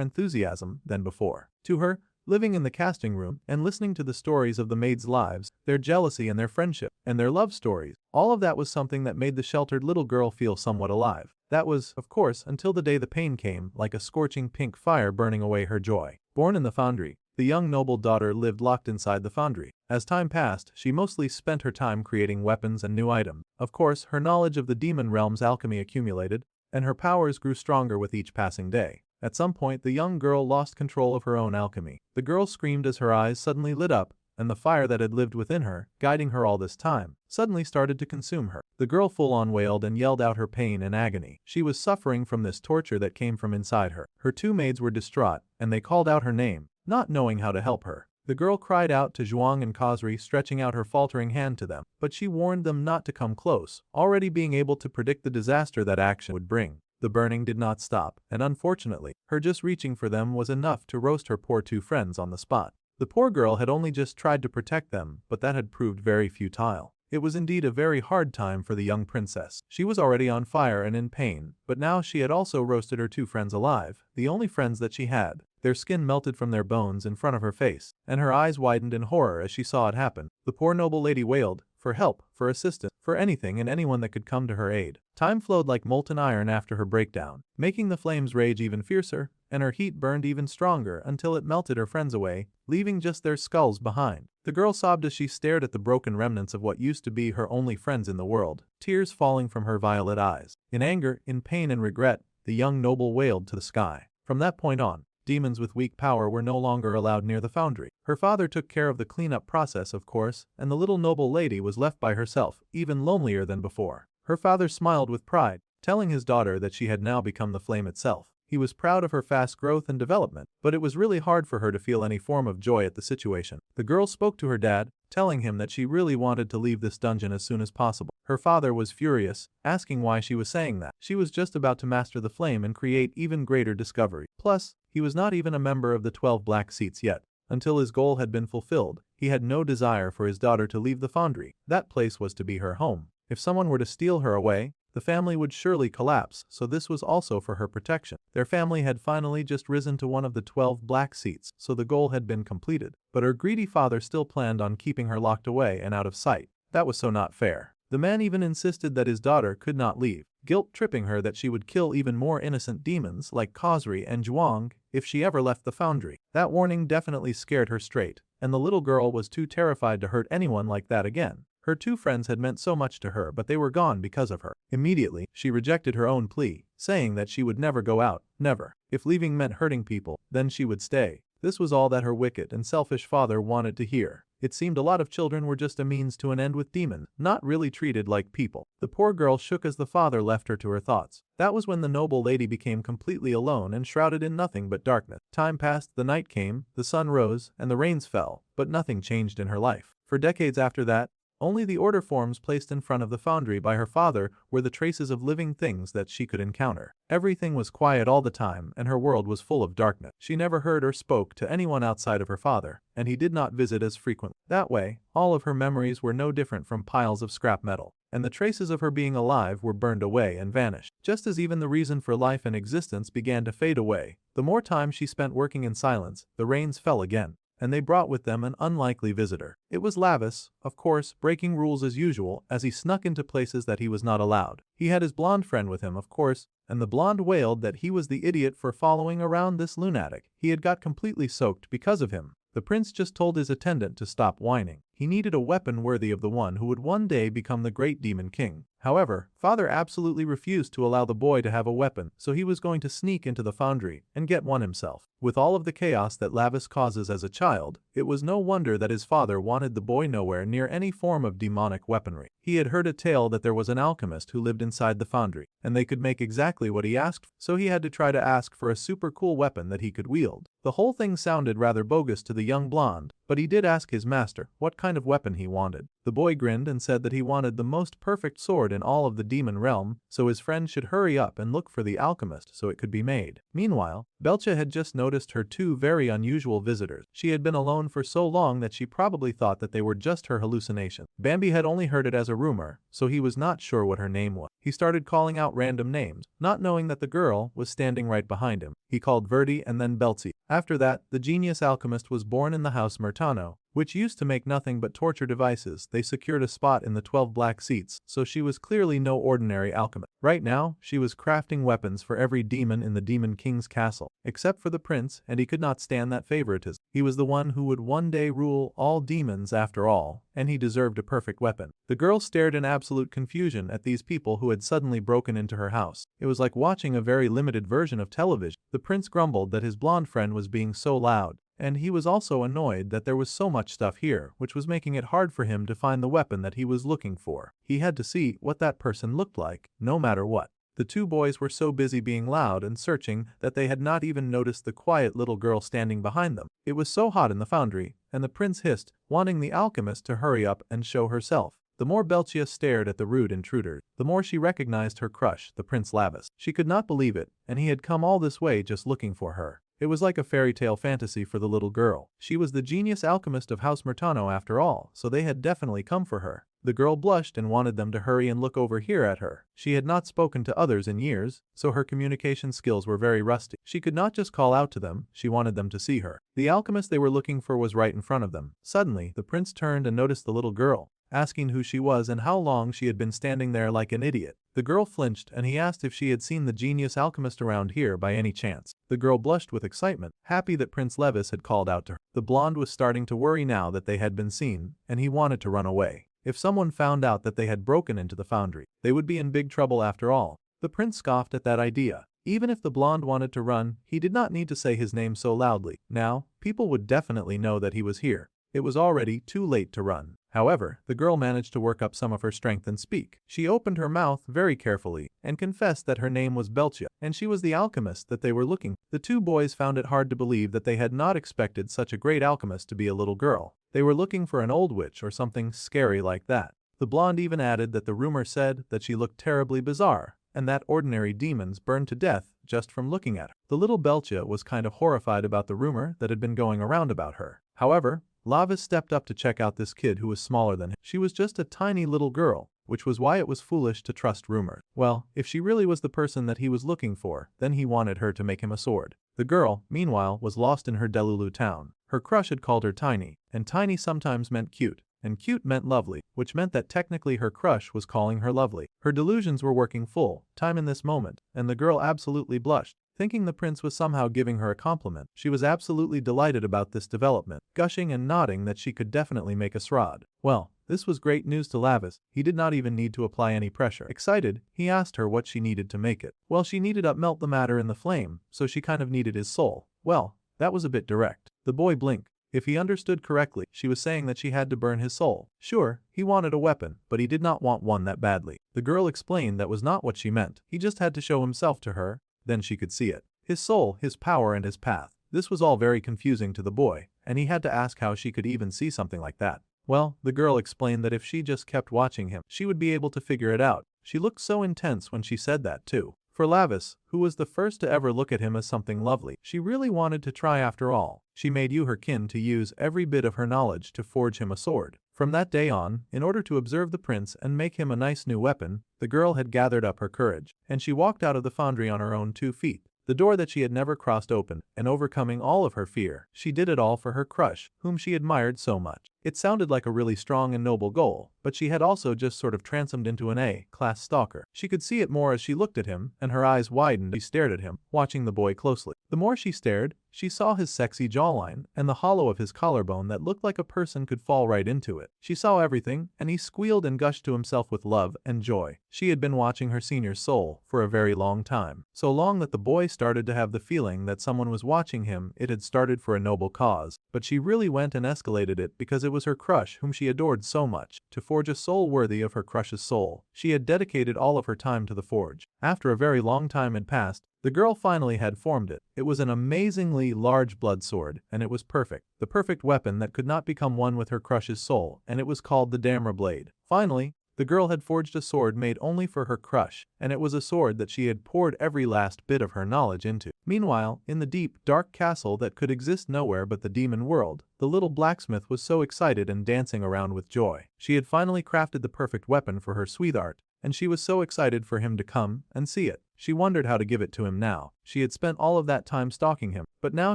Speaker 1: enthusiasm than before. To her, living in the casting room and listening to the stories of the maids' lives, their jealousy and their friendship, and their love stories, all of that was something that made the sheltered little girl feel somewhat alive. That was, of course, until the day the pain came, like a scorching pink fire burning away her joy. Born in the foundry, the young noble daughter lived locked inside the foundry. As time passed, she mostly spent her time creating weapons and new items. Of course, her knowledge of the demon realm's alchemy accumulated, and her powers grew stronger with each passing day. At some point, the young girl lost control of her own alchemy. The girl screamed as her eyes suddenly lit up, and the fire that had lived within her, guiding her all this time, suddenly started to consume her. The girl full-on wailed and yelled out her pain and agony. She was suffering from this torture that came from inside her. Her 2 maids were distraught, and they called out her name, not knowing how to help her. The girl cried out to Zhuang and Khosri, stretching out her faltering hand to them, but she warned them not to come close, already being able to predict the disaster that action would bring. The burning did not stop, and unfortunately, her just reaching for them was enough to roast her poor 2 friends on the spot. The poor girl had only just tried to protect them, but that had proved very futile. It was indeed a very hard time for the young princess. She was already on fire and in pain, but now she had also roasted her 2 friends alive, the only friends that she had. Their skin melted from their bones in front of her face, and her eyes widened in horror as she saw it happen. The poor noble lady wailed, for help, for assistance, for anything and anyone that could come to her aid. Time flowed like molten iron after her breakdown, making the flames rage even fiercer, and her heat burned even stronger until it melted her friends away, leaving just their skulls behind. The girl sobbed as she stared at the broken remnants of what used to be her only friends in the world, tears falling from her violet eyes. In anger, in pain and regret, the young noble wailed to the sky. From that point on, demons with weak power were no longer allowed near the foundry. Her father took care of the cleanup process, of course, and the little noble lady was left by herself, even lonelier than before. Her father smiled with pride, telling his daughter that she had now become the flame itself. He was proud of her fast growth and development, but it was really hard for her to feel any form of joy at the situation. The girl spoke to her dad, telling him that she really wanted to leave this dungeon as soon as possible. Her father was furious, asking why she was saying that. She was just about to master the flame and create even greater discovery. Plus, he was not even a member of the 12 Black Seats yet. Until his goal had been fulfilled, he had no desire for his daughter to leave the foundry. That place was to be her home. If someone were to steal her away, the family would surely collapse, so this was also for her protection. Their family had finally just risen to one of the 12 Black Seats, so the goal had been completed. But her greedy father still planned on keeping her locked away and out of sight. That was so not fair. The man even insisted that his daughter could not leave, guilt-tripping her that she would kill even more innocent demons like Khosri and Zhuang if she ever left the foundry. That warning definitely scared her straight, and the little girl was too terrified to hurt anyone like that again. Her two friends had meant so much to her, but they were gone because of her. Immediately, she rejected her own plea, saying that she would never go out, never. If leaving meant hurting people, then she would stay. This was all that her wicked and selfish father wanted to hear. It seemed a lot of children were just a means to an end with demons, not really treated like people. The poor girl shook as the father left her to her thoughts. That was when the noble lady became completely alone and shrouded in nothing but darkness. Time passed, the night came, the sun rose, and the rains fell, but nothing changed in her life. For decades after that, only the order forms placed in front of the foundry by her father were the traces of living things that she could encounter. Everything was quiet all the time, and her world was full of darkness. She never heard or spoke to anyone outside of her father, and he did not visit as frequently. That way, all of her memories were no different from piles of scrap metal, and the traces of her being alive were burned away and vanished. Just as even the reason for life and existence began to fade away, the more time she spent working in silence, the rains fell again, and they brought with them an unlikely visitor. It was Lavis, of course, breaking rules as usual as he snuck into places that he was not allowed. He had his blonde friend with him, of course, and the blonde wailed that he was the idiot for following around this lunatic. He had got completely soaked because of him. The prince just told his attendant to stop whining. He needed a weapon worthy of the one who would one day become the great demon king. However, father absolutely refused to allow the boy to have a weapon, so he was going to sneak into the foundry and get one himself. With all of the chaos that Lavis causes as a child, it was no wonder that his father wanted the boy nowhere near any form of demonic weaponry. He had heard a tale that there was an alchemist who lived inside the foundry, and they could make exactly what he asked for, so he had to try to ask for a super cool weapon that he could wield. The whole thing sounded rather bogus to the young blonde, but he did ask his master what kind of weapon he wanted. The boy grinned and said that he wanted the most perfect sword in all of the demon realm, so his friend should hurry up and look for the alchemist so it could be made. Meanwhile, Belcha had just noticed her two very unusual visitors. She had been alone for so long that she probably thought that they were just her hallucination. Bambi had only heard it as a rumor, so he was not sure what her name was. He started calling out random names, not knowing that the girl was standing right behind him. He called Verdi and then Belzi. After that, the genius alchemist was born in the house Murtano, which used to make nothing but torture devices. They secured a spot in the 12 Black Seats, so she was clearly no ordinary alchemist. Right now, she was crafting weapons for every demon in the Demon King's castle, except for the prince, and he could not stand that favoritism. He was the one who would one day rule all demons after all, and he deserved a perfect weapon. The girl stared in absolute confusion at these people who had suddenly broken into her house. It was like watching a very limited version of television. The prince grumbled that his blonde friend was being so loud, and he was also annoyed that there was so much stuff here, which was making it hard for him to find the weapon that he was looking for. He had to see what that person looked like, no matter what. The two boys were so busy being loud and searching that they had not even noticed the quiet little girl standing behind them. It was so hot in the foundry, and the prince hissed, wanting the alchemist to hurry up and show herself. The more Belchia stared at the rude intruder, the more she recognized her crush, the Prince Lavis. She could not believe it, and he had come all this way just looking for her. It was like a fairy tale fantasy for the little girl. She was the genius alchemist of House Murtano after all, so they had definitely come for her. The girl blushed and wanted them to hurry and look over here at her. She had not spoken to others in years, so her communication skills were very rusty. She could not just call out to them, she wanted them to see her. The alchemist they were looking for was right in front of them. Suddenly, the prince turned and noticed the little girl, asking who she was and how long she had been standing there like an idiot. The girl flinched and he asked if she had seen the genius alchemist around here by any chance. The girl blushed with excitement, happy that Prince Levis had called out to her. The blonde was starting to worry now that they had been seen, and he wanted to run away. If someone found out that they had broken into the foundry, they would be in big trouble after all. The prince scoffed at that idea. Even if the blonde wanted to run, he did not need to say his name so loudly. Now, people would definitely know that he was here. It was already too late to run. However, the girl managed to work up some of her strength and speak. She opened her mouth very carefully and confessed that her name was Belcha, and she was the alchemist that they were looking for. The two boys found it hard to believe that they had not expected such a great alchemist to be a little girl. They were looking for an old witch or something scary like that. The blonde even added that the rumor said that she looked terribly bizarre, and that ordinary demons burned to death just from looking at her. The little Belcha was kind of horrified about the rumor that had been going around about her. However, Lavis stepped up to check out this kid who was smaller than him. She was just a tiny little girl, which was why it was foolish to trust rumors. Well, if she really was the person that he was looking for, then he wanted her to make him a sword. The girl, meanwhile, was lost in her Delulu town. Her crush had called her Tiny, and Tiny sometimes meant cute, and cute meant lovely, which meant that technically her crush was calling her lovely. Her delusions were working full time in this moment, and the girl absolutely blushed, thinking the prince was somehow giving her a compliment. She was absolutely delighted about this development, gushing and nodding that she could definitely make a srod. Well, this was great news to Lavis. He did not even need to apply any pressure. Excited, he asked her what she needed to make it. Well, she needed to melt the matter in the flame, so she kind of needed his soul. Well, that was a bit direct. The boy blinked. If he understood correctly, she was saying that she had to burn his soul. Sure, he wanted a weapon, but he did not want one that badly. The girl explained that was not what she meant. He just had to show himself to her, then she could see it. His soul, his power, and his path. This was all very confusing to the boy, and he had to ask how she could even see something like that. Well, the girl explained that if she just kept watching him, she would be able to figure it out. She looked so intense when she said that too. For Lavis, who was the first to ever look at him as something lovely, she really wanted to try after all. She made you her kin to use every bit of her knowledge to forge him a sword. From that day on, in order to observe the prince and make him a nice new weapon, the girl had gathered up her courage, and she walked out of the foundry on her own 2 feet. The door that she had never crossed opened, and overcoming all of her fear, she did it all for her crush, whom she admired so much. It sounded like a really strong and noble goal, but she had also just sort of transformed into an A-class stalker. She could see it more as she looked at him, and her eyes widened as she stared at him, watching the boy closely. The more she stared, she saw his sexy jawline and the hollow of his collarbone that looked like a person could fall right into it. She saw everything, and he squealed and gushed to himself with love and joy. She had been watching her senior's soul for a very long time. So long that the boy started to have the feeling that someone was watching him. It had started for a noble cause, but she really went and escalated it because it was her crush whom she adored so much. To forge a soul worthy of her crush's soul, she had dedicated all of her time to the forge. After a very long time had passed, the girl finally had formed it. It was an amazingly large blood sword, and it was perfect. The perfect weapon that could not become one with her crush's soul, and it was called the Damra Blade. Finally, the girl had forged a sword made only for her crush, and it was a sword that she had poured every last bit of her knowledge into. Meanwhile, in the deep, dark castle that could exist nowhere but the demon world, the little blacksmith was so excited and dancing around with joy. She had finally crafted the perfect weapon for her sweetheart, and she was so excited for him to come and see it. She wondered how to give it to him now. She had spent all of that time stalking him, but now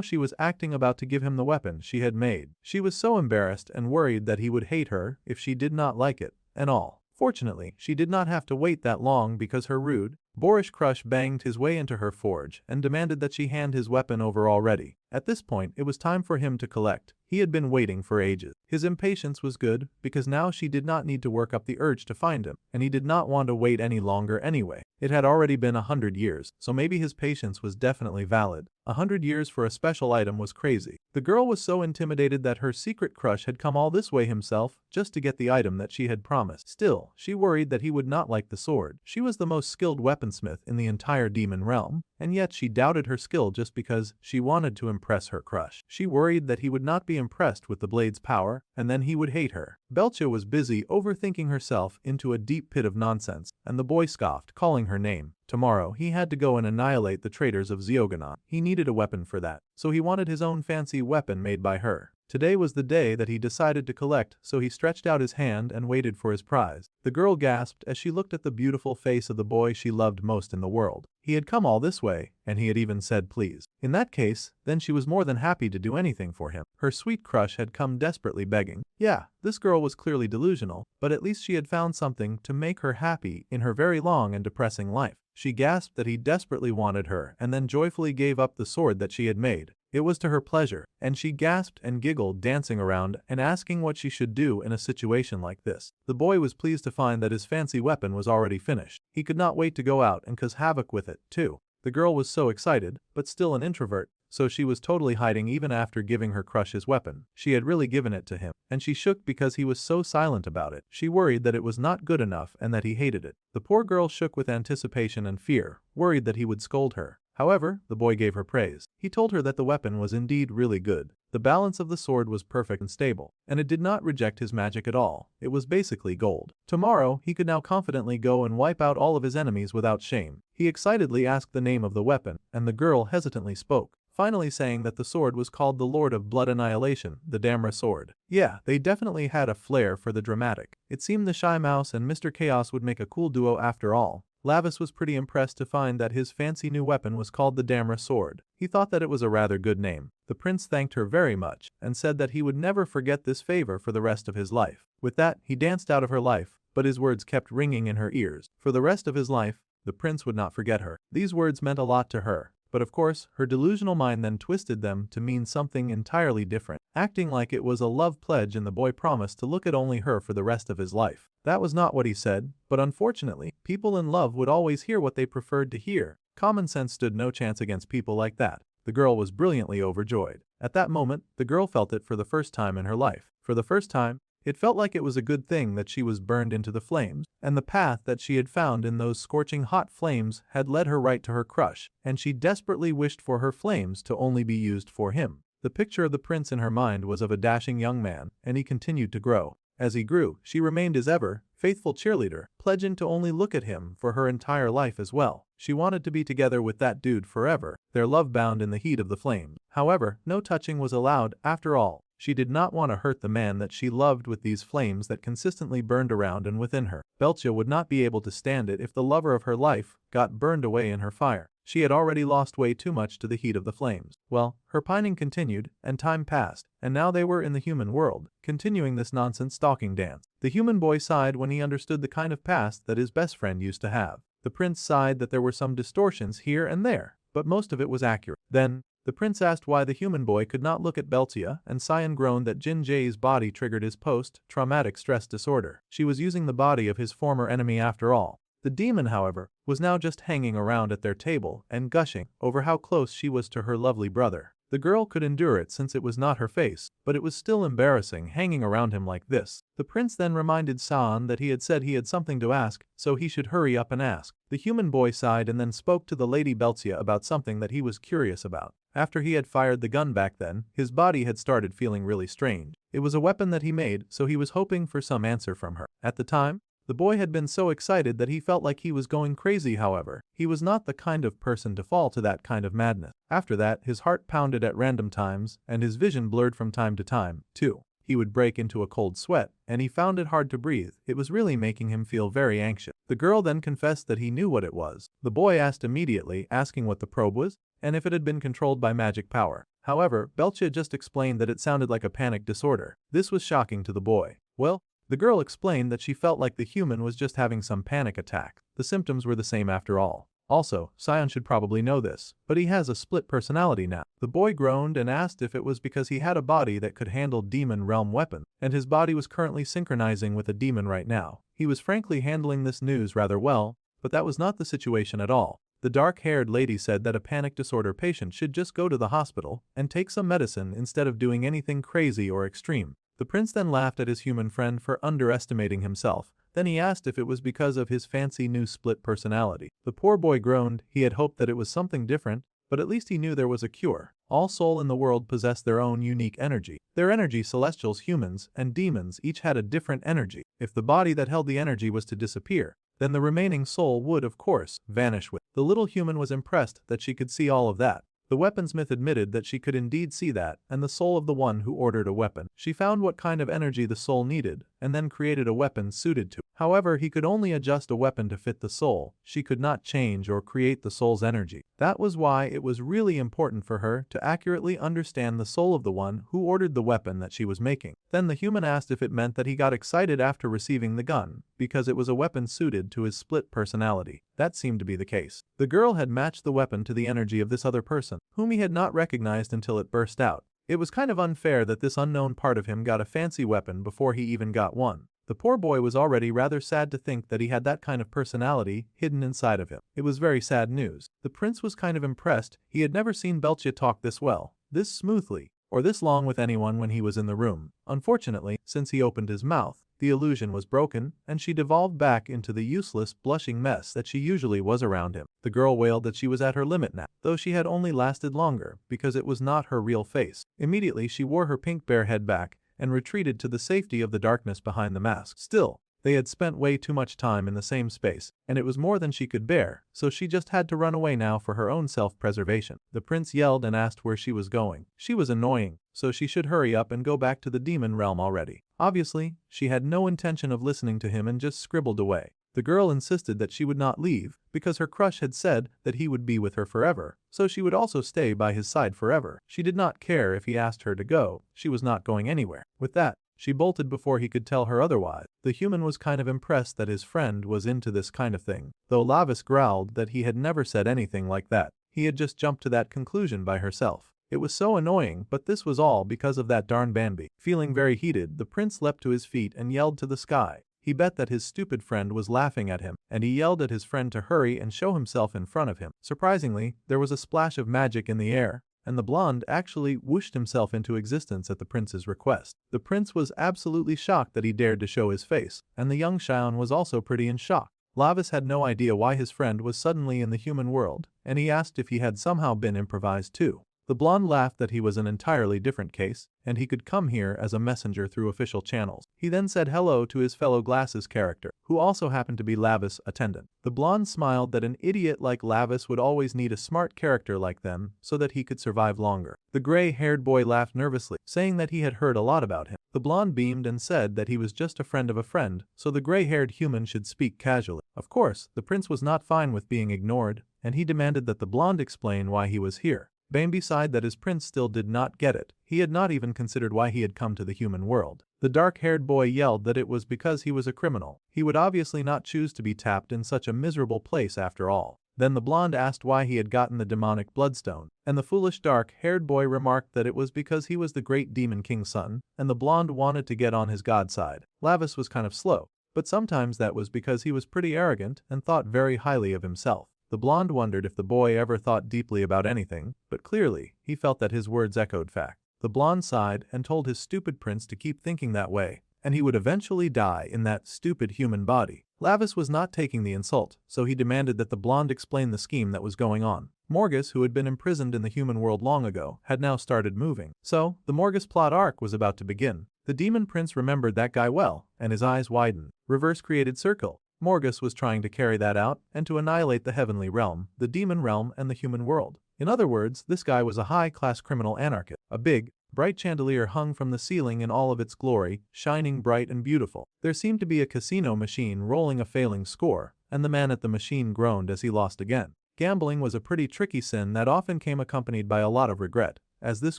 Speaker 1: she was acting about to give him the weapon she had made. She was so embarrassed and worried that he would hate her if she did not like it, and all. Fortunately, she did not have to wait that long because her rude, boorish crush banged his way into her forge and demanded that she hand his weapon over already. At this point, it was time for him to collect. He had been waiting for ages. His impatience was good because now she did not need to work up the urge to find him, and he did not want to wait any longer anyway. It had already been 100 years, so maybe his patience was definitely valid. 100 years for a special item was crazy. The girl was so intimidated that her secret crush had come all this way himself just to get the item that she had promised. Still, she worried that he would not like the sword. She was the most skilled weaponsmith in the entire demon realm, and yet she doubted her skill just because she wanted to impress her crush. She worried that he would not be impressed with the blade's power, and then he would hate her. Belcha was busy overthinking herself into a deep pit of nonsense, and the boy scoffed, calling her name. Tomorrow he had to go and annihilate the traitors of Zeoganon. He needed a weapon for that. so he wanted his own fancy weapon made by her. Today was the day that he decided to collect, so he stretched out his hand and waited for his prize. The girl gasped as she looked at the beautiful face of the boy she loved most in the world. He had come all this way, and he had even said please. In that case, then she was more than happy to do anything for him. Her sweet crush had come desperately begging. Yeah, this girl was clearly delusional, but at least she had found something to make her happy in her very long and depressing life. She gasped that he desperately wanted her and then joyfully gave up the sword that she had made. It was to her pleasure, and she gasped and giggled, dancing around and asking what she should do in a situation like this. The boy was pleased to find that his fancy weapon was already finished. He could not wait to go out and cause havoc with it, too. The girl was so excited, but still an introvert, so she was totally hiding even after giving her crush his weapon. She had really given it to him, and she shook because he was so silent about it. She worried that it was not good enough and that he hated it. The poor girl shook with anticipation and fear, worried that he would scold her. However, the boy gave her praise. He told her that the weapon was indeed really good. The balance of the sword was perfect and stable, and it did not reject his magic at all. It was basically gold. Tomorrow, he could now confidently go and wipe out all of his enemies without shame. He excitedly asked the name of the weapon, and the girl hesitantly spoke, finally saying that the sword was called the Lord of Blood Annihilation, the Damra sword. Yeah, they definitely had a flair for the dramatic. It seemed the Shy Mouse and Mr. Chaos would make a cool duo after all. Lavis was pretty impressed to find that his fancy new weapon was called the Damra sword. He thought that it was a rather good name. The prince thanked her very much and said that he would never forget this favor for the rest of his life. With that, he danced out of her life, but his words kept ringing in her ears. For the rest of his life, the prince would not forget her. These words meant a lot to her. But of course, her delusional mind then twisted them to mean something entirely different, acting like it was a love pledge and the boy promised to look at only her for the rest of his life. That was not what he said, but unfortunately, people in love would always hear what they preferred to hear. Common sense stood no chance against people like that. The girl was brilliantly overjoyed. At that moment, the girl felt it for the first time in her life. For the first time, it felt like it was a good thing that she was burned into the flames, and the path that she had found in those scorching hot flames had led her right to her crush, and she desperately wished for her flames to only be used for him. The picture of the prince in her mind was of a dashing young man, and he continued to grow. As he grew, she remained his ever faithful cheerleader, pledging to only look at him for her entire life as well. She wanted to be together with that dude forever, their love bound in the heat of the flames. However, no touching was allowed after all. She did not want to hurt the man that she loved with these flames that consistently burned around and within her. Belcia would not be able to stand it if the lover of her life got burned away in her fire. She had already lost way too much to the heat of the flames. Well, her pining continued, and time passed, and now they were in the human world, continuing this nonsense stalking dance. The human boy sighed when he understood the kind of past that his best friend used to have. The prince sighed that there were some distortions here and there, but most of it was accurate. Then, the prince asked why the human boy could not look at Belcia, and Cyan groaned that Jin Jae's body triggered his post-traumatic stress disorder. She was using the body of his former enemy after all. The demon, however, was now just hanging around at their table and gushing over how close she was to her lovely brother. The girl could endure it since it was not her face, but it was still embarrassing hanging around him like this. The prince then reminded Saan that he had said he had something to ask, so he should hurry up and ask. The human boy sighed and then spoke to the Lady Belcia about something that he was curious about. After he had fired the gun back then, his body had started feeling really strange. It was a weapon that he made, so he was hoping for some answer from her. At the time, the boy had been so excited that he felt like he was going crazy. However, he was not the kind of person to fall to that kind of madness. After that, his heart pounded at random times, and his vision blurred from time to time, too. He would break into a cold sweat, and he found it hard to breathe. It was really making him feel very anxious. The girl then confessed that he knew what it was. The boy asked immediately, asking what the probe was, and if it had been controlled by magic power. However, Belcia just explained that it sounded like a panic disorder. This was shocking to the boy. Well, the girl explained that she felt like the human was just having some panic attack. The symptoms were the same after all. Also, Sion should probably know this, but he has a split personality now. The boy groaned and asked if it was because he had a body that could handle demon realm weapons, and his body was currently synchronizing with a demon right now. He was frankly handling this news rather well, but that was not the situation at all. The dark-haired lady said that a panic disorder patient should just go to the hospital and take some medicine instead of doing anything crazy or extreme. The prince then laughed at his human friend for underestimating himself. Then he asked if it was because of his fancy new split personality. The poor boy groaned. He had hoped that it was something different, but at least he knew there was a cure. All soul in the world possessed their own unique energy. Their energy, celestials, humans, and demons each had a different energy. If the body that held the energy was to disappear, then the remaining soul would, of course, vanish with. The little human was impressed that she could see all of that. The weaponsmith admitted that she could indeed see that, and the soul of the one who ordered a weapon. She found what kind of energy the soul needed, and then created a weapon suited to it. However, he could only adjust a weapon to fit the soul. She could not change or create the soul's energy. That was why it was really important for her to accurately understand the soul of the one who ordered the weapon that she was making. Then the human asked if it meant that he got excited after receiving the gun, because it was a weapon suited to his split personality. That seemed to be the case. The girl had matched the weapon to the energy of this other person, whom he had not recognized until it burst out. It was kind of unfair that this unknown part of him got a fancy weapon before he even got one. The poor boy was already rather sad to think that he had that kind of personality hidden inside of him. It was very sad news. The prince was kind of impressed. He had never seen Belchia talk this well, this smoothly, or this long with anyone when he was in the room. Unfortunately, since he opened his mouth, the illusion was broken, and she devolved back into the useless, blushing mess that she usually was around him. The girl wailed that she was at her limit now, though she had only lasted longer, because it was not her real face. Immediately she wore her pink bear head back, and retreated to the safety of the darkness behind the mask. Still, they had spent way too much time in the same space, and it was more than she could bear, so she just had to run away now for her own self-preservation. The prince yelled and asked where she was going. She was annoying, so she should hurry up and go back to the demon realm already. Obviously, she had no intention of listening to him and just scribbled away. The girl insisted that she would not leave, because her crush had said that he would be with her forever, so she would also stay by his side forever. She did not care if he asked her to go, she was not going anywhere. With that, she bolted before he could tell her otherwise. The human was kind of impressed that his friend was into this kind of thing, though Lavis growled that he had never said anything like that. He had just jumped to that conclusion by herself. It was so annoying, but this was all because of that darn Bambi. Feeling very heated, the prince leapt to his feet and yelled to the sky. He bet that his stupid friend was laughing at him, and he yelled at his friend to hurry and show himself in front of him. Surprisingly, there was a splash of magic in the air, and the blonde actually whooshed himself into existence at the prince's request. The prince was absolutely shocked that he dared to show his face, and the young Xion was also pretty in shock. Lavis had no idea why his friend was suddenly in the human world, and he asked if he had somehow been improvised too. The blonde laughed that he was an entirely different case, and he could come here as a messenger through official channels. He then said hello to his fellow Glasses character, who also happened to be Lavis' attendant. The blonde smiled that an idiot like Lavis would always need a smart character like them so that he could survive longer. The gray-haired boy laughed nervously, saying that he had heard a lot about him. The blonde beamed and said that he was just a friend of a friend, so the gray-haired human should speak casually. Of course, the prince was not fine with being ignored, and he demanded that the blonde explain why he was here. Bambi sighed that his prince still did not get it. He had not even considered why he had come to the human world. The dark-haired boy yelled that it was because he was a criminal. He would obviously not choose to be tapped in such a miserable place after all. Then the blonde asked why he had gotten the demonic bloodstone, and the foolish dark-haired boy remarked that it was because he was the great demon king's son, and the blonde wanted to get on his god side. Lavis was kind of slow, but sometimes that was because he was pretty arrogant and thought very highly of himself. The blonde wondered if the boy ever thought deeply about anything, but clearly, he felt that his words echoed fact. The blonde sighed and told his stupid prince to keep thinking that way, and he would eventually die in that stupid human body. Lavis was not taking the insult, so he demanded that the blonde explain the scheme that was going on. Morgus, who had been imprisoned in the human world long ago, had now started moving. So, the Morgus plot arc was about to begin. The demon prince remembered that guy well, and his eyes widened. Reverse created circle. Morgus was trying to carry that out and to annihilate the heavenly realm, the demon realm, and the human world. In other words, this guy was a high-class criminal anarchist. A big, bright chandelier hung from the ceiling in all of its glory, shining bright and beautiful. There seemed to be a casino machine rolling a failing score, and the man at the machine groaned as he lost again. Gambling was a pretty tricky sin that often came accompanied by a lot of regret, as this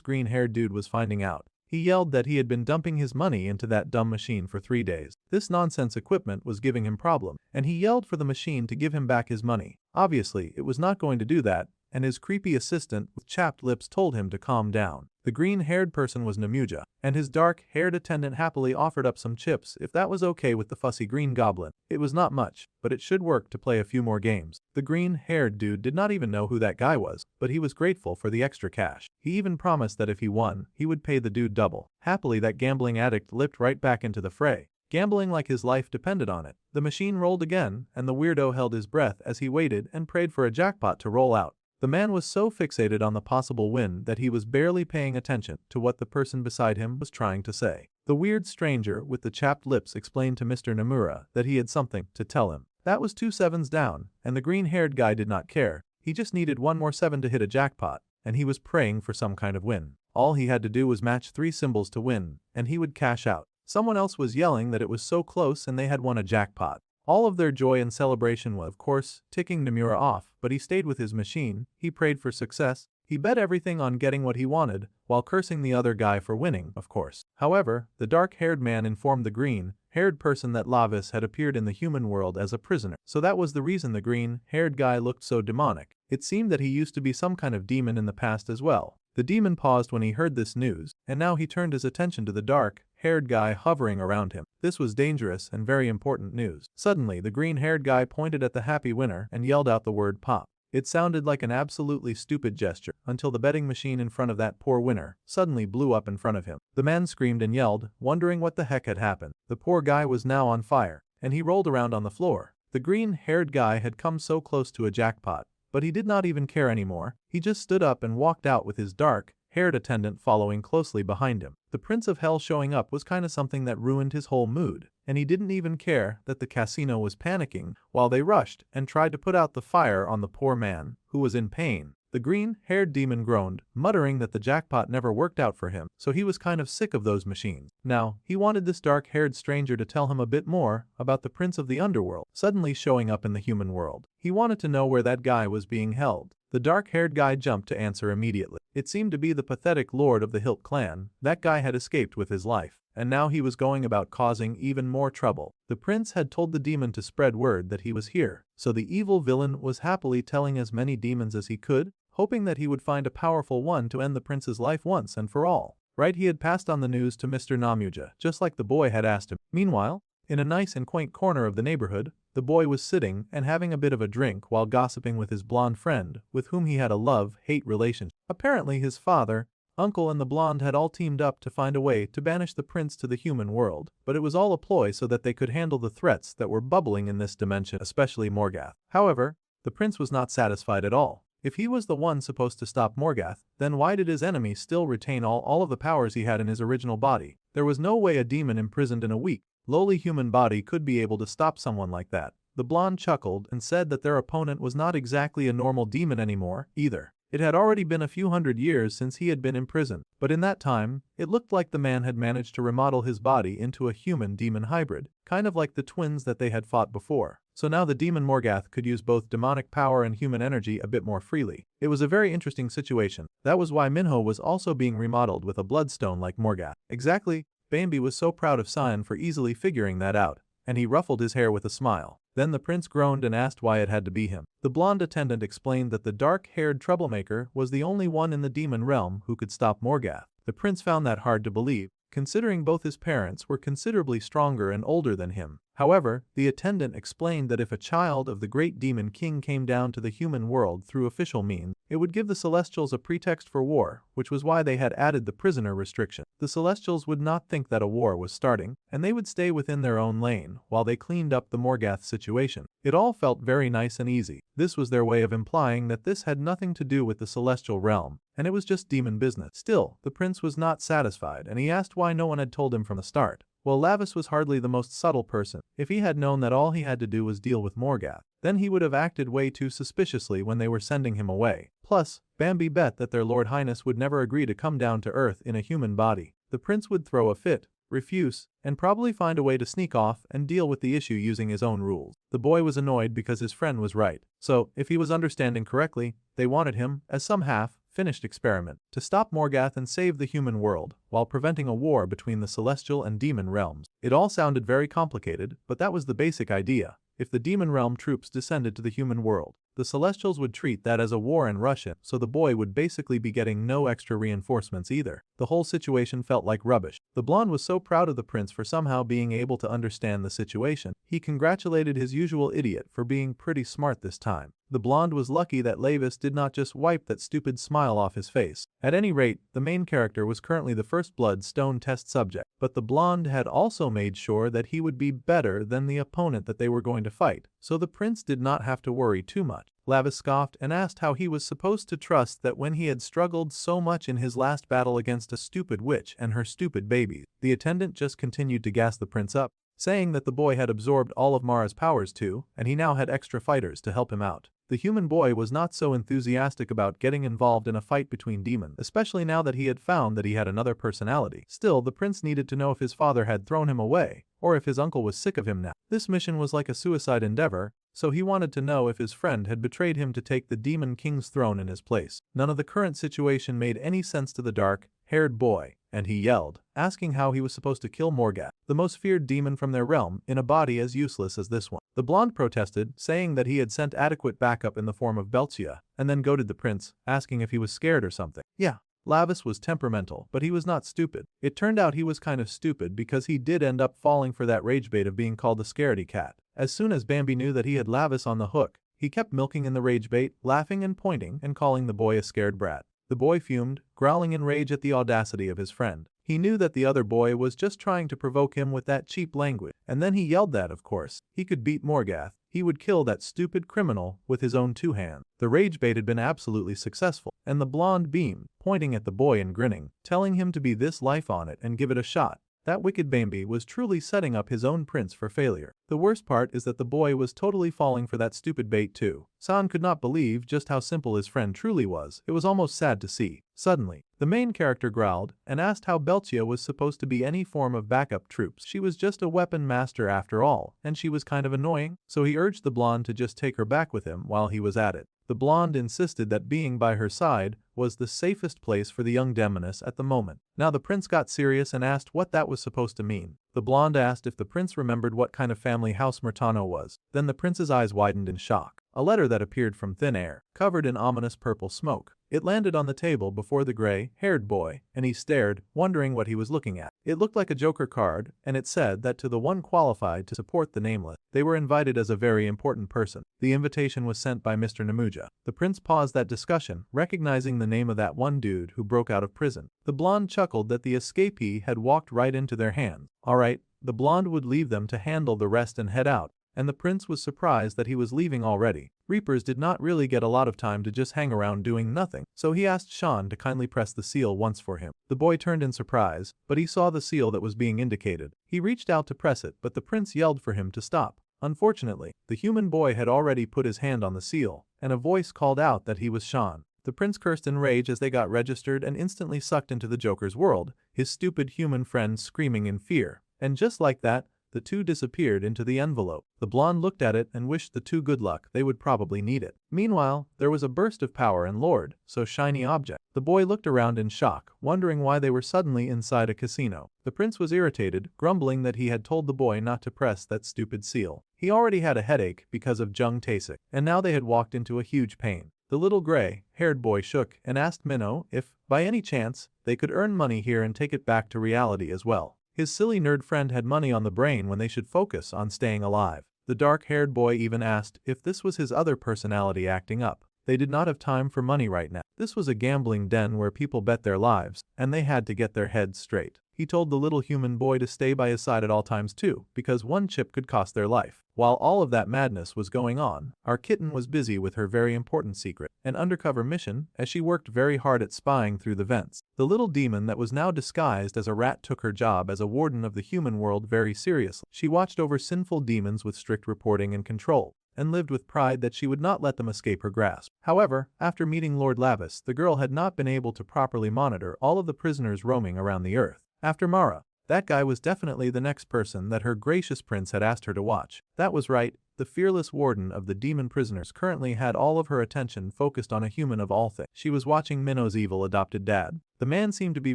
Speaker 1: green-haired dude was finding out. He yelled that he had been dumping his money into that dumb machine for 3 days. This nonsense equipment was giving him problems, and he yelled for the machine to give him back his money. Obviously, it was not going to do that, and his creepy assistant with chapped lips told him to calm down. The green-haired person was Namuja, and his dark-haired attendant happily offered up some chips if that was okay with the fussy green goblin. It was not much, but it should work to play a few more games. The green-haired dude did not even know who that guy was, but he was grateful for the extra cash. He even promised that if he won, he would pay the dude double. Happily, that gambling addict leapt right back into the fray, gambling like his life depended on it. The machine rolled again, and the weirdo held his breath as he waited and prayed for a jackpot to roll out. The man was so fixated on the possible win that he was barely paying attention to what the person beside him was trying to say. The weird stranger with the chapped lips explained to Mr. Nomura that he had something to tell him. That was 2 sevens down, and the green-haired guy did not care. He just needed one more 7 to hit a jackpot. and he was praying for some kind of win. All he had to do was match 3 symbols to win, and he would cash out. Someone else was yelling that it was so close and they had won a jackpot. All of their joy and celebration was, of course, ticking Nomura off, but he stayed with his machine, he prayed for success, he bet everything on getting what he wanted, while cursing the other guy for winning, of course. However, the dark-haired man informed the green-haired person that Lavis had appeared in the human world as a prisoner. So that was the reason the green-haired guy looked so demonic. It seemed that he used to be some kind of demon in the past as well. The demon paused when he heard this news, and now he turned his attention to the dark-haired guy hovering around him. This was dangerous and very important news. Suddenly, the green-haired guy pointed at the happy winner and yelled out the word pop. It sounded like an absolutely stupid gesture until the betting machine in front of that poor winner suddenly blew up in front of him. The man screamed and yelled, wondering what the heck had happened. The poor guy was now on fire, and he rolled around on the floor. The green-haired guy had come so close to a jackpot, but he did not even care anymore. He just stood up and walked out with his dark-haired attendant following closely behind him. The Prince of Hell showing up was kinda something that ruined his whole mood, and he didn't even care that the casino was panicking while they rushed and tried to put out the fire on the poor man, who was in pain. The green-haired demon groaned, muttering that the jackpot never worked out for him, so he was kind of sick of those machines. Now, he wanted this dark-haired stranger to tell him a bit more about the Prince of the Underworld suddenly showing up in the human world. He wanted to know where that guy was being held. The dark-haired guy jumped to answer immediately. It seemed to be the pathetic lord of the Hilt clan. That guy had escaped with his life, and now he was going about causing even more trouble. The prince had told the demon to spread word that he was here, so the evil villain was happily telling as many demons as he could, hoping that he would find a powerful one to end the prince's life once and for all. Right, he had passed on the news to Mr. Namuja, just like the boy had asked him. Meanwhile, in a nice and quaint corner of the neighborhood, the boy was sitting and having a bit of a drink while gossiping with his blonde friend, with whom he had a love-hate relationship. Apparently his father, uncle and the blonde had all teamed up to find a way to banish the prince to the human world, but it was all a ploy so that they could handle the threats that were bubbling in this dimension, especially Morgath. However, the prince was not satisfied at all. If he was the one supposed to stop Morgath, then why did his enemy still retain all of the powers he had in his original body? There was no way a demon imprisoned in a weak, lowly human body could be able to stop someone like that. The blonde chuckled and said that their opponent was not exactly a normal demon anymore, either. It had already been a few hundred years since he had been imprisoned, but in that time, it looked like the man had managed to remodel his body into a human-demon hybrid, kind of like the twins that they had fought before. So now the demon Morgath could use both demonic power and human energy a bit more freely. It was a very interesting situation. That was why Minho was also being remodeled with a bloodstone like Morgath. Exactly, Bambi was so proud of Cyan for easily figuring that out, and he ruffled his hair with a smile. Then the prince groaned and asked why it had to be him. The blonde attendant explained that the dark-haired troublemaker was the only one in the demon realm who could stop Morgath. The prince found that hard to believe, considering both his parents were considerably stronger and older than him. However, the attendant explained that if a child of the great demon king came down to the human world through official means, it would give the Celestials a pretext for war, which was why they had added the prisoner restriction. The Celestials would not think that a war was starting, and they would stay within their own lane while they cleaned up the Morgath situation. It all felt very nice and easy. This was their way of implying that this had nothing to do with the celestial realm, and it was just demon business. Still, the prince was not satisfied, and he asked why no one had told him from the start. Well, Lavis was hardly the most subtle person. If he had known that all he had to do was deal with Morgath, then he would have acted way too suspiciously when they were sending him away. Plus, Bambi bet that their Lord Highness would never agree to come down to Earth in a human body. The prince would throw a fit, refuse, and probably find a way to sneak off and deal with the issue using his own rules. The boy was annoyed because his friend was right. So, if he was understanding correctly, they wanted him, as some half-finished experiment, to stop Morgath and save the human world, while preventing a war between the celestial and demon realms. It all sounded very complicated, but that was the basic idea. If the demon realm troops descended to the human world, the Celestials would treat that as a war and rush it, so the boy would basically be getting no extra reinforcements either. The whole situation felt like rubbish. The blonde was so proud of the prince for somehow being able to understand the situation. He congratulated his usual idiot for being pretty smart this time. The blonde was lucky that Lavis did not just wipe that stupid smile off his face. At any rate, the main character was currently the first bloodstone test subject, but the blonde had also made sure that he would be better than the opponent that they were going to fight, so the prince did not have to worry too much. Lavis scoffed and asked how he was supposed to trust that when he had struggled so much in his last battle against a stupid witch and her stupid babies. The attendant just continued to gas the prince up, saying that the boy had absorbed all of Mara's powers too, and he now had extra fighters to help him out. The human boy was not so enthusiastic about getting involved in a fight between demons, especially now that he had found that he had another personality. Still, the prince needed to know if his father had thrown him away, or if his uncle was sick of him now. This mission was like a suicide endeavor, so he wanted to know if his friend had betrayed him to take the Demon King's throne in his place. None of the current situation made any sense to the dark-haired boy, and he yelled, asking how he was supposed to kill Morgat, the most feared demon from their realm, in a body as useless as this one. The blonde protested, saying that he had sent adequate backup in the form of Beltia, and then goaded the prince, asking if he was scared or something. Yeah. Lavis was temperamental, but he was not stupid. It turned out he was kind of stupid because he did end up falling for that rage bait of being called the scaredy cat. As soon as Bambi knew that he had Lavis on the hook, he kept milking in the rage bait, laughing and pointing and calling the boy a scared brat. The boy fumed, growling in rage at the audacity of his friend. He knew that the other boy was just trying to provoke him with that cheap language, and then he yelled that, of course, he could beat Morgath. He would kill that stupid criminal with his own 2 hands. The rage bait had been absolutely successful, and the blonde beamed, pointing at the boy and grinning, telling him to be this life on it and give it a shot. That wicked Bambi was truly setting up his own prince for failure. The worst part is that the boy was totally falling for that stupid bait too. San could not believe just how simple his friend truly was. It was almost sad to see. Suddenly, the main character growled and asked how Beltia was supposed to be any form of backup troops. She was just a weapon master after all, and she was kind of annoying, so he urged the blonde to just take her back with him while he was at it. The blonde insisted that being by her side was the safest place for the young demoness at the moment. Now the prince got serious and asked what that was supposed to mean. The blonde asked if the prince remembered what kind of family House Murtano was. Then the prince's eyes widened in shock. A letter that appeared from thin air, covered in ominous purple smoke. It landed on the table before the gray-haired boy, and he stared, wondering what he was looking at. It looked like a Joker card, and it said that to the one qualified to support the nameless, they were invited as a very important person. The invitation was sent by Mr. Namuja. The prince paused that discussion, recognizing the name of that one dude who broke out of prison. The blonde chuckled that the escapee had walked right into their hands. Alright, the blonde would leave them to handle the rest and head out. And the prince was surprised that he was leaving already. Reapers did not really get a lot of time to just hang around doing nothing, so he asked Sean to kindly press the seal once for him. The boy turned in surprise, but he saw the seal that was being indicated. He reached out to press it, but the prince yelled for him to stop. Unfortunately, the human boy had already put his hand on the seal, and a voice called out that he was Sean. The prince cursed in rage as they got registered and instantly sucked into the Joker's world, his stupid human friend screaming in fear. And just like that, the two disappeared into the envelope. The blonde looked at it and wished the two good luck. They would probably need it. Meanwhile, there was a burst of power and Lord, so shiny object. The boy looked around in shock, wondering why they were suddenly inside a casino. The prince was irritated, grumbling that he had told the boy not to press that stupid seal. He already had a headache because of Jung Taesik, and now they had walked into a huge pain. The little gray-haired boy shook and asked Minnow if, by any chance, they could earn money here and take it back to reality as well. His silly nerd friend had money on the brain when they should focus on staying alive. The dark-haired boy even asked if this was his other personality acting up. They did not have time for money right now. This was a gambling den where people bet their lives, and they had to get their heads straight. He told the little human boy to stay by his side at all times too, because one chip could cost their life. While all of that madness was going on, our kitten was busy with her very important secret, an undercover mission, as she worked very hard at spying through the vents. The little demon that was now disguised as a rat took her job as a warden of the human world very seriously. She watched over sinful demons with strict reporting and control, and lived with pride that she would not let them escape her grasp. However, after meeting Lord Lavis, the girl had not been able to properly monitor all of the prisoners roaming around the earth. After Mara, that guy was definitely the next person that her gracious prince had asked her to watch. That was right, the fearless warden of the demon prisoners currently had all of her attention focused on a human of all things. She was watching Minnow's evil adopted dad. The man seemed to be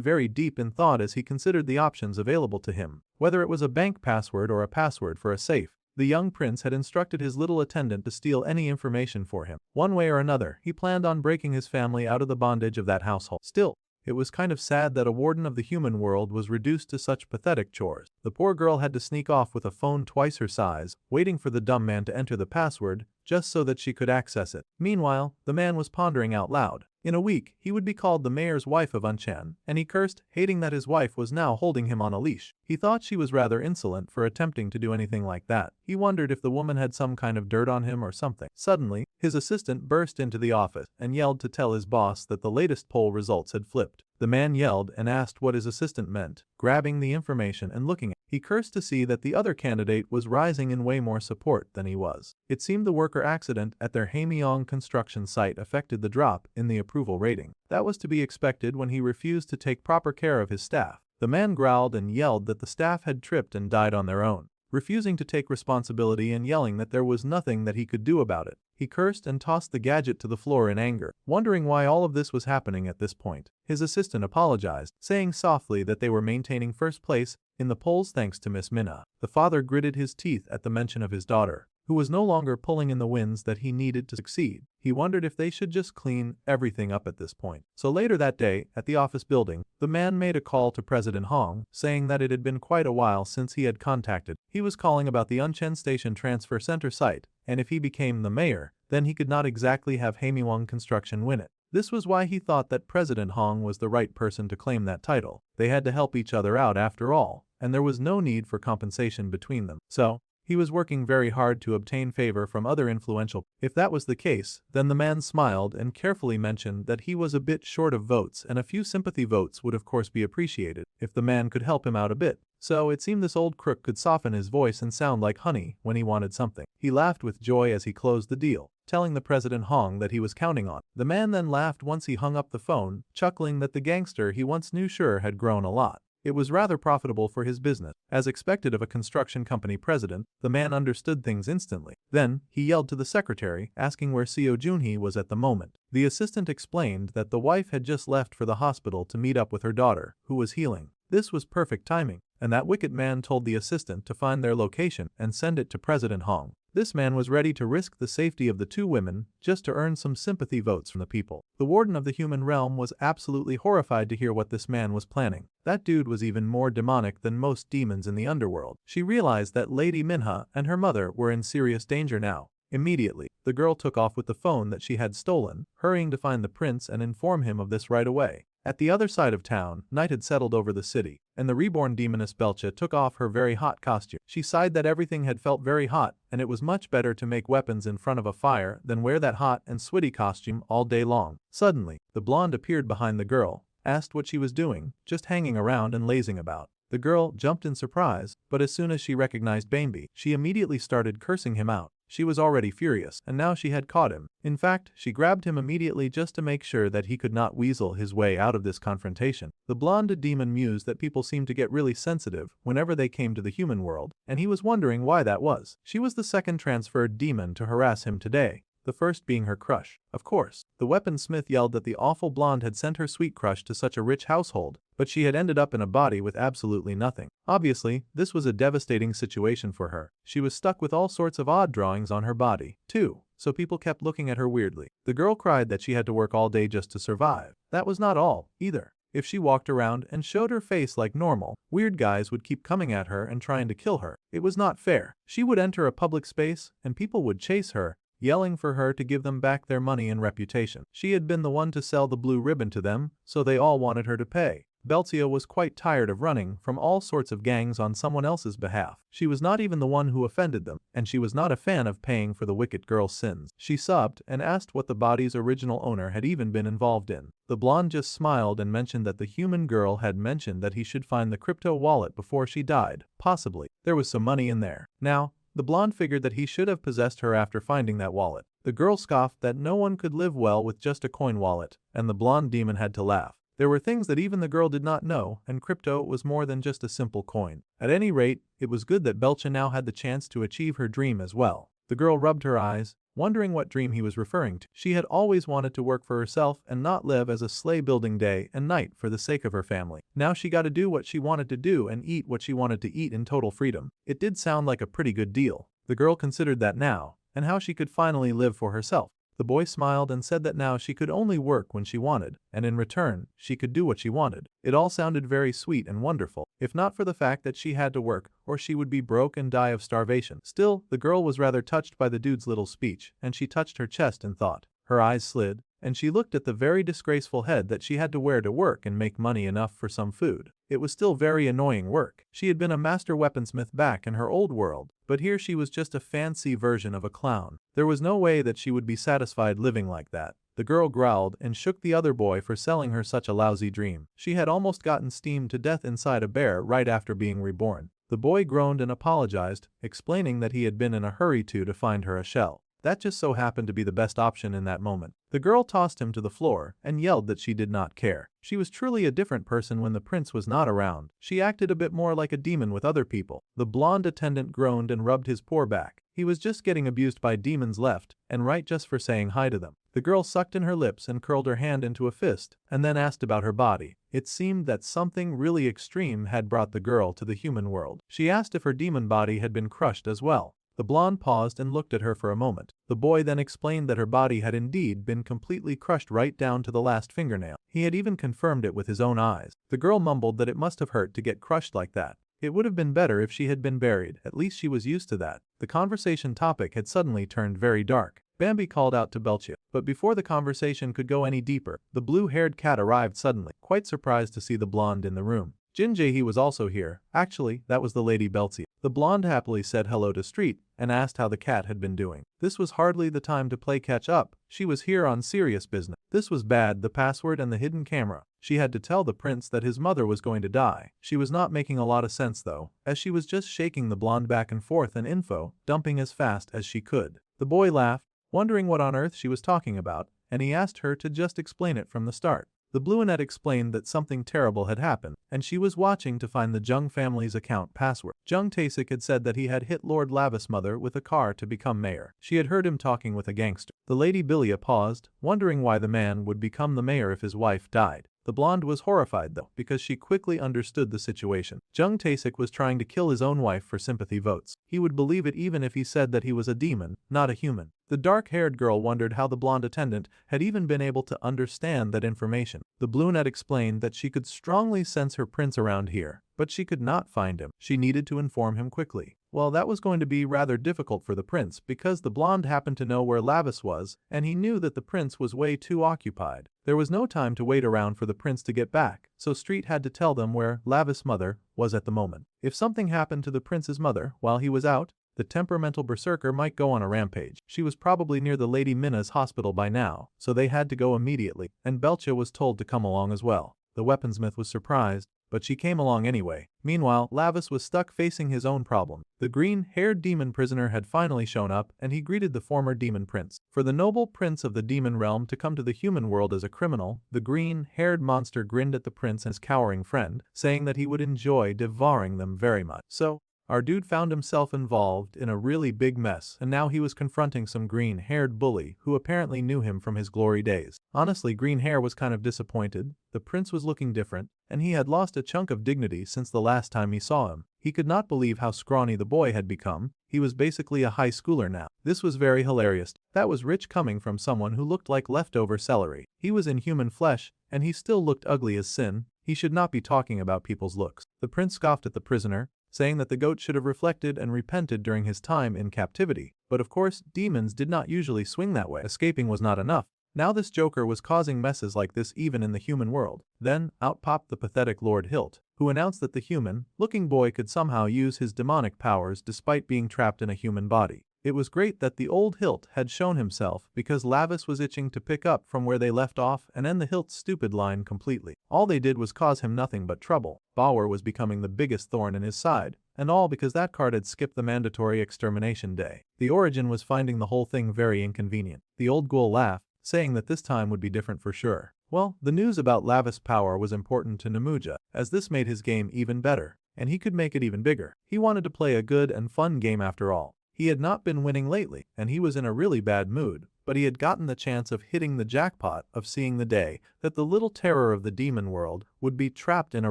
Speaker 1: very deep in thought as he considered the options available to him, whether it was a bank password or a password for a safe. The young prince had instructed his little attendant to steal any information for him. One way or another, he planned on breaking his family out of the bondage of that household. Still, it was kind of sad that a warden of the human world was reduced to such pathetic chores. The poor girl had to sneak off with a phone twice her size, waiting for the dumb man to enter the password, just so that she could access it. Meanwhile, the man was pondering out loud. In a week, he would be called the mayor's wife of Unchan, and he cursed, hating that his wife was now holding him on a leash. He thought she was rather insolent for attempting to do anything like that. He wondered if the woman had some kind of dirt on him or something. Suddenly, his assistant burst into the office and yelled to tell his boss that the latest poll results had flipped. The man yelled and asked what his assistant meant, grabbing the information and looking at it. He cursed to see that the other candidate was rising in way more support than he was. It seemed the worker accident at their Haemyeong construction site affected the drop in the approval rating. That was to be expected when he refused to take proper care of his staff. The man growled and yelled that the staff had tripped and died on their own, refusing to take responsibility and yelling that there was nothing that he could do about it. He cursed and tossed the gadget to the floor in anger, wondering why all of this was happening at this point. His assistant apologized, saying softly that they were maintaining first place in the polls thanks to Miss Minna. The father gritted his teeth at the mention of his daughter, who was no longer pulling in the winds that he needed to succeed. He wondered if they should just clean everything up at this point. So later that day, at the office building, the man made a call to President Hong, saying that it had been quite a while since he had contacted. He was calling about the Unchen Station Transfer Center site, and if he became the mayor, then he could not exactly have Haemyeong Construction win it. This was why he thought that President Hong was the right person to claim that title. They had to help each other out after all, and there was no need for compensation between them. So, he was working very hard to obtain favor from other influential. If that was the case, then the man smiled and carefully mentioned that he was a bit short of votes and a few sympathy votes would of course be appreciated if the man could help him out a bit. So it seemed this old crook could soften his voice and sound like honey when he wanted something. He laughed with joy as he closed the deal, telling the President Hong that he was counting on. The man then laughed once he hung up the phone, chuckling that the gangster he once knew sure had grown a lot. It was rather profitable for his business. As expected of a construction company president, the man understood things instantly. Then, he yelled to the secretary, asking where Seo Junhee was at the moment. The assistant explained that the wife had just left for the hospital to meet up with her daughter, who was healing. This was perfect timing, and that wicked man told the assistant to find their location and send it to President Hong. This man was ready to risk the safety of the two women just to earn some sympathy votes from the people. The warden of the human realm was absolutely horrified to hear what this man was planning. That dude was even more demonic than most demons in the underworld. She realized that Lady Minha and her mother were in serious danger now. Immediately, the girl took off with the phone that she had stolen, hurrying to find the prince and inform him of this right away. At the other side of town, night had settled over the city, and the reborn demoness Belcha took off her very hot costume. She sighed that everything had felt very hot, and it was much better to make weapons in front of a fire than wear that hot and sweaty costume all day long. Suddenly, the blonde appeared behind the girl, asked what she was doing, just hanging around and lazing about. The girl jumped in surprise, but as soon as she recognized Bainby, she immediately started cursing him out. She was already furious, and now she had caught him. In fact, she grabbed him immediately just to make sure that he could not weasel his way out of this confrontation. The blonde demon mused that people seemed to get really sensitive whenever they came to the human world, and he was wondering why that was. She was the second transferred demon to harass him today, the first being her crush. Of course, the weaponsmith yelled that the awful blonde had sent her sweet crush to such a rich household, but she had ended up in a body with absolutely nothing. Obviously, this was a devastating situation for her. She was stuck with all sorts of odd drawings on her body, too, so people kept looking at her weirdly. The girl cried that she had to work all day just to survive. That was not all, either. If she walked around and showed her face like normal, weird guys would keep coming at her and trying to kill her. It was not fair. She would enter a public space, and people would chase her, yelling for her to give them back their money and reputation. She had been the one to sell the blue ribbon to them, so they all wanted her to pay. Belcia was quite tired of running from all sorts of gangs on someone else's behalf. She was not even the one who offended them, and she was not a fan of paying for the wicked girl's sins. She sobbed and asked what the body's original owner had even been involved in. The blonde just smiled and mentioned that the human girl had mentioned that he should find the crypto wallet before she died. Possibly, there was some money in there. Now, the blonde figured that he should have possessed her after finding that wallet. The girl scoffed that no one could live well with just a coin wallet, and the blonde demon had to laugh. There were things that even the girl did not know, and crypto was more than just a simple coin. At any rate, it was good that Belcha now had the chance to achieve her dream as well. The girl rubbed her eyes, wondering what dream he was referring to. She had always wanted to work for herself and not live as a slave building day and night for the sake of her family. Now she got to do what she wanted to do and eat what she wanted to eat in total freedom. It did sound like a pretty good deal. The girl considered that now, and how she could finally live for herself. The boy smiled and said that now she could only work when she wanted, and in return, she could do what she wanted. It all sounded very sweet and wonderful, if not for the fact that she had to work, or she would be broke and die of starvation. Still, the girl was rather touched by the dude's little speech, and she touched her chest in thought. Her eyes slid, and she looked at the very disgraceful head that she had to wear to work and make money enough for some food. it was still very annoying work. She had been a master weaponsmith back in her old world, but here she was just a fancy version of a clown. There was no way that she would be satisfied living like that. The girl growled and shook the other boy for selling her such a lousy dream. She had almost gotten steamed to death inside a bear right after being reborn. The boy groaned and apologized, explaining that he had been in a hurry to find her a shell. That just so happened to be the best option in that moment. The girl tossed him to the floor and yelled that she did not care. She was truly a different person when the prince was not around. She acted a bit more like a demon with other people. The blonde attendant groaned and rubbed his poor back. He was just getting abused by demons left and right just for saying hi to them. The girl sucked in her lips and curled her hand into a fist, and then asked about her body. It seemed that something really extreme had brought the girl to the human world. She asked if her demon body had been crushed as well. The blonde paused and looked at her for a moment. The boy then explained that her body had indeed been completely crushed right down to the last fingernail. He had even confirmed it with his own eyes. The girl mumbled that it must have hurt to get crushed like that. It would have been better if she had been buried, at least she was used to that. The conversation topic had suddenly turned very dark. Bambi called out to Belchia, but before the conversation could go any deeper, the blue-haired cat arrived suddenly, quite surprised to see the blonde in the room. Jinjae was also here. Actually, that was the Lady Belcia. The blonde happily said hello to Street and asked how the cat had been doing. This was hardly the time to play catch up. She was here on serious business. This was bad, the password and the hidden camera. She had to tell the prince that his mother was going to die. She was not making a lot of sense though, as she was just shaking the blonde back and forth and info, dumping as fast as she could. The boy laughed, wondering what on earth she was talking about, and he asked her to just explain it from the start. The Blueanette explained that something terrible had happened, and she was watching to find the Jung family's account password. Jung Taesik had said that he had hit Lord Lavis' mother with a car to become mayor. She had heard him talking with a gangster. The Lady Bilia paused, wondering why the man would become the mayor if his wife died. The blonde was horrified though, because she quickly understood the situation. Jung Taesik was trying to kill his own wife for sympathy votes. He would believe it even if he said that he was a demon, not a human. The dark-haired girl wondered how the blonde attendant had even been able to understand that information. The brunette explained that she could strongly sense her prince around here, but she could not find him. She needed to inform him quickly. Well, that was going to be rather difficult for the prince because the blonde happened to know where Lavis was, and he knew that the prince was way too occupied. There was no time to wait around for the prince to get back, so Street had to tell them where Lavis' mother was at the moment. If something happened to the prince's mother while he was out, the temperamental berserker might go on a rampage. She was probably near the Lady Minna's hospital by now, so they had to go immediately, and Belcha was told to come along as well. The weaponsmith was surprised, but she came along anyway. Meanwhile, Lavis was stuck facing his own problem. The green-haired demon prisoner had finally shown up, and he greeted the former demon prince. For the noble prince of the demon realm to come to the human world as a criminal, the green-haired monster grinned at the prince and his cowering friend, saying that he would enjoy devouring them very much. So, our dude found himself involved in a really big mess, and now he was confronting some green-haired bully who apparently knew him from his glory days. Honestly, Green Hair was kind of disappointed. The prince was looking different, and he had lost a chunk of dignity since the last time he saw him. He could not believe how scrawny the boy had become. He was basically a high schooler now. This was very hilarious. That was rich coming from someone who looked like leftover celery. He was in human flesh, and he still looked ugly as sin. He should not be talking about people's looks. The prince scoffed at the prisoner, saying that the goat should have reflected and repented during his time in captivity. But of course, demons did not usually swing that way. Escaping was not enough. Now this joker was causing messes like this even in the human world. Then, out popped the pathetic Lord Hilt, who announced that the human-looking boy could somehow use his demonic powers despite being trapped in a human body. It was great that the old Hilt had shown himself because Lavis was itching to pick up from where they left off and end the Hilt's stupid line completely. All they did was cause him nothing but trouble. Bauer was becoming the biggest thorn in his side, and all because that card had skipped the mandatory extermination day. The Origin was finding the whole thing very inconvenient. The old ghoul laughed, saying that this time would be different for sure. Well, the news about Lavis' power was important to Namuja, as this made his game even better, and he could make it even bigger. He wanted to play a good and fun game after all. He had not been winning lately, and he was in a really bad mood, but he had gotten the chance of hitting the jackpot of seeing the day that the little terror of the demon world would be trapped in a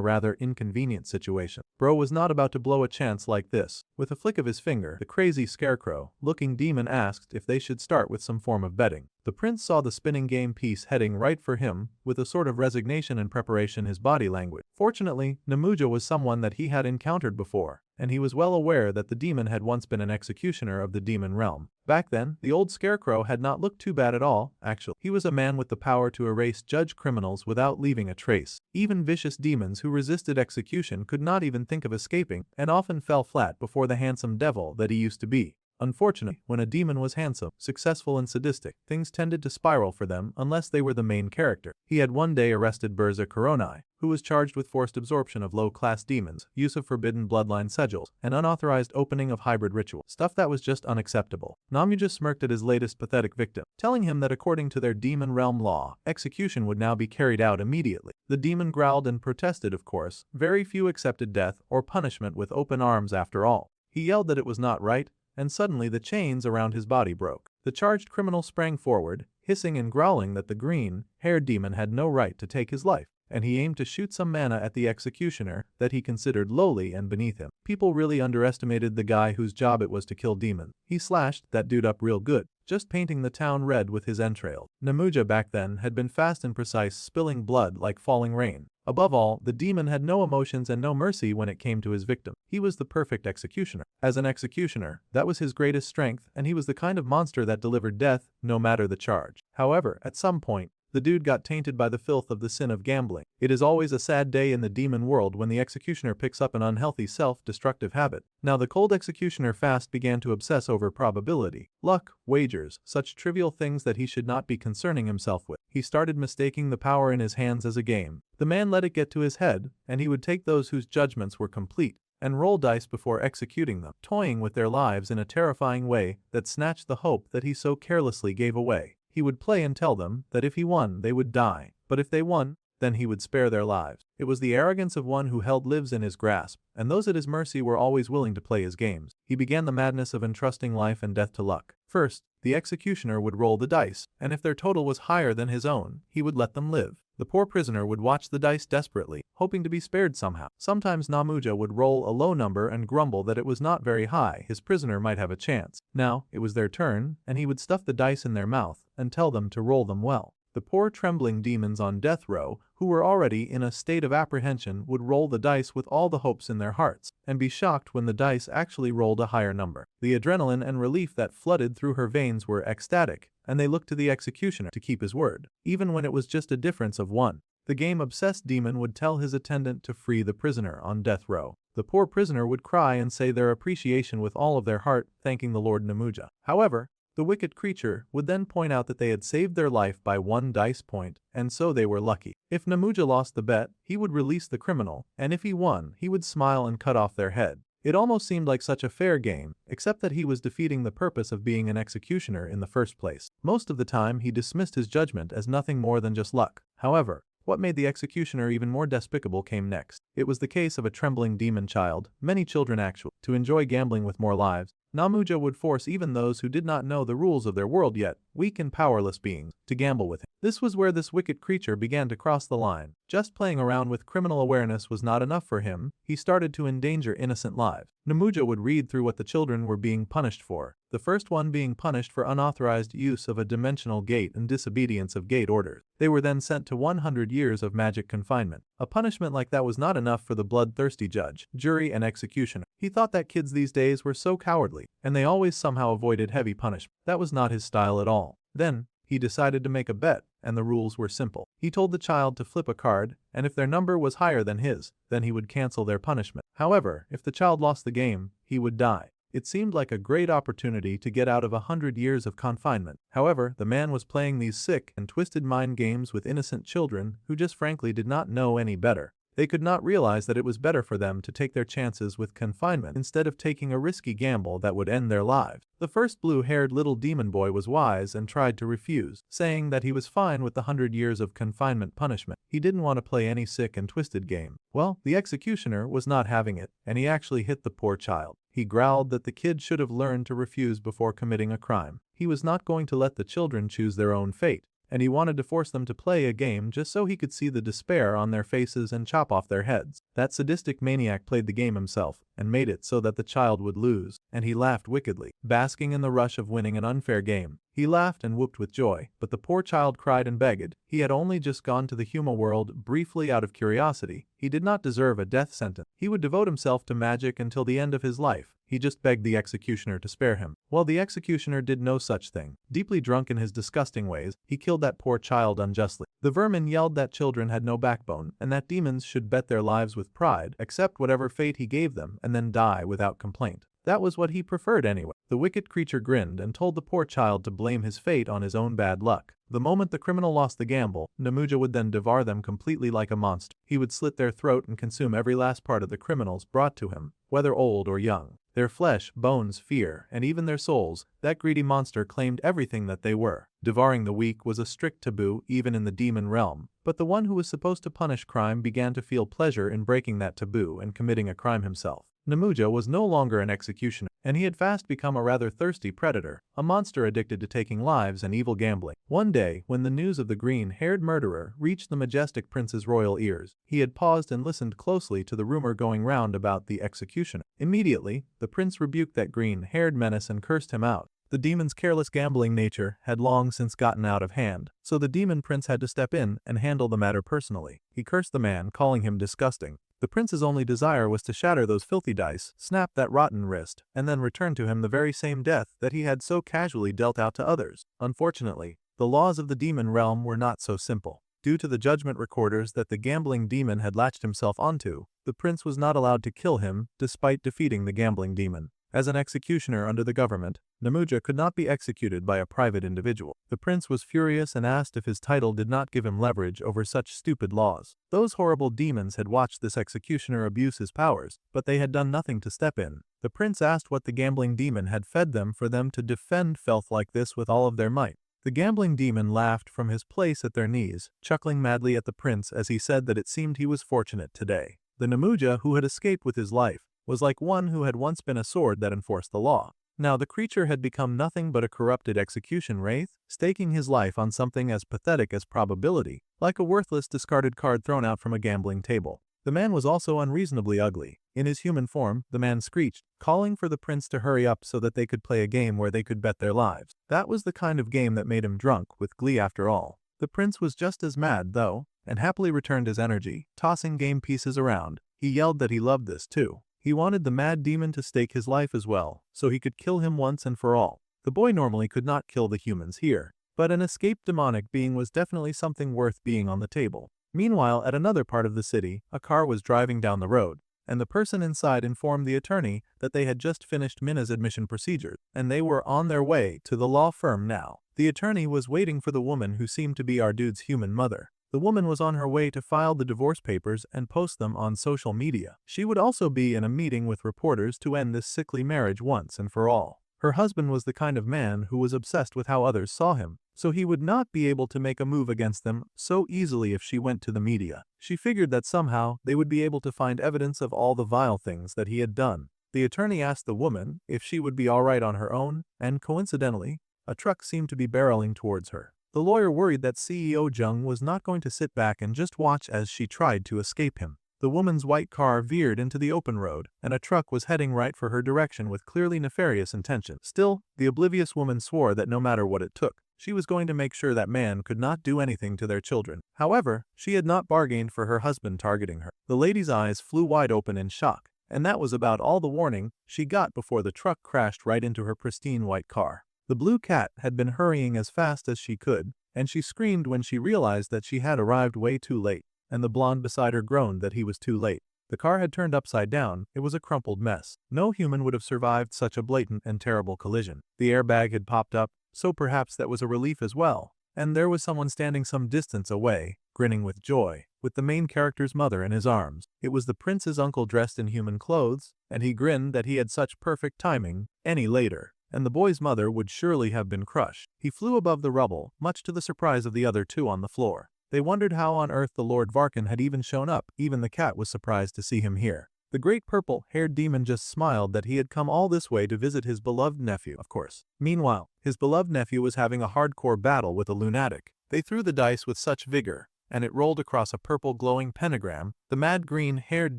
Speaker 1: rather inconvenient situation. Bro was not about to blow a chance like this. With a flick of his finger, the crazy scarecrow-looking demon asked if they should start with some form of betting. The prince saw the spinning game piece heading right for him, with a sort of resignation and preparation in his body language. Fortunately, Namuja was someone that he had encountered before, and he was well aware that the demon had once been an executioner of the demon realm. Back then, the old scarecrow had not looked too bad at all, actually. He was a man with the power to erase Judge criminals without leaving a trace. Even vicious demons who resisted execution could not even think of escaping and often fell flat before the handsome devil that he used to be. Unfortunately, when a demon was handsome, successful and sadistic, things tended to spiral for them unless they were the main character. He had one day arrested Burza Koronai, who was charged with forced absorption of low-class demons, use of forbidden bloodline sigils, and unauthorized opening of hybrid ritual. Stuff that was just unacceptable. Namuja smirked at his latest pathetic victim, telling him that according to their demon realm law, execution would now be carried out immediately. The demon growled and protested, of course. Very few accepted death or punishment with open arms after all. He yelled that it was not right, and suddenly the chains around his body broke. The charged criminal sprang forward, hissing and growling that the green-haired demon had no right to take his life, and he aimed to shoot some mana at the executioner that he considered lowly and beneath him. People really underestimated the guy whose job it was to kill demons. He slashed that dude up real good, just painting the town red with his entrails. Namuja back then had been fast and precise, spilling blood like falling rain. Above all, the demon had no emotions and no mercy when it came to his victim. He was the perfect executioner. As an executioner, that was his greatest strength, and he was the kind of monster that delivered death, no matter the charge. However, at some point, the dude got tainted by the filth of the sin of gambling. It is always a sad day in the demon world when the executioner picks up an unhealthy self-destructive habit. Now the cold executioner fast began to obsess over probability, luck, wagers, such trivial things that he should not be concerning himself with. He started mistaking the power in his hands as a game. The man let it get to his head, and he would take those whose judgments were complete and roll dice before executing them, toying with their lives in a terrifying way that snatched the hope that he so carelessly gave away. He would play and tell them that if he won, they would die, but if they won, then he would spare their lives. It was the arrogance of one who held lives in his grasp, and those at his mercy were always willing to play his games. He began the madness of entrusting life and death to luck. First, the executioner would roll the dice, and if their total was higher than his own, he would let them live. The poor prisoner would watch the dice desperately, hoping to be spared somehow. Sometimes Namuja would roll a low number and grumble that it was not very high, his prisoner might have a chance. Now, it was their turn, and he would stuff the dice in their mouth and tell them to roll them well. The poor trembling demons on death row, who were already in a state of apprehension, would roll the dice with all the hopes in their hearts, and be shocked when the dice actually rolled a higher number. The adrenaline and relief that flooded through her veins were ecstatic, and they looked to the executioner to keep his word, even when it was just a difference of one. The game-obsessed demon would tell his attendant to free the prisoner on death row. The poor prisoner would cry and say their appreciation with all of their heart, thanking the Lord Namuja. However, the wicked creature would then point out that they had saved their life by 1 dice point, and so they were lucky. If Namuja lost the bet, he would release the criminal, and if he won, he would smile and cut off their head. It almost seemed like such a fair game, except that he was defeating the purpose of being an executioner in the first place. Most of the time, he dismissed his judgment as nothing more than just luck. However, what made the executioner even more despicable came next. It was the case of a trembling demon child, many children actually, to enjoy gambling with more lives. Namuja would force even those who did not know the rules of their world yet, weak and powerless beings, to gamble with him. This was where this wicked creature began to cross the line. Just playing around with criminal awareness was not enough for him, he started to endanger innocent lives. Namuja would read through what the children were being punished for, the first one being punished for unauthorized use of a dimensional gate and disobedience of gate orders. They were then sent to 100 years of magic confinement. A punishment like that was not enough for the bloodthirsty judge, jury, and executioner. He thought that kids these days were so cowardly, and they always somehow avoided heavy punishment. That was not his style at all. Then, he decided to make a bet, and the rules were simple. He told the child to flip a card, and if their number was higher than his, then he would cancel their punishment. However, if the child lost the game, he would die. It seemed like a great opportunity to get out of 100 years of confinement. However, the man was playing these sick and twisted mind games with innocent children who just frankly did not know any better. They could not realize that it was better for them to take their chances with confinement instead of taking a risky gamble that would end their lives. The first blue-haired little demon boy was wise and tried to refuse, saying that he was fine with the 100 years of confinement punishment. He didn't want to play any sick and twisted game. Well, the executioner was not having it, and he actually hit the poor child. He growled that the kid should have learned to refuse before committing a crime. He was not going to let the children choose their own fate, and he wanted to force them to play a game just so he could see the despair on their faces and chop off their heads. That sadistic maniac played the game himself and made it so that the child would lose, and he laughed wickedly, basking in the rush of winning an unfair game. He laughed and whooped with joy, but the poor child cried and begged. He had only just gone to the human world briefly out of curiosity. He did not deserve a death sentence. He would devote himself to magic until the end of his life. he just begged the executioner to spare him. Well, the executioner did no such thing. Deeply drunk in his disgusting ways, he killed that poor child unjustly. The vermin yelled that children had no backbone and that demons should bet their lives with pride, accept whatever fate he gave them, and then die without complaint. That was what he preferred anyway. The wicked creature grinned and told the poor child to blame his fate on his own bad luck. The moment the criminal lost the gamble, Namuja would then devour them completely like a monster. He would slit their throat and consume every last part of the criminals brought to him, whether old or young. Their flesh, bones, fear, and even their souls, that greedy monster claimed everything that they were. Devouring the weak was a strict taboo even in the demon realm, but the one who was supposed to punish crime began to feel pleasure in breaking that taboo and committing a crime himself. Namuja was no longer an executioner, and he had fast become a rather thirsty predator, a monster addicted to taking lives and evil gambling. One day, when the news of the green-haired murderer reached the majestic prince's royal ears, he had paused and listened closely to the rumor going round about the executioner. Immediately, the prince rebuked that green-haired menace and cursed him out. The demon's careless gambling nature had long since gotten out of hand, so the demon prince had to step in and handle the matter personally. He cursed the man, calling him disgusting. The prince's only desire was to shatter those filthy dice, snap that rotten wrist, and then return to him the very same death that he had so casually dealt out to others. Unfortunately, the laws of the demon realm were not so simple. Due to the judgment recorders that the gambling demon had latched himself onto, the prince was not allowed to kill him despite defeating the gambling demon. As an executioner under the government, Namuja could not be executed by a private individual. The prince was furious and asked if his title did not give him leverage over such stupid laws. Those horrible demons had watched this executioner abuse his powers, but they had done nothing to step in. The prince asked what the gambling demon had fed them for them to defend filth like this with all of their might. The gambling demon laughed from his place at their knees, chuckling madly at the prince as he said that it seemed he was fortunate today. The Namuja who had escaped with his life was like one who had once been a sword that enforced the law. Now the creature had become nothing but a corrupted execution wraith, staking his life on something as pathetic as probability, like a worthless discarded card thrown out from a gambling table. The man was also unreasonably ugly. In his human form, the man screeched, calling for the prince to hurry up so that they could play a game where they could bet their lives. That was the kind of game that made him drunk with glee after all. The prince was just as mad, though, and happily returned his energy, tossing game pieces around. He yelled that he loved this too. He wanted the mad demon to stake his life as well, so he could kill him once and for all. The boy normally could not kill the humans here, but an escaped demonic being was definitely something worth being on the table. Meanwhile, at another part of the city, a car was driving down the road, and the person inside informed the attorney that they had just finished Mina's admission procedures, and they were on their way to the law firm now. The attorney was waiting for the woman who seemed to be our dude's human mother. The woman was on her way to file the divorce papers and post them on social media. She would also be in a meeting with reporters to end this sickly marriage once and for all. Her husband was the kind of man who was obsessed with how others saw him, so he would not be able to make a move against them so easily if she went to the media. She figured that somehow they would be able to find evidence of all the vile things that he had done. The attorney asked the woman if she would be all right on her own, and coincidentally, a truck seemed to be barreling towards her. The lawyer worried that CEO Jung was not going to sit back and just watch as she tried to escape him. The woman's white car veered into the open road, and a truck was heading right for her direction with clearly nefarious intention. Still, the oblivious woman swore that no matter what it took, she was going to make sure that man could not do anything to their children. However, she had not bargained for her husband targeting her. The lady's eyes flew wide open in shock, and that was about all the warning she got before the truck crashed right into her pristine white car. The blue cat had been hurrying as fast as she could, and she screamed when she realized that she had arrived way too late, and the blonde beside her groaned that he was too late. The car had turned upside down. It was a crumpled mess. No human would have survived such a blatant and terrible collision. The airbag had popped up, so perhaps that was a relief as well, and there was someone standing some distance away, grinning with joy, with the main character's mother in his arms. It was the prince's uncle dressed in human clothes, and he grinned that he had such perfect timing. Any later, and the boy's mother would surely have been crushed. He flew above the rubble, much to the surprise of the other two on the floor. They wondered how on earth the Lord Varkan had even shown up. Even the cat was surprised to see him here. The great purple-haired demon just smiled that he had come all this way to visit his beloved nephew, of course. Meanwhile, his beloved nephew was having a hardcore battle with a lunatic. They threw the dice with such vigor, and it rolled across a purple glowing pentagram, the mad green-haired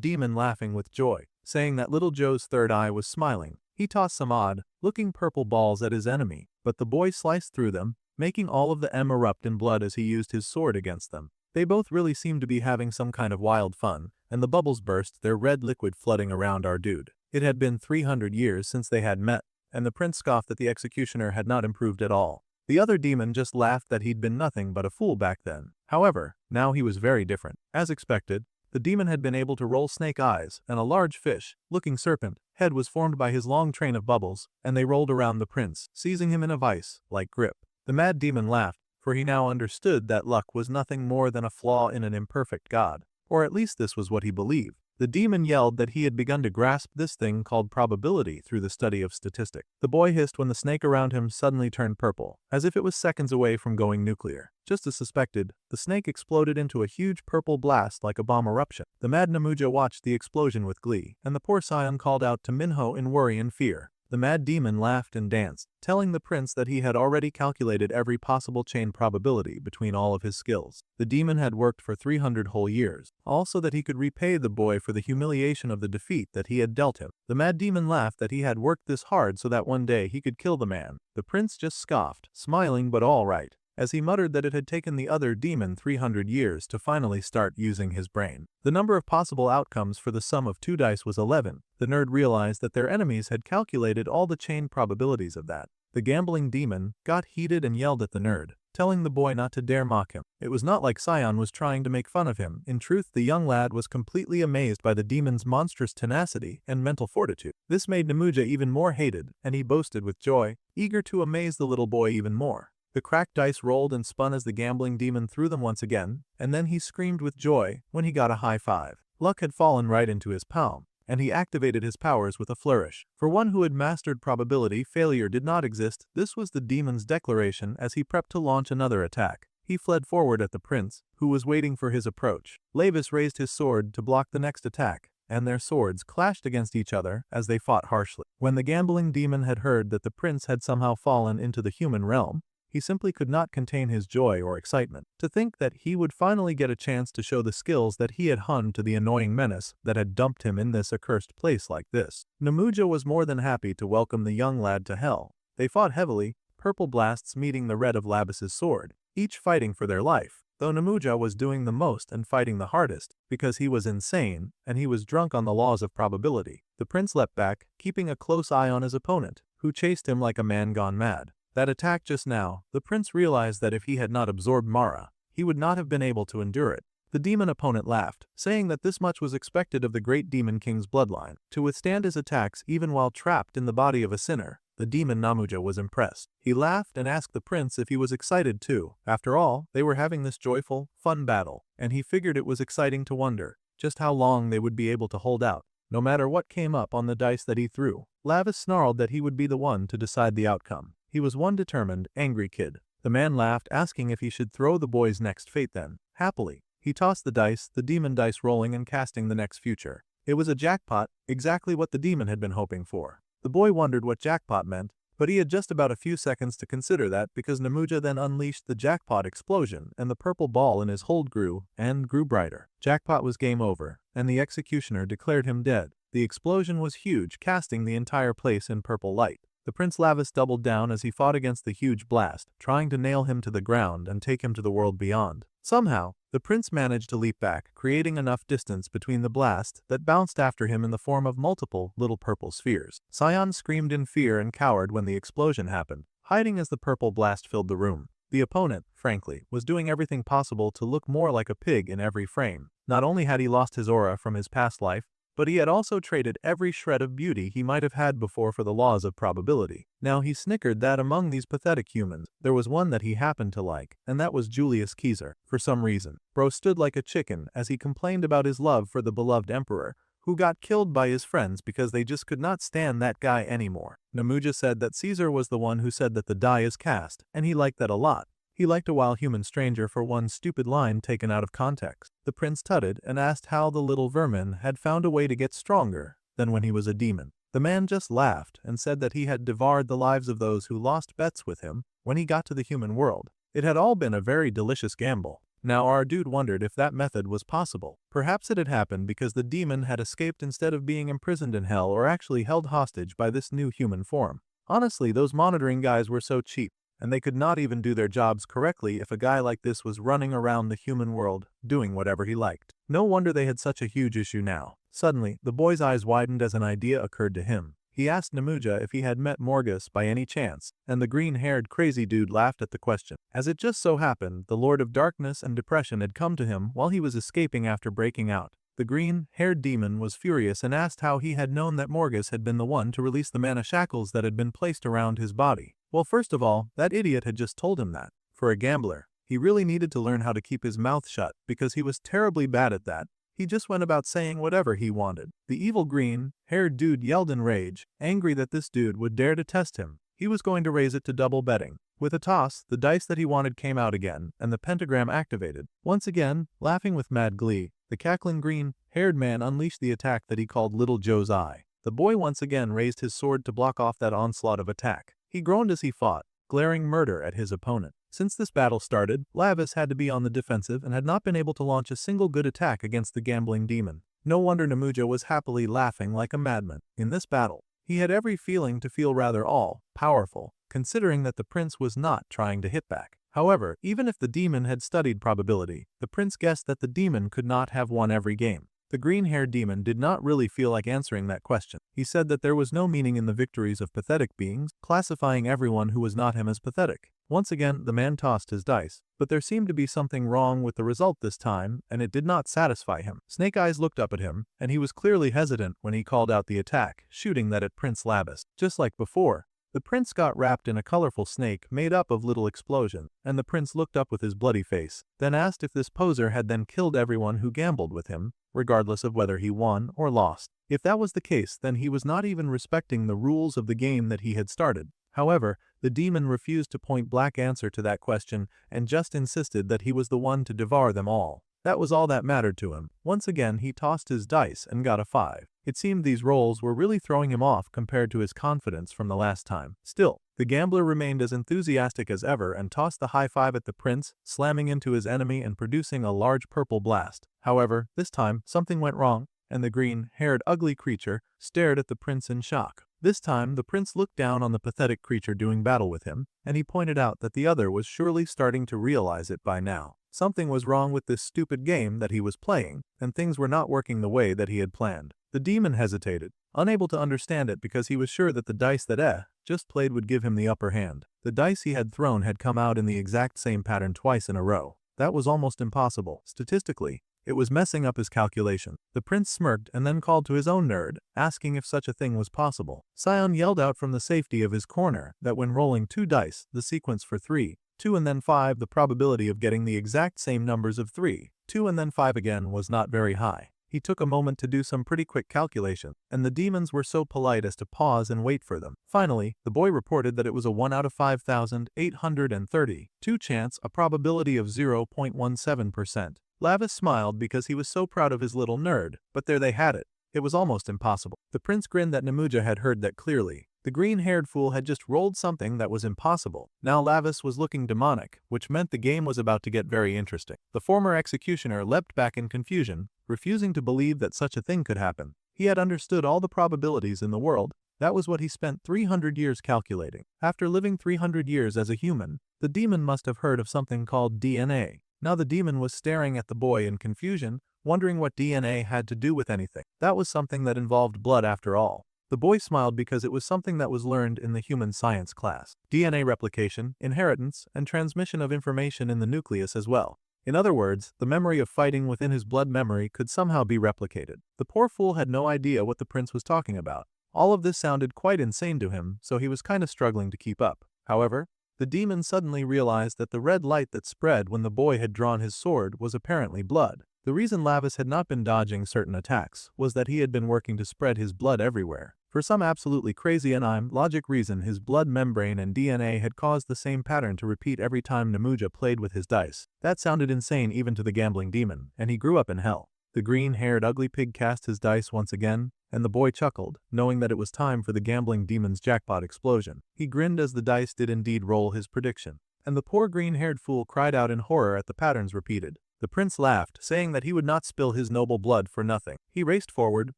Speaker 1: demon laughing with joy, saying that little Joe's third eye was smiling. He tossed some odd-looking purple balls at his enemy, but the boy sliced through them, making all of the M erupt in blood as he used his sword against them. They both really seemed to be having some kind of wild fun, and the bubbles burst, their red liquid flooding around our dude. It had been 300 years since they had met, and the prince scoffed that the executioner had not improved at all. The other demon just laughed that he'd been nothing but a fool back then. However, now he was very different. As expected, the demon had been able to roll snake eyes, and a large fish-looking serpent head was formed by his long train of bubbles, and they rolled around the prince, seizing him in a vice-like grip. The mad demon laughed, for he now understood that luck was nothing more than a flaw in an imperfect god. Or at least this was what he believed. The demon yelled that he had begun to grasp this thing called probability through the study of statistics. The boy hissed when the snake around him suddenly turned purple, as if it was seconds away from going nuclear. Just as suspected, the snake exploded into a huge purple blast like a bomb eruption. The mad Namuja watched the explosion with glee, and the poor scion called out to Minho in worry and fear. The mad demon laughed and danced, telling the prince that he had already calculated every possible chain probability between all of his skills. The demon had worked for 300 whole years, also that he could repay the boy for the humiliation of the defeat that he had dealt him. The mad demon laughed that he had worked this hard so that one day he could kill the man. The prince just scoffed, smiling but all right, as he muttered that it had taken the other demon 300 years to finally start using his brain. The number of possible outcomes for the sum of 2 dice was 11. The nerd realized that their enemies had calculated all the chain probabilities of that. The gambling demon got heated and yelled at the nerd, telling the boy not to dare mock him. It was not like Scion was trying to make fun of him. In truth, the young lad was completely amazed by the demon's monstrous tenacity and mental fortitude. This made Namuja even more hated, and he boasted with joy, eager to amaze the little boy even more. The cracked dice rolled and spun as the gambling demon threw them once again, and then he screamed with joy when he got a high five. Luck had fallen right into his palm, and he activated his powers with a flourish. For one who had mastered probability, failure did not exist. This was the demon's declaration as he prepped to launch another attack. He fled forward at the prince, who was waiting for his approach. Lavis raised his sword to block the next attack, and their swords clashed against each other as they fought harshly. When the gambling demon had heard that the prince had somehow fallen into the human realm, he simply could not contain his joy or excitement. To think that he would finally get a chance to show the skills that he had honed to the annoying menace that had dumped him in this accursed place like this. Namuja was more than happy to welcome the young lad to hell. They fought heavily, purple blasts meeting the red of Labis's sword, each fighting for their life, though Namuja was doing the most and fighting the hardest, because he was insane and he was drunk on the laws of probability. The prince leapt back, keeping a close eye on his opponent, who chased him like a man gone mad. That attack just now, the prince realized that if he had not absorbed Mara, he would not have been able to endure it. The demon opponent laughed, saying that this much was expected of the great demon king's bloodline. To withstand his attacks even while trapped in the body of a sinner, the demon Namuja was impressed. He laughed and asked the prince if he was excited too. After all, they were having this joyful, fun battle, and he figured it was exciting to wonder just how long they would be able to hold out, no matter what came up on the dice that he threw. Lavis snarled that he would be the one to decide the outcome. He was one determined, angry kid. The man laughed, asking if he should throw the boy's next fate then. Happily, he tossed the dice, the demon dice rolling and casting the next future. It was a jackpot, exactly what the demon had been hoping for. The boy wondered what jackpot meant, but he had just about a few seconds to consider that because Namuja then unleashed the jackpot explosion and the purple ball in his hold grew brighter. Jackpot was game over, and the executioner declared him dead. The explosion was huge, casting the entire place in purple light. The Prince Lavis doubled down as he fought against the huge blast, trying to nail him to the ground and take him to the world beyond. Somehow, the prince managed to leap back, creating enough distance between the blast that bounced after him in the form of multiple little purple spheres. Scion screamed in fear and cowered when the explosion happened, hiding as the purple blast filled the room. The opponent, frankly, was doing everything possible to look more like a pig in every frame. Not only had he lost his aura from his past life, but he had also traded every shred of beauty he might have had before for the laws of probability. Now he snickered that among these pathetic humans, there was one that he happened to like, and that was Julius Caesar. For some reason, Bro stood like a chicken as he complained about his love for the beloved emperor, who got killed by his friends because they just could not stand that guy anymore. Namuja said that Caesar was the one who said that the die is cast, and he liked that a lot. He liked a wild human stranger for one stupid line taken out of context. The prince tutted and asked how the little vermin had found a way to get stronger than when he was a demon. The man just laughed and said that he had devoured the lives of those who lost bets with him when he got to the human world. It had all been a very delicious gamble. Now our dude wondered if that method was possible. Perhaps it had happened because the demon had escaped instead of being imprisoned in hell or actually held hostage by this new human form. Honestly, those monitoring guys were so cheap, and they could not even do their jobs correctly if a guy like this was running around the human world, doing whatever he liked. No wonder they had such a huge issue now. Suddenly, the boy's eyes widened as an idea occurred to him. He asked Namuja if he had met Morgus by any chance, and the green-haired crazy dude laughed at the question. As it just so happened, the Lord of Darkness and Depression had come to him while he was escaping after breaking out. The green-haired demon was furious and asked how he had known that Morgus had been the one to release the mana shackles that had been placed around his body. Well, first of all, that idiot had just told him that. For a gambler, he really needed to learn how to keep his mouth shut because he was terribly bad at that. He just went about saying whatever he wanted. The evil green-haired dude yelled in rage, angry that this dude would dare to test him. He was going to raise it to double betting. With a toss, the dice that he wanted came out again, and the pentagram activated. Once again, laughing with mad glee, the cackling green-haired man unleashed the attack that he called Little Joe's Eye. The boy once again raised his sword to block off that onslaught of attack. He groaned as he fought, glaring murder at his opponent. Since this battle started, Lavis had to be on the defensive and had not been able to launch a single good attack against the gambling demon. No wonder Namuja was happily laughing like a madman. In this battle, he had every feeling to feel rather all-powerful, considering that the prince was not trying to hit back. However, even if the demon had studied probability, the prince guessed that the demon could not have won every game. The green-haired demon did not really feel like answering that question. He said that there was no meaning in the victories of pathetic beings, classifying everyone who was not him as pathetic. Once again, the man tossed his dice, but there seemed to be something wrong with the result this time, and it did not satisfy him. Snake Eyes looked up at him, and he was clearly hesitant when he called out the attack, shooting that at Prince Lavis. Just like before, the prince got wrapped in a colorful snake made up of little explosions, and the prince looked up with his bloody face, then asked if this poser had then killed everyone who gambled with him, regardless of whether he won or lost. If that was the case, then he was not even respecting the rules of the game that he had started. However, the demon refused to point-blank answer to that question and just insisted that he was the one to devour them all. That was all that mattered to him. Once again, he tossed his dice and got a 5. It seemed these rolls were really throwing him off compared to his confidence from the last time. Still, the gambler remained as enthusiastic as ever and tossed the high 5 at the prince, slamming into his enemy and producing a large purple blast. However, this time, something went wrong, and the green-haired ugly creature stared at the prince in shock. This time, the prince looked down on the pathetic creature doing battle with him, and he pointed out that the other was surely starting to realize it by now. Something was wrong with this stupid game that he was playing, and things were not working the way that he had planned. The demon hesitated, unable to understand it because he was sure that the dice that just played would give him the upper hand. The dice he had thrown had come out in the exact same pattern twice in a row. That was almost impossible. Statistically, it was messing up his calculation. The prince smirked and then called to his own nerd, asking if such a thing was possible. Sion yelled out from the safety of his corner that when rolling 2 dice, the sequence for 3, 2 and then 5, the probability of getting the exact same numbers of 3, 2 and then 5 again was not very high. He took a moment to do some pretty quick calculation, and the demons were so polite as to pause and wait for them. Finally, the boy reported that it was a 1 out of 5,832 chance, a probability of 0.17%. Lavis smiled because he was so proud of his little nerd, but there they had it. It was almost impossible. The prince grinned that Namuja had heard that clearly. The green-haired fool had just rolled something that was impossible. Now Lavis was looking demonic, which meant the game was about to get very interesting. The former executioner leapt back in confusion, refusing to believe that such a thing could happen. He had understood all the probabilities in the world. That was what he spent 300 years calculating. After living 300 years as a human, the demon must have heard of something called DNA. Now the demon was staring at the boy in confusion, wondering what DNA had to do with anything. That was something that involved blood after all. The boy smiled because it was something that was learned in the human science class. DNA replication, inheritance, and transmission of information in the nucleus as well. In other words, the memory of fighting within his blood memory could somehow be replicated. The poor fool had no idea what the prince was talking about. All of this sounded quite insane to him, so he was kind of struggling to keep up. However, the demon suddenly realized that the red light that spread when the boy had drawn his sword was apparently blood. The reason Lavis had not been dodging certain attacks was that he had been working to spread his blood everywhere. For some absolutely crazy and logic reason, his blood membrane and DNA had caused the same pattern to repeat every time Namuja played with his dice. That sounded insane even to the gambling demon, and he grew up in hell. The green-haired ugly pig cast his dice once again, and the boy chuckled, knowing that it was time for the gambling demon's jackpot explosion. He grinned as the dice did indeed roll his prediction, and the poor green-haired fool cried out in horror at the patterns repeated. The prince laughed, saying that he would not spill his noble blood for nothing. He raced forward,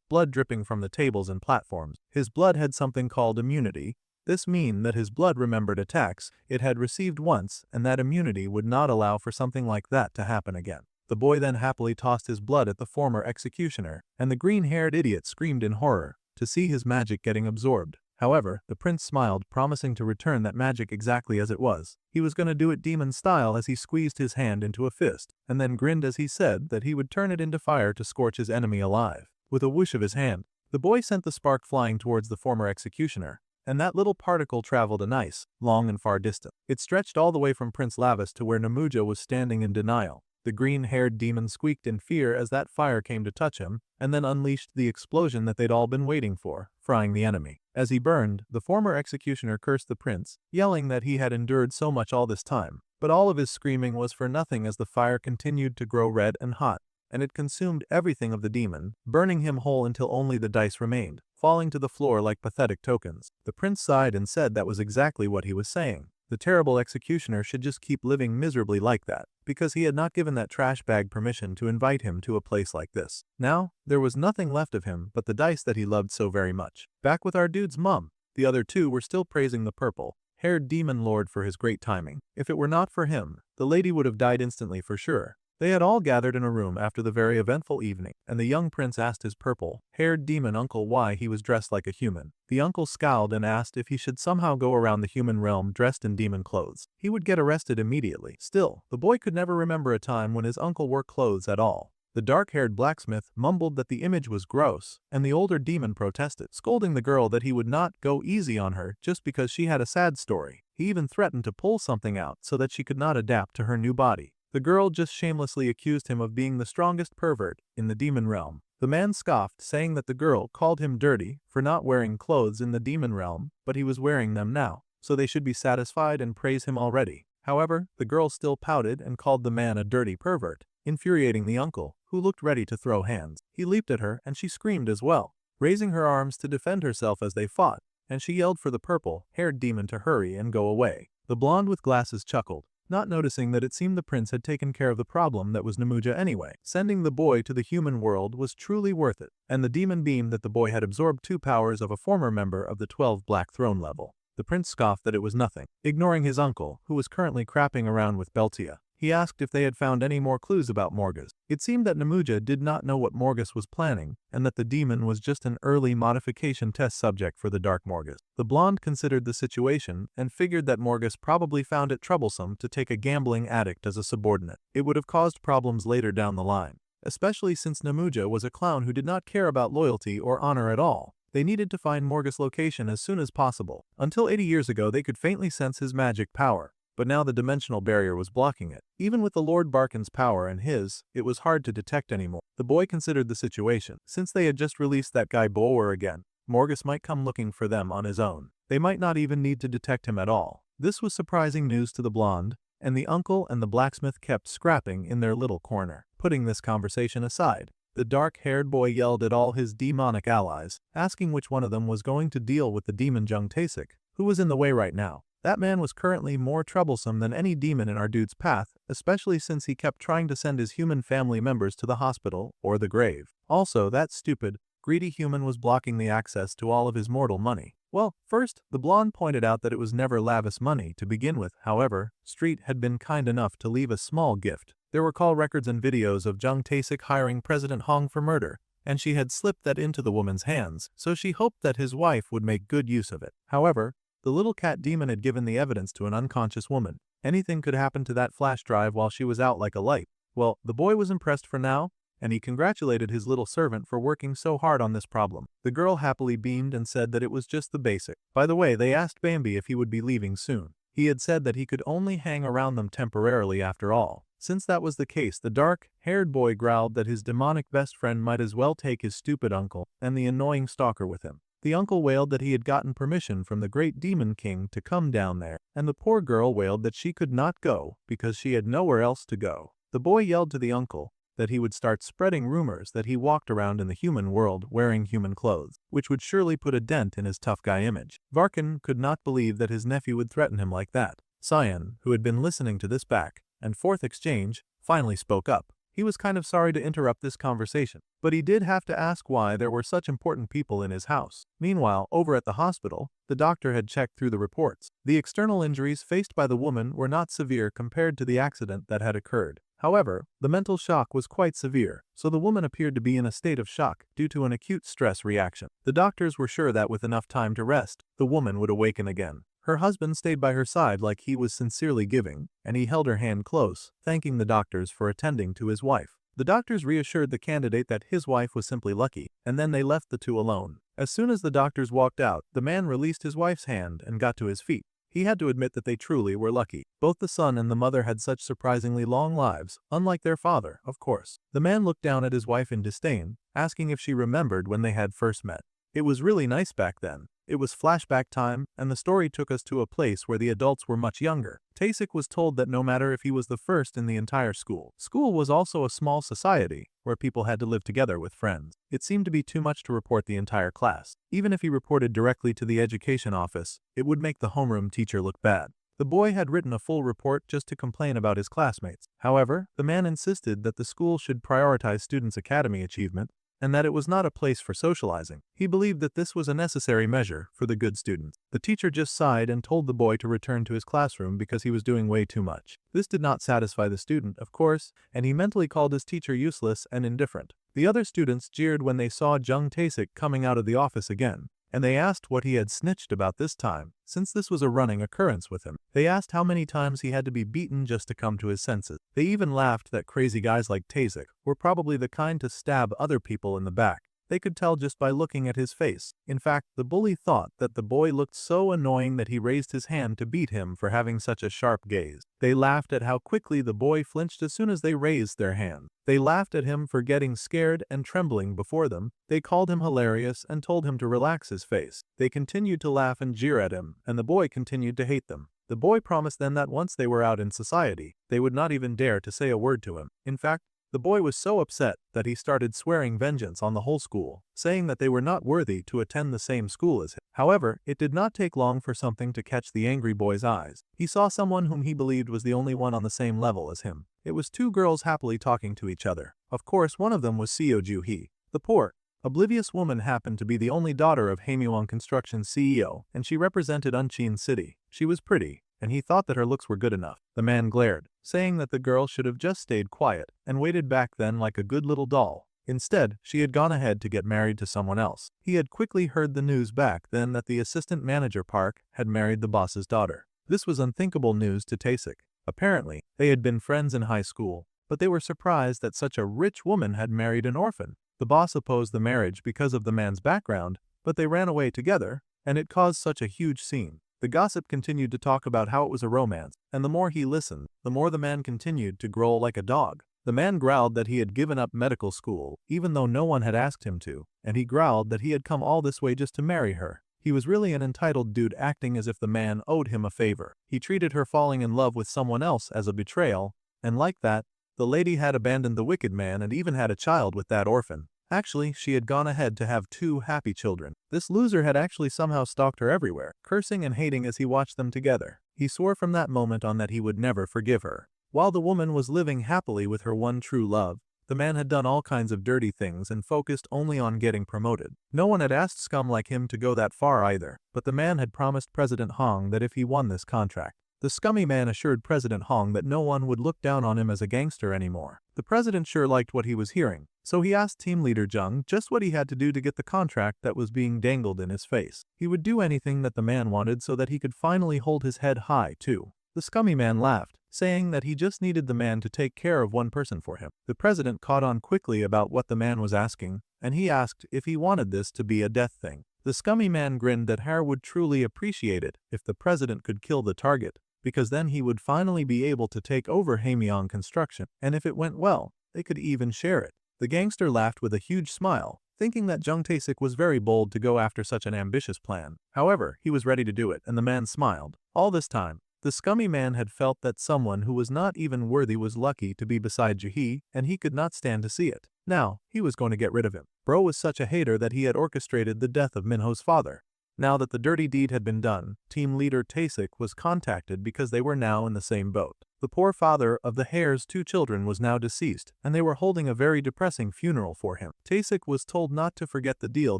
Speaker 1: blood dripping from the tables and platforms. His blood had something called immunity. This meant that his blood remembered attacks it had received once, and that immunity would not allow for something like that to happen again. The boy then happily tossed his blood at the former executioner, and the green-haired idiot screamed in horror to see his magic getting absorbed. However, the prince smiled, promising to return that magic exactly as it was. He was gonna do it demon style as he squeezed his hand into a fist, and then grinned as he said that he would turn it into fire to scorch his enemy alive. With a whoosh of his hand, the boy sent the spark flying towards the former executioner, and that little particle traveled a nice, long and far distance. It stretched all the way from Prince Lavis to where Namuja was standing in denial. The green-haired demon squeaked in fear as that fire came to touch him, and then unleashed the explosion that they'd all been waiting for, frying the enemy. As he burned, the former executioner cursed the prince, yelling that he had endured so much all this time. But all of his screaming was for nothing as the fire continued to grow red and hot, and it consumed everything of the demon, burning him whole until only the dice remained, falling to the floor like pathetic tokens. The prince sighed and said that was exactly what he was saying. The terrible executioner should just keep living miserably like that, because he had not given that trash bag permission to invite him to a place like this. Now, there was nothing left of him but the dice that he loved so very much. Back with our dude's mum, the other two were still praising the purple-haired demon lord for his great timing. If it were not for him, the lady would have died instantly for sure. They had all gathered in a room after the very eventful evening, and the young prince asked his purple-haired demon uncle why he was dressed like a human. The uncle scowled and asked if he should somehow go around the human realm dressed in demon clothes. He would get arrested immediately. Still, the boy could never remember a time when his uncle wore clothes at all. The dark-haired blacksmith mumbled that the image was gross, and the older demon protested, scolding the girl that he would not go easy on her just because she had a sad story. He even threatened to pull something out so that she could not adapt to her new body. The girl just shamelessly accused him of being the strongest pervert in the demon realm. The man scoffed, saying that the girl called him dirty for not wearing clothes in the demon realm, but he was wearing them now, so they should be satisfied and praise him already. However, the girl still pouted and called the man a dirty pervert, infuriating the uncle, who looked ready to throw hands. He leaped at her and she screamed as well, raising her arms to defend herself as they fought, and she yelled for the purple-haired demon to hurry and go away. The blonde with glasses chuckled, not noticing that it seemed the prince had taken care of the problem that was Namuja anyway. Sending the boy to the human world was truly worth it, and the demon beamed that the boy had absorbed 2 powers of a former member of the 12 Black Throne level. The prince scoffed that it was nothing. Ignoring his uncle, who was currently crapping around with Beltia, he asked if they had found any more clues about Morgus. It seemed that Namuja did not know what Morgus was planning, and that the demon was just an early modification test subject for the Dark Morgus. The blonde considered the situation and figured that Morgus probably found it troublesome to take a gambling addict as a subordinate. It would have caused problems later down the line, especially since Namuja was a clown who did not care about loyalty or honor at all. They needed to find Morgus' location as soon as possible. Until 80 years ago, they could faintly sense his magic power, but now the dimensional barrier was blocking it. Even with the Lord Barkin's power and his, it was hard to detect anymore. The boy considered the situation. Since they had just released that guy Boer again, Morgus might come looking for them on his own. They might not even need to detect him at all. This was surprising news to the blonde, and the uncle and the blacksmith kept scrapping in their little corner. Putting this conversation aside, the dark-haired boy yelled at all his demonic allies, asking which one of them was going to deal with the demon Jung Tasik, who was in the way right now. That man was currently more troublesome than any demon in our dude's path, especially since he kept trying to send his human family members to the hospital or the grave. Also, that stupid, greedy human was blocking the access to all of his mortal money. Well, first, the blonde pointed out that it was never lavish money to begin with. However, Street had been kind enough to leave a small gift. There were call records and videos of Jung Tasik hiring President Hong for murder, and she had slipped that into the woman's hands, so she hoped that his wife would make good use of it. However, the little cat demon had given the evidence to an unconscious woman. Anything could happen to that flash drive while she was out like a light. Well, the boy was impressed for now, and he congratulated his little servant for working so hard on this problem. The girl happily beamed and said that it was just the basic. By the way, they asked Bambi if he would be leaving soon. He had said that he could only hang around them temporarily after all. Since that was the case, the dark-haired boy growled that his demonic best friend might as well take his stupid uncle and the annoying stalker with him. The uncle wailed that he had gotten permission from the great demon king to come down there, and the poor girl wailed that she could not go because she had nowhere else to go. The boy yelled to the uncle that he would start spreading rumors that he walked around in the human world wearing human clothes, which would surely put a dent in his tough guy image. Varkin could not believe that his nephew would threaten him like that. Cyan, who had been listening to this back and forth exchange, finally spoke up. He was kind of sorry to interrupt this conversation, but he did have to ask why there were such important people in his house. Meanwhile, over at the hospital, the doctor had checked through the reports. The external injuries faced by the woman were not severe compared to the accident that had occurred. However, the mental shock was quite severe, so the woman appeared to be in a state of shock due to an acute stress reaction. The doctors were sure that with enough time to rest, the woman would awaken again. Her husband stayed by her side like he was sincerely giving, and he held her hand close, thanking the doctors for attending to his wife. The doctors reassured the candidate that his wife was simply lucky, and then they left the two alone. As soon as the doctors walked out, the man released his wife's hand and got to his feet. He had to admit that they truly were lucky. Both the son and the mother had such surprisingly long lives, unlike their father, of course. The man looked down at his wife in disdain, asking if she remembered when they had first met. It was really nice back then. It was flashback time, and the story took us to a place where the adults were much younger. Taesik was told that no matter if he was the first in the entire school. School was also a small society, where people had to live together with friends. It seemed to be too much to report the entire class. Even if he reported directly to the education office, it would make the homeroom teacher look bad. The boy had written a full report just to complain about his classmates. However, the man insisted that the school should prioritize students' academy achievement, and that it was not a place for socializing. He believed that this was a necessary measure for the good students. The teacher just sighed and told the boy to return to his classroom because he was doing way too much. This did not satisfy the student, of course, and he mentally called his teacher useless and indifferent. The other students jeered when they saw Jung Taesik coming out of the office again, and they asked what he had snitched about this time, since this was a running occurrence with him. They asked how many times he had to be beaten just to come to his senses. They even laughed that crazy guys like Taesik were probably the kind to stab other people in the back. They could tell just by looking at his face. In fact, the bully thought that the boy looked so annoying that he raised his hand to beat him for having such a sharp gaze. They laughed at how quickly the boy flinched as soon as they raised their hand. They laughed at him for getting scared and trembling before them. They called him hilarious and told him to relax his face. They continued to laugh and jeer at him, and the boy continued to hate them. The boy promised them that once they were out in society, they would not even dare to say a word to him. In fact, the boy was so upset that he started swearing vengeance on the whole school, saying that they were not worthy to attend the same school as him. However, it did not take long for something to catch the angry boy's eyes. He saw someone whom he believed was the only one on the same level as him. It was two girls happily talking to each other. Of course, one of them was Seo Ju-hee. The poor, oblivious woman happened to be the only daughter of Haemyeon Construction's CEO, and she represented Unchin City. She was pretty, and he thought that her looks were good enough. The man glared, saying that the girl should have just stayed quiet and waited back then like a good little doll. Instead, she had gone ahead to get married to someone else. He had quickly heard the news back then that the assistant manager Park had married the boss's daughter. This was unthinkable news to Taesik. Apparently, they had been friends in high school, but they were surprised that such a rich woman had married an orphan. The boss opposed the marriage because of the man's background, but they ran away together, and it caused such a huge scene. The gossip continued to talk about how it was a romance, and the more he listened, the more the man continued to growl like a dog. The man growled that he had given up medical school, even though no one had asked him to, and he growled that he had come all this way just to marry her. He was really an entitled dude acting as if the man owed him a favor. He treated her falling in love with someone else as a betrayal, and like that, the lady had abandoned the wicked man and even had a child with that orphan. Actually, she had gone ahead to have 2 happy children. This loser had actually somehow stalked her everywhere, cursing and hating as he watched them together. He swore from that moment on that he would never forgive her. While the woman was living happily with her one true love, the man had done all kinds of dirty things and focused only on getting promoted. No one had asked scum like him to go that far either, but the man had promised President Hong that if he won this contract, the scummy man assured President Hong that no one would look down on him as a gangster anymore. The president sure liked what he was hearing, so he asked team leader Jung just what he had to do to get the contract that was being dangled in his face. He would do anything that the man wanted so that he could finally hold his head high too. The scummy man laughed, saying that he just needed the man to take care of one person for him. The president caught on quickly about what the man was asking, and he asked if he wanted this to be a death thing. The scummy man grinned that Har would truly appreciate it if the president could kill the target, because then he would finally be able to take over Haemyeon Construction, and if it went well, they could even share it. The gangster laughed with a huge smile, thinking that Jung Taesik was very bold to go after such an ambitious plan. However, he was ready to do it, and the man smiled. All this time, the scummy man had felt that someone who was not even worthy was lucky to be beside Ju-hee, and he could not stand to see it. Now, he was going to get rid of him. Bro was such a hater that he had orchestrated the death of Minho's father. Now that the dirty deed had been done, team leader Taesik was contacted because they were now in the same boat. The poor father of the Hare's 2 children was now deceased, and they were holding a very depressing funeral for him. Taesik was told not to forget the deal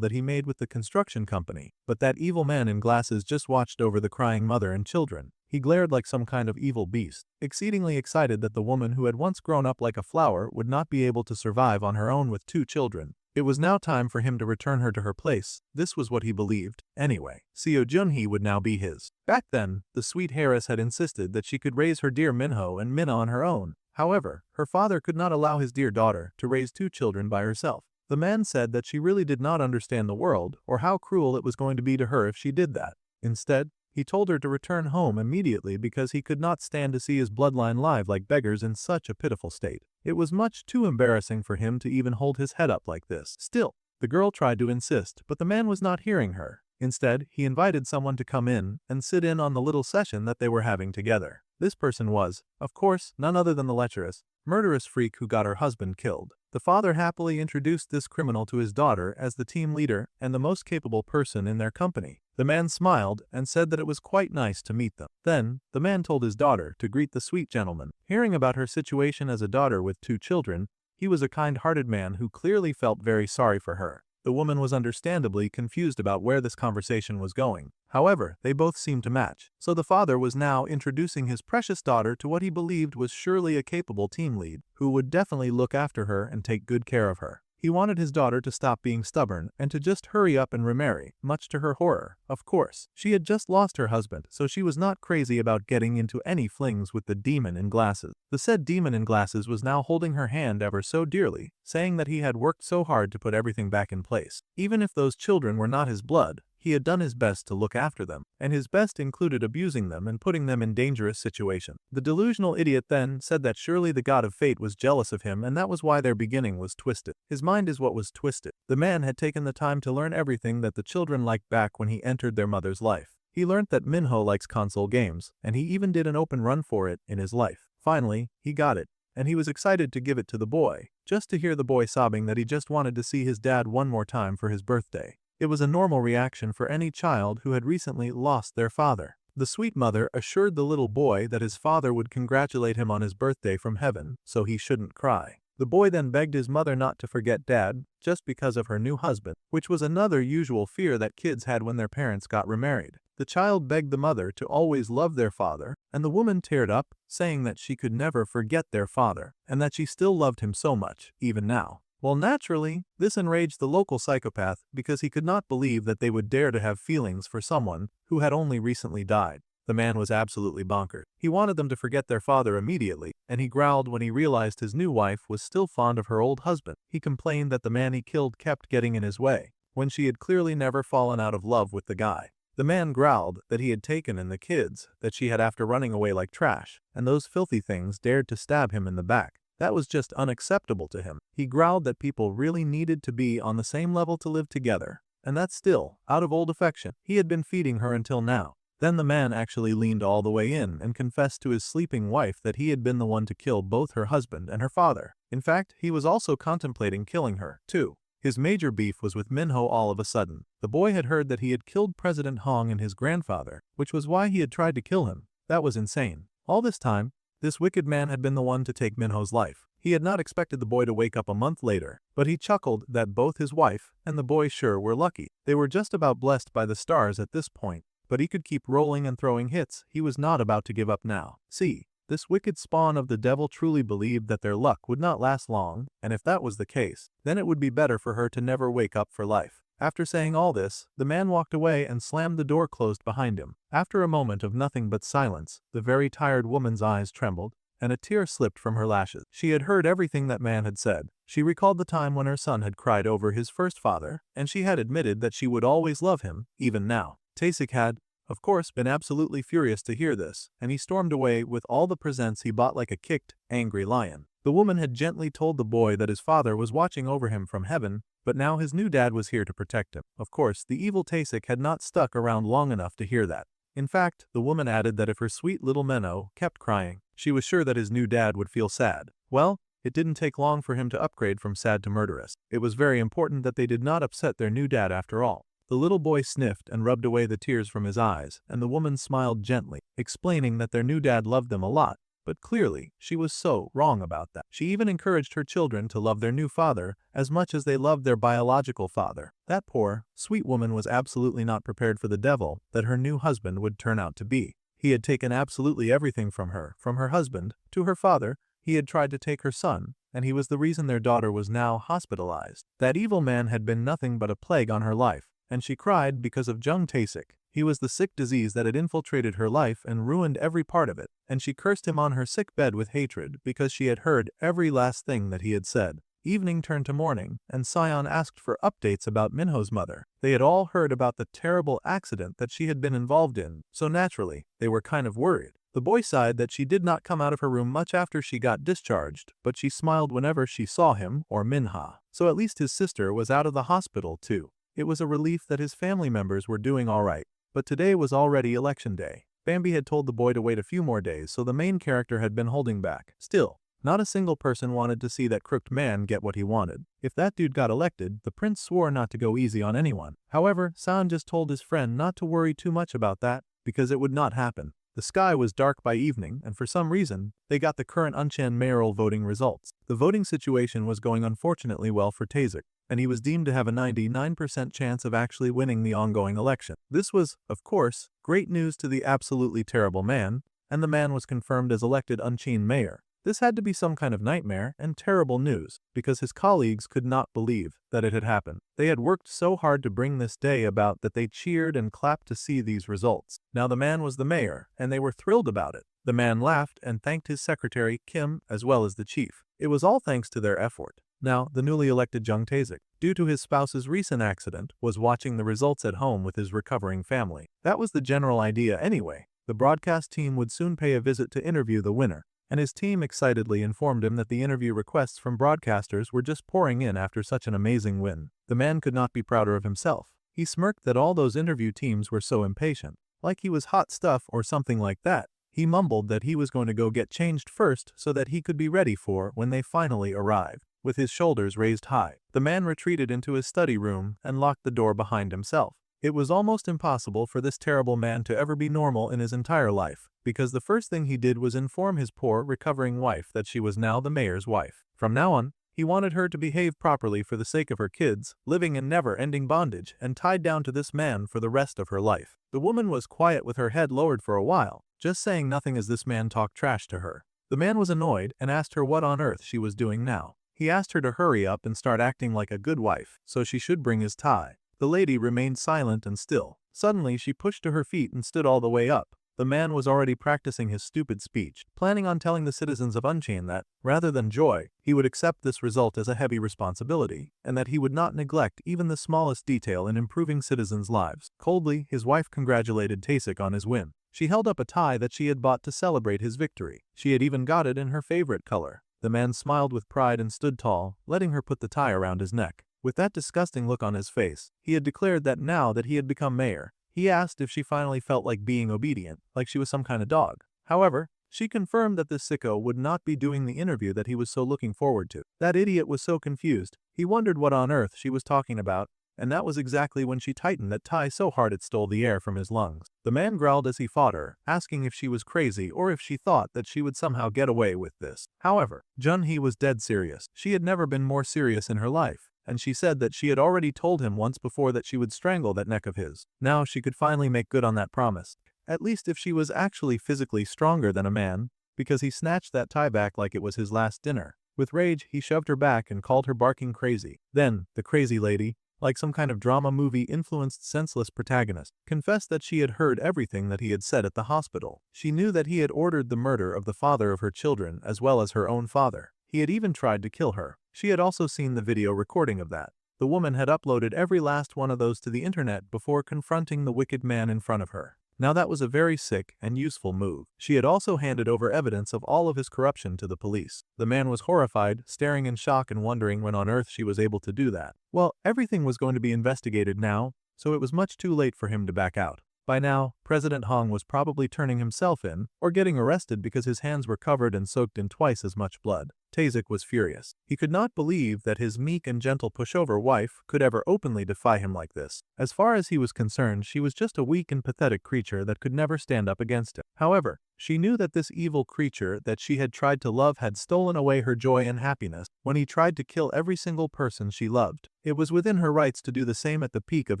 Speaker 1: that he made with the construction company, but that evil man in glasses just watched over the crying mother and children. He glared like some kind of evil beast, exceedingly excited that the woman who had once grown up like a flower would not be able to survive on her own with 2 children. It was now time for him to return her to her place. This was what he believed. Anyway, Seo Junhee would now be his. Back then, the sweet heiress had insisted that she could raise her dear Minho and Minna on her own. However, her father could not allow his dear daughter to raise 2 children by herself. The man said that she really did not understand the world or how cruel it was going to be to her if she did that. Instead, he told her to return home immediately because he could not stand to see his bloodline live like beggars in such a pitiful state. It was much too embarrassing for him to even hold his head up like this. Still, the girl tried to insist, but the man was not hearing her. Instead, he invited someone to come in and sit in on the little session that they were having together. This person was, of course, none other than the lecherous, murderous freak who got her husband killed. The father happily introduced this criminal to his daughter as the team leader and the most capable person in their company. The man smiled and said that it was quite nice to meet them. Then, the man told his daughter to greet the sweet gentleman. Hearing about her situation as a daughter with 2 children, he was a kind-hearted man who clearly felt very sorry for her. The woman was understandably confused about where this conversation was going. However, they both seemed to match. So the father was now introducing his precious daughter to what he believed was surely a capable team lead, who would definitely look after her and take good care of her. He wanted his daughter to stop being stubborn and to just hurry up and remarry, much to her horror. Of course, she had just lost her husband, so she was not crazy about getting into any flings with the demon in glasses. The said demon in glasses was now holding her hand ever so dearly, saying that he had worked so hard to put everything back in place. Even if those children were not his blood, he had done his best to look after them, and his best included abusing them and putting them in dangerous situations. The delusional idiot then said that surely the god of fate was jealous of him and that was why their beginning was twisted. His mind is what was twisted. The man had taken the time to learn everything that the children liked back when he entered their mother's life. He learned that Minho likes console games, and he even did an open run for it in his life. Finally, he got it, and he was excited to give it to the boy, just to hear the boy sobbing that he just wanted to see his dad one more time for his birthday. It was a normal reaction for any child who had recently lost their father. The sweet mother assured the little boy that his father would congratulate him on his birthday from heaven, so he shouldn't cry. The boy then begged his mother not to forget dad, just because of her new husband, which was another usual fear that kids had when their parents got remarried. The child begged the mother to always love their father, and the woman teared up, saying that she could never forget their father, and that she still loved him so much, even now. Well, naturally, this enraged the local psychopath because he could not believe that they would dare to have feelings for someone who had only recently died. The man was absolutely bonkers. He wanted them to forget their father immediately, and he growled when he realized his new wife was still fond of her old husband. He complained that the man he killed kept getting in his way, when she had clearly never fallen out of love with the guy. The man growled that he had taken in the kids that she had after running away like trash, and those filthy things dared to stab him in the back. That was just unacceptable to him. He growled that people really needed to be on the same level to live together, and that still, out of old affection, he had been feeding her until now. Then the man actually leaned all the way in and confessed to his sleeping wife that he had been the one to kill both her husband and her father. In fact, he was also contemplating killing her, too. His major beef was with Minho all of a sudden. The boy had heard that he had killed President Hong and his grandfather, which was why he had tried to kill him. That was insane. All this time, this wicked man had been the one to take Minho's life. He had not expected the boy to wake up a month later, but he chuckled that both his wife and the boy sure were lucky. They were just about blessed by the stars at this point, but he could keep rolling and throwing hits. He was not about to give up now. See, this wicked spawn of the devil truly believed that their luck would not last long, and if that was the case, then it would be better for her to never wake up for life. After saying all this, the man walked away and slammed the door closed behind him. After a moment of nothing but silence, the very tired woman's eyes trembled, and a tear slipped from her lashes. She had heard everything that man had said. She recalled the time when her son had cried over his first father, and she had admitted that she would always love him, even now. Taesik had, of course, been absolutely furious to hear this, and he stormed away with all the presents he bought like a kicked, angry lion. The woman had gently told the boy that his father was watching over him from heaven, but now his new dad was here to protect him. Of course, the evil Taesik had not stuck around long enough to hear that. In fact, the woman added that if her sweet little Menno kept crying, she was sure that his new dad would feel sad. Well, it didn't take long for him to upgrade from sad to murderous. It was very important that they did not upset their new dad after all. The little boy sniffed and rubbed away the tears from his eyes, and the woman smiled gently, explaining that their new dad loved them a lot. But clearly, she was so wrong about that. She even encouraged her children to love their new father as much as they loved their biological father. That poor, sweet woman was absolutely not prepared for the devil that her new husband would turn out to be. He had taken absolutely everything from her husband, to her father. He had tried to take her son, and he was the reason their daughter was now hospitalized. That evil man had been nothing but a plague on her life, and she cried because of Jung Tae-sik. He was the sick disease that had infiltrated her life and ruined every part of it, and she cursed him on her sick bed with hatred because she had heard every last thing that he had said. Evening turned to morning, and Sion asked for updates about Minho's mother. They had all heard about the terrible accident that she had been involved in, so naturally, they were kind of worried. The boy sighed that she did not come out of her room much after she got discharged, but she smiled whenever she saw him or Minha. So at least his sister was out of the hospital too. It was a relief that his family members were doing alright, but today was already election day. Bambi had told the boy to wait a few more days, so the main character had been holding back. Still, not a single person wanted to see that crooked man get what he wanted. If that dude got elected, the prince swore not to go easy on anyone. However, San just told his friend not to worry too much about that, because it would not happen. The sky was dark by evening, and for some reason, they got the current Unchan mayoral voting results. The voting situation was going unfortunately well for Tae-sik, and he was deemed to have a 99% chance of actually winning the ongoing election. This was, of course, great news to the absolutely terrible man, and the man was confirmed as elected Unchan mayor. This had to be some kind of nightmare and terrible news, because his colleagues could not believe that it had happened. They had worked so hard to bring this day about that they cheered and clapped to see these results. Now the man was the mayor, and they were thrilled about it. The man laughed and thanked his secretary, Kim, as well as the chief. It was all thanks to their effort. Now, the newly elected Jung Tae-sik, due to his spouse's recent accident, was watching the results at home with his recovering family. That was the general idea anyway. The broadcast team would soon pay a visit to interview the winner, and his team excitedly informed him that the interview requests from broadcasters were just pouring in after such an amazing win. The man could not be prouder of himself. He smirked that all those interview teams were so impatient, like he was hot stuff or something like that. He mumbled that he was going to go get changed first so that he could be ready for when they finally arrived. With his shoulders raised high, the man retreated into his study room and locked the door behind himself. It was almost impossible for this terrible man to ever be normal in his entire life, because the first thing he did was inform his poor, recovering wife that she was now the mayor's wife. From now on, he wanted her to behave properly for the sake of her kids, living in never-ending bondage and tied down to this man for the rest of her life. The woman was quiet with her head lowered for a while, just saying nothing as this man talked trash to her. The man was annoyed and asked her what on earth she was doing now. He asked her to hurry up and start acting like a good wife, so she should bring his tie. The lady remained silent and still. Suddenly she pushed to her feet and stood all the way up. The man was already practicing his stupid speech, planning on telling the citizens of Unchan that, rather than joy, he would accept this result as a heavy responsibility, and that he would not neglect even the smallest detail in improving citizens' lives. Coldly, his wife congratulated Tae-sik on his win. She held up a tie that she had bought to celebrate his victory. She had even got it in her favorite color. The man smiled with pride and stood tall, letting her put the tie around his neck. With that disgusting look on his face, he had declared that now that he had become mayor, he asked if she finally felt like being obedient, like she was some kind of dog. However, she confirmed that this sicko would not be doing the interview that he was so looking forward to. That idiot was so confused, he wondered what on earth she was talking about, and that was exactly when she tightened that tie so hard it stole the air from his lungs. The man growled as he fought her, asking if she was crazy or if she thought that she would somehow get away with this. However, Jun-hee was dead serious. She had never been more serious in her life, and she said that she had already told him once before that she would strangle that neck of his. Now she could finally make good on that promise, at least if she was actually physically stronger than a man, because he snatched that tie back like it was his last dinner. With rage, he shoved her back and called her barking crazy. Then, the crazy lady, like some kind of drama movie-influenced senseless protagonist, confessed that she had heard everything that he had said at the hospital. She knew that he had ordered the murder of the father of her children as well as her own father. He had even tried to kill her. She had also seen the video recording of that. The woman had uploaded every last one of those to the internet before confronting the wicked man in front of her. Now that was a very sick and useful move. She had also handed over evidence of all of his corruption to the police. The man was horrified, staring in shock and wondering when on earth she was able to do that. Well, everything was going to be investigated now, so it was much too late for him to back out. By now, President Hong was probably turning himself in, or getting arrested because his hands were covered and soaked in twice as much blood. Tae-sik was furious. He could not believe that his meek and gentle pushover wife could ever openly defy him like this. As far as he was concerned, she was just a weak and pathetic creature that could never stand up against him. However, she knew that this evil creature that she had tried to love had stolen away her joy and happiness when he tried to kill every single person she loved. It was within her rights to do the same at the peak of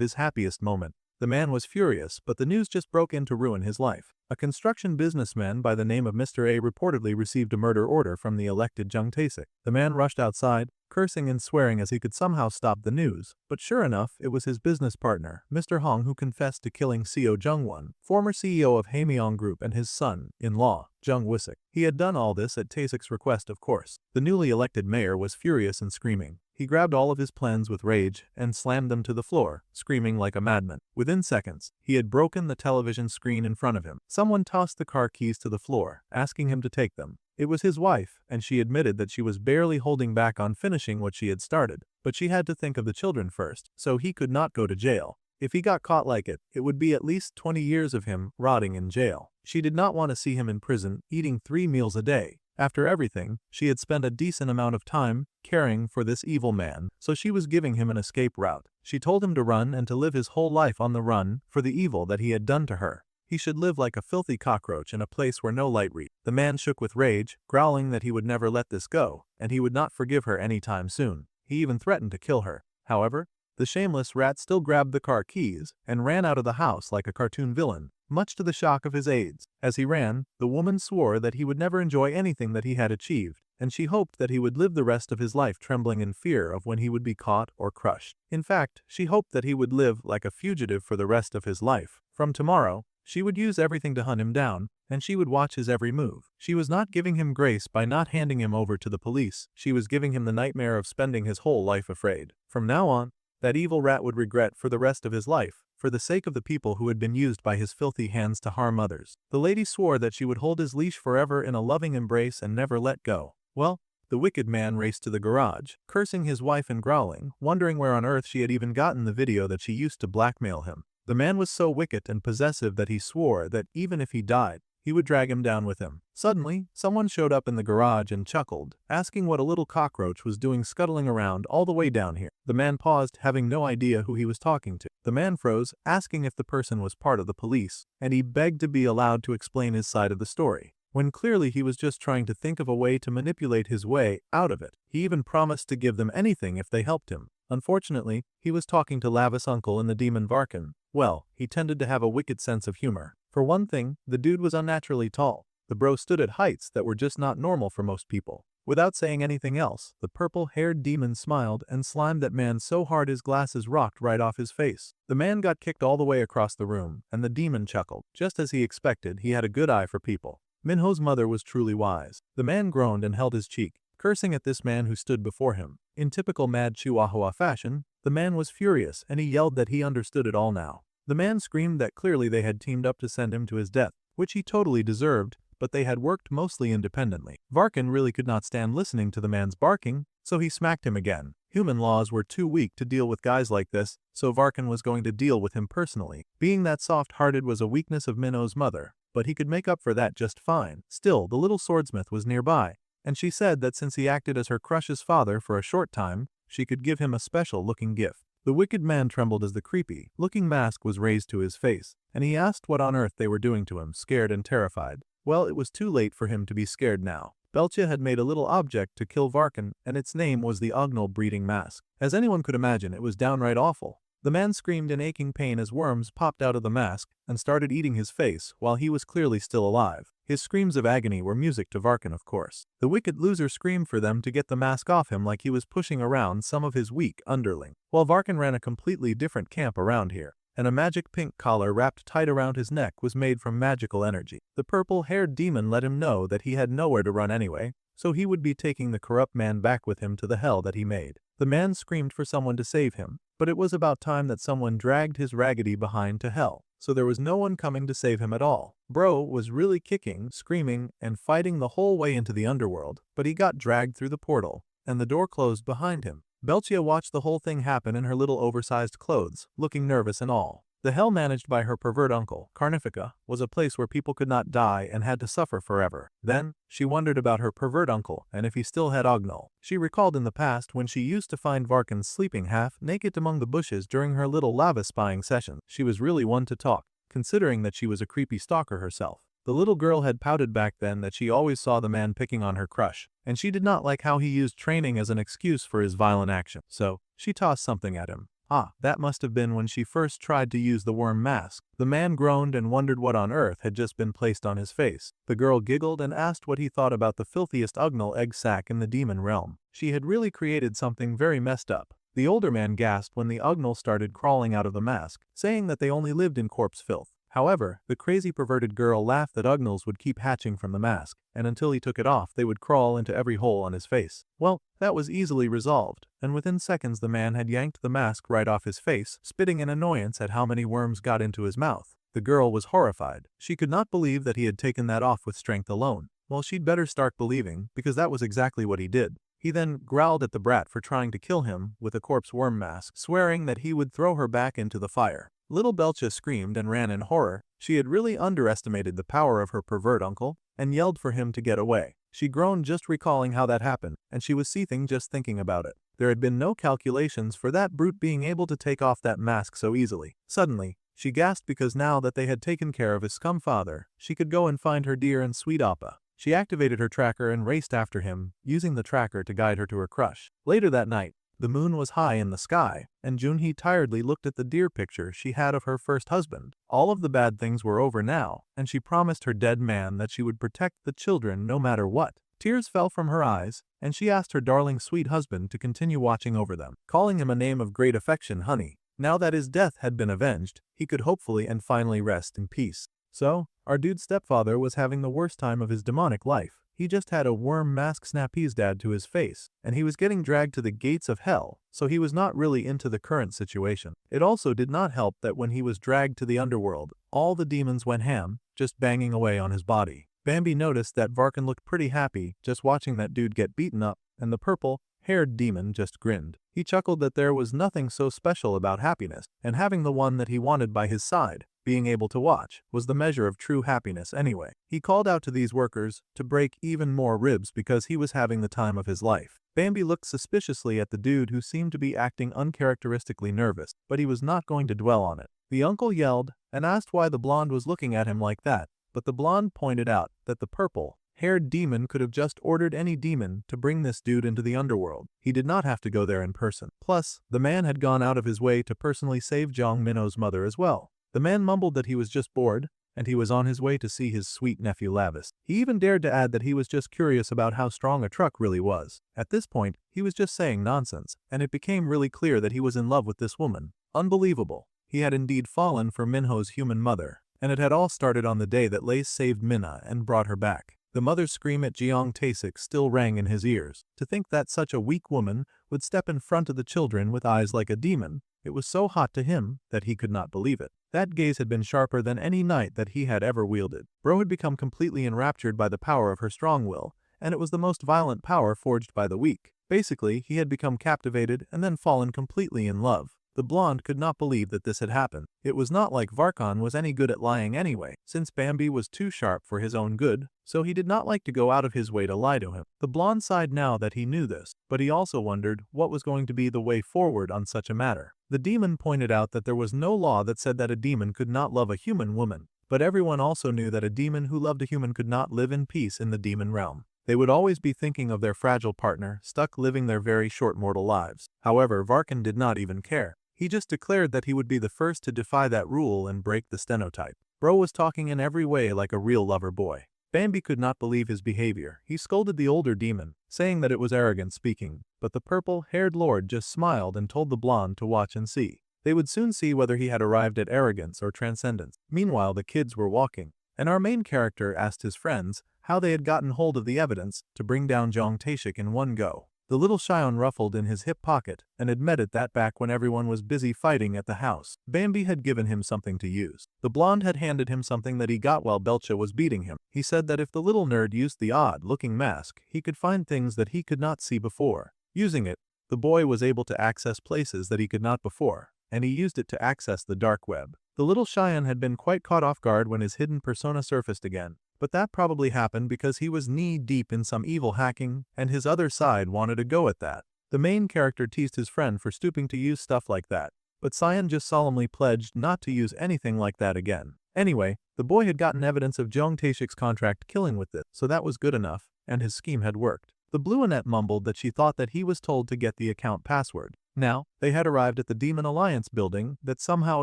Speaker 1: his happiest moment. The man was furious, but the news just broke in to ruin his life. A construction businessman by the name of Mr. A reportedly received a murder order from the elected Jung Tae-sik. The man rushed outside, cursing and swearing as he could somehow stop the news, but sure enough, it was his business partner, Mr. Hong, who confessed to killing Seo Jung-won, former CEO of Haemyeong Group, and his son-in-law, Jung Woo-sik. He had done all this at Tae-sik's request, of course. The newly elected mayor was furious and screaming. He grabbed all of his plans with rage and slammed them to the floor, screaming like a madman. Within seconds, he had broken the television screen in front of him. Someone tossed the car keys to the floor, asking him to take them. It was his wife, and she admitted that she was barely holding back on finishing what she had started, but she had to think of the children first, so he could not go to jail. If he got caught like it would be at least 20 years of him rotting in jail. She did not want to see him in prison, eating 3 meals a day. After everything, she had spent a decent amount of time caring for this evil man, so she was giving him an escape route. She told him to run and to live his whole life on the run for the evil that he had done to her. He should live like a filthy cockroach in a place where no light reached. The man shook with rage, growling that he would never let this go, and he would not forgive her anytime soon. He even threatened to kill her. However, the shameless rat still grabbed the car keys and ran out of the house like a cartoon villain, much to the shock of his aides. As he ran, the woman swore that he would never enjoy anything that he had achieved, and she hoped that he would live the rest of his life trembling in fear of when he would be caught or crushed. In fact, she hoped that he would live like a fugitive for the rest of his life. From tomorrow, she would use everything to hunt him down, and she would watch his every move. She was not giving him grace by not handing him over to the police. She was giving him the nightmare of spending his whole life afraid. From now on, that evil rat would regret for the rest of his life, for the sake of the people who had been used by his filthy hands to harm others. The lady swore that she would hold his leash forever in a loving embrace and never let go. Well, the wicked man raced to the garage, cursing his wife and growling, wondering where on earth she had even gotten the video that she used to blackmail him. The man was so wicked and possessive that he swore that even if he died, he would drag him down with him. Suddenly, someone showed up in the garage and chuckled, asking what a little cockroach was doing scuttling around all the way down here. The man paused, having no idea who he was talking to. The man froze, asking if the person was part of the police, and he begged to be allowed to explain his side of the story, when clearly he was just trying to think of a way to manipulate his way out of it. He even promised to give them anything if they helped him. Unfortunately, he was talking to Lavis' uncle and the demon Varkan. Well, he tended to have a wicked sense of humor. For one thing, the dude was unnaturally tall. The bro stood at heights that were just not normal for most people. Without saying anything else, the purple-haired demon smiled and slimed that man so hard his glasses rocked right off his face. The man got kicked all the way across the room, and the demon chuckled. Just as he expected, he had a good eye for people. Minho's mother was truly wise. The man groaned and held his cheek, cursing at this man who stood before him. In typical mad Chihuahua fashion, the man was furious and he yelled that he understood it all now. The man screamed that clearly they had teamed up to send him to his death, which he totally deserved, but they had worked mostly independently. Varkan really could not stand listening to the man's barking, so he smacked him again. Human laws were too weak to deal with guys like this, so Varkan was going to deal with him personally. Being that soft-hearted was a weakness of Minho's mother, but he could make up for that just fine. Still, the little swordsmith was nearby, and she said that since he acted as her crush's father for a short time, she could give him a special-looking gift. The wicked man trembled as the creepy-looking mask was raised to his face, and he asked what on earth they were doing to him, scared and terrified. Well, it was too late for him to be scared now. Belcha had made a little object to kill Varkan, and its name was the Ognal breeding mask. As anyone could imagine, it was downright awful. The man screamed in aching pain as worms popped out of the mask and started eating his face while he was clearly still alive. His screams of agony were music to Varkan, of course. The wicked loser screamed for them to get the mask off him like he was pushing around some of his weak underling, while Varkan ran a completely different camp around here, and a magic pink collar wrapped tight around his neck was made from magical energy. The purple-haired demon let him know that he had nowhere to run anyway, so he would be taking the corrupt man back with him to the hell that he made. The man screamed for someone to save him, but it was about time that someone dragged his raggedy behind to hell, so there was no one coming to save him at all. Bro was really kicking, screaming, and fighting the whole way into the underworld, but he got dragged through the portal, and the door closed behind him. Belchia watched the whole thing happen in her little oversized clothes, looking nervous and all. The hell managed by her pervert uncle, Carnifica, was a place where people could not die and had to suffer forever. Then, she wondered about her pervert uncle and if he still had Ognal. She recalled in the past when she used to find Varkan sleeping half-naked among the bushes during her little lava spying sessions. She was really one to talk, considering that she was a creepy stalker herself. The little girl had pouted back then that she always saw the man picking on her crush, and she did not like how he used training as an excuse for his violent action. So, she tossed something at him. Ah, that must have been when she first tried to use the worm mask. The man groaned and wondered what on earth had just been placed on his face. The girl giggled and asked what he thought about the filthiest ugnal egg sac in the demon realm. She had really created something very messed up. The older man gasped when the ugnal started crawling out of the mask, saying that they only lived in corpse filth. However, the crazy perverted girl laughed that ugnals would keep hatching from the mask, and until he took it off they would crawl into every hole on his face. Well, that was easily resolved, and within seconds the man had yanked the mask right off his face, spitting in annoyance at how many worms got into his mouth. The girl was horrified. She could not believe that he had taken that off with strength alone. Well, she'd better start believing, because that was exactly what he did. He then growled at the brat for trying to kill him with a corpse worm mask, swearing that he would throw her back into the fire. Little Belcha screamed and ran in horror. She had really underestimated the power of her pervert uncle and yelled for him to get away. She groaned just recalling how that happened, and she was seething just thinking about it. There had been no calculations for that brute being able to take off that mask so easily. Suddenly, she gasped because now that they had taken care of his scum father, she could go and find her dear and sweet Appa. She activated her tracker and raced after him, using the tracker to guide her to her crush. Later that night, the moon was high in the sky, and Junhee tiredly looked at the dear picture she had of her first husband. All of the bad things were over now, and she promised her dead man that she would protect the children no matter what. Tears fell from her eyes, and she asked her darling sweet husband to continue watching over them, calling him a name of great affection, honey. Now that his death had been avenged, he could hopefully and finally rest in peace. So, our dude's stepfather was having the worst time of his demonic life. He just had a worm mask snap his dad to his face, and he was getting dragged to the gates of hell, so he was not really into the current situation. It also did not help that when he was dragged to the underworld, all the demons went ham, just banging away on his body. Bambi noticed that Varkan looked pretty happy just watching that dude get beaten up, and the purple-haired demon just grinned. He chuckled that there was nothing so special about happiness, and having the one that he wanted by his side, being able to watch, was the measure of true happiness anyway. He called out to these workers to break even more ribs because he was having the time of his life. Bambi looked suspiciously at the dude who seemed to be acting uncharacteristically nervous, but he was not going to dwell on it. The uncle yelled and asked why the blonde was looking at him like that, but the blonde pointed out that the purple-haired demon could have just ordered any demon to bring this dude into the underworld. He did not have to go there in person. Plus, the man had gone out of his way to personally save Jong Minho's mother as well. The man mumbled that he was just bored, and he was on his way to see his sweet nephew Lavis. He even dared to add that he was just curious about how strong a truck really was. At this point, he was just saying nonsense, and it became really clear that he was in love with this woman. Unbelievable. He had indeed fallen for Minho's human mother, and it had all started on the day that Lace saved Minna and brought her back. The mother's scream at Jeong Taesik still rang in his ears. To think that such a weak woman would step in front of the children with eyes like a demon, it was so hot to him that he could not believe it. That gaze had been sharper than any knight that he had ever wielded. Bro had become completely enraptured by the power of her strong will, and it was the most violent power forged by the weak. Basically, he had become captivated and then fallen completely in love. The blonde could not believe that this had happened. It was not like Varkan was any good at lying anyway, since Bambi was too sharp for his own good, so he did not like to go out of his way to lie to him. The blonde sighed now that he knew this, but he also wondered what was going to be the way forward on such a matter. The demon pointed out that there was no law that said that a demon could not love a human woman, but everyone also knew that a demon who loved a human could not live in peace in the demon realm. They would always be thinking of their fragile partner, stuck living their very short mortal lives. However, Varkan did not even care. He just declared that he would be the first to defy that rule and break the stenotype. Bro was talking in every way like a real lover boy. Bambi could not believe his behavior. He scolded the older demon, saying that it was arrogant speaking, but the purple-haired lord just smiled and told the blonde to watch and see. They would soon see whether he had arrived at arrogance or transcendence. Meanwhile, the kids were walking, and our main character asked his friends how they had gotten hold of the evidence to bring down Jeong Taesik in one go. The little Shion ruffled in his hip pocket and admitted that back when everyone was busy fighting at the house, Bambi had given him something to use. The blonde had handed him something that he got while Belcha was beating him. He said that if the little nerd used the odd-looking mask, he could find things that he could not see before. Using it, the boy was able to access places that he could not before, and he used it to access the dark web. The little Shion had been quite caught off guard when his hidden persona surfaced again. But that probably happened because he was knee-deep in some evil hacking, and his other side wanted to go at that. The main character teased his friend for stooping to use stuff like that, but Cyan just solemnly pledged not to use anything like that again. Anyway, the boy had gotten evidence of Jeong Taesik's contract killing with it, so that was good enough, and his scheme had worked. The Blueanette mumbled that she thought that he was told to get the account password. Now, they had arrived at the Demon Alliance building that somehow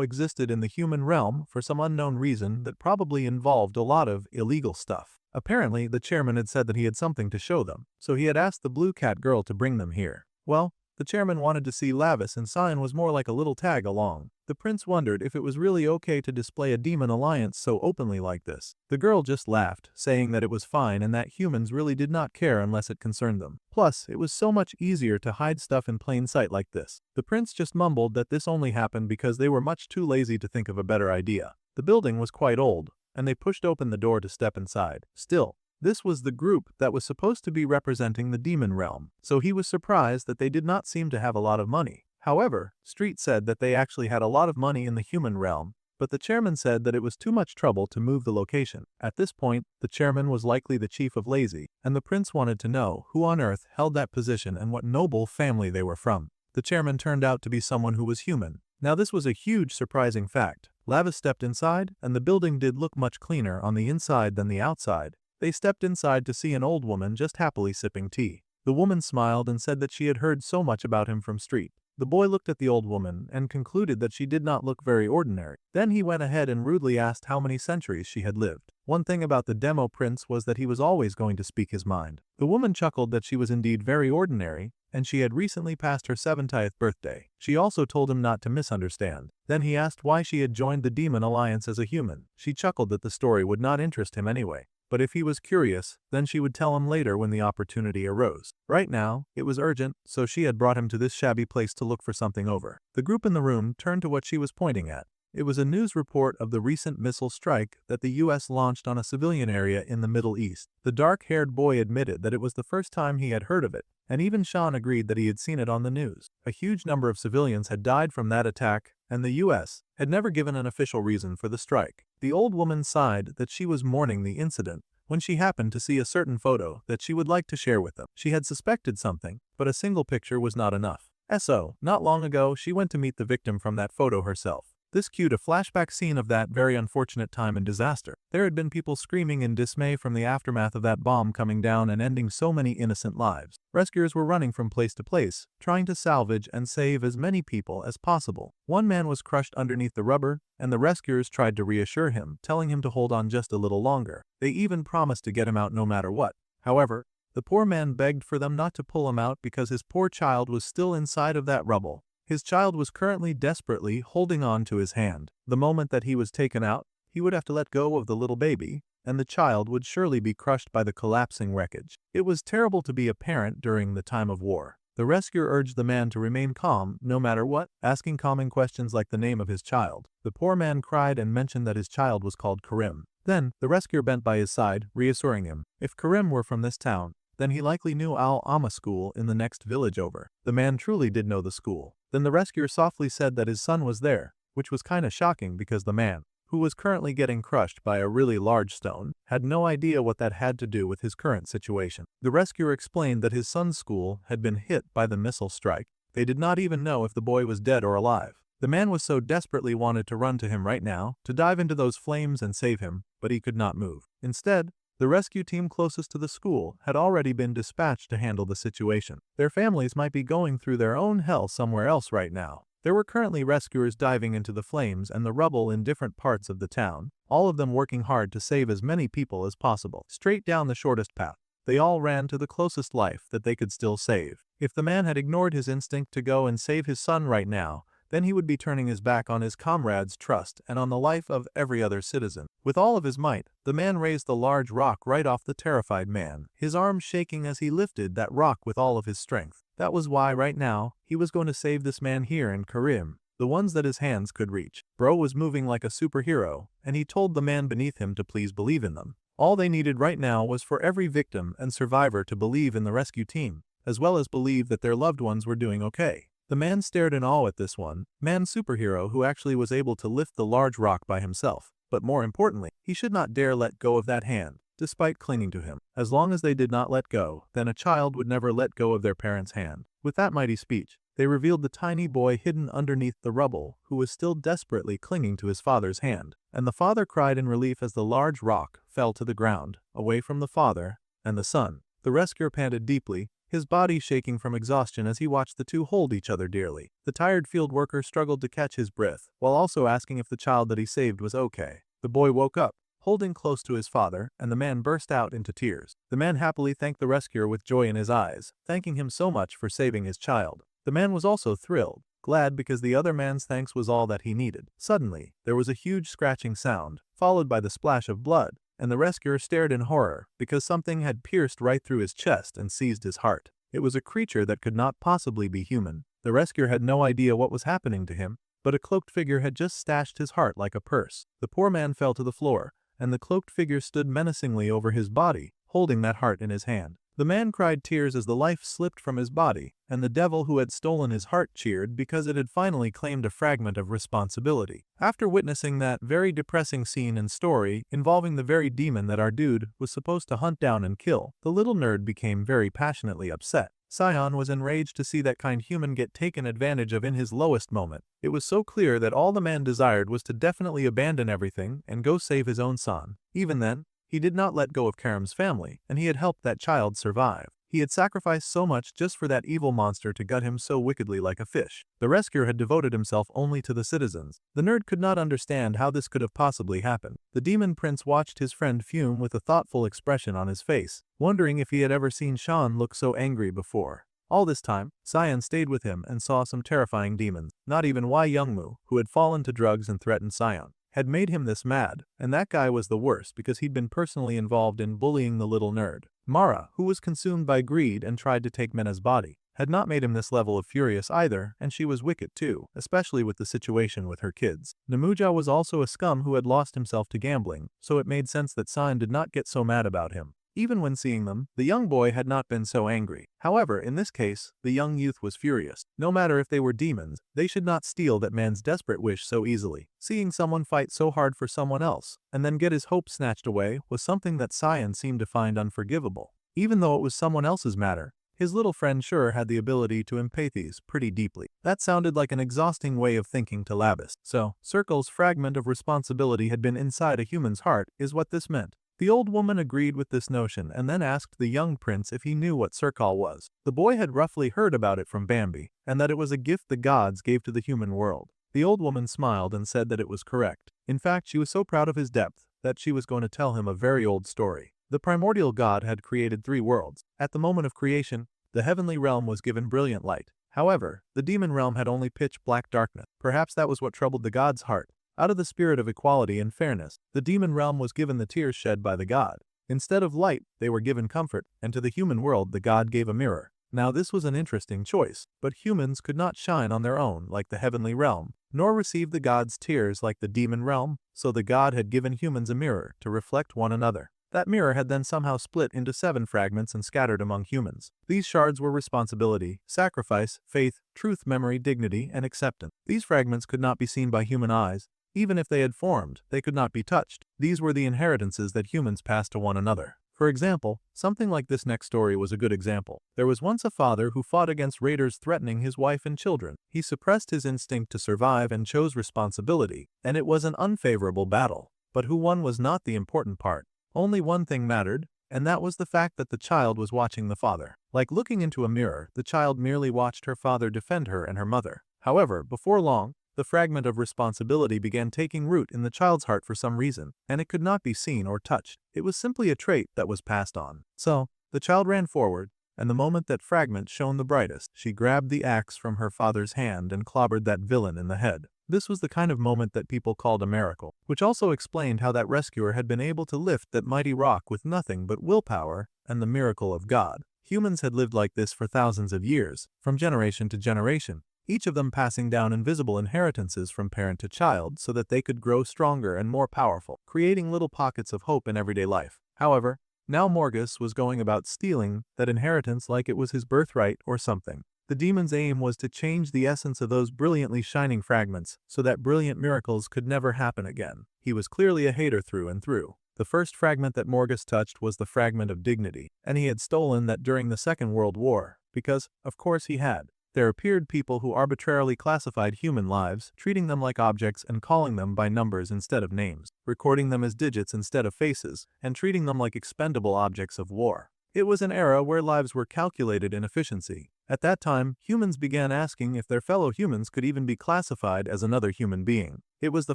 Speaker 1: existed in the human realm for some unknown reason that probably involved a lot of illegal stuff. Apparently, the chairman had said that he had something to show them, so he had asked the blue cat girl to bring them here. Well, the chairman wanted to see Lavis and Sign was more like a little tag along. The prince wondered if it was really okay to display a demon alliance so openly like this. The girl just laughed, saying that it was fine and that humans really did not care unless it concerned them. Plus, it was so much easier to hide stuff in plain sight like this. The prince just mumbled that this only happened because they were much too lazy to think of a better idea. The building was quite old, and they pushed open the door to step inside. Still, this was the group that was supposed to be representing the demon realm, so he was surprised that they did not seem to have a lot of money. However, Street said that they actually had a lot of money in the human realm, but the chairman said that it was too much trouble to move the location. At this point, the chairman was likely the chief of Lazy, and the prince wanted to know who on earth held that position and what noble family they were from. The chairman turned out to be someone who was human. Now this was a huge surprising fact. Lavis stepped inside, and the building did look much cleaner on the inside than the outside. They stepped inside to see an old woman just happily sipping tea. The woman smiled and said that she had heard so much about him from Street. The boy looked at the old woman and concluded that she did not look very ordinary. Then he went ahead and rudely asked how many centuries she had lived. One thing about the demo prince was that he was always going to speak his mind. The woman chuckled that she was indeed very ordinary, and she had recently passed her 70th birthday. She also told him not to misunderstand. Then he asked why she had joined the Demon Alliance as a human. She chuckled that the story would not interest him anyway. But if he was curious, then she would tell him later when the opportunity arose. Right now, it was urgent, so she had brought him to this shabby place to look for something over. The group in the room turned to what she was pointing at. It was a news report of the recent missile strike that the US launched on a civilian area in the Middle East. The dark-haired boy admitted that it was the first time he had heard of it, and even Sean agreed that he had seen it on the news. A huge number of civilians had died from that attack, and the US had never given an official reason for the strike. The old woman sighed that she was mourning the incident when she happened to see a certain photo that she would like to share with them. She had suspected something, but a single picture was not enough. So, not long ago, she went to meet the victim from that photo herself. This cued a flashback scene of that very unfortunate time and disaster. There had been people screaming in dismay from the aftermath of that bomb coming down and ending so many innocent lives. Rescuers were running from place to place, trying to salvage and save as many people as possible. One man was crushed underneath the rubber, and the rescuers tried to reassure him, telling him to hold on just a little longer. They even promised to get him out no matter what. However, the poor man begged for them not to pull him out because his poor child was still inside of that rubble. His child was currently desperately holding on to his hand. The moment that he was taken out, he would have to let go of the little baby, and the child would surely be crushed by the collapsing wreckage. It was terrible to be a parent during the time of war. The rescuer urged the man to remain calm no matter what, asking calming questions like the name of his child. The poor man cried and mentioned that his child was called Karim. Then, the rescuer bent by his side, reassuring him. If Karim were from this town, then he likely knew Al-Amma school in the next village over. The man truly did know the school. Then the rescuer softly said that his son was there, which was kinda shocking because the man, who was currently getting crushed by a really large stone, had no idea what that had to do with his current situation. The rescuer explained that his son's school had been hit by the missile strike. They did not even know if the boy was dead or alive. The man was so desperately wanted to run to him right now, to dive into those flames and save him, but he could not move. Instead, the rescue team closest to the school had already been dispatched to handle the situation. Their families might be going through their own hell somewhere else right now. There were currently rescuers diving into the flames and the rubble in different parts of the town, all of them working hard to save as many people as possible. Straight down the shortest path, they all ran to the closest life that they could still save. If the man had ignored his instinct to go and save his son right now, then he would be turning his back on his comrades' trust and on the life of every other citizen. With all of his might, the man raised the large rock right off the terrified man, his arms shaking as he lifted that rock with all of his strength. That was why right now, he was going to save this man here in Karim, the ones that his hands could reach. Bro was moving like a superhero, and he told the man beneath him to please believe in them. All they needed right now was for every victim and survivor to believe in the rescue team, as well as believe that their loved ones were doing okay. The man stared in awe at this man superhero who actually was able to lift the large rock by himself. But more importantly, he should not dare let go of that hand, despite clinging to him. As long as they did not let go, then a child would never let go of their parent's hand. With that mighty speech, they revealed the tiny boy hidden underneath the rubble who was still desperately clinging to his father's hand. And the father cried in relief as the large rock fell to the ground, away from the father and the son. The rescuer panted deeply, his body shaking from exhaustion as he watched the two hold each other dearly. The tired field worker struggled to catch his breath, while also asking if the child that he saved was okay. The boy woke up, holding close to his father, and the man burst out into tears. The man happily thanked the rescuer with joy in his eyes, thanking him so much for saving his child. The man was also thrilled, glad because the other man's thanks was all that he needed. Suddenly, there was a huge scratching sound, followed by the splash of blood, and the rescuer stared in horror because something had pierced right through his chest and seized his heart. It was a creature that could not possibly be human. The rescuer had no idea what was happening to him, but a cloaked figure had just stashed his heart like a purse. The poor man fell to the floor, and the cloaked figure stood menacingly over his body, holding that heart in his hand. The man cried tears as the life slipped from his body, and the devil who had stolen his heart cheered because it had finally claimed a fragment of responsibility. After witnessing that very depressing scene and story involving the very demon that our dude was supposed to hunt down and kill, the little nerd became very passionately upset. Sion was enraged to see that kind human get taken advantage of in his lowest moment. It was so clear that all the man desired was to definitely abandon everything and go save his own son. Even then, he did not let go of Karam's family, and he had helped that child survive. He had sacrificed so much just for that evil monster to gut him so wickedly like a fish. The rescuer had devoted himself only to the citizens. The nerd could not understand how this could have possibly happened. The demon prince watched his friend fume with a thoughtful expression on his face, wondering if he had ever seen Sean look so angry before. All this time, Sion stayed with him and saw some terrifying demons. Not even Wei Youngmu, who had fallen to drugs and threatened Sion, had made him this mad, and that guy was the worst because he'd been personally involved in bullying the little nerd. Mara, who was consumed by greed and tried to take Mena's body, had not made him this level of furious either, and she was wicked too, especially with the situation with her kids. Namuja was also a scum who had lost himself to gambling, so it made sense that Sion did not get so mad about him. Even when seeing them, the young boy had not been so angry. However, in this case, the young youth was furious. No matter if they were demons, they should not steal that man's desperate wish so easily. Seeing someone fight so hard for someone else, and then get his hope snatched away, was something that Sion seemed to find unforgivable. Even though it was someone else's matter, his little friend sure had the ability to empathize pretty deeply. That sounded like an exhausting way of thinking to Labis. So, Circle's fragment of responsibility had been inside a human's heart, is what this meant. The old woman agreed with this notion and then asked the young prince if he knew what Circle was. The boy had roughly heard about it from Bambi, and that it was a gift the gods gave to the human world. The old woman smiled and said that it was correct. In fact, she was so proud of his depth that she was going to tell him a very old story. The primordial god had created 3 worlds. At the moment of creation, the heavenly realm was given brilliant light. However, the demon realm had only pitch black darkness. Perhaps that was what troubled the god's heart. Out of the spirit of equality and fairness, the demon realm was given the tears shed by the god. Instead of light, they were given comfort, and to the human world the god gave a mirror. Now this was an interesting choice, but humans could not shine on their own like the heavenly realm, nor receive the god's tears like the demon realm, so the god had given humans a mirror to reflect one another. That mirror had then somehow split into 7 fragments and scattered among humans. These shards were responsibility, sacrifice, faith, truth, memory, dignity, and acceptance. These fragments could not be seen by human eyes. Even if they had formed, they could not be touched. These were the inheritances that humans passed to one another. For example, something like this next story was a good example. There was once a father who fought against raiders threatening his wife and children. He suppressed his instinct to survive and chose responsibility, and it was an unfavorable battle. But who won was not the important part. Only one thing mattered, and that was the fact that the child was watching the father. Like looking into a mirror, the child merely watched her father defend her and her mother. However, before long, the fragment of responsibility began taking root in the child's heart for some reason, and it could not be seen or touched. It was simply a trait that was passed on. So, the child ran forward, and the moment that fragment shone the brightest, she grabbed the axe from her father's hand and clobbered that villain in the head. This was the kind of moment that people called a miracle, which also explained how that rescuer had been able to lift that mighty rock with nothing but willpower and the miracle of God. Humans had lived like this for thousands of years, from generation to generation, each of them passing down invisible inheritances from parent to child so that they could grow stronger and more powerful, creating little pockets of hope in everyday life. However, now Morgus was going about stealing that inheritance like it was his birthright or something. The demon's aim was to change the essence of those brilliantly shining fragments so that brilliant miracles could never happen again. He was clearly a hater through and through. The first fragment that Morgus touched was the fragment of dignity, and he had stolen that during the Second World War, because, of course he had. There appeared people who arbitrarily classified human lives, treating them like objects and calling them by numbers instead of names, recording them as digits instead of faces, and treating them like expendable objects of war. It was an era where lives were calculated in efficiency. At that time, humans began asking if their fellow humans could even be classified as another human being. It was the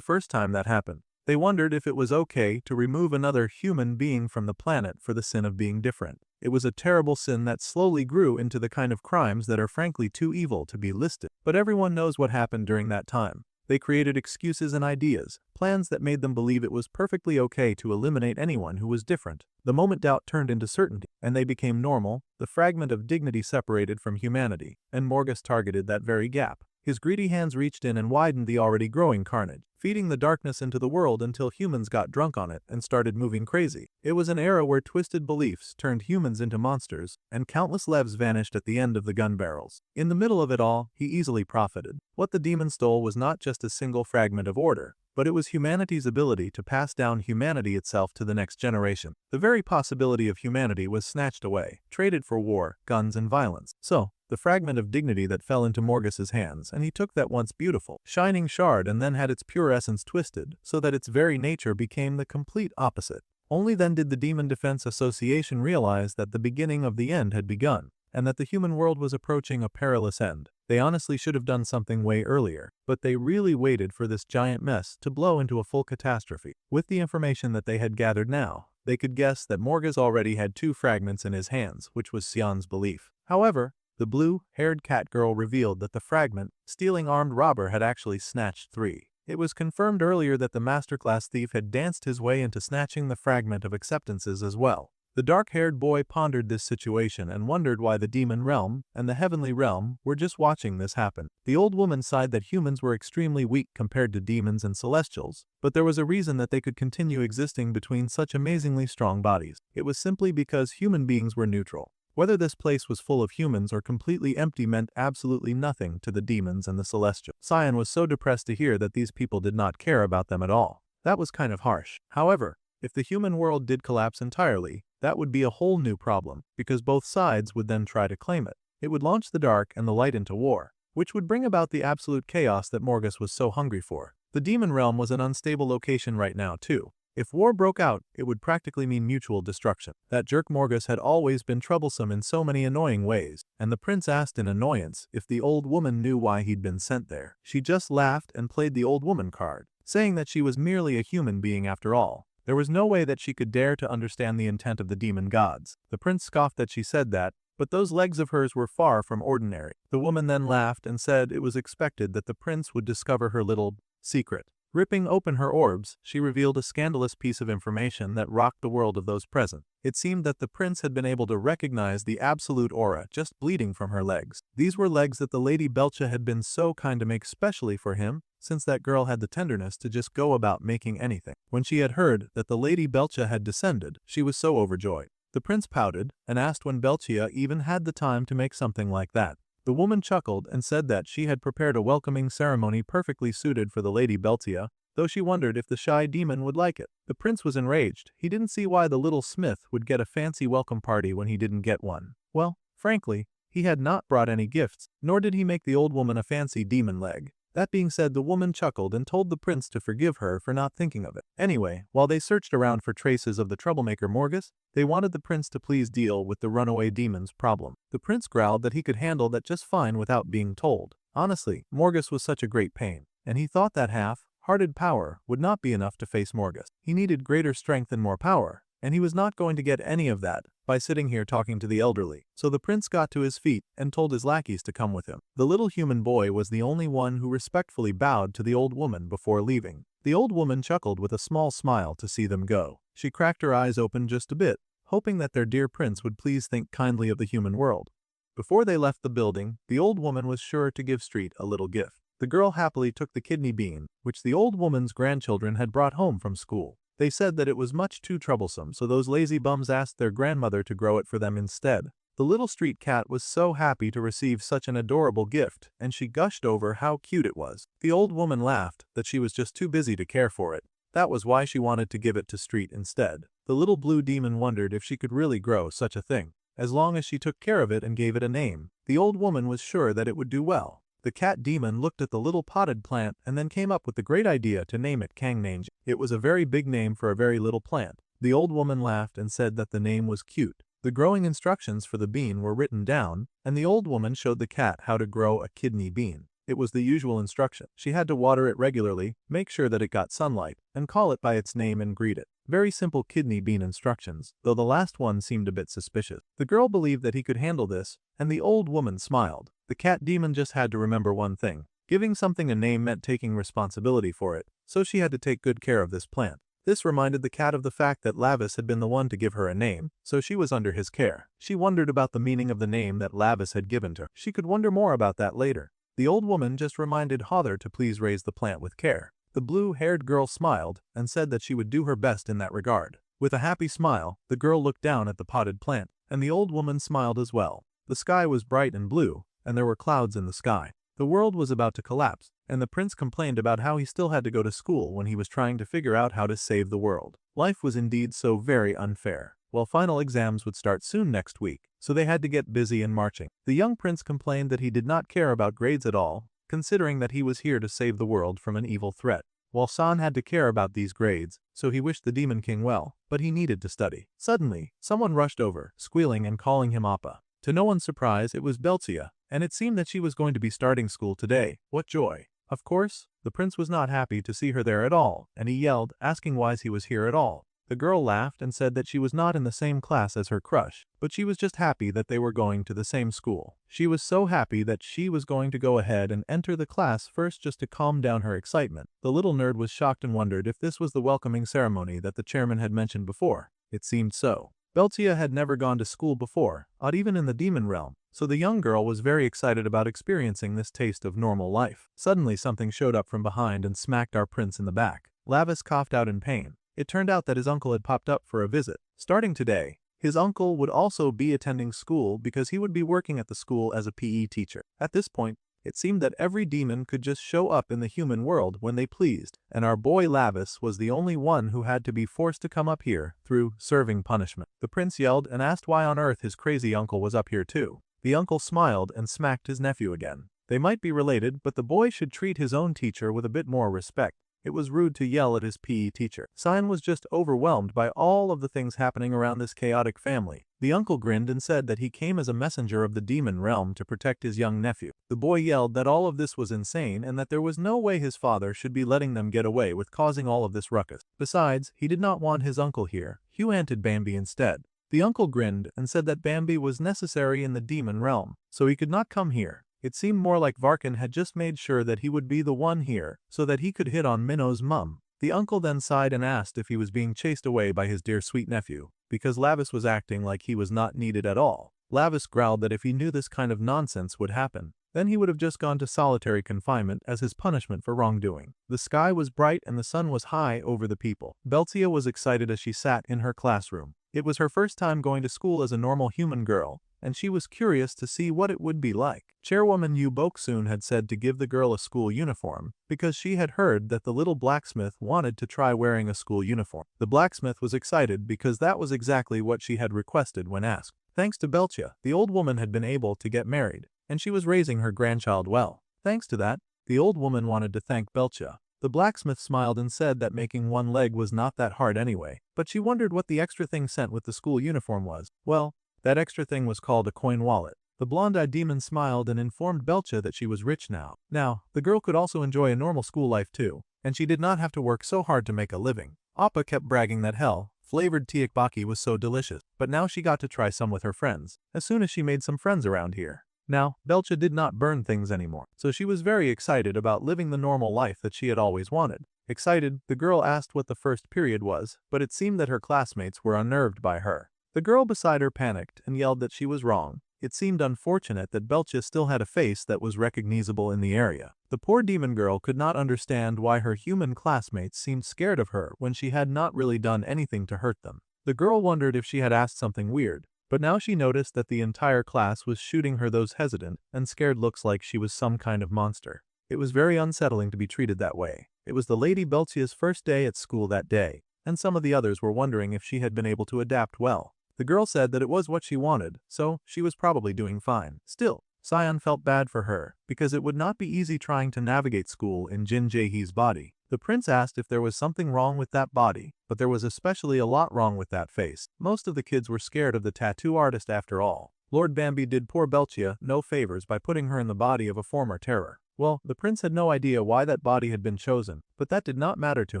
Speaker 1: first time that happened. They wondered if it was okay to remove another human being from the planet for the sin of being different. It was a terrible sin that slowly grew into the kind of crimes that are frankly too evil to be listed. But everyone knows what happened during that time. They created excuses and ideas, plans that made them believe it was perfectly okay to eliminate anyone who was different. The moment doubt turned into certainty, and they became normal, the fragment of dignity separated from humanity, and Morgus targeted that very gap. His greedy hands reached in and widened the already growing carnage, feeding the darkness into the world until humans got drunk on it and started moving crazy. It was an era where twisted beliefs turned humans into monsters, and countless lives vanished at the end of the gun barrels. In the middle of it all, he easily profited. What the demon stole was not just a single fragment of order, but it was humanity's ability to pass down humanity itself to the next generation. The very possibility of humanity was snatched away, traded for war, guns, and violence. So, the fragment of dignity that fell into Morgus's hands, and he took that once beautiful, shining shard and then had its pure essence twisted, so that its very nature became the complete opposite. Only then did the Demon Defense Association realize that the beginning of the end had begun, and that the human world was approaching a perilous end. They honestly should have done something way earlier, but they really waited for this giant mess to blow into a full catastrophe. With the information that they had gathered now, they could guess that Morgus already had 2 fragments in his hands, which was Sion's belief. However, the blue-haired cat girl revealed that the fragment, stealing armed robber, had actually snatched 3. It was confirmed earlier that the masterclass thief had danced his way into snatching the fragment of acceptances as well. The dark-haired boy pondered this situation and wondered why the demon realm and the heavenly realm were just watching this happen. The old woman sighed that humans were extremely weak compared to demons and celestials, but there was a reason that they could continue existing between such amazingly strong bodies. It was simply because human beings were neutral. Whether this place was full of humans or completely empty meant absolutely nothing to the demons and the celestials. Sion was so depressed to hear that these people did not care about them at all. That was kind of harsh. However, if the human world did collapse entirely, that would be a whole new problem, because both sides would then try to claim it. It would launch the dark and the light into war, which would bring about the absolute chaos that Morgus was so hungry for. The demon realm was an unstable location right now too. If war broke out, it would practically mean mutual destruction. That jerk Morgus had always been troublesome in so many annoying ways, and the prince asked in annoyance if the old woman knew why he'd been sent there. She just laughed and played the old woman card, saying that she was merely a human being after all. There was no way that she could dare to understand the intent of the demon gods. The prince scoffed that she said that, but those legs of hers were far from ordinary. The woman then laughed and said it was expected that the prince would discover her little secret. Ripping open her orbs, she revealed a scandalous piece of information that rocked the world of those present. It seemed that the prince had been able to recognize the absolute aura just bleeding from her legs. These were legs that the Lady Belcha had been so kind to make specially for him, since that girl had the tenderness to just go about making anything. When she had heard that the Lady Belcha had descended, she was so overjoyed. The prince pouted and asked when Belchia even had the time to make something like that. The woman chuckled and said that she had prepared a welcoming ceremony perfectly suited for the Lady Beltia, though she wondered if the shy demon would like it. The prince was enraged. He didn't see why the little smith would get a fancy welcome party when he didn't get one. Well, frankly, he had not brought any gifts, nor did he make the old woman a fancy demon leg. That being said, the woman chuckled and told the prince to forgive her for not thinking of it. Anyway, while they searched around for traces of the troublemaker Morgus, they wanted the prince to please deal with the runaway demon's problem. The prince growled that he could handle that just fine without being told. Honestly, Morgus was such a great pain, and he thought that half-hearted power would not be enough to face Morgus. He needed greater strength and more power, and he was not going to get any of that by sitting here talking to the elderly. So the prince got to his feet and told his lackeys to come with him. The little human boy was the only one who respectfully bowed to the old woman before leaving. The old woman chuckled with a small smile to see them go. She cracked her eyes open just a bit, hoping that their dear prince would please think kindly of the human world. Before they left the building, the old woman was sure to give Street a little gift. The girl happily took the kidney bean, which the old woman's grandchildren had brought home from school. They said that it was much too troublesome, so those lazy bums asked their grandmother to grow it for them instead. The little street cat was so happy to receive such an adorable gift, and she gushed over how cute it was. The old woman laughed that she was just too busy to care for it. That was why she wanted to give it to Street instead. The little blue demon wondered if she could really grow such a thing. As long as she took care of it and gave it a name, the old woman was sure that it would do well. The cat demon looked at the little potted plant and then came up with the great idea to name it Kangnange. It was a very big name for a very little plant. The old woman laughed and said that the name was cute. The growing instructions for the bean were written down, and the old woman showed the cat how to grow a kidney bean. It was the usual instruction. She had to water it regularly, make sure that it got sunlight, and call it by its name and greet it. Very simple kidney bean instructions, though the last one seemed a bit suspicious. The girl believed that he could handle this, and the old woman smiled. The cat demon just had to remember one thing. Giving something a name meant taking responsibility for it, so she had to take good care of this plant. This reminded the cat of the fact that Lavis had been the one to give her a name, so she was under his care. She wondered about the meaning of the name that Lavis had given to her. She could wonder more about that later. The old woman just reminded Hother to please raise the plant with care. The blue-haired girl smiled and said that she would do her best in that regard. With a happy smile, the girl looked down at the potted plant, and the old woman smiled as well. The sky was bright and blue, and there were clouds in the sky. The world was about to collapse, and the prince complained about how he still had to go to school when he was trying to figure out how to save the world. Life was indeed so very unfair. Well, final exams would start soon next week, so they had to get busy and marching. The young prince complained that he did not care about grades at all, considering that he was here to save the world from an evil threat. While San had to care about these grades, so he wished the Demon King well, but he needed to study. Suddenly, someone rushed over, squealing and calling him Appa. To no one's surprise, it was Beltia, and it seemed that she was going to be starting school today. What joy! Of course, the prince was not happy to see her there at all, and he yelled, asking why he was here at all. The girl laughed and said that she was not in the same class as her crush, but she was just happy that they were going to the same school. She was so happy that she was going to go ahead and enter the class first just to calm down her excitement. The little nerd was shocked and wondered if this was the welcoming ceremony that the chairman had mentioned before. It seemed so. Beltia had never gone to school before, not even in the demon realm, so the young girl was very excited about experiencing this taste of normal life. Suddenly something showed up from behind and smacked our prince in the back. Lavis coughed out in pain. It turned out that his uncle had popped up for a visit. Starting today, his uncle would also be attending school because he would be working at the school as a PE teacher. At this point, it seemed that every demon could just show up in the human world when they pleased, and our boy Lavis was the only one who had to be forced to come up here through serving punishment. The prince yelled and asked why on earth his crazy uncle was up here too. The uncle smiled and smacked his nephew again. They might be related, but the boy should treat his own teacher with a bit more respect. It was rude to yell at his PE teacher. Cyan was just overwhelmed by all of the things happening around this chaotic family. The uncle grinned and said that he came as a messenger of the demon realm to protect his young nephew. The boy yelled that all of this was insane and that there was no way his father should be letting them get away with causing all of this ruckus. Besides, he did not want his uncle here. Hugh anted Bambi instead. The uncle grinned and said that Bambi was necessary in the demon realm, so he could not come here. It seemed more like Varkan had just made sure that he would be the one here, so that he could hit on Minnow's mum. The uncle then sighed and asked if he was being chased away by his dear sweet nephew, because Lavis was acting like he was not needed at all. Lavis growled that if he knew this kind of nonsense would happen, then he would have just gone to solitary confinement as his punishment for wrongdoing. The sky was bright and the sun was high over the people. Beltia was excited as she sat in her classroom. It was her first time going to school as a normal human girl, and she was curious to see what it would be like. Chairwoman Yu Boksoon had said to give the girl a school uniform, because she had heard that the little blacksmith wanted to try wearing a school uniform. The blacksmith was excited because that was exactly what she had requested when asked. Thanks to Beltia, the old woman had been able to get married, and she was raising her grandchild well. Thanks to that, the old woman wanted to thank Beltia. The blacksmith smiled and said that making one leg was not that hard anyway, but she wondered what the extra thing sent with the school uniform was. Well, that extra thing was called a coin wallet. The blonde-eyed demon smiled and informed Belcha that she was rich now. Now, the girl could also enjoy a normal school life too, and she did not have to work so hard to make a living. Appa kept bragging that flavored tiakbaki was so delicious, but now she got to try some with her friends, as soon as she made some friends around here. Now, Belcha did not burn things anymore, so she was very excited about living the normal life that she had always wanted. Excited, the girl asked what the first period was, but it seemed that her classmates were unnerved by her. The girl beside her panicked and yelled that she was wrong. It seemed unfortunate that Belcha still had a face that was recognizable in the area. The poor demon girl could not understand why her human classmates seemed scared of her when she had not really done anything to hurt them. The girl wondered if she had asked something weird, but now she noticed that the entire class was shooting her those hesitant and scared looks like she was some kind of monster. It was very unsettling to be treated that way. It was the Lady Belchia's first day at school that day, and some of the others were wondering if she had been able to adapt well. The girl said that it was what she wanted, so she was probably doing fine. Still, Cyan felt bad for her, because it would not be easy trying to navigate school in Jin Jaehee's body. The prince asked if there was something wrong with that body, but there was especially a lot wrong with that face. Most of the kids were scared of the tattoo artist after all. Lord Bambi did poor Belchia no favors by putting her in the body of a former terror. Well, the prince had no idea why that body had been chosen, but that did not matter to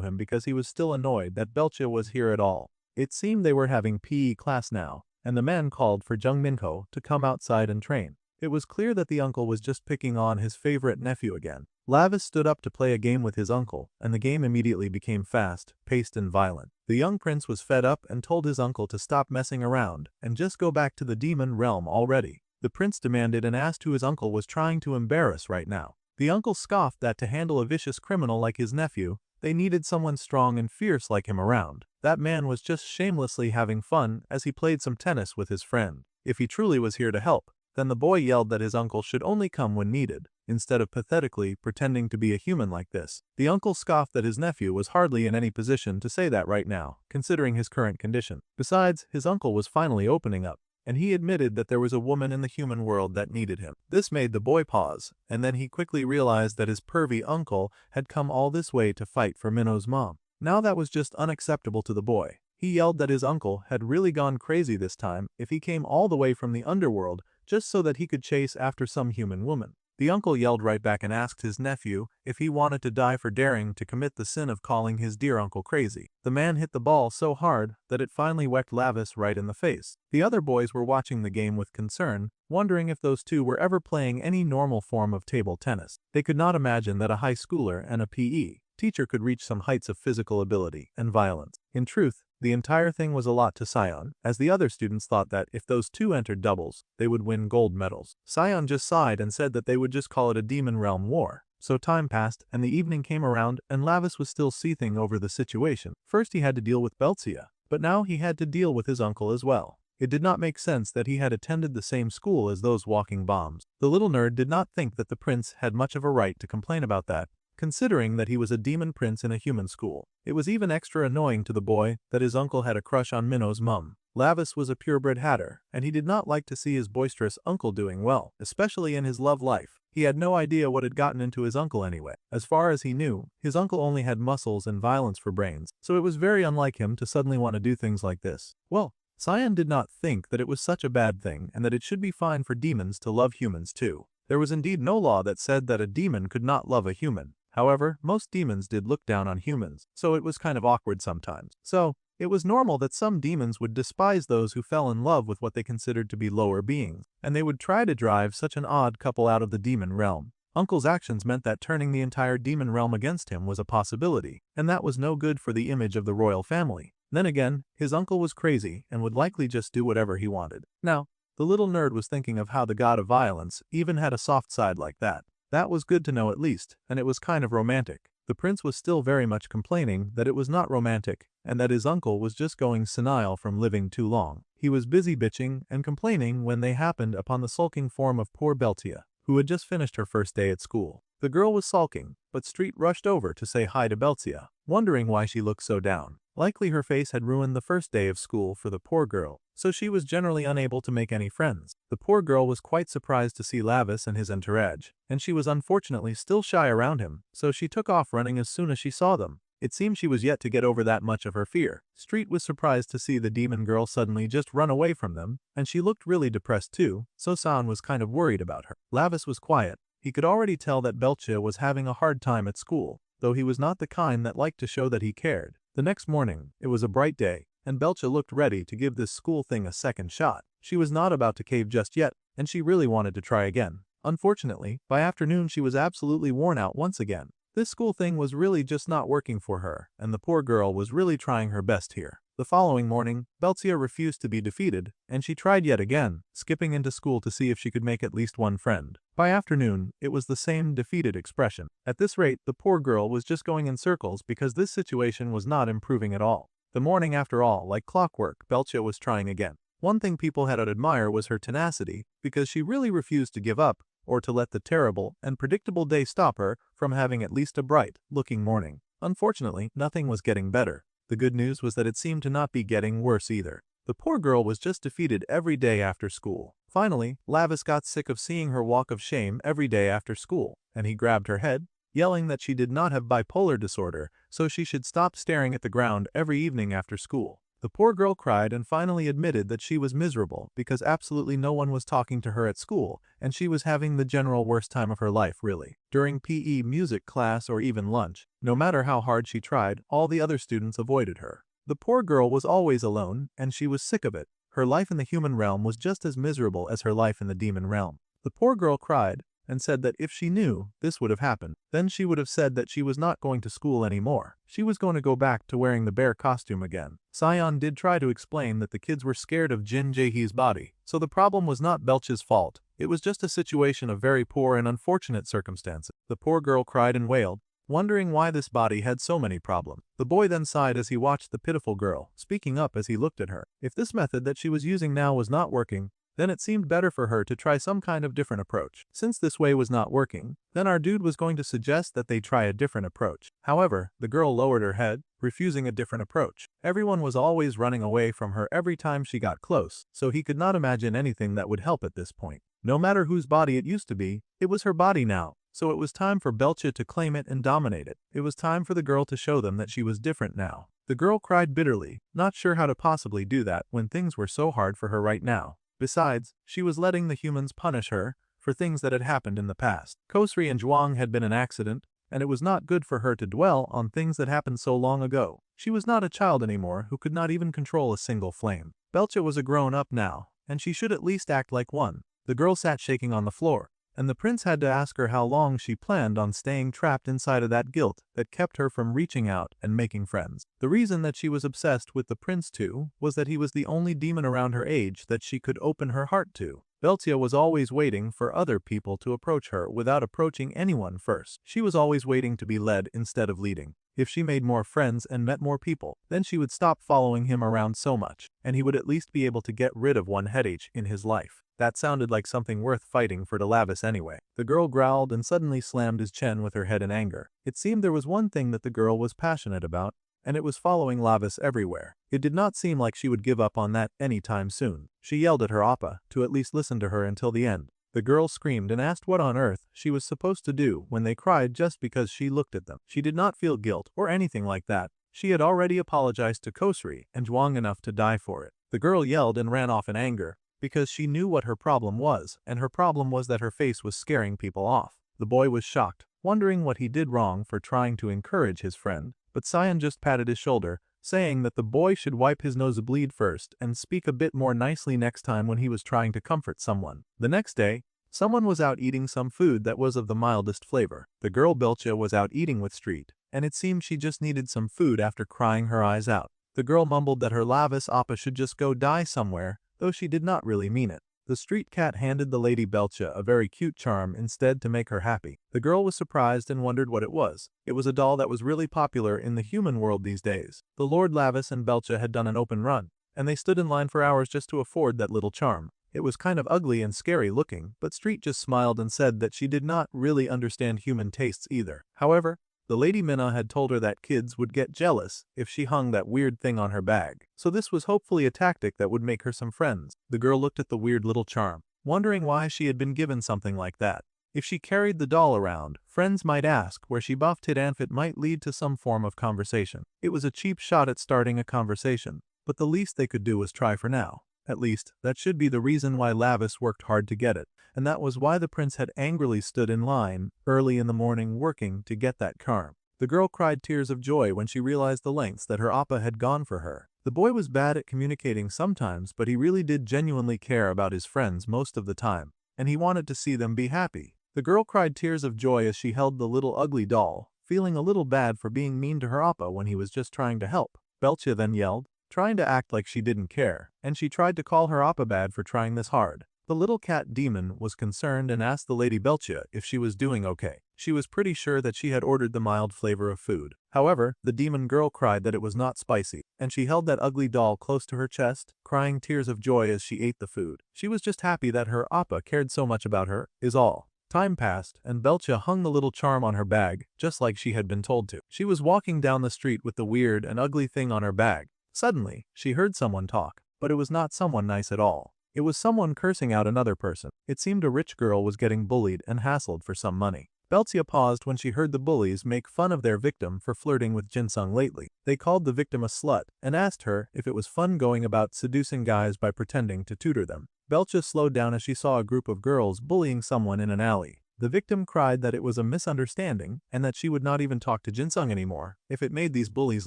Speaker 1: him because he was still annoyed that Belchia was here at all. It seemed they were having PE class now, and the man called for Jung Minho to come outside and train. It was clear that the uncle was just picking on his favorite nephew again. Lavis stood up to play a game with his uncle, and the game immediately became fast-paced and violent. The young prince was fed up and told his uncle to stop messing around and just go back to the demon realm already. The prince demanded and asked who his uncle was trying to embarrass right now. The uncle scoffed that to handle a vicious criminal like his nephew, they needed someone strong and fierce like him around. That man was just shamelessly having fun as he played some tennis with his friend. If he truly was here to help, then the boy yelled that his uncle should only come when needed, instead of pathetically pretending to be a human like this. The uncle scoffed that his nephew was hardly in any position to say that right now, considering his current condition. Besides, his uncle was finally opening up, and he admitted that there was a woman in the human world that needed him. This made the boy pause, and then he quickly realized that his pervy uncle had come all this way to fight for Minho's mom. Now that was just unacceptable to the boy. He yelled that his uncle had really gone crazy this time if he came all the way from the underworld just so that he could chase after some human woman. The uncle yelled right back and asked his nephew if he wanted to die for daring to commit the sin of calling his dear uncle crazy. The man hit the ball so hard that it finally whacked Lavis right in the face. The other boys were watching the game with concern, wondering if those two were ever playing any normal form of table tennis. They could not imagine that a high schooler and a PE teacher could reach some heights of physical ability and violence. In truth, the entire thing was a lot to Sion, as the other students thought that if those two entered doubles, they would win gold medals. Sion just sighed and said that they would just call it a demon realm war. So time passed, and the evening came around, and Lavis was still seething over the situation. First he had to deal with Beltzia, but now he had to deal with his uncle as well. It did not make sense that he had attended the same school as those walking bombs. The little nerd did not think that the prince had much of a right to complain about that, considering that he was a demon prince in a human school. It was even extra annoying to the boy that his uncle had a crush on Minho's mum. Lavis was a purebred hatter, and he did not like to see his boisterous uncle doing well, especially in his love life. He had no idea what had gotten into his uncle anyway. As far as he knew, his uncle only had muscles and violence for brains, so it was very unlike him to suddenly want to do things like this. Well, Sion did not think that it was such a bad thing and that it should be fine for demons to love humans too. There was indeed no law that said that a demon could not love a human. However, most demons did look down on humans, so it was kind of awkward sometimes. So, it was normal that some demons would despise those who fell in love with what they considered to be lower beings, and they would try to drive such an odd couple out of the demon realm. Uncle's actions meant that turning the entire demon realm against him was a possibility, and that was no good for the image of the royal family. Then again, his uncle was crazy and would likely just do whatever he wanted. Now, the little nerd was thinking of how the god of violence even had a soft side like that. That was good to know at least, and it was kind of romantic. The prince was still very much complaining that it was not romantic, and that his uncle was just going senile from living too long. He was busy bitching and complaining when they happened upon the sulking form of poor Beltia, who had just finished her first day at school. The girl was sulking, but Street rushed over to say hi to Beltia, wondering why she looked so down. Likely her face had ruined the first day of school for the poor girl, so she was generally unable to make any friends. The poor girl was quite surprised to see Lavis and his entourage, and she was unfortunately still shy around him, so she took off running as soon as she saw them. It seemed she was yet to get over that much of her fear. Street was surprised to see the demon girl suddenly just run away from them, and she looked really depressed too, so San was kind of worried about her. Lavis was quiet. He could already tell that Belcha was having a hard time at school, though he was not the kind that liked to show that he cared. The next morning, it was a bright day, and Belcha looked ready to give this school thing a second shot. She was not about to cave just yet, and she really wanted to try again. Unfortunately, by afternoon she was absolutely worn out once again. This school thing was really just not working for her, and the poor girl was really trying her best here. The following morning, Beltia refused to be defeated, and she tried yet again, skipping into school to see if she could make at least one friend. By afternoon, it was the same defeated expression. At this rate, the poor girl was just going in circles because this situation was not improving at all. The morning after all, like clockwork, Belcha was trying again. One thing people had to admire was her tenacity, because she really refused to give up, or to let the terrible and predictable day stop her from having at least a bright-looking morning. Unfortunately, nothing was getting better. The good news was that it seemed to not be getting worse either. The poor girl was just defeated every day after school. Finally, Lavis got sick of seeing her walk of shame every day after school, and he grabbed her head. yelling that she did not have bipolar disorder, so she should stop staring at the ground every evening after school. The poor girl cried and finally admitted that she was miserable because absolutely no one was talking to her at school, and she was having the general worst time of her life really. During PE music class or even lunch, no matter how hard she tried, all the other students avoided her. The poor girl was always alone, and she was sick of it. Her life in the human realm was just as miserable as her life in the demon realm. The poor girl cried and said that if she knew this would have happened, then she would have said that she was not going to school anymore. She was going to go back to wearing the bear costume again. Sion did try to explain that the kids were scared of Jin Jaehee's body, so the problem was not Belch's fault. It was just a situation of very poor and unfortunate circumstances. The poor girl cried and wailed, wondering why this body had so many problems. The boy then sighed as he watched the pitiful girl, speaking up as he looked at her. If this method that she was using now was not working, then it seemed better for her to try some kind of different approach. Since this way was not working, then our dude was going to suggest that they try a different approach. However, the girl lowered her head, refusing a different approach. Everyone was always running away from her every time she got close, so he could not imagine anything that would help at this point. No matter whose body it used to be, it was her body now. So it was time for Belcha to claim it and dominate it. It was time for the girl to show them that she was different now. The girl cried bitterly, not sure how to possibly do that when things were so hard for her right now. Besides, she was letting the humans punish her for things that had happened in the past. Kosri and Zhuang had been an accident, and it was not good for her to dwell on things that happened so long ago. She was not a child anymore who could not even control a single flame. Belcha was a grown-up now, and she should at least act like one. The girl sat shaking on the floor, and the prince had to ask her how long she planned on staying trapped inside of that guilt that kept her from reaching out and making friends. The reason that she was obsessed with the prince too was that he was the only demon around her age that she could open her heart to. Beltia was always waiting for other people to approach her without approaching anyone first. She was always waiting to be led instead of leading. If she made more friends and met more people, then she would stop following him around so much, and he would at least be able to get rid of one headache in his life. That sounded like something worth fighting for Delavis anyway. The girl growled and suddenly slammed his chin with her head in anger. It seemed there was one thing that the girl was passionate about, and it was following Lavis everywhere. It did not seem like she would give up on that anytime soon. She yelled at her appa to at least listen to her until the end. The girl screamed and asked what on earth she was supposed to do when they cried just because she looked at them. She did not feel guilt or anything like that. She had already apologized to Kosri and Zhuang enough to die for it. The girl yelled and ran off in anger, because she knew what her problem was, and her problem was that her face was scaring people off. The boy was shocked, wondering what he did wrong for trying to encourage his friend, but Sion just patted his shoulder, saying that the boy should wipe his nosebleed first and speak a bit more nicely next time when he was trying to comfort someone. The next day, someone was out eating some food that was of the mildest flavor. The girl Belcha was out eating with Street, and it seemed she just needed some food after crying her eyes out. The girl mumbled that her Lavis appa should just go die somewhere, though she did not really mean it. The street cat handed the lady Belcha a very cute charm instead to make her happy. The girl was surprised and wondered what it was. It was a doll that was really popular in the human world these days. The Lord Lavis and Belcha had done an open run, and they stood in line for hours just to afford that little charm. It was kind of ugly and scary looking, but Street just smiled and said that she did not really understand human tastes either. However, the Lady Minna had told her that kids would get jealous if she hung that weird thing on her bag, so this was hopefully a tactic that would make her some friends. The girl looked at the weird little charm, wondering why she had been given something like that. If she carried the doll around, friends might ask where she buffed it and if it might lead to some form of conversation. It was a cheap shot at starting a conversation, but the least they could do was try for now. At least, that should be the reason why Lavis worked hard to get it, and that was why the prince had angrily stood in line early in the morning working to get that charm. The girl cried tears of joy when she realized the lengths that her appa had gone for her. The boy was bad at communicating sometimes, but he really did genuinely care about his friends most of the time, and he wanted to see them be happy. The girl cried tears of joy as she held the little ugly doll, feeling a little bad for being mean to her appa when he was just trying to help. Belcha then yelled, trying to act like she didn't care, and she tried to call her appa bad for trying this hard. The little cat demon was concerned and asked the Lady Belcha if she was doing okay. She was pretty sure that she had ordered the mild flavor of food. However, the demon girl cried that it was not spicy, and she held that ugly doll close to her chest, crying tears of joy as she ate the food. She was just happy that her appa cared so much about her, is all. Time passed, and Belcha hung the little charm on her bag, just like she had been told to. She was walking down the street with the weird and ugly thing on her bag. Suddenly, she heard someone talk, but it was not someone nice at all. It was someone cursing out another person. It seemed a rich girl was getting bullied and hassled for some money. Belzia paused when she heard the bullies make fun of their victim for flirting with Jinsung lately. They called the victim a slut and asked her if it was fun going about seducing guys by pretending to tutor them. Belzia slowed down as she saw a group of girls bullying someone in an alley. The victim cried that it was a misunderstanding and that she would not even talk to Jinsung anymore if it made these bullies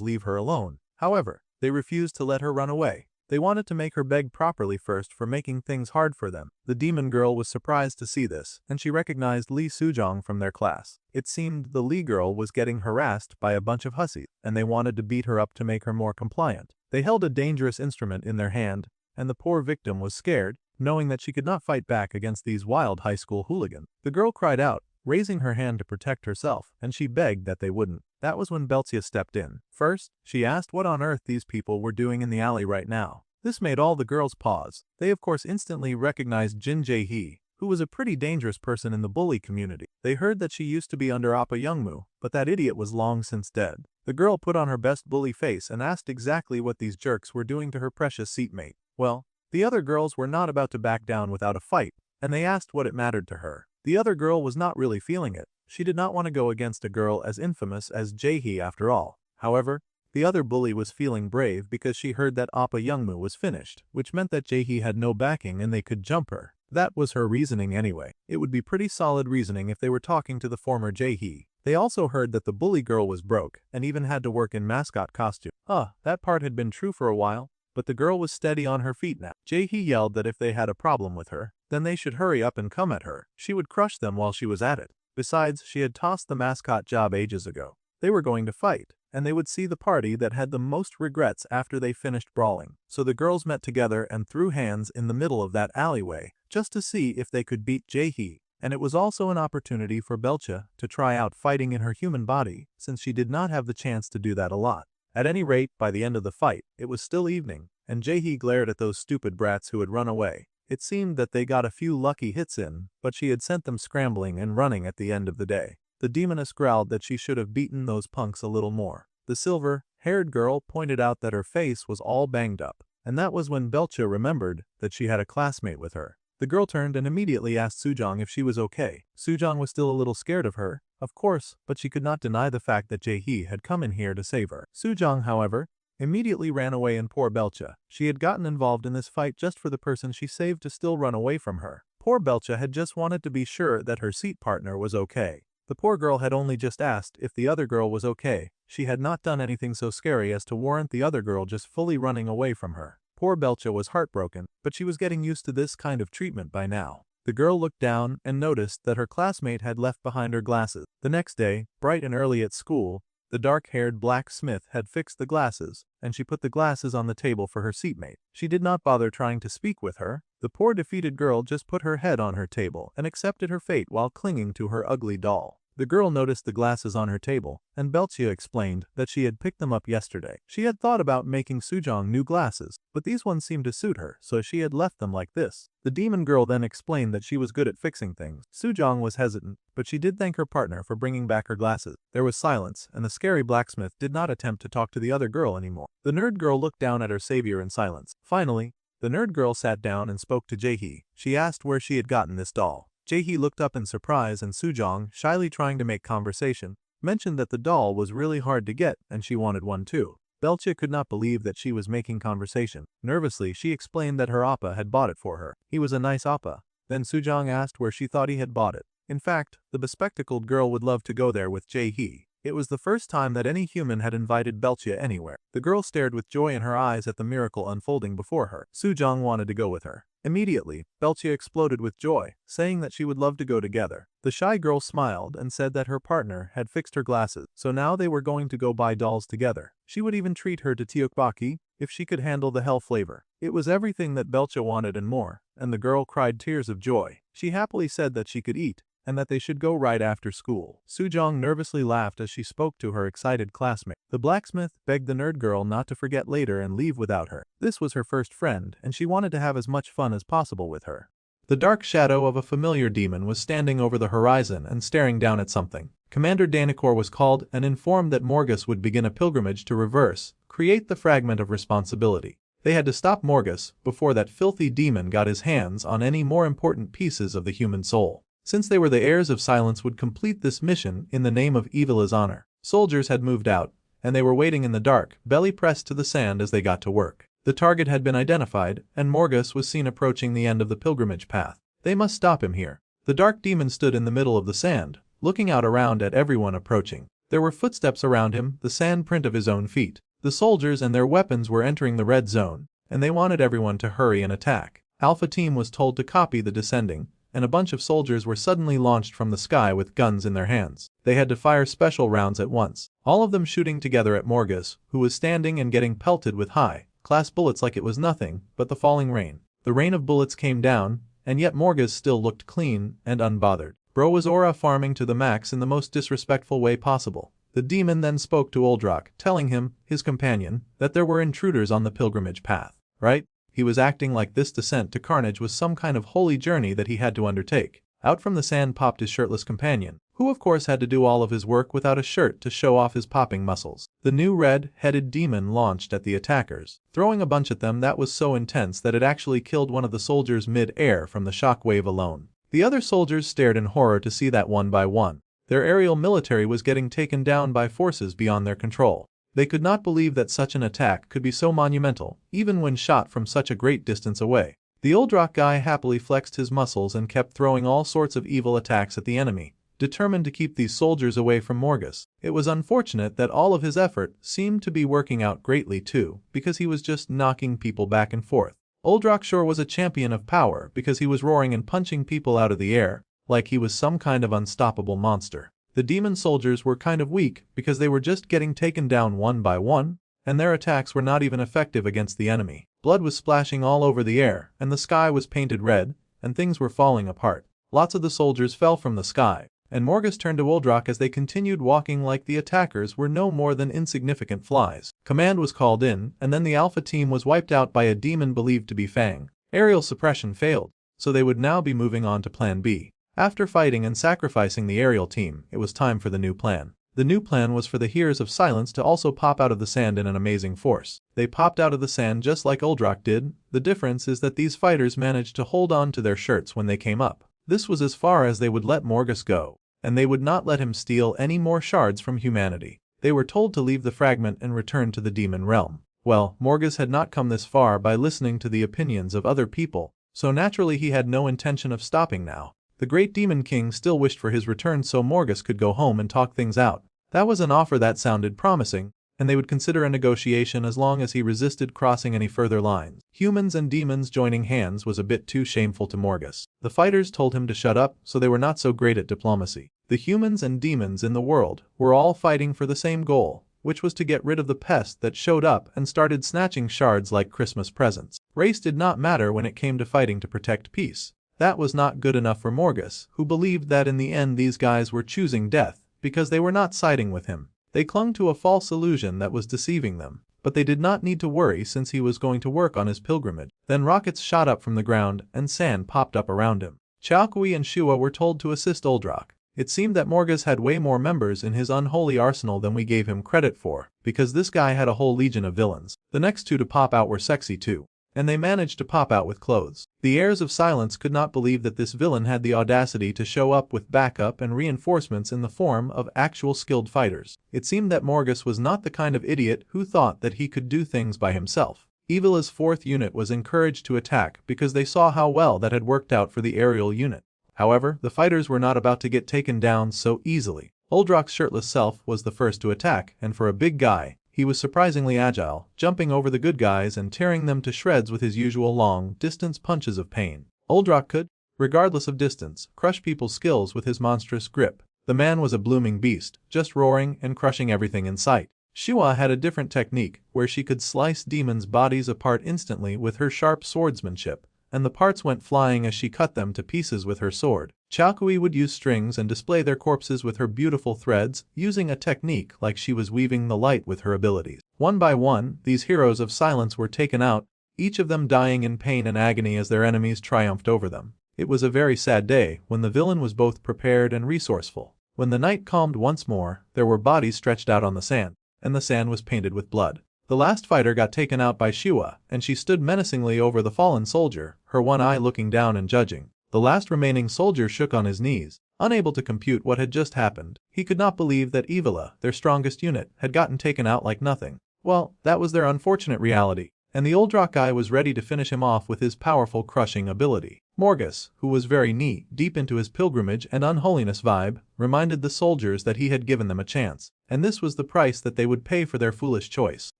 Speaker 1: leave her alone. However, they refused to let her run away. They wanted to make her beg properly first for making things hard for them. The demon girl was surprised to see this, and she recognized Lee Sujong from their class. It seemed the Lee girl was getting harassed by a bunch of hussies, and they wanted to beat her up to make her more compliant. They held a dangerous instrument in their hand, and the poor victim was scared, knowing that she could not fight back against these wild high school hooligans. The girl cried out, raising her hand to protect herself, and she begged that they wouldn't. That was when Belzia stepped in. First, she asked what on earth these people were doing in the alley right now. This made all the girls pause. They of course instantly recognized Jin Jae-hee, who was a pretty dangerous person in the bully community. They heard that she used to be under Appa Youngmu, but that idiot was long since dead. The girl put on her best bully face and asked exactly what these jerks were doing to her precious seatmate. Well, the other girls were not about to back down without a fight, and they asked what it mattered to her. The other girl was not really feeling it. She did not want to go against a girl as infamous as Jae-hee after all. However, the other bully was feeling brave because she heard that Appa Youngmu was finished, which meant that Jae-hee had no backing and they could jump her. That was her reasoning anyway. It would be pretty solid reasoning if they were talking to the former Jae-hee. They also heard that the bully girl was broke and even had to work in mascot costume. That part had been true for a while, but the girl was steady on her feet now. Jae-hee yelled that if they had a problem with her, then they should hurry up and come at her. She would crush them while she was at it. Besides, she had tossed the mascot job ages ago. They were going to fight, and they would see the party that had the most regrets after they finished brawling. So the girls met together and threw hands in the middle of that alleyway, just to see if they could beat Jae-hee. And it was also an opportunity for Belzia to try out fighting in her human body, since she did not have the chance to do that a lot. At any rate, by the end of the fight, it was still evening, and Jae-hee glared at those stupid brats who had run away. It seemed that they got a few lucky hits in, but she had sent them scrambling and running at the end of the day. The demoness growled that she should have beaten those punks a little more. The silver-haired girl pointed out that her face was all banged up, and that was when Belzia remembered that she had a classmate with her. The girl turned and immediately asked Sujong if she was okay. Sujong was still a little scared of her, of course, but she could not deny the fact that Jae-hee had come in here to save her. Sujong, however, immediately ran away, and poor Belzia. She had gotten involved in this fight just for the person she saved to still run away from her. Poor Belzia had just wanted to be sure that her seat partner was okay. The poor girl had only just asked if the other girl was okay. She had not done anything so scary as to warrant the other girl just fully running away from her. Poor Belzia was heartbroken, but she was getting used to this kind of treatment by now. The girl looked down and noticed that her classmate had left behind her glasses. The next day, bright and early at school, the dark-haired blacksmith had fixed the glasses, and she put the glasses on the table for her seatmate. She did not bother trying to speak with her. The poor defeated girl just put her head on her table and accepted her fate while clinging to her ugly doll. The girl noticed the glasses on her table, and Belzia explained that she had picked them up yesterday. She had thought about making Sujong new glasses, but these ones seemed to suit her, so she had left them like this. The demon girl then explained that she was good at fixing things. Sujong was hesitant, but she did thank her partner for bringing back her glasses. There was silence, and the scary blacksmith did not attempt to talk to the other girl anymore. The nerd girl looked down at her savior in silence. Finally, the nerd girl sat down and spoke to Jae-hee. She asked where she had gotten this doll. Jae-hee looked up in surprise, and Sujong, shyly trying to make conversation, mentioned that the doll was really hard to get and she wanted one too. Belzia could not believe that she was making conversation. Nervously, she explained that her appa had bought it for her. He was a nice appa. Then Sujong asked where she thought he had bought it. In fact, the bespectacled girl would love to go there with Jae-hee. It was the first time that any human had invited Belzia anywhere. The girl stared with joy in her eyes at the miracle unfolding before her. Sujong wanted to go with her. Immediately, Belzia exploded with joy, saying that she would love to go together. The shy girl smiled and said that her partner had fixed her glasses, so now they were going to go buy dolls together. She would even treat her to tteokbokki if she could handle the hell flavor. It was everything that Belzia wanted and more, and the girl cried tears of joy. She happily said that she could eat, and that they should go right after school. Sujong nervously laughed as she spoke to her excited classmate. The blacksmith begged the nerd girl not to forget later and leave without her. This was her first friend, and she wanted to have as much fun as possible with her. The dark shadow of a familiar demon was standing over the horizon and staring down at something. Commander Danicor was called and informed that Morgus would begin a pilgrimage to reverse, create the fragment of responsibility. They had to stop Morgus before that filthy demon got his hands on any more important pieces of the human soul. since they were the heirs of silence, would complete this mission in the name of evil as honor. Soldiers had moved out, and they were waiting in the dark, belly pressed to the sand as they got to work. The target had been identified, and Morgus was seen approaching the end of the pilgrimage path. They must stop him here. The dark demon stood in the middle of the sand, looking out around at everyone approaching. There were footsteps around him, the sand print of his own feet. The soldiers and their weapons were entering the red zone, and they wanted everyone to hurry and attack. Alpha Team was told to copy the descending, and a bunch of soldiers were suddenly launched from the sky with guns in their hands. They had to fire special rounds at once, all of them shooting together at Morgus, who was standing and getting pelted with high-class bullets like it was nothing but the falling rain. The rain of bullets came down, and yet Morgus still looked clean and unbothered. Bro was aura farming to the max in the most disrespectful way possible. The demon then spoke to Uldrak, telling him, his companion, that there were intruders on the pilgrimage path. Right? He was acting like this descent to carnage was some kind of holy journey that he had to undertake. Out from the sand popped his shirtless companion, who of course had to do all of his work without a shirt to show off his popping muscles. The new red-headed demon launched at the attackers, throwing a bunch at them that was so intense that it actually killed one of the soldiers mid-air from the shockwave alone. The other soldiers stared in horror to see that one by one, their aerial military was getting taken down by forces beyond their control. They could not believe that such an attack could be so monumental, even when shot from such a great distance away. The Uldrak guy happily flexed his muscles and kept throwing all sorts of evil attacks at the enemy, determined to keep these soldiers away from Morgus. It was unfortunate that all of his effort seemed to be working out greatly too, because he was just knocking people back and forth. Uldrak sure was a champion of power because he was roaring and punching people out of the air, like he was some kind of unstoppable monster. The demon soldiers were kind of weak because they were just getting taken down one by one, and their attacks were not even effective against the enemy. Blood was splashing all over the air, and the sky was painted red, and things were falling apart. Lots of the soldiers fell from the sky, and Morgus turned to Uldrak as they continued walking like the attackers were no more than insignificant flies. Command was called in, and then the Alpha Team was wiped out by a demon believed to be Fang. Aerial suppression failed, so they would now be moving on to Plan B. After fighting and sacrificing the aerial team, it was time for the new plan. The new plan was for the Heirs of Silence to also pop out of the sand in an amazing force. They popped out of the sand just like Uldrak did. The difference is that these fighters managed to hold on to their shirts when they came up. This was as far as they would let Morgus go, and they would not let him steal any more shards from humanity. They were told to leave the fragment and return to the demon realm. Well, Morgus had not come this far by listening to the opinions of other people, so naturally he had no intention of stopping now. The great demon king still wished for his return so Morgus could go home and talk things out. That was an offer that sounded promising, and they would consider a negotiation as long as he resisted crossing any further lines. Humans and demons joining hands was a bit too shameful to Morgus. The fighters told him to shut up, so they were not so great at diplomacy. The humans and demons in the world were all fighting for the same goal, which was to get rid of the pest that showed up and started snatching shards like Christmas presents. Race did not matter when it came to fighting to protect peace. That was not good enough for Morgus, who believed that in the end these guys were choosing death because they were not siding with him. They clung to a false illusion that was deceiving them, but they did not need to worry since he was going to work on his pilgrimage. Then rockets shot up from the ground and sand popped up around him. Chaokui and Shua were told to assist Uldrak. It seemed that Morgus had way more members in his unholy arsenal than we gave him credit for, because this guy had a whole legion of villains. The next two to pop out were sexy too, and they managed to pop out with clothes. The heirs of silence could not believe that this villain had the audacity to show up with backup and reinforcements in the form of actual skilled fighters. It seemed that Morgus was not the kind of idiot who thought that he could do things by himself. Evil's 4th unit was encouraged to attack because they saw how well that had worked out for the aerial unit. However, the fighters were not about to get taken down so easily. Uldrak's shirtless self was the first to attack, and for a big guy, he was surprisingly agile, jumping over the good guys and tearing them to shreds with his usual long-distance punches of pain. Uldrak could, regardless of distance, crush people's skills with his monstrous grip. The man was a blooming beast, just roaring and crushing everything in sight. Shua had a different technique, where she could slice demons' bodies apart instantly with her sharp swordsmanship, and the parts went flying as she cut them to pieces with her sword. Chaokui would use strings and display their corpses with her beautiful threads, using a technique like she was weaving the light with her abilities. One by one, these heroes of silence were taken out, each of them dying in pain and agony as their enemies triumphed over them. It was a very sad day when the villain was both prepared and resourceful. When the night calmed once more, there were bodies stretched out on the sand, and the sand was painted with blood. The last fighter got taken out by Shua, and she stood menacingly over the fallen soldier, her one eye looking down and judging. The last remaining soldier shook on his knees, unable to compute what had just happened. He could not believe that Evola, their strongest unit, had gotten taken out like nothing. Well, that was their unfortunate reality, and the old rock guy was ready to finish him off with his powerful crushing ability. Morgus, who was very knee-deep into his pilgrimage and unholiness vibe, reminded the soldiers that he had given them a chance, and this was the price that they would pay for their foolish choice.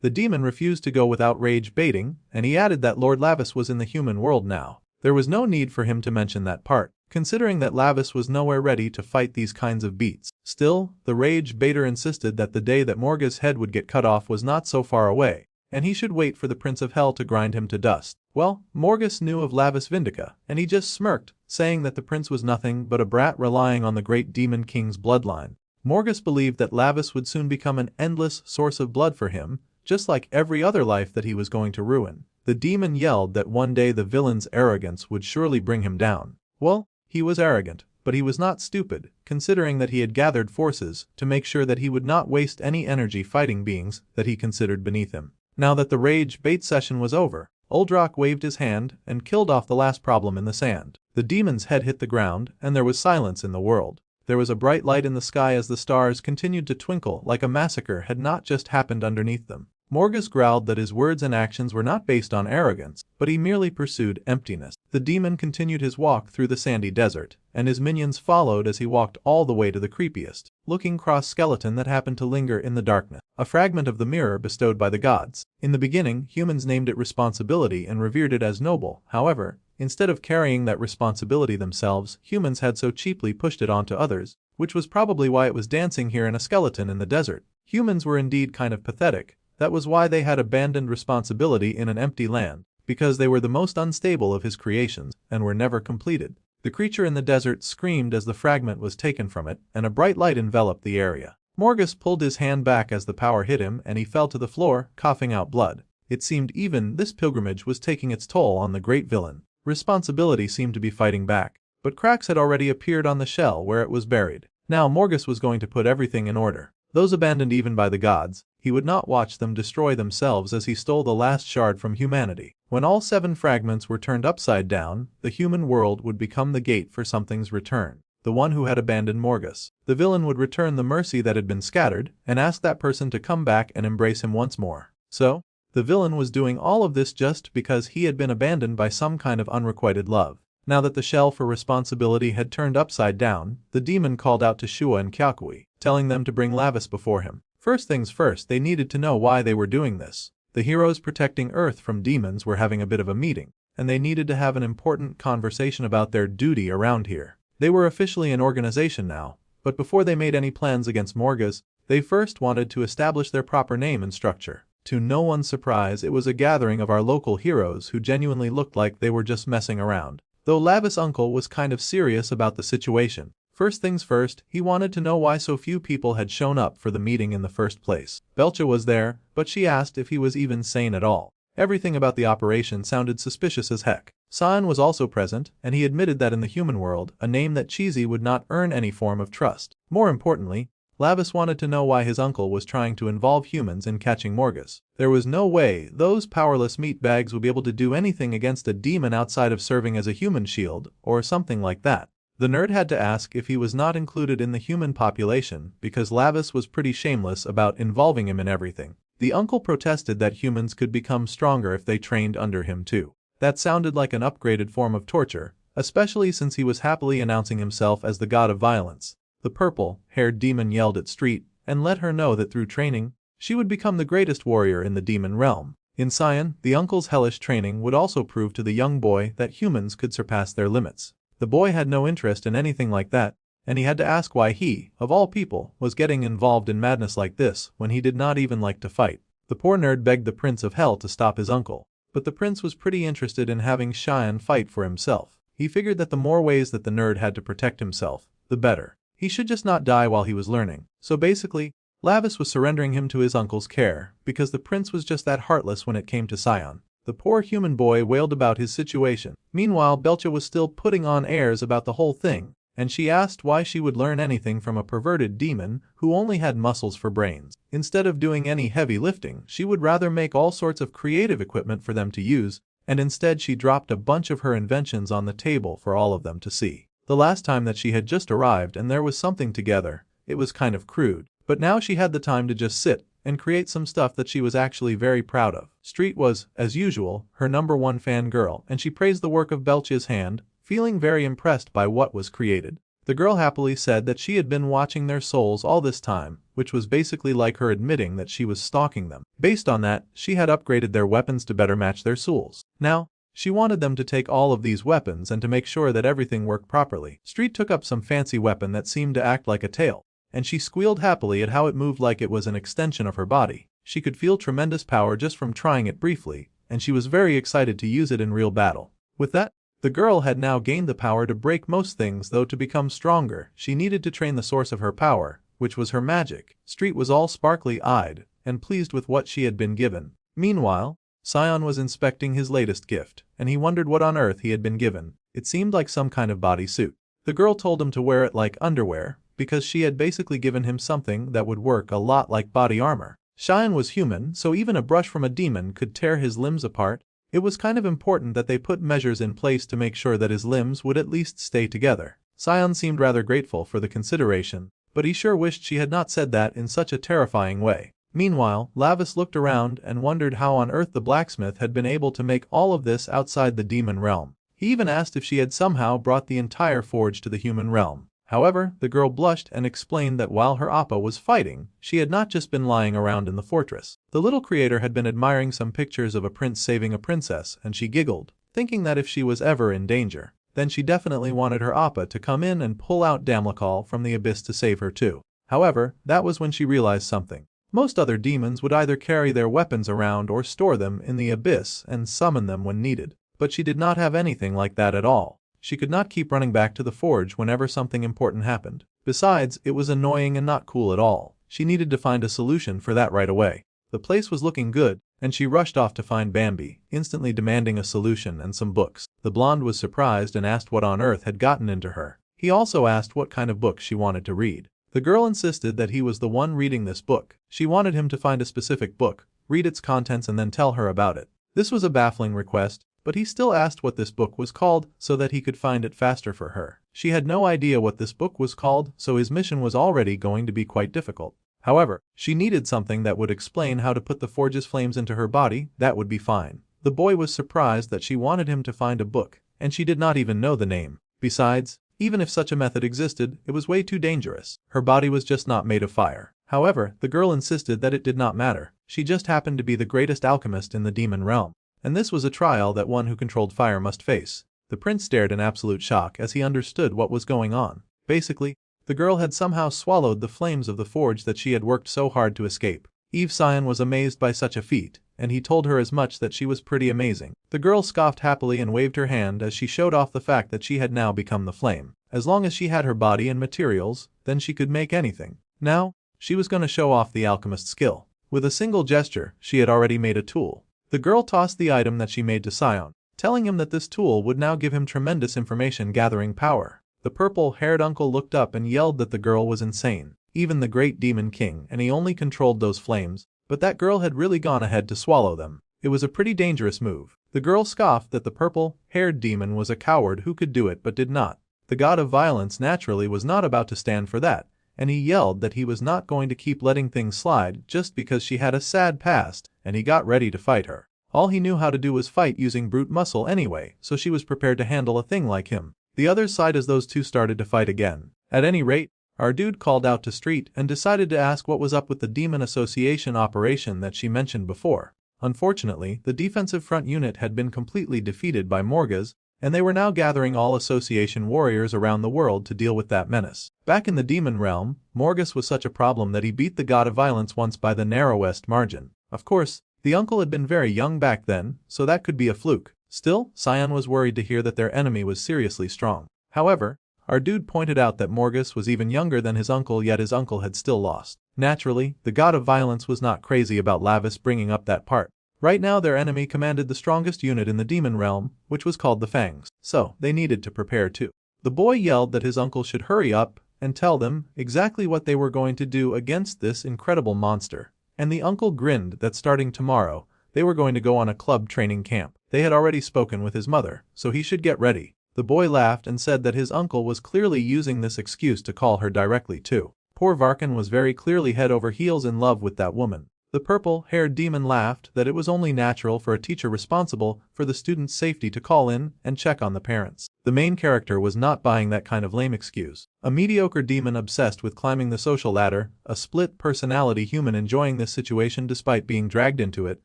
Speaker 1: The demon refused to go without rage baiting, and he added that Lord Lavis was in the human world now. There was no need for him to mention that part, considering that Lavis was nowhere ready to fight these kinds of beats. Still, the rage baiter insisted that the day that Morga's head would get cut off was not so far away, and he should wait for the Prince of Hell to grind him to dust. Well, Morgus knew of Lavis Vindica, and he just smirked, saying that the prince was nothing but a brat relying on the great demon king's bloodline. Morgus believed that Lavis would soon become an endless source of blood for him, just like every other life that he was going to ruin. The demon yelled that one day the villain's arrogance would surely bring him down. Well, he was arrogant, but he was not stupid, considering that he had gathered forces to make sure that he would not waste any energy fighting beings that he considered beneath him. Now that the rage bait session was over, Uldrak waved his hand and killed off the last problem in the sand. The demon's head hit the ground, and there was silence in the world. There was a bright light in the sky as the stars continued to twinkle like a massacre had not just happened underneath them. Morgus growled that his words and actions were not based on arrogance, but he merely pursued emptiness. The demon continued his walk through the sandy desert, and his minions followed as he walked all the way to the creepiest looking cross-skeleton that happened to linger in the darkness, a fragment of the mirror bestowed by the gods. In the beginning, humans named it responsibility and revered it as noble. However, instead of carrying that responsibility themselves, humans had so cheaply pushed it onto others, which was probably why it was dancing here in a skeleton in the desert. Humans were indeed kind of pathetic. That was why they had abandoned responsibility in an empty land, because they were the most unstable of his creations and were never completed. The creature in the desert screamed as the fragment was taken from it, and a bright light enveloped the area. Morgus pulled his hand back as the power hit him and he fell to the floor, coughing out blood. It seemed even this pilgrimage was taking its toll on the great villain. Responsibility seemed to be fighting back, but cracks had already appeared on the shell where it was buried. Now Morgus was going to put everything in order. Those abandoned even by the gods, he would not watch them destroy themselves as he stole the last shard from humanity. When all 7 fragments were turned upside down, the human world would become the gate for something's return. The one who had abandoned Morgus. The villain would return the mercy that had been scattered and ask that person to come back and embrace him once more. So, the villain was doing all of this just because he had been abandoned by some kind of unrequited love. Now that the shell for responsibility had turned upside down, the demon called out to Shua and Kyakui, telling them to bring Lavis before him. First things first, they needed to know why they were doing this. The heroes protecting Earth from demons were having a bit of a meeting, and they needed to have an important conversation about their duty around here. They were officially an organization now, but before they made any plans against Morgus, they first wanted to establish their proper name and structure. To no one's surprise, it was a gathering of our local heroes who genuinely looked like they were just messing around. Though Lavis' uncle was kind of serious about the situation. First things first, he wanted to know why so few people had shown up for the meeting in the first place. Belcha was there, but she asked if he was even sane at all. Everything about the operation sounded suspicious as heck. Sion was also present, and he admitted that in the human world, a name that cheesy would not earn any form of trust. More importantly, Lavis wanted to know why his uncle was trying to involve humans in catching Morgus. There was no way those powerless meatbags would be able to do anything against a demon outside of serving as a human shield, or something like that. The nerd had to ask if he was not included in the human population because Lavis was pretty shameless about involving him in everything. The uncle protested that humans could become stronger if they trained under him too. That sounded like an upgraded form of torture, especially since he was happily announcing himself as the god of violence. The purple-haired demon yelled at Street and let her know that through training, she would become the greatest warrior in the demon realm. In Sion, the uncle's hellish training would also prove to the young boy that humans could surpass their limits. The boy had no interest in anything like that, and he had to ask why he, of all people, was getting involved in madness like this when he did not even like to fight. The poor nerd begged the Prince of Hell to stop his uncle, but the prince was pretty interested in having Sion fight for himself. He figured that the more ways that the nerd had to protect himself, the better. He should just not die while he was learning. So basically, Lavis was surrendering him to his uncle's care because the prince was just that heartless when it came to Sion. The poor human boy wailed about his situation. Meanwhile, Belcha was still putting on airs about the whole thing, and she asked why she would learn anything from a perverted demon who only had muscles for brains. Instead of doing any heavy lifting, she would rather make all sorts of creative equipment for them to use and instead she dropped a bunch of her inventions on the table for all of them to see. The last time that she had just arrived and there was something together, it was kind of crude, but now she had the time to just sit and create some stuff that she was actually very proud of. Street was, as usual, her #1 fangirl, and she praised the work of Belch's hand, feeling very impressed by what was created. The girl happily said that she had been watching their souls all this time, which was basically like her admitting that she was stalking them. Based on that, she had upgraded their weapons to better match their souls. Now, she wanted them to take all of these weapons and to make sure that everything worked properly. Street took up some fancy weapon that seemed to act like a tail, and she squealed happily at how it moved like it was an extension of her body. She could feel tremendous power just from trying it briefly, and she was very excited to use it in real battle. With that, the girl had now gained the power to break most things, though to become stronger, she needed to train the source of her power, which was her magic. Street was all sparkly-eyed and pleased with what she had been given. Meanwhile, Sion was inspecting his latest gift, and he wondered what on earth he had been given. It seemed like some kind of bodysuit. The girl told him to wear it like underwear, because she had basically given him something that would work a lot like body armor. Sion was human, so even a brush from a demon could tear his limbs apart. It was kind of important that they put measures in place to make sure that his limbs would at least stay together. Sion seemed rather grateful for the consideration, but he sure wished she had not said that in such a terrifying way. Meanwhile, Lavis looked around and wondered how on earth the blacksmith had been able to make all of this outside the demon realm. He even asked if she had somehow brought the entire forge to the human realm. However, the girl blushed and explained that while her appa was fighting, she had not just been lying around in the fortress. The little creator had been admiring some pictures of a prince saving a princess, and she giggled, thinking that if she was ever in danger, then she definitely wanted her appa to come in and pull out Damlakal from the abyss to save her too. However, that was when she realized something. Most other demons would either carry their weapons around or store them in the abyss and summon them when needed, but she did not have anything like that at all. She could not keep running back to the forge whenever something important happened. Besides, it was annoying and not cool at all. She needed to find a solution for that right away. The place was looking good, and she rushed off to find Bambi, instantly demanding a solution and some books. The blonde was surprised and asked what on earth had gotten into her. He also asked what kind of book she wanted to read. The girl insisted that he was the one reading this book. She wanted him to find a specific book, read its contents and then tell her about it. This was a baffling request, but he still asked what this book was called so that he could find it faster for her. She had no idea what this book was called, so his mission was already going to be quite difficult. However, she needed something that would explain how to put the forge's flames into her body. That would be fine. The boy was surprised that she wanted him to find a book, and she did not even know the name. Besides, even if such a method existed, it was way too dangerous. Her body was just not made of fire. However, the girl insisted that it did not matter. She just happened to be the greatest alchemist in the demon realm. And this was a trial that one who controlled fire must face. The prince stared in absolute shock as he understood what was going on. Basically, the girl had somehow swallowed the flames of the forge that she had worked so hard to escape. Eve Sion was amazed by such a feat, and he told her as much that she was pretty amazing. The girl scoffed happily and waved her hand as she showed off the fact that she had now become the flame. As long as she had her body and materials, then she could make anything. Now, she was going to show off the alchemist's skill. With a single gesture, she had already made a tool. The girl tossed the item that she made to Sion, telling him that this tool would now give him tremendous information gathering power. The purple-haired uncle looked up and yelled that the girl was insane. Even the great demon king, and he only controlled those flames, but that girl had really gone ahead to swallow them. It was a pretty dangerous move. The girl scoffed that the purple-haired demon was a coward who could do it but did not. The god of violence naturally was not about to stand for that, and he yelled that he was not going to keep letting things slide just because she had a sad past, and he got ready to fight her. All he knew how to do was fight using brute muscle anyway, so she was prepared to handle a thing like him. The other side as those two started to fight again. At any rate, our dude called out to Street and decided to ask what was up with the Demon Association operation that she mentioned before. Unfortunately, the defensive front unit had been completely defeated by Morgas, and they were now gathering all association warriors around the world to deal with that menace. Back in the demon realm, Morgas was such a problem that he beat the god of violence once by the narrowest margin. Of course, the uncle had been very young back then, so that could be a fluke. Still, Sion was worried to hear that their enemy was seriously strong. However, our dude pointed out that Morgas was even younger than his uncle, yet his uncle had still lost. Naturally, the god of violence was not crazy about Lavis bringing up that part. Right now their enemy commanded the strongest unit in the demon realm, which was called the Fangs, so they needed to prepare too. The boy yelled that his uncle should hurry up and tell them exactly what they were going to do against this incredible monster, and the uncle grinned that starting tomorrow, They were going to go on a club training camp. They had already spoken with his mother, so he should get ready. The boy laughed and said that his uncle was clearly using this excuse to call her directly too. Poor Varkan was very clearly head over heels in love with that woman. The purple-haired demon laughed that it was only natural for a teacher responsible for the student's safety to call in and check on the parents. The main character was not buying that kind of lame excuse. A mediocre demon obsessed with climbing the social ladder, a split-personality human enjoying this situation despite being dragged into it,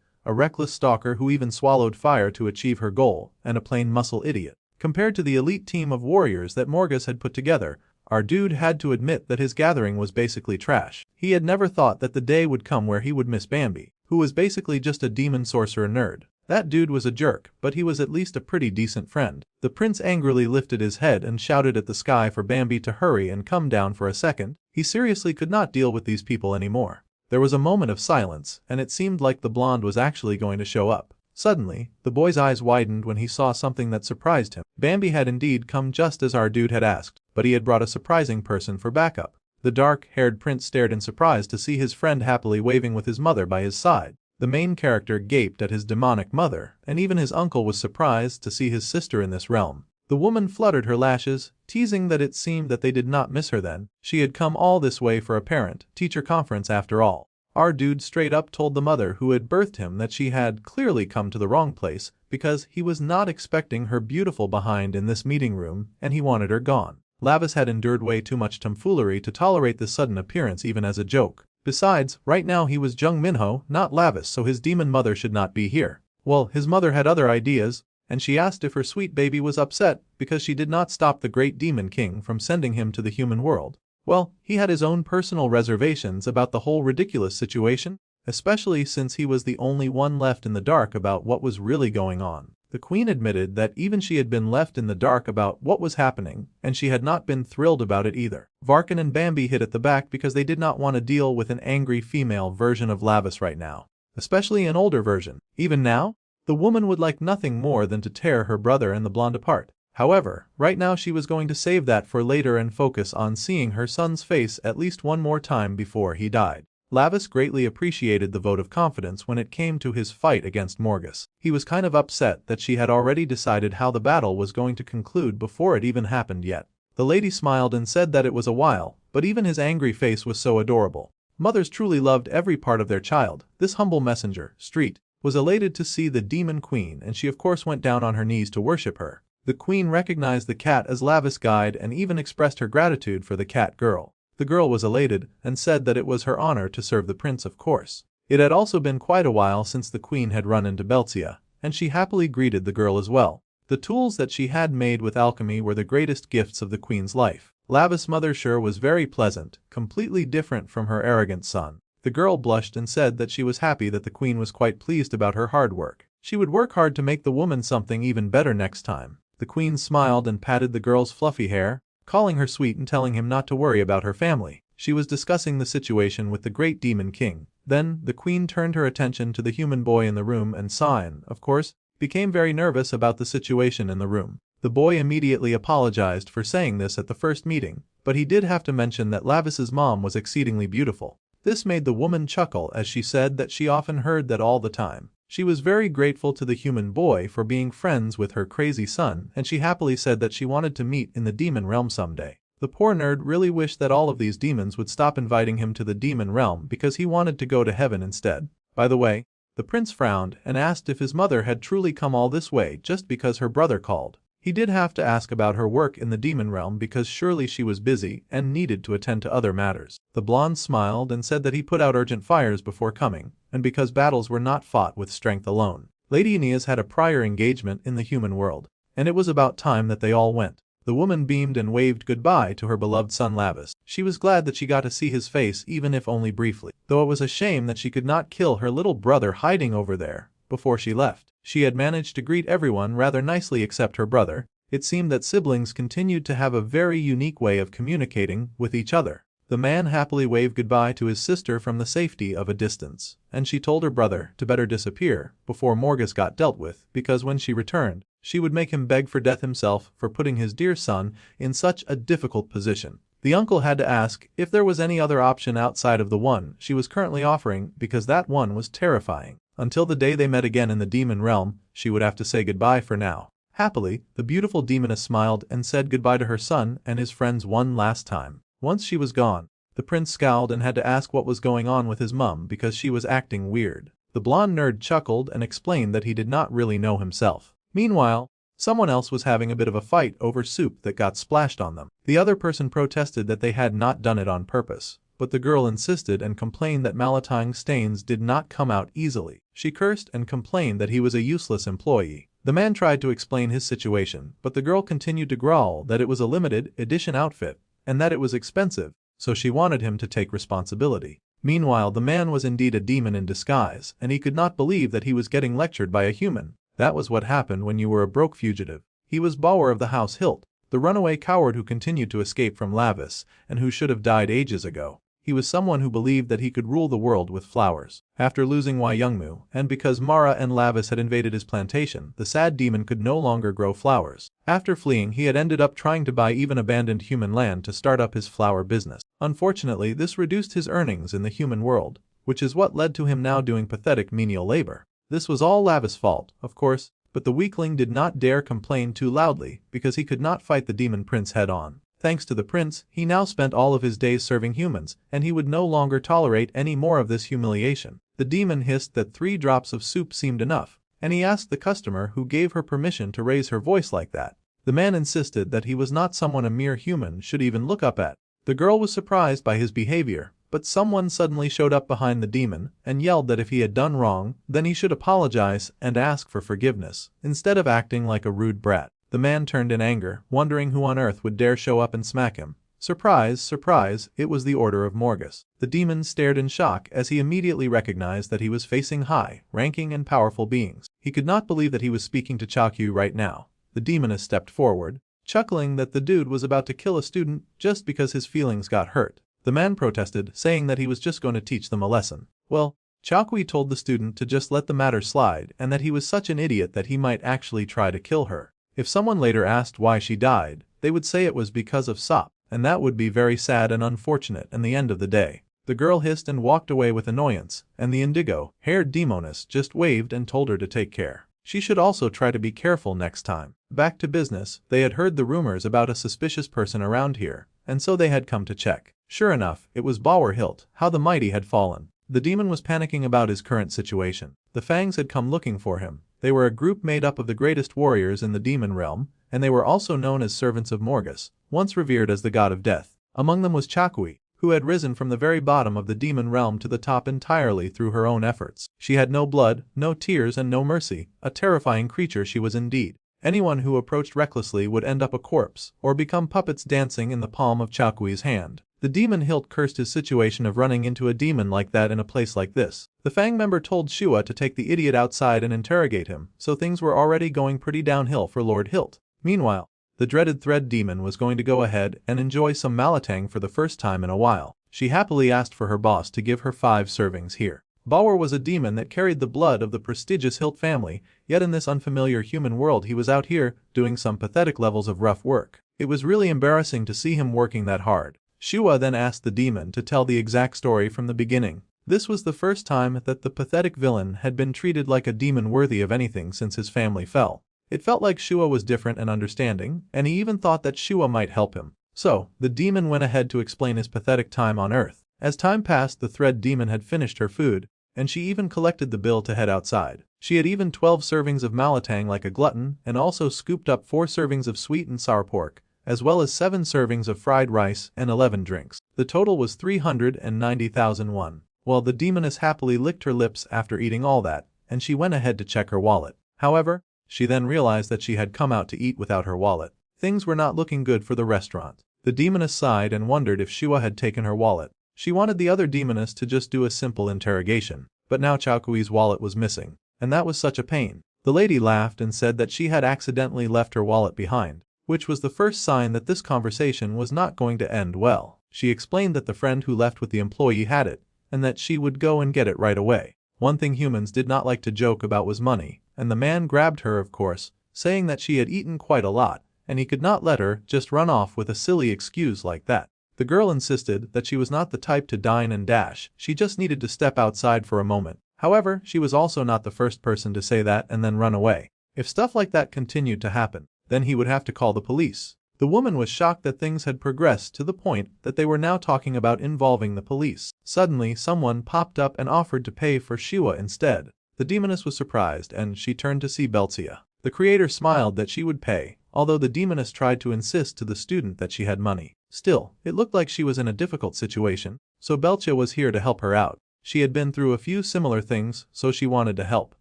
Speaker 1: a reckless stalker who even swallowed fire to achieve her goal, and a plain muscle idiot. Compared to the elite team of warriors that Morgus had put together, our dude had to admit that his gathering was basically trash. He had never thought that the day would come where he would miss Bambi, who was basically just a demon sorcerer nerd. That dude was a jerk, but he was at least a pretty decent friend. The prince angrily lifted his head and shouted at the sky for Bambi to hurry and come down for a second. He seriously could not deal with these people anymore. There was a moment of silence, and it seemed like the blonde was actually going to show up. Suddenly, the boy's eyes widened when he saw something that surprised him. Bambi had indeed come just as our dude had asked, but he had brought a surprising person for backup. The dark-haired prince stared in surprise to see his friend happily waving with his mother by his side. The main character gaped at his demonic mother, and even his uncle was surprised to see his sister in this realm. The woman fluttered her lashes, teasing that it seemed that they did not miss her then. She had come all this way for a parent-teacher conference after all. Our dude straight up told the mother who had birthed him that she had clearly come to the wrong place because he was not expecting her beautiful behind in this meeting room and he wanted her gone. Lavis had endured way too much tomfoolery to tolerate this sudden appearance even as a joke. Besides, right now he was Jung Minho, not Lavis, so his demon mother should not be here. Well, his mother had other ideas, and she asked if her sweet baby was upset because she did not stop the great demon king from sending him to the human world. Well, he had his own personal reservations about the whole ridiculous situation, especially since he was the only one left in the dark about what was really going on. The queen admitted that even she had been left in the dark about what was happening, and she had not been thrilled about it either. Varkan and Bambi hid at the back because they did not want to deal with an angry female version of Lavis right now, especially an older version. Even now, the woman would like nothing more than to tear her brother and the blonde apart. However, right now she was going to save that for later and focus on seeing her son's face at least one more time before he died. Lavis greatly appreciated the vote of confidence when it came to his fight against Morgus. He was kind of upset that she had already decided how the battle was going to conclude before it even happened yet. The lady smiled and said that it was a while, but even his angry face was so adorable. Mothers truly loved every part of their child. This humble messenger, Street, was elated to see the demon queen and she of course went down on her knees to worship her. The queen recognized the cat as Lavis' guide and even expressed her gratitude for the cat girl. The girl was elated and said that it was her honor to serve the prince of course. It had also been quite a while since the queen had run into Belzia, and she happily greeted the girl as well. The tools that she had made with alchemy were the greatest gifts of the queen's life. Lavis' mother sure was very pleasant, completely different from her arrogant son. The girl blushed and said that she was happy that the queen was quite pleased about her hard work. She would work hard to make the woman something even better next time. The queen smiled and patted the girl's fluffy hair, calling her sweet and telling him not to worry about her family. She was discussing the situation with the great demon king. Then, the queen turned her attention to the human boy in the room and Cyan, of course, became very nervous about the situation in the room. The boy immediately apologized for saying this at the first meeting, but he did have to mention that Lavis's mom was exceedingly beautiful. This made the woman chuckle as she said that she often heard that all the time. She was very grateful to the human boy for being friends with her crazy son and she happily said that she wanted to meet in the demon realm someday. The poor nerd really wished that all of these demons would stop inviting him to the demon realm because he wanted to go to heaven instead. By the way, the prince frowned and asked if his mother had truly come all this way just because her brother called. He did have to ask about her work in the demon realm because surely she was busy and needed to attend to other matters. The blonde smiled and said that he put out urgent fires before coming, and because battles were not fought with strength alone. Lady Aeneas had a prior engagement in the human world, and it was about time that they all went. The woman beamed and waved goodbye to her beloved son Lavis. She was glad that she got to see his face even if only briefly, though it was a shame that she could not kill her little brother hiding over there before she left. She had managed to greet everyone rather nicely except her brother. It seemed that siblings continued to have a very unique way of communicating with each other. The man happily waved goodbye to his sister from the safety of a distance, and she told her brother to better disappear before Morgus got dealt with because when she returned, she would make him beg for death himself for putting his dear son in such a difficult position. The uncle had to ask if there was any other option outside of the one she was currently offering because that one was terrifying. Until the day they met again in the demon realm, she would have to say goodbye for now. Happily, the beautiful demoness smiled and said goodbye to her son and his friends one last time. Once she was gone, the prince scowled and had to ask what was going on with his mum because she was acting weird. The blonde nerd chuckled and explained that he did not really know himself. Meanwhile, someone else was having a bit of a fight over soup that got splashed on them. The other person protested that they had not done it on purpose, but the girl insisted and complained that malatang stains did not come out easily. She cursed and complained that he was a useless employee. The man tried to explain his situation, but the girl continued to growl that it was a limited edition outfit and that it was expensive, so she wanted him to take responsibility. Meanwhile, the man was indeed a demon in disguise, and he could not believe that he was getting lectured by a human. That was what happened when you were a broke fugitive. He was Bauer of the House Hilt, the runaway coward who continued to escape from Lavis and who should have died ages ago. He was someone who believed that he could rule the world with flowers. After losing Wai Youngmu, and because Mara and Lavis had invaded his plantation, the sad demon could no longer grow flowers. After fleeing, he had ended up trying to buy even abandoned human land to start up his flower business. Unfortunately, this reduced his earnings in the human world, which is what led to him now doing pathetic menial labor. This was all Lavis' fault, of course, but the weakling did not dare complain too loudly because he could not fight the demon prince head-on. Thanks to the prince, he now spent all of his days serving humans, and he would no longer tolerate any more of this humiliation. The demon hissed that 3 drops of soup seemed enough, and he asked the customer who gave her permission to raise her voice like that. The man insisted that he was not someone a mere human should even look up at. The girl was surprised by his behavior, but someone suddenly showed up behind the demon and yelled that if he had done wrong, then he should apologize and ask for forgiveness, instead of acting like a rude brat. The man turned in anger, wondering who on earth would dare show up and smack him. Surprise, surprise, it was the Order of Morgus. The demon stared in shock as he immediately recognized that he was facing high-ranking and powerful beings. He could not believe that he was speaking to Chakyu right now. The demoness stepped forward, chuckling that the dude was about to kill a student just because his feelings got hurt. The man protested, saying that he was just going to teach them a lesson. Well, Chakui told the student to just let the matter slide and that he was such an idiot that he might actually try to kill her. If someone later asked why she died, they would say it was because of sop, and that would be very sad and unfortunate in the end of the day. The girl hissed and walked away with annoyance, and the indigo-haired demoness just waved and told her to take care. She should also try to be careful next time. Back to business, they had heard the rumors about a suspicious person around here, and so they had come to check. Sure enough, it was Bauer Hilt, how the mighty had fallen. The demon was panicking about his current situation. The Fangs had come looking for him. They were a group made up of the greatest warriors in the demon realm, and they were also known as servants of Morgus, once revered as the god of death. Among them was Chakui, who had risen from the very bottom of the demon realm to the top entirely through her own efforts. She had no blood, no tears and no mercy, a terrifying creature she was indeed. Anyone who approached recklessly would end up a corpse or become puppets dancing in the palm of Chakui's hand. The demon Hilt cursed his situation of running into a demon like that in a place like this. The Fang member told Shua to take the idiot outside and interrogate him, so things were already going pretty downhill for Lord Hilt. Meanwhile, the dreaded Thread Demon was going to go ahead and enjoy some malatang for the first time in a while. She happily asked for her boss to give her 5 servings here. Bauer was a demon that carried the blood of the prestigious Hilt family, yet in this unfamiliar human world he was out here doing some pathetic levels of rough work. It was really embarrassing to see him working that hard. Shua then asked the demon to tell the exact story from the beginning. This was the first time that the pathetic villain had been treated like a demon worthy of anything since his family fell. It felt like Shua was different and understanding, and he even thought that Shua might help him. So, the demon went ahead to explain his pathetic time on Earth. As time passed, the Thread Demon had finished her food, and she even collected the bill to head outside. She had even 12 servings of malatang like a glutton and also scooped up 4 servings of sweet and sour pork, as well as 7 servings of fried rice and 11 drinks. The total was 390,000 won. Well, the demoness happily licked her lips after eating all that, and she went ahead to check her wallet. However, she then realized that she had come out to eat without her wallet. Things were not looking good for the restaurant. The demoness sighed and wondered if Shua had taken her wallet. She wanted the other demoness to just do a simple interrogation, but now Chakui's wallet was missing, and that was such a pain. The lady laughed and said that she had accidentally left her wallet behind, which was the first sign that this conversation was not going to end well. She explained that the friend who left with the employee had it, and that she would go and get it right away. One thing humans did not like to joke about was money, and the man grabbed her of course, saying that she had eaten quite a lot, and he could not let her just run off with a silly excuse like that. The girl insisted that she was not the type to dine and dash, she just needed to step outside for a moment. However, she was also not the first person to say that and then run away. If stuff like that continued to happen, then he would have to call the police. The woman was shocked that things had progressed to the point that they were now talking about involving the police. Suddenly, someone popped up and offered to pay for Shiwa instead. The demoness was surprised and she turned to see Belzia. The creator smiled that she would pay, although the demoness tried to insist to the student that she had money. Still, it looked like she was in a difficult situation, so Belzia was here to help her out. She had been through a few similar things, so she wanted to help.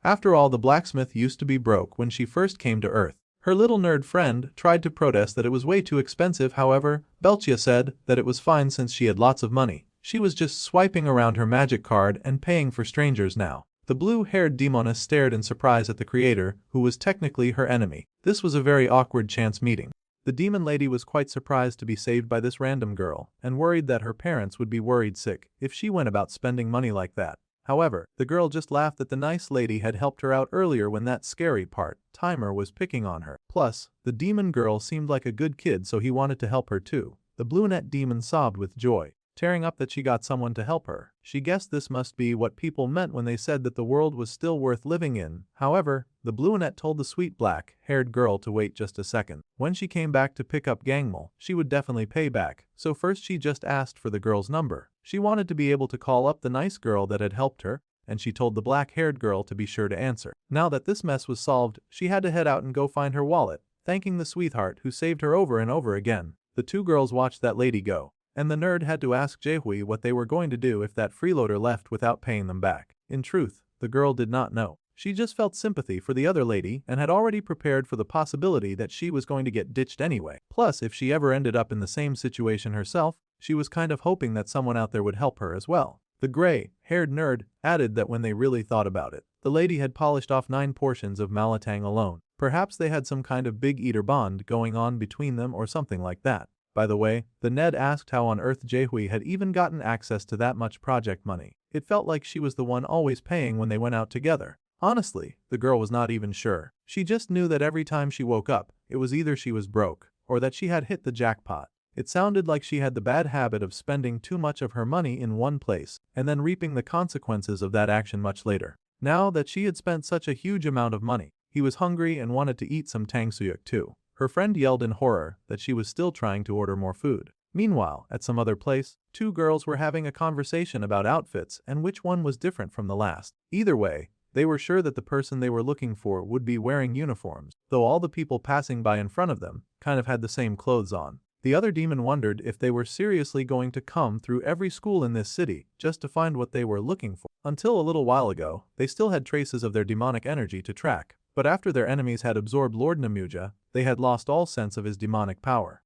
Speaker 1: After all, the blacksmith used to be broke when she first came to Earth. Her little nerd friend tried to protest that it was way too expensive. However, Belzia said that it was fine since she had lots of money. She was just swiping around her magic card and paying for strangers now. The blue-haired demoness stared in surprise at the creator, who was technically her enemy. This was a very awkward chance meeting. The demon lady was quite surprised to be saved by this random girl and worried that her parents would be worried sick if she went about spending money like that. However, the girl just laughed that the nice lady had helped her out earlier when that scary part-timer was picking on her. Plus, the demon girl seemed like a good kid, so he wanted to help her too. The blue-net demon sobbed with joy, tearing up that she got someone to help her. She guessed this must be what people meant when they said that the world was still worth living in. However, the blue-net told the sweet black-haired girl to wait just a second. When she came back to pick up Gangmal, she would definitely pay back, so first she just asked for the girl's number. She wanted to be able to call up the nice girl that had helped her, and she told the black-haired girl to be sure to answer. Now that this mess was solved, she had to head out and go find her wallet, thanking the sweetheart who saved her over and over again. The two girls watched that lady go, and the nerd had to ask Jaehui what they were going to do if that freeloader left without paying them back. In truth, the girl did not know. She just felt sympathy for the other lady and had already prepared for the possibility that she was going to get ditched anyway. Plus, if she ever ended up in the same situation herself, she was kind of hoping that someone out there would help her as well. The gray-haired nerd added that when they really thought about it, the lady had polished off 9 portions of Malatang alone. Perhaps they had some kind of big eater bond going on between them or something like that. By the way, the Ned asked how on earth Jaehui had even gotten access to that much project money. It felt like she was the one always paying when they went out together. Honestly, the girl was not even sure. She just knew that every time she woke up, it was either she was broke or that she had hit the jackpot. It sounded like she had the bad habit of spending too much of her money in one place and then reaping the consequences of that action much later. Now that she had spent such a huge amount of money, he was hungry and wanted to eat some tangsuyuk too. Her friend yelled in horror that she was still trying to order more food. Meanwhile, at some other place, 2 girls were having a conversation about outfits and which one was different from the last. Either way, they were sure that the person they were looking for would be wearing uniforms, though all the people passing by in front of them kind of had the same clothes on. The other demon wondered if they were seriously going to come through every school in this city just to find what they were looking for. Until a little while ago, they still had traces of their demonic energy to track, but after their enemies had absorbed Lord Namuja, they had lost all sense of his demonic power.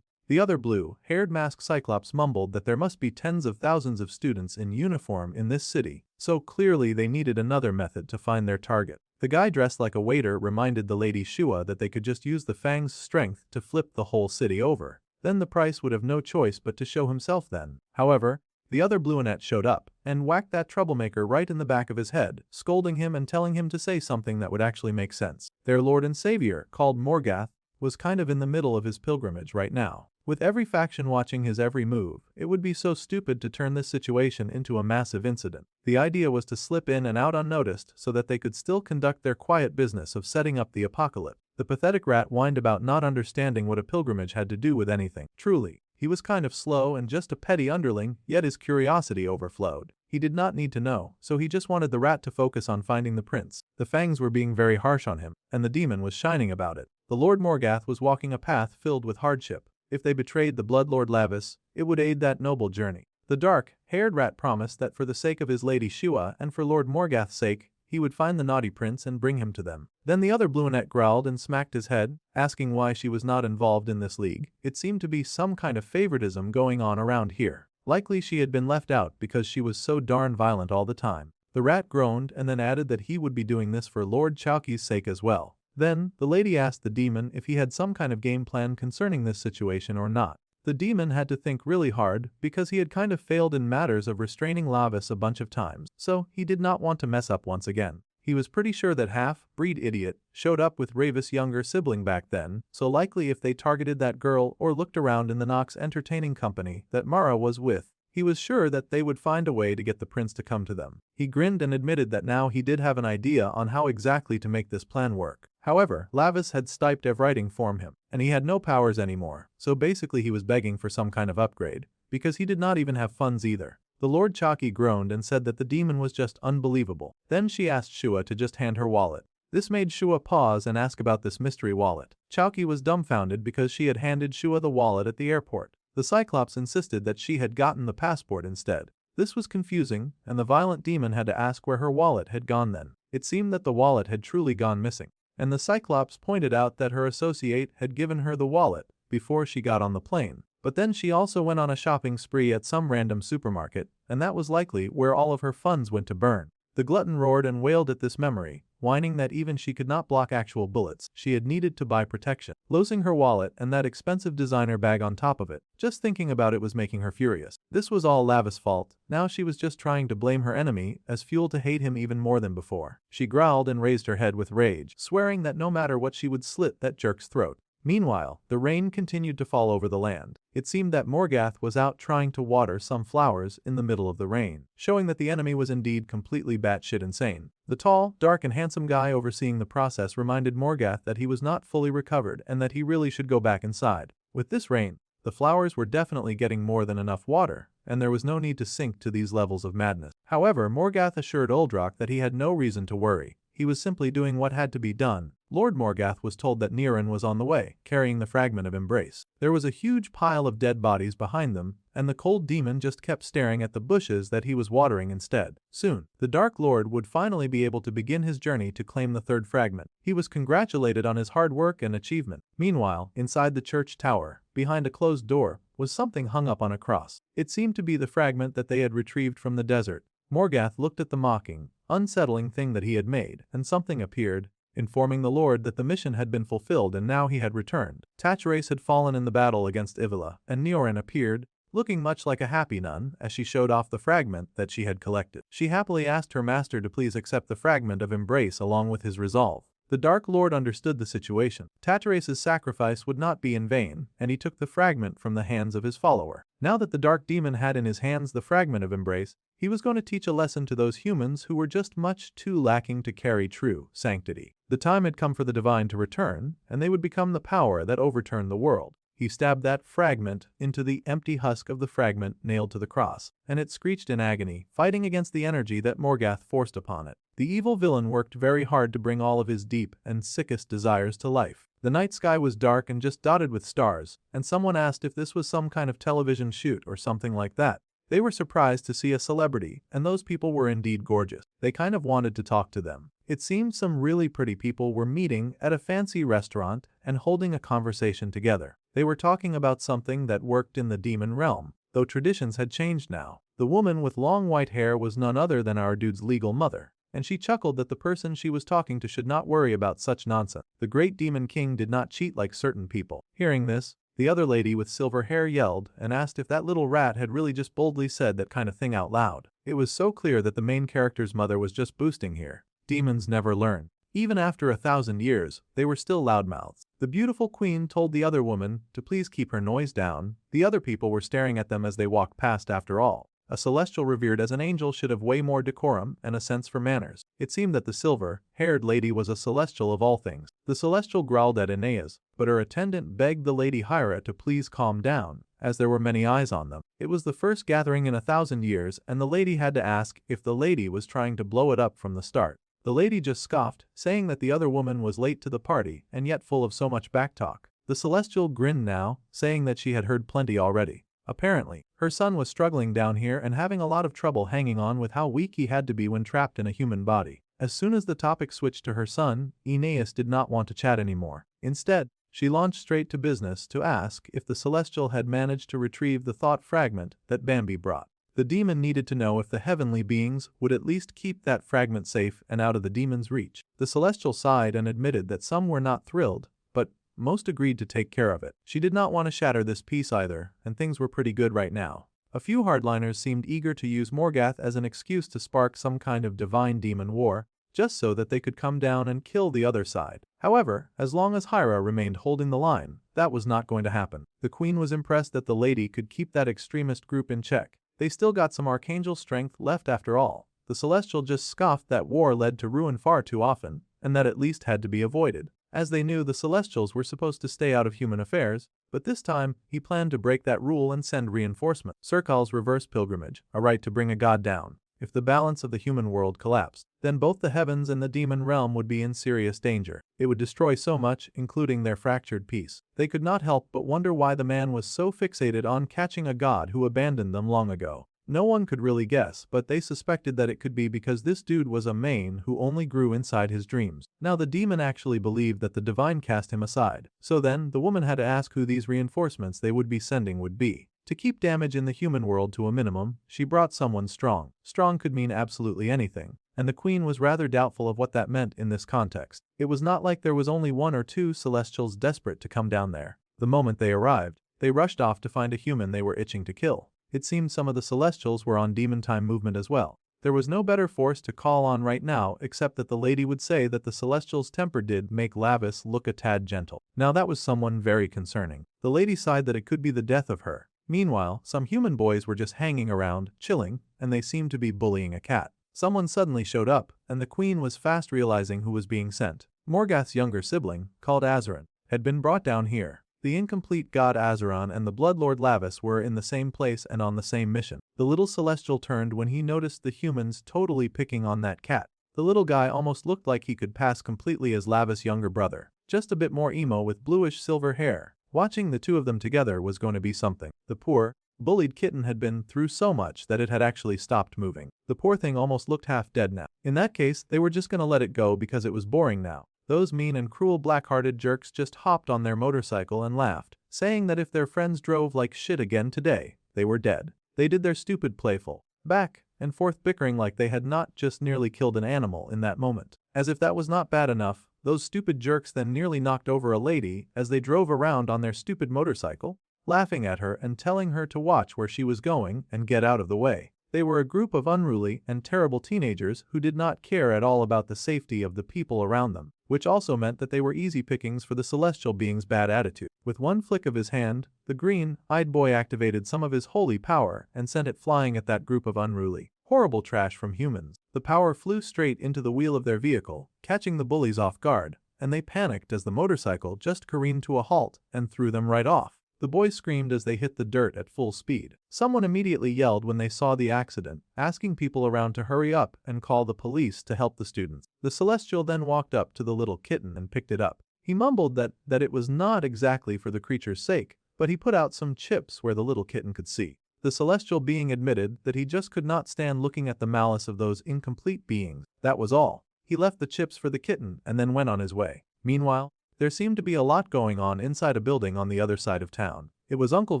Speaker 1: The other blue-haired masked Cyclops mumbled that there must be tens of thousands of students in uniform in this city, so clearly they needed another method to find their target. The guy dressed like a waiter reminded the Lady Shua that they could just use the Fang's strength to flip the whole city over. Then the price would have no choice but to show himself then. However, the other Bluenet showed up and whacked that troublemaker right in the back of his head, scolding him and telling him to say something that would actually make sense. Their lord and savior, called Morgath, was kind of in the middle of his pilgrimage right now. With every faction watching his every move, it would be so stupid to turn this situation into a massive incident. The idea was to slip in and out unnoticed so that they could still conduct their quiet business of setting up the apocalypse. The pathetic rat whined about not understanding what a pilgrimage had to do with anything. Truly, he was kind of slow and just a petty underling, yet his curiosity overflowed. He did not need to know, so he just wanted the rat to focus on finding the prince. The fangs were being very harsh on him, and the demon was shining about it. The Lord Morgath was walking a path filled with hardship. If they betrayed the Bloodlord Lavis, it would aid that noble journey. The dark-haired rat promised that for the sake of his Lady Shua and for Lord Morgath's sake, he would find the naughty prince and bring him to them. Then the other Bluenet growled and smacked his head, asking why she was not involved in this league. It seemed to be some kind of favoritism going on around here. Likely she had been left out because she was so darn violent all the time. The rat groaned and then added that he would be doing this for Lord Chowki's sake as well. Then, the lady asked the demon if he had some kind of game plan concerning this situation or not. The demon had to think really hard because he had kind of failed in matters of restraining Lavis a bunch of times, so he did not want to mess up once again. He was pretty sure that half-breed idiot showed up with Ravis' younger sibling back then, so likely if they targeted that girl or looked around in the Nox entertaining company that Mara was with, He was sure that they would find a way to get the prince to come to them. He grinned and admitted that now he did have an idea on how exactly to make this plan work. However, Lavis had stopped writing for him, and he had no powers anymore, so basically he was begging for some kind of upgrade, because he did not even have funds either. The Lord Chalky groaned and said that the demon was just unbelievable. Then she asked Shua to just hand her wallet. This made Shua pause and ask about this mystery wallet. Chalky was dumbfounded because she had handed Shua the wallet at the airport. The Cyclops insisted that she had gotten the passport instead. This was confusing, and the violent demon had to ask where her wallet had gone then. It seemed that the wallet had truly gone missing, and the Cyclops pointed out that her associate had given her the wallet before she got on the plane. But then she also went on a shopping spree at some random supermarket, and that was likely where all of her funds went to burn. The glutton roared and wailed at this memory, whining that even she could not block actual bullets. She had needed to buy protection. Losing her wallet and that expensive designer bag on top of it, just thinking about it was making her furious. This was all Lavis' fault. Now she was just trying to blame her enemy as fuel to hate him even more than before. She growled and raised her head with rage, swearing that no matter what she would slit that jerk's throat. Meanwhile, the rain continued to fall over the land. It seemed that Morgath was out trying to water some flowers in the middle of the rain, showing that the enemy was indeed completely batshit insane. The tall, dark and handsome guy overseeing the process reminded Morgath that he was not fully recovered and that he really should go back inside. With this rain, the flowers were definitely getting more than enough water, and there was no need to sink to these levels of madness. However, Morgath assured Uldrock that he had no reason to worry. He was simply doing what had to be done. Lord Morgath was told that Niran was on the way, carrying the fragment of embrace. There was a huge pile of dead bodies behind them, and the cold demon just kept staring at the bushes that he was watering instead. Soon, the Dark Lord would finally be able to begin his journey to claim the third fragment. He was congratulated on his hard work and achievement. Meanwhile, inside the church tower, behind a closed door, was something hung up on a cross. It seemed to be the fragment that they had retrieved from the desert. Morgath looked at the mocking, unsettling thing that he had made, and something appeared, informing the Lord that the mission had been fulfilled and now he had returned. Tatchrace had fallen in the battle against Ivila, and Nioran appeared, looking much like a happy nun as she showed off the fragment that she had collected. She happily asked her master to please accept the fragment of embrace along with his resolve. The Dark Lord understood the situation. Tatchrace's sacrifice would not be in vain, and he took the fragment from the hands of his follower. Now that the Dark Demon had in his hands the fragment of embrace, he was going to teach a lesson to those humans who were just much too lacking to carry true sanctity. The time had come for the Divine to return, and they would become the power that overturned the world. He stabbed that fragment into the empty husk of the fragment nailed to the cross, and it screeched in agony, fighting against the energy that Morgath forced upon it. The evil villain worked very hard to bring all of his deep and sickest desires to life. The night sky was dark and just dotted with stars, and someone asked if this was some kind of television shoot or something like that. They were surprised to see a celebrity, and those people were indeed gorgeous. They kind of wanted to talk to them. It seemed some really pretty people were meeting at a fancy restaurant and holding a conversation together. They were talking about something that worked in the demon realm, though traditions had changed now. The woman with long white hair was none other than our dude's legal mother, and she chuckled that the person she was talking to should not worry about such nonsense. The great demon king did not cheat like certain people. Hearing this, the other lady with silver hair yelled and asked if that little rat had really just boldly said that kind of thing out loud. It was so clear that the main character's mother was just boosting here. Demons never learn. Even after 1,000 years, they were still loudmouths. The beautiful queen told the other woman to please keep her noise down. The other people were staring at them as they walked past after all. A celestial revered as an angel should have way more decorum and a sense for manners. It seemed that the silver-haired lady was a celestial of all things. The celestial growled at Aeneas, but her attendant begged the Lady Hyra to please calm down, as there were many eyes on them. It was the first gathering in 1,000 years, and the lady had to ask if the lady was trying to blow it up from the start. The lady just scoffed, saying that the other woman was late to the party and yet full of so much backtalk. The celestial grinned now, saying that she had heard plenty already. Apparently, her son was struggling down here and having a lot of trouble hanging on with how weak he had to be when trapped in a human body. As soon as the topic switched to her son, Aeneas did not want to chat anymore. Instead, she launched straight to business to ask if the celestial had managed to retrieve the thought fragment that Bambi brought. The demon needed to know if the heavenly beings would at least keep that fragment safe and out of the demon's reach. The celestial sighed and admitted that some were not thrilled, but most agreed to take care of it. She did not want to shatter this peace either, and things were pretty good right now. A few hardliners seemed eager to use Morgath as an excuse to spark some kind of divine demon war, just so that they could come down and kill the other side. However, as long as Hyra remained holding the line, that was not going to happen. The queen was impressed that the lady could keep that extremist group in check. They still got some archangel strength left after all. The Celestial just scoffed that war led to ruin far too often, and that at least had to be avoided. As they knew, the Celestials were supposed to stay out of human affairs, but this time, he planned to break that rule and send reinforcements. Serkal's reverse pilgrimage, a right to bring a god down. If the balance of the human world collapsed, then both the heavens and the demon realm would be in serious danger. It would destroy so much, including their fractured peace. They could not help but wonder why the man was so fixated on catching a god who abandoned them long ago. No one could really guess, but they suspected that it could be because this dude was a main who only grew inside his dreams. Now the demon actually believed that the divine cast him aside. So then, the woman had to ask who these reinforcements they would be sending would be. To keep damage in the human world to a minimum, she brought someone strong. Strong could mean absolutely anything, and the queen was rather doubtful of what that meant in this context. It was not like there was only one or two Celestials desperate to come down there. The moment they arrived, they rushed off to find a human they were itching to kill. It seemed some of the Celestials were on demon time movement as well. There was no better force to call on right now except that the lady would say that the Celestial's temper did make Lavis look a tad gentle. Now that was someone very concerning. The lady sighed that it could be the death of her. Meanwhile, some human boys were just hanging around, chilling, and they seemed to be bullying a cat. Someone suddenly showed up, and the queen was fast realizing who was being sent. Morgath's younger sibling, called Azuran, had been brought down here. The incomplete god Azuran and the Bloodlord Lavis were in the same place and on the same mission. The little Celestial turned when he noticed the humans totally picking on that cat. The little guy almost looked like he could pass completely as Lavis' younger brother, just a bit more emo with bluish silver hair. Watching the two of them together was going to be something. The poor, bullied kitten had been through so much that it had actually stopped moving. The poor thing almost looked half dead now. In that case, they were just gonna let it go because it was boring now. Those mean and cruel black-hearted jerks just hopped on their motorcycle and laughed, saying that if their friends drove like shit again today, they were dead. They did their stupid playful, back and forth bickering like they had not just nearly killed an animal in that moment. As if that was not bad enough, those stupid jerks then nearly knocked over a lady as they drove around on their stupid motorcycle, laughing at her and telling her to watch where she was going and get out of the way. They were a group of unruly and terrible teenagers who did not care at all about the safety of the people around them, which also meant that they were easy pickings for the Celestial being's bad attitude. With one flick of his hand, the green-eyed boy activated some of his holy power and sent it flying at that group of unruly, horrible trash from humans. The power flew straight into the wheel of their vehicle, catching the bullies off guard, and they panicked as the motorcycle just careened to a halt and threw them right off. The boys screamed as they hit the dirt at full speed. Someone immediately yelled when they saw the accident, asking people around to hurry up and call the police to help the students. The Celestial then walked up to the little kitten and picked it up. He mumbled that it was not exactly for the creature's sake, but he put out some chips where the little kitten could see. The Celestial being admitted that he just could not stand looking at the malice of those incomplete beings. That was all. He left the chips for the kitten and then went on his way. Meanwhile, there seemed to be a lot going on inside a building on the other side of town. It was Uncle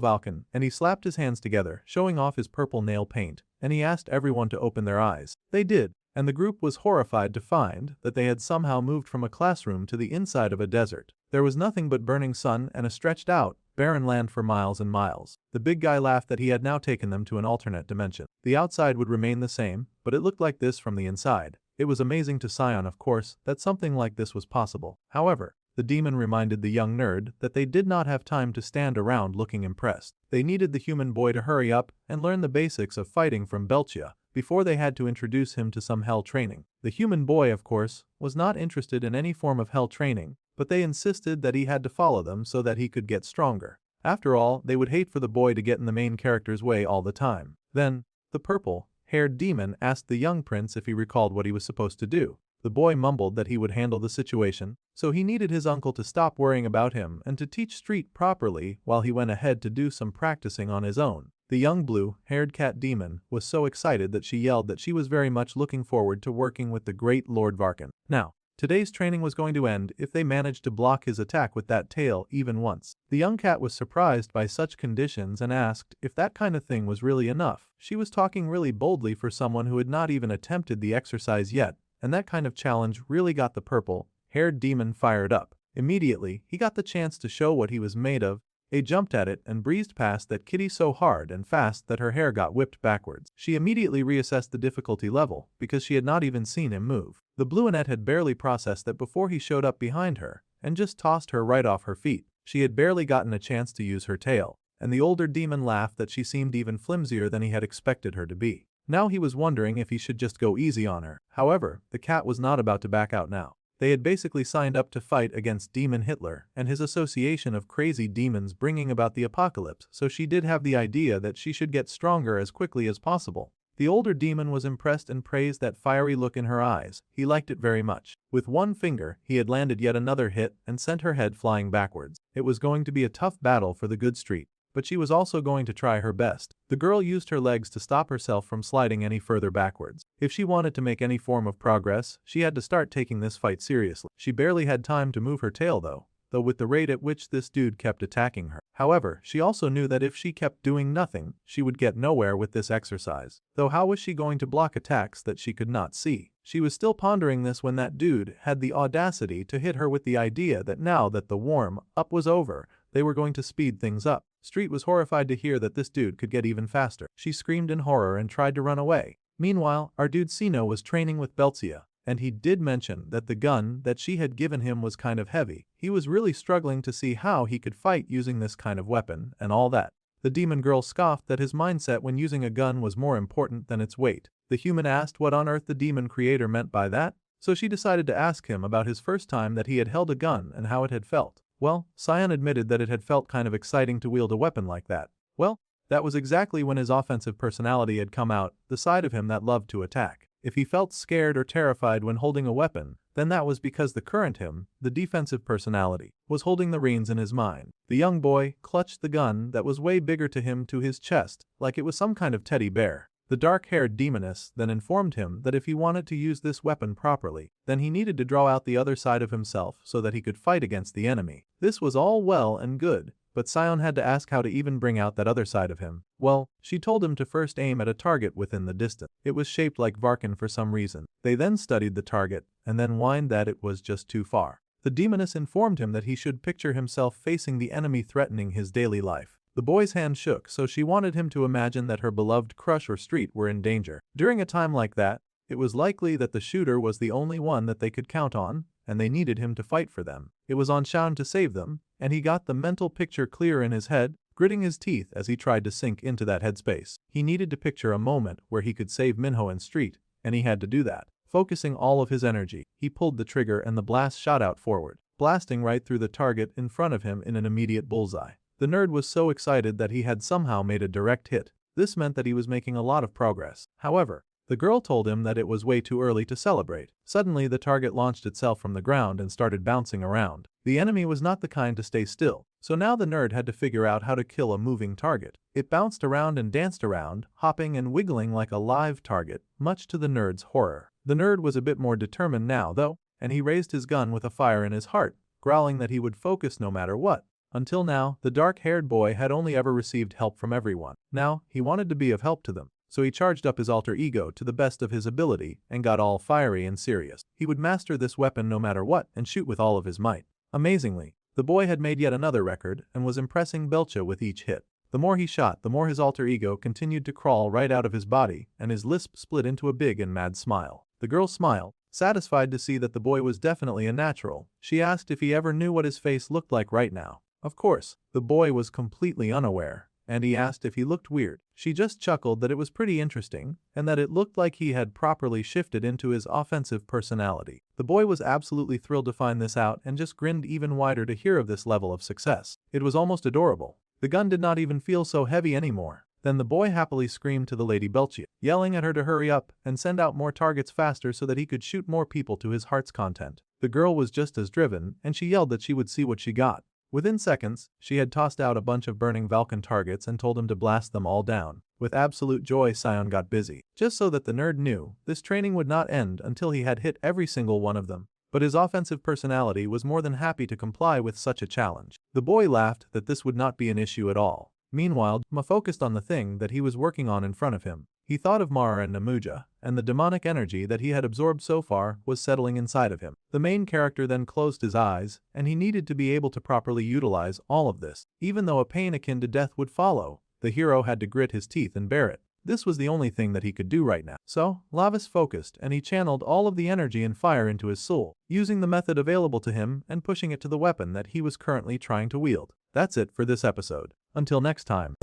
Speaker 1: Valken, and he slapped his hands together, showing off his purple nail paint, and he asked everyone to open their eyes. They did, and the group was horrified to find that they had somehow moved from a classroom to the inside of a desert. There was nothing but burning sun and a stretched out, barren land for miles and miles. The big guy laughed that he had now taken them to an alternate dimension. The outside would remain the same, but it looked like this from the inside. It was amazing to Scion, of course, that something like this was possible. However, the demon reminded the young nerd that they did not have time to stand around looking impressed. They needed the human boy to hurry up and learn the basics of fighting from Belchia before they had to introduce him to some hell training. The human boy, of course, was not interested in any form of hell training, but they insisted that he had to follow them so that he could get stronger. After all, they would hate for the boy to get in the main character's way all the time. Then, the purple-haired demon asked the young prince if he recalled what he was supposed to do. The boy mumbled that he would handle the situation, so he needed his uncle to stop worrying about him and to teach Street properly while he went ahead to do some practicing on his own. The young blue-haired cat demon was so excited that she yelled that she was very much looking forward to working with the great Lord Varkan. Now, today's training was going to end if they managed to block his attack with that tail even once. The young cat was surprised by such conditions and asked if that kind of thing was really enough. She was talking really boldly for someone who had not even attempted the exercise yet, and that kind of challenge really got the purple-haired demon fired up. Immediately, he got the chance to show what he was made of. He jumped at it and breezed past that kitty so hard and fast that her hair got whipped backwards. She immediately reassessed the difficulty level because she had not even seen him move. The blueonette had barely processed that before he showed up behind her and just tossed her right off her feet. She had barely gotten a chance to use her tail. and the older demon laughed that she seemed even flimsier than he had expected her to be. Now he was wondering if he should just go easy on her. However, the cat was not about to back out now. They had basically signed up to fight against Demon Hitler and his association of crazy demons bringing about the apocalypse, so she did have the idea that she should get stronger as quickly as possible. The older demon was impressed and praised that fiery look in her eyes. He liked it very much. With one finger, he had landed yet another hit and sent her head flying backwards. It was going to be a tough battle for the good street, but she was also going to try her best. The girl used her legs to stop herself from sliding any further backwards. If she wanted to make any form of progress, she had to start taking this fight seriously. She barely had time to move her tail though with the rate at which this dude kept attacking her. However, she also knew that if she kept doing nothing, she would get nowhere with this exercise. Though how was she going to block attacks that she could not see? She was still pondering this when that dude had the audacity to hit her with the idea that now that the warm-up was over, they were going to speed things up. Street was horrified to hear that this dude could get even faster. She screamed in horror and tried to run away. Meanwhile, our dude Sino was training with Belzia, and he did mention that the gun that she had given him was kind of heavy. He was really struggling to see how he could fight using this kind of weapon and all that. The demon girl scoffed that his mindset when using a gun was more important than its weight. The human asked what on earth the demon creator meant by that, so she decided to ask him about his first time that he had held a gun and how it had felt. Well, Sion admitted that it had felt kind of exciting to wield a weapon like that. Well, that was exactly when his offensive personality had come out, the side of him that loved to attack. If he felt scared or terrified when holding a weapon, then that was because the current him, the defensive personality, was holding the reins in his mind. The young boy clutched the gun that was way bigger to him to his chest, like it was some kind of teddy bear. The dark-haired demoness then informed him that if he wanted to use this weapon properly, then he needed to draw out the other side of himself so that he could fight against the enemy. This was all well and good, but Sion had to ask how to even bring out that other side of him. Well, she told him to first aim at a target within the distance. It was shaped like Varkin for some reason. They then studied the target, and then whined that it was just too far. The demoness informed him that he should picture himself facing the enemy threatening his daily life. The boy's hand shook, so she wanted him to imagine that her beloved crush or street were in danger. During a time like that, it was likely that the shooter was the only one that they could count on, and they needed him to fight for them. It was on Shaun to save them, and he got the mental picture clear in his head, gritting his teeth as he tried to sink into that headspace. He needed to picture a moment where he could save Minho and Street, and he had to do that. Focusing all of his energy, he pulled the trigger and the blast shot out forward, blasting right through the target in front of him in an immediate bullseye. The nerd was so excited that he had somehow made a direct hit. This meant that he was making a lot of progress. However, the girl told him that it was way too early to celebrate. Suddenly, the target launched itself from the ground and started bouncing around. The enemy was not the kind to stay still, so now the nerd had to figure out how to kill a moving target. It bounced around and danced around, hopping and wiggling like a live target, much to the nerd's horror. The nerd was a bit more determined now, though, and he raised his gun with a fire in his heart, growling that he would focus no matter what. Until now, the dark-haired boy had only ever received help from everyone. Now, he wanted to be of help to them. So he charged up his alter ego to the best of his ability and got all fiery and serious. He would master this weapon no matter what and shoot with all of his might. Amazingly, the boy had made yet another record and was impressing Belcha with each hit. The more he shot, the more his alter ego continued to crawl right out of his body, and his lisp split into a big and mad smile. The girl smiled, satisfied to see that the boy was definitely a natural. She asked if he ever knew what his face looked like right now. Of course, the boy was completely unaware, and he asked if he looked weird. She just chuckled that it was pretty interesting, and that it looked like he had properly shifted into his offensive personality. The boy was absolutely thrilled to find this out and just grinned even wider to hear of this level of success. It was almost adorable. The gun did not even feel so heavy anymore. Then the boy happily screamed to the Lady Belchia, yelling at her to hurry up and send out more targets faster so that he could shoot more people to his heart's content. The girl was just as driven, and she yelled that she would see what she got. Within seconds, she had tossed out a bunch of burning Vulcan targets and told him to blast them all down. With absolute joy, Sion got busy. Just so that the nerd knew, this training would not end until he had hit every single one of them. But his offensive personality was more than happy to comply with such a challenge. The boy laughed that this would not be an issue at all. Meanwhile, Ma focused on the thing that he was working on in front of him. He thought of Mara and Namuja, and the demonic energy that he had absorbed so far was settling inside of him. The main character then closed his eyes, and he needed to be able to properly utilize all of this. Even though a pain akin to death would follow, the hero had to grit his teeth and bear it. This was the only thing that he could do right now. So, Lavis focused and he channeled all of the energy and fire into his soul, using the method available to him and pushing it to the weapon that he was currently trying to wield. That's it for this episode. Until next time.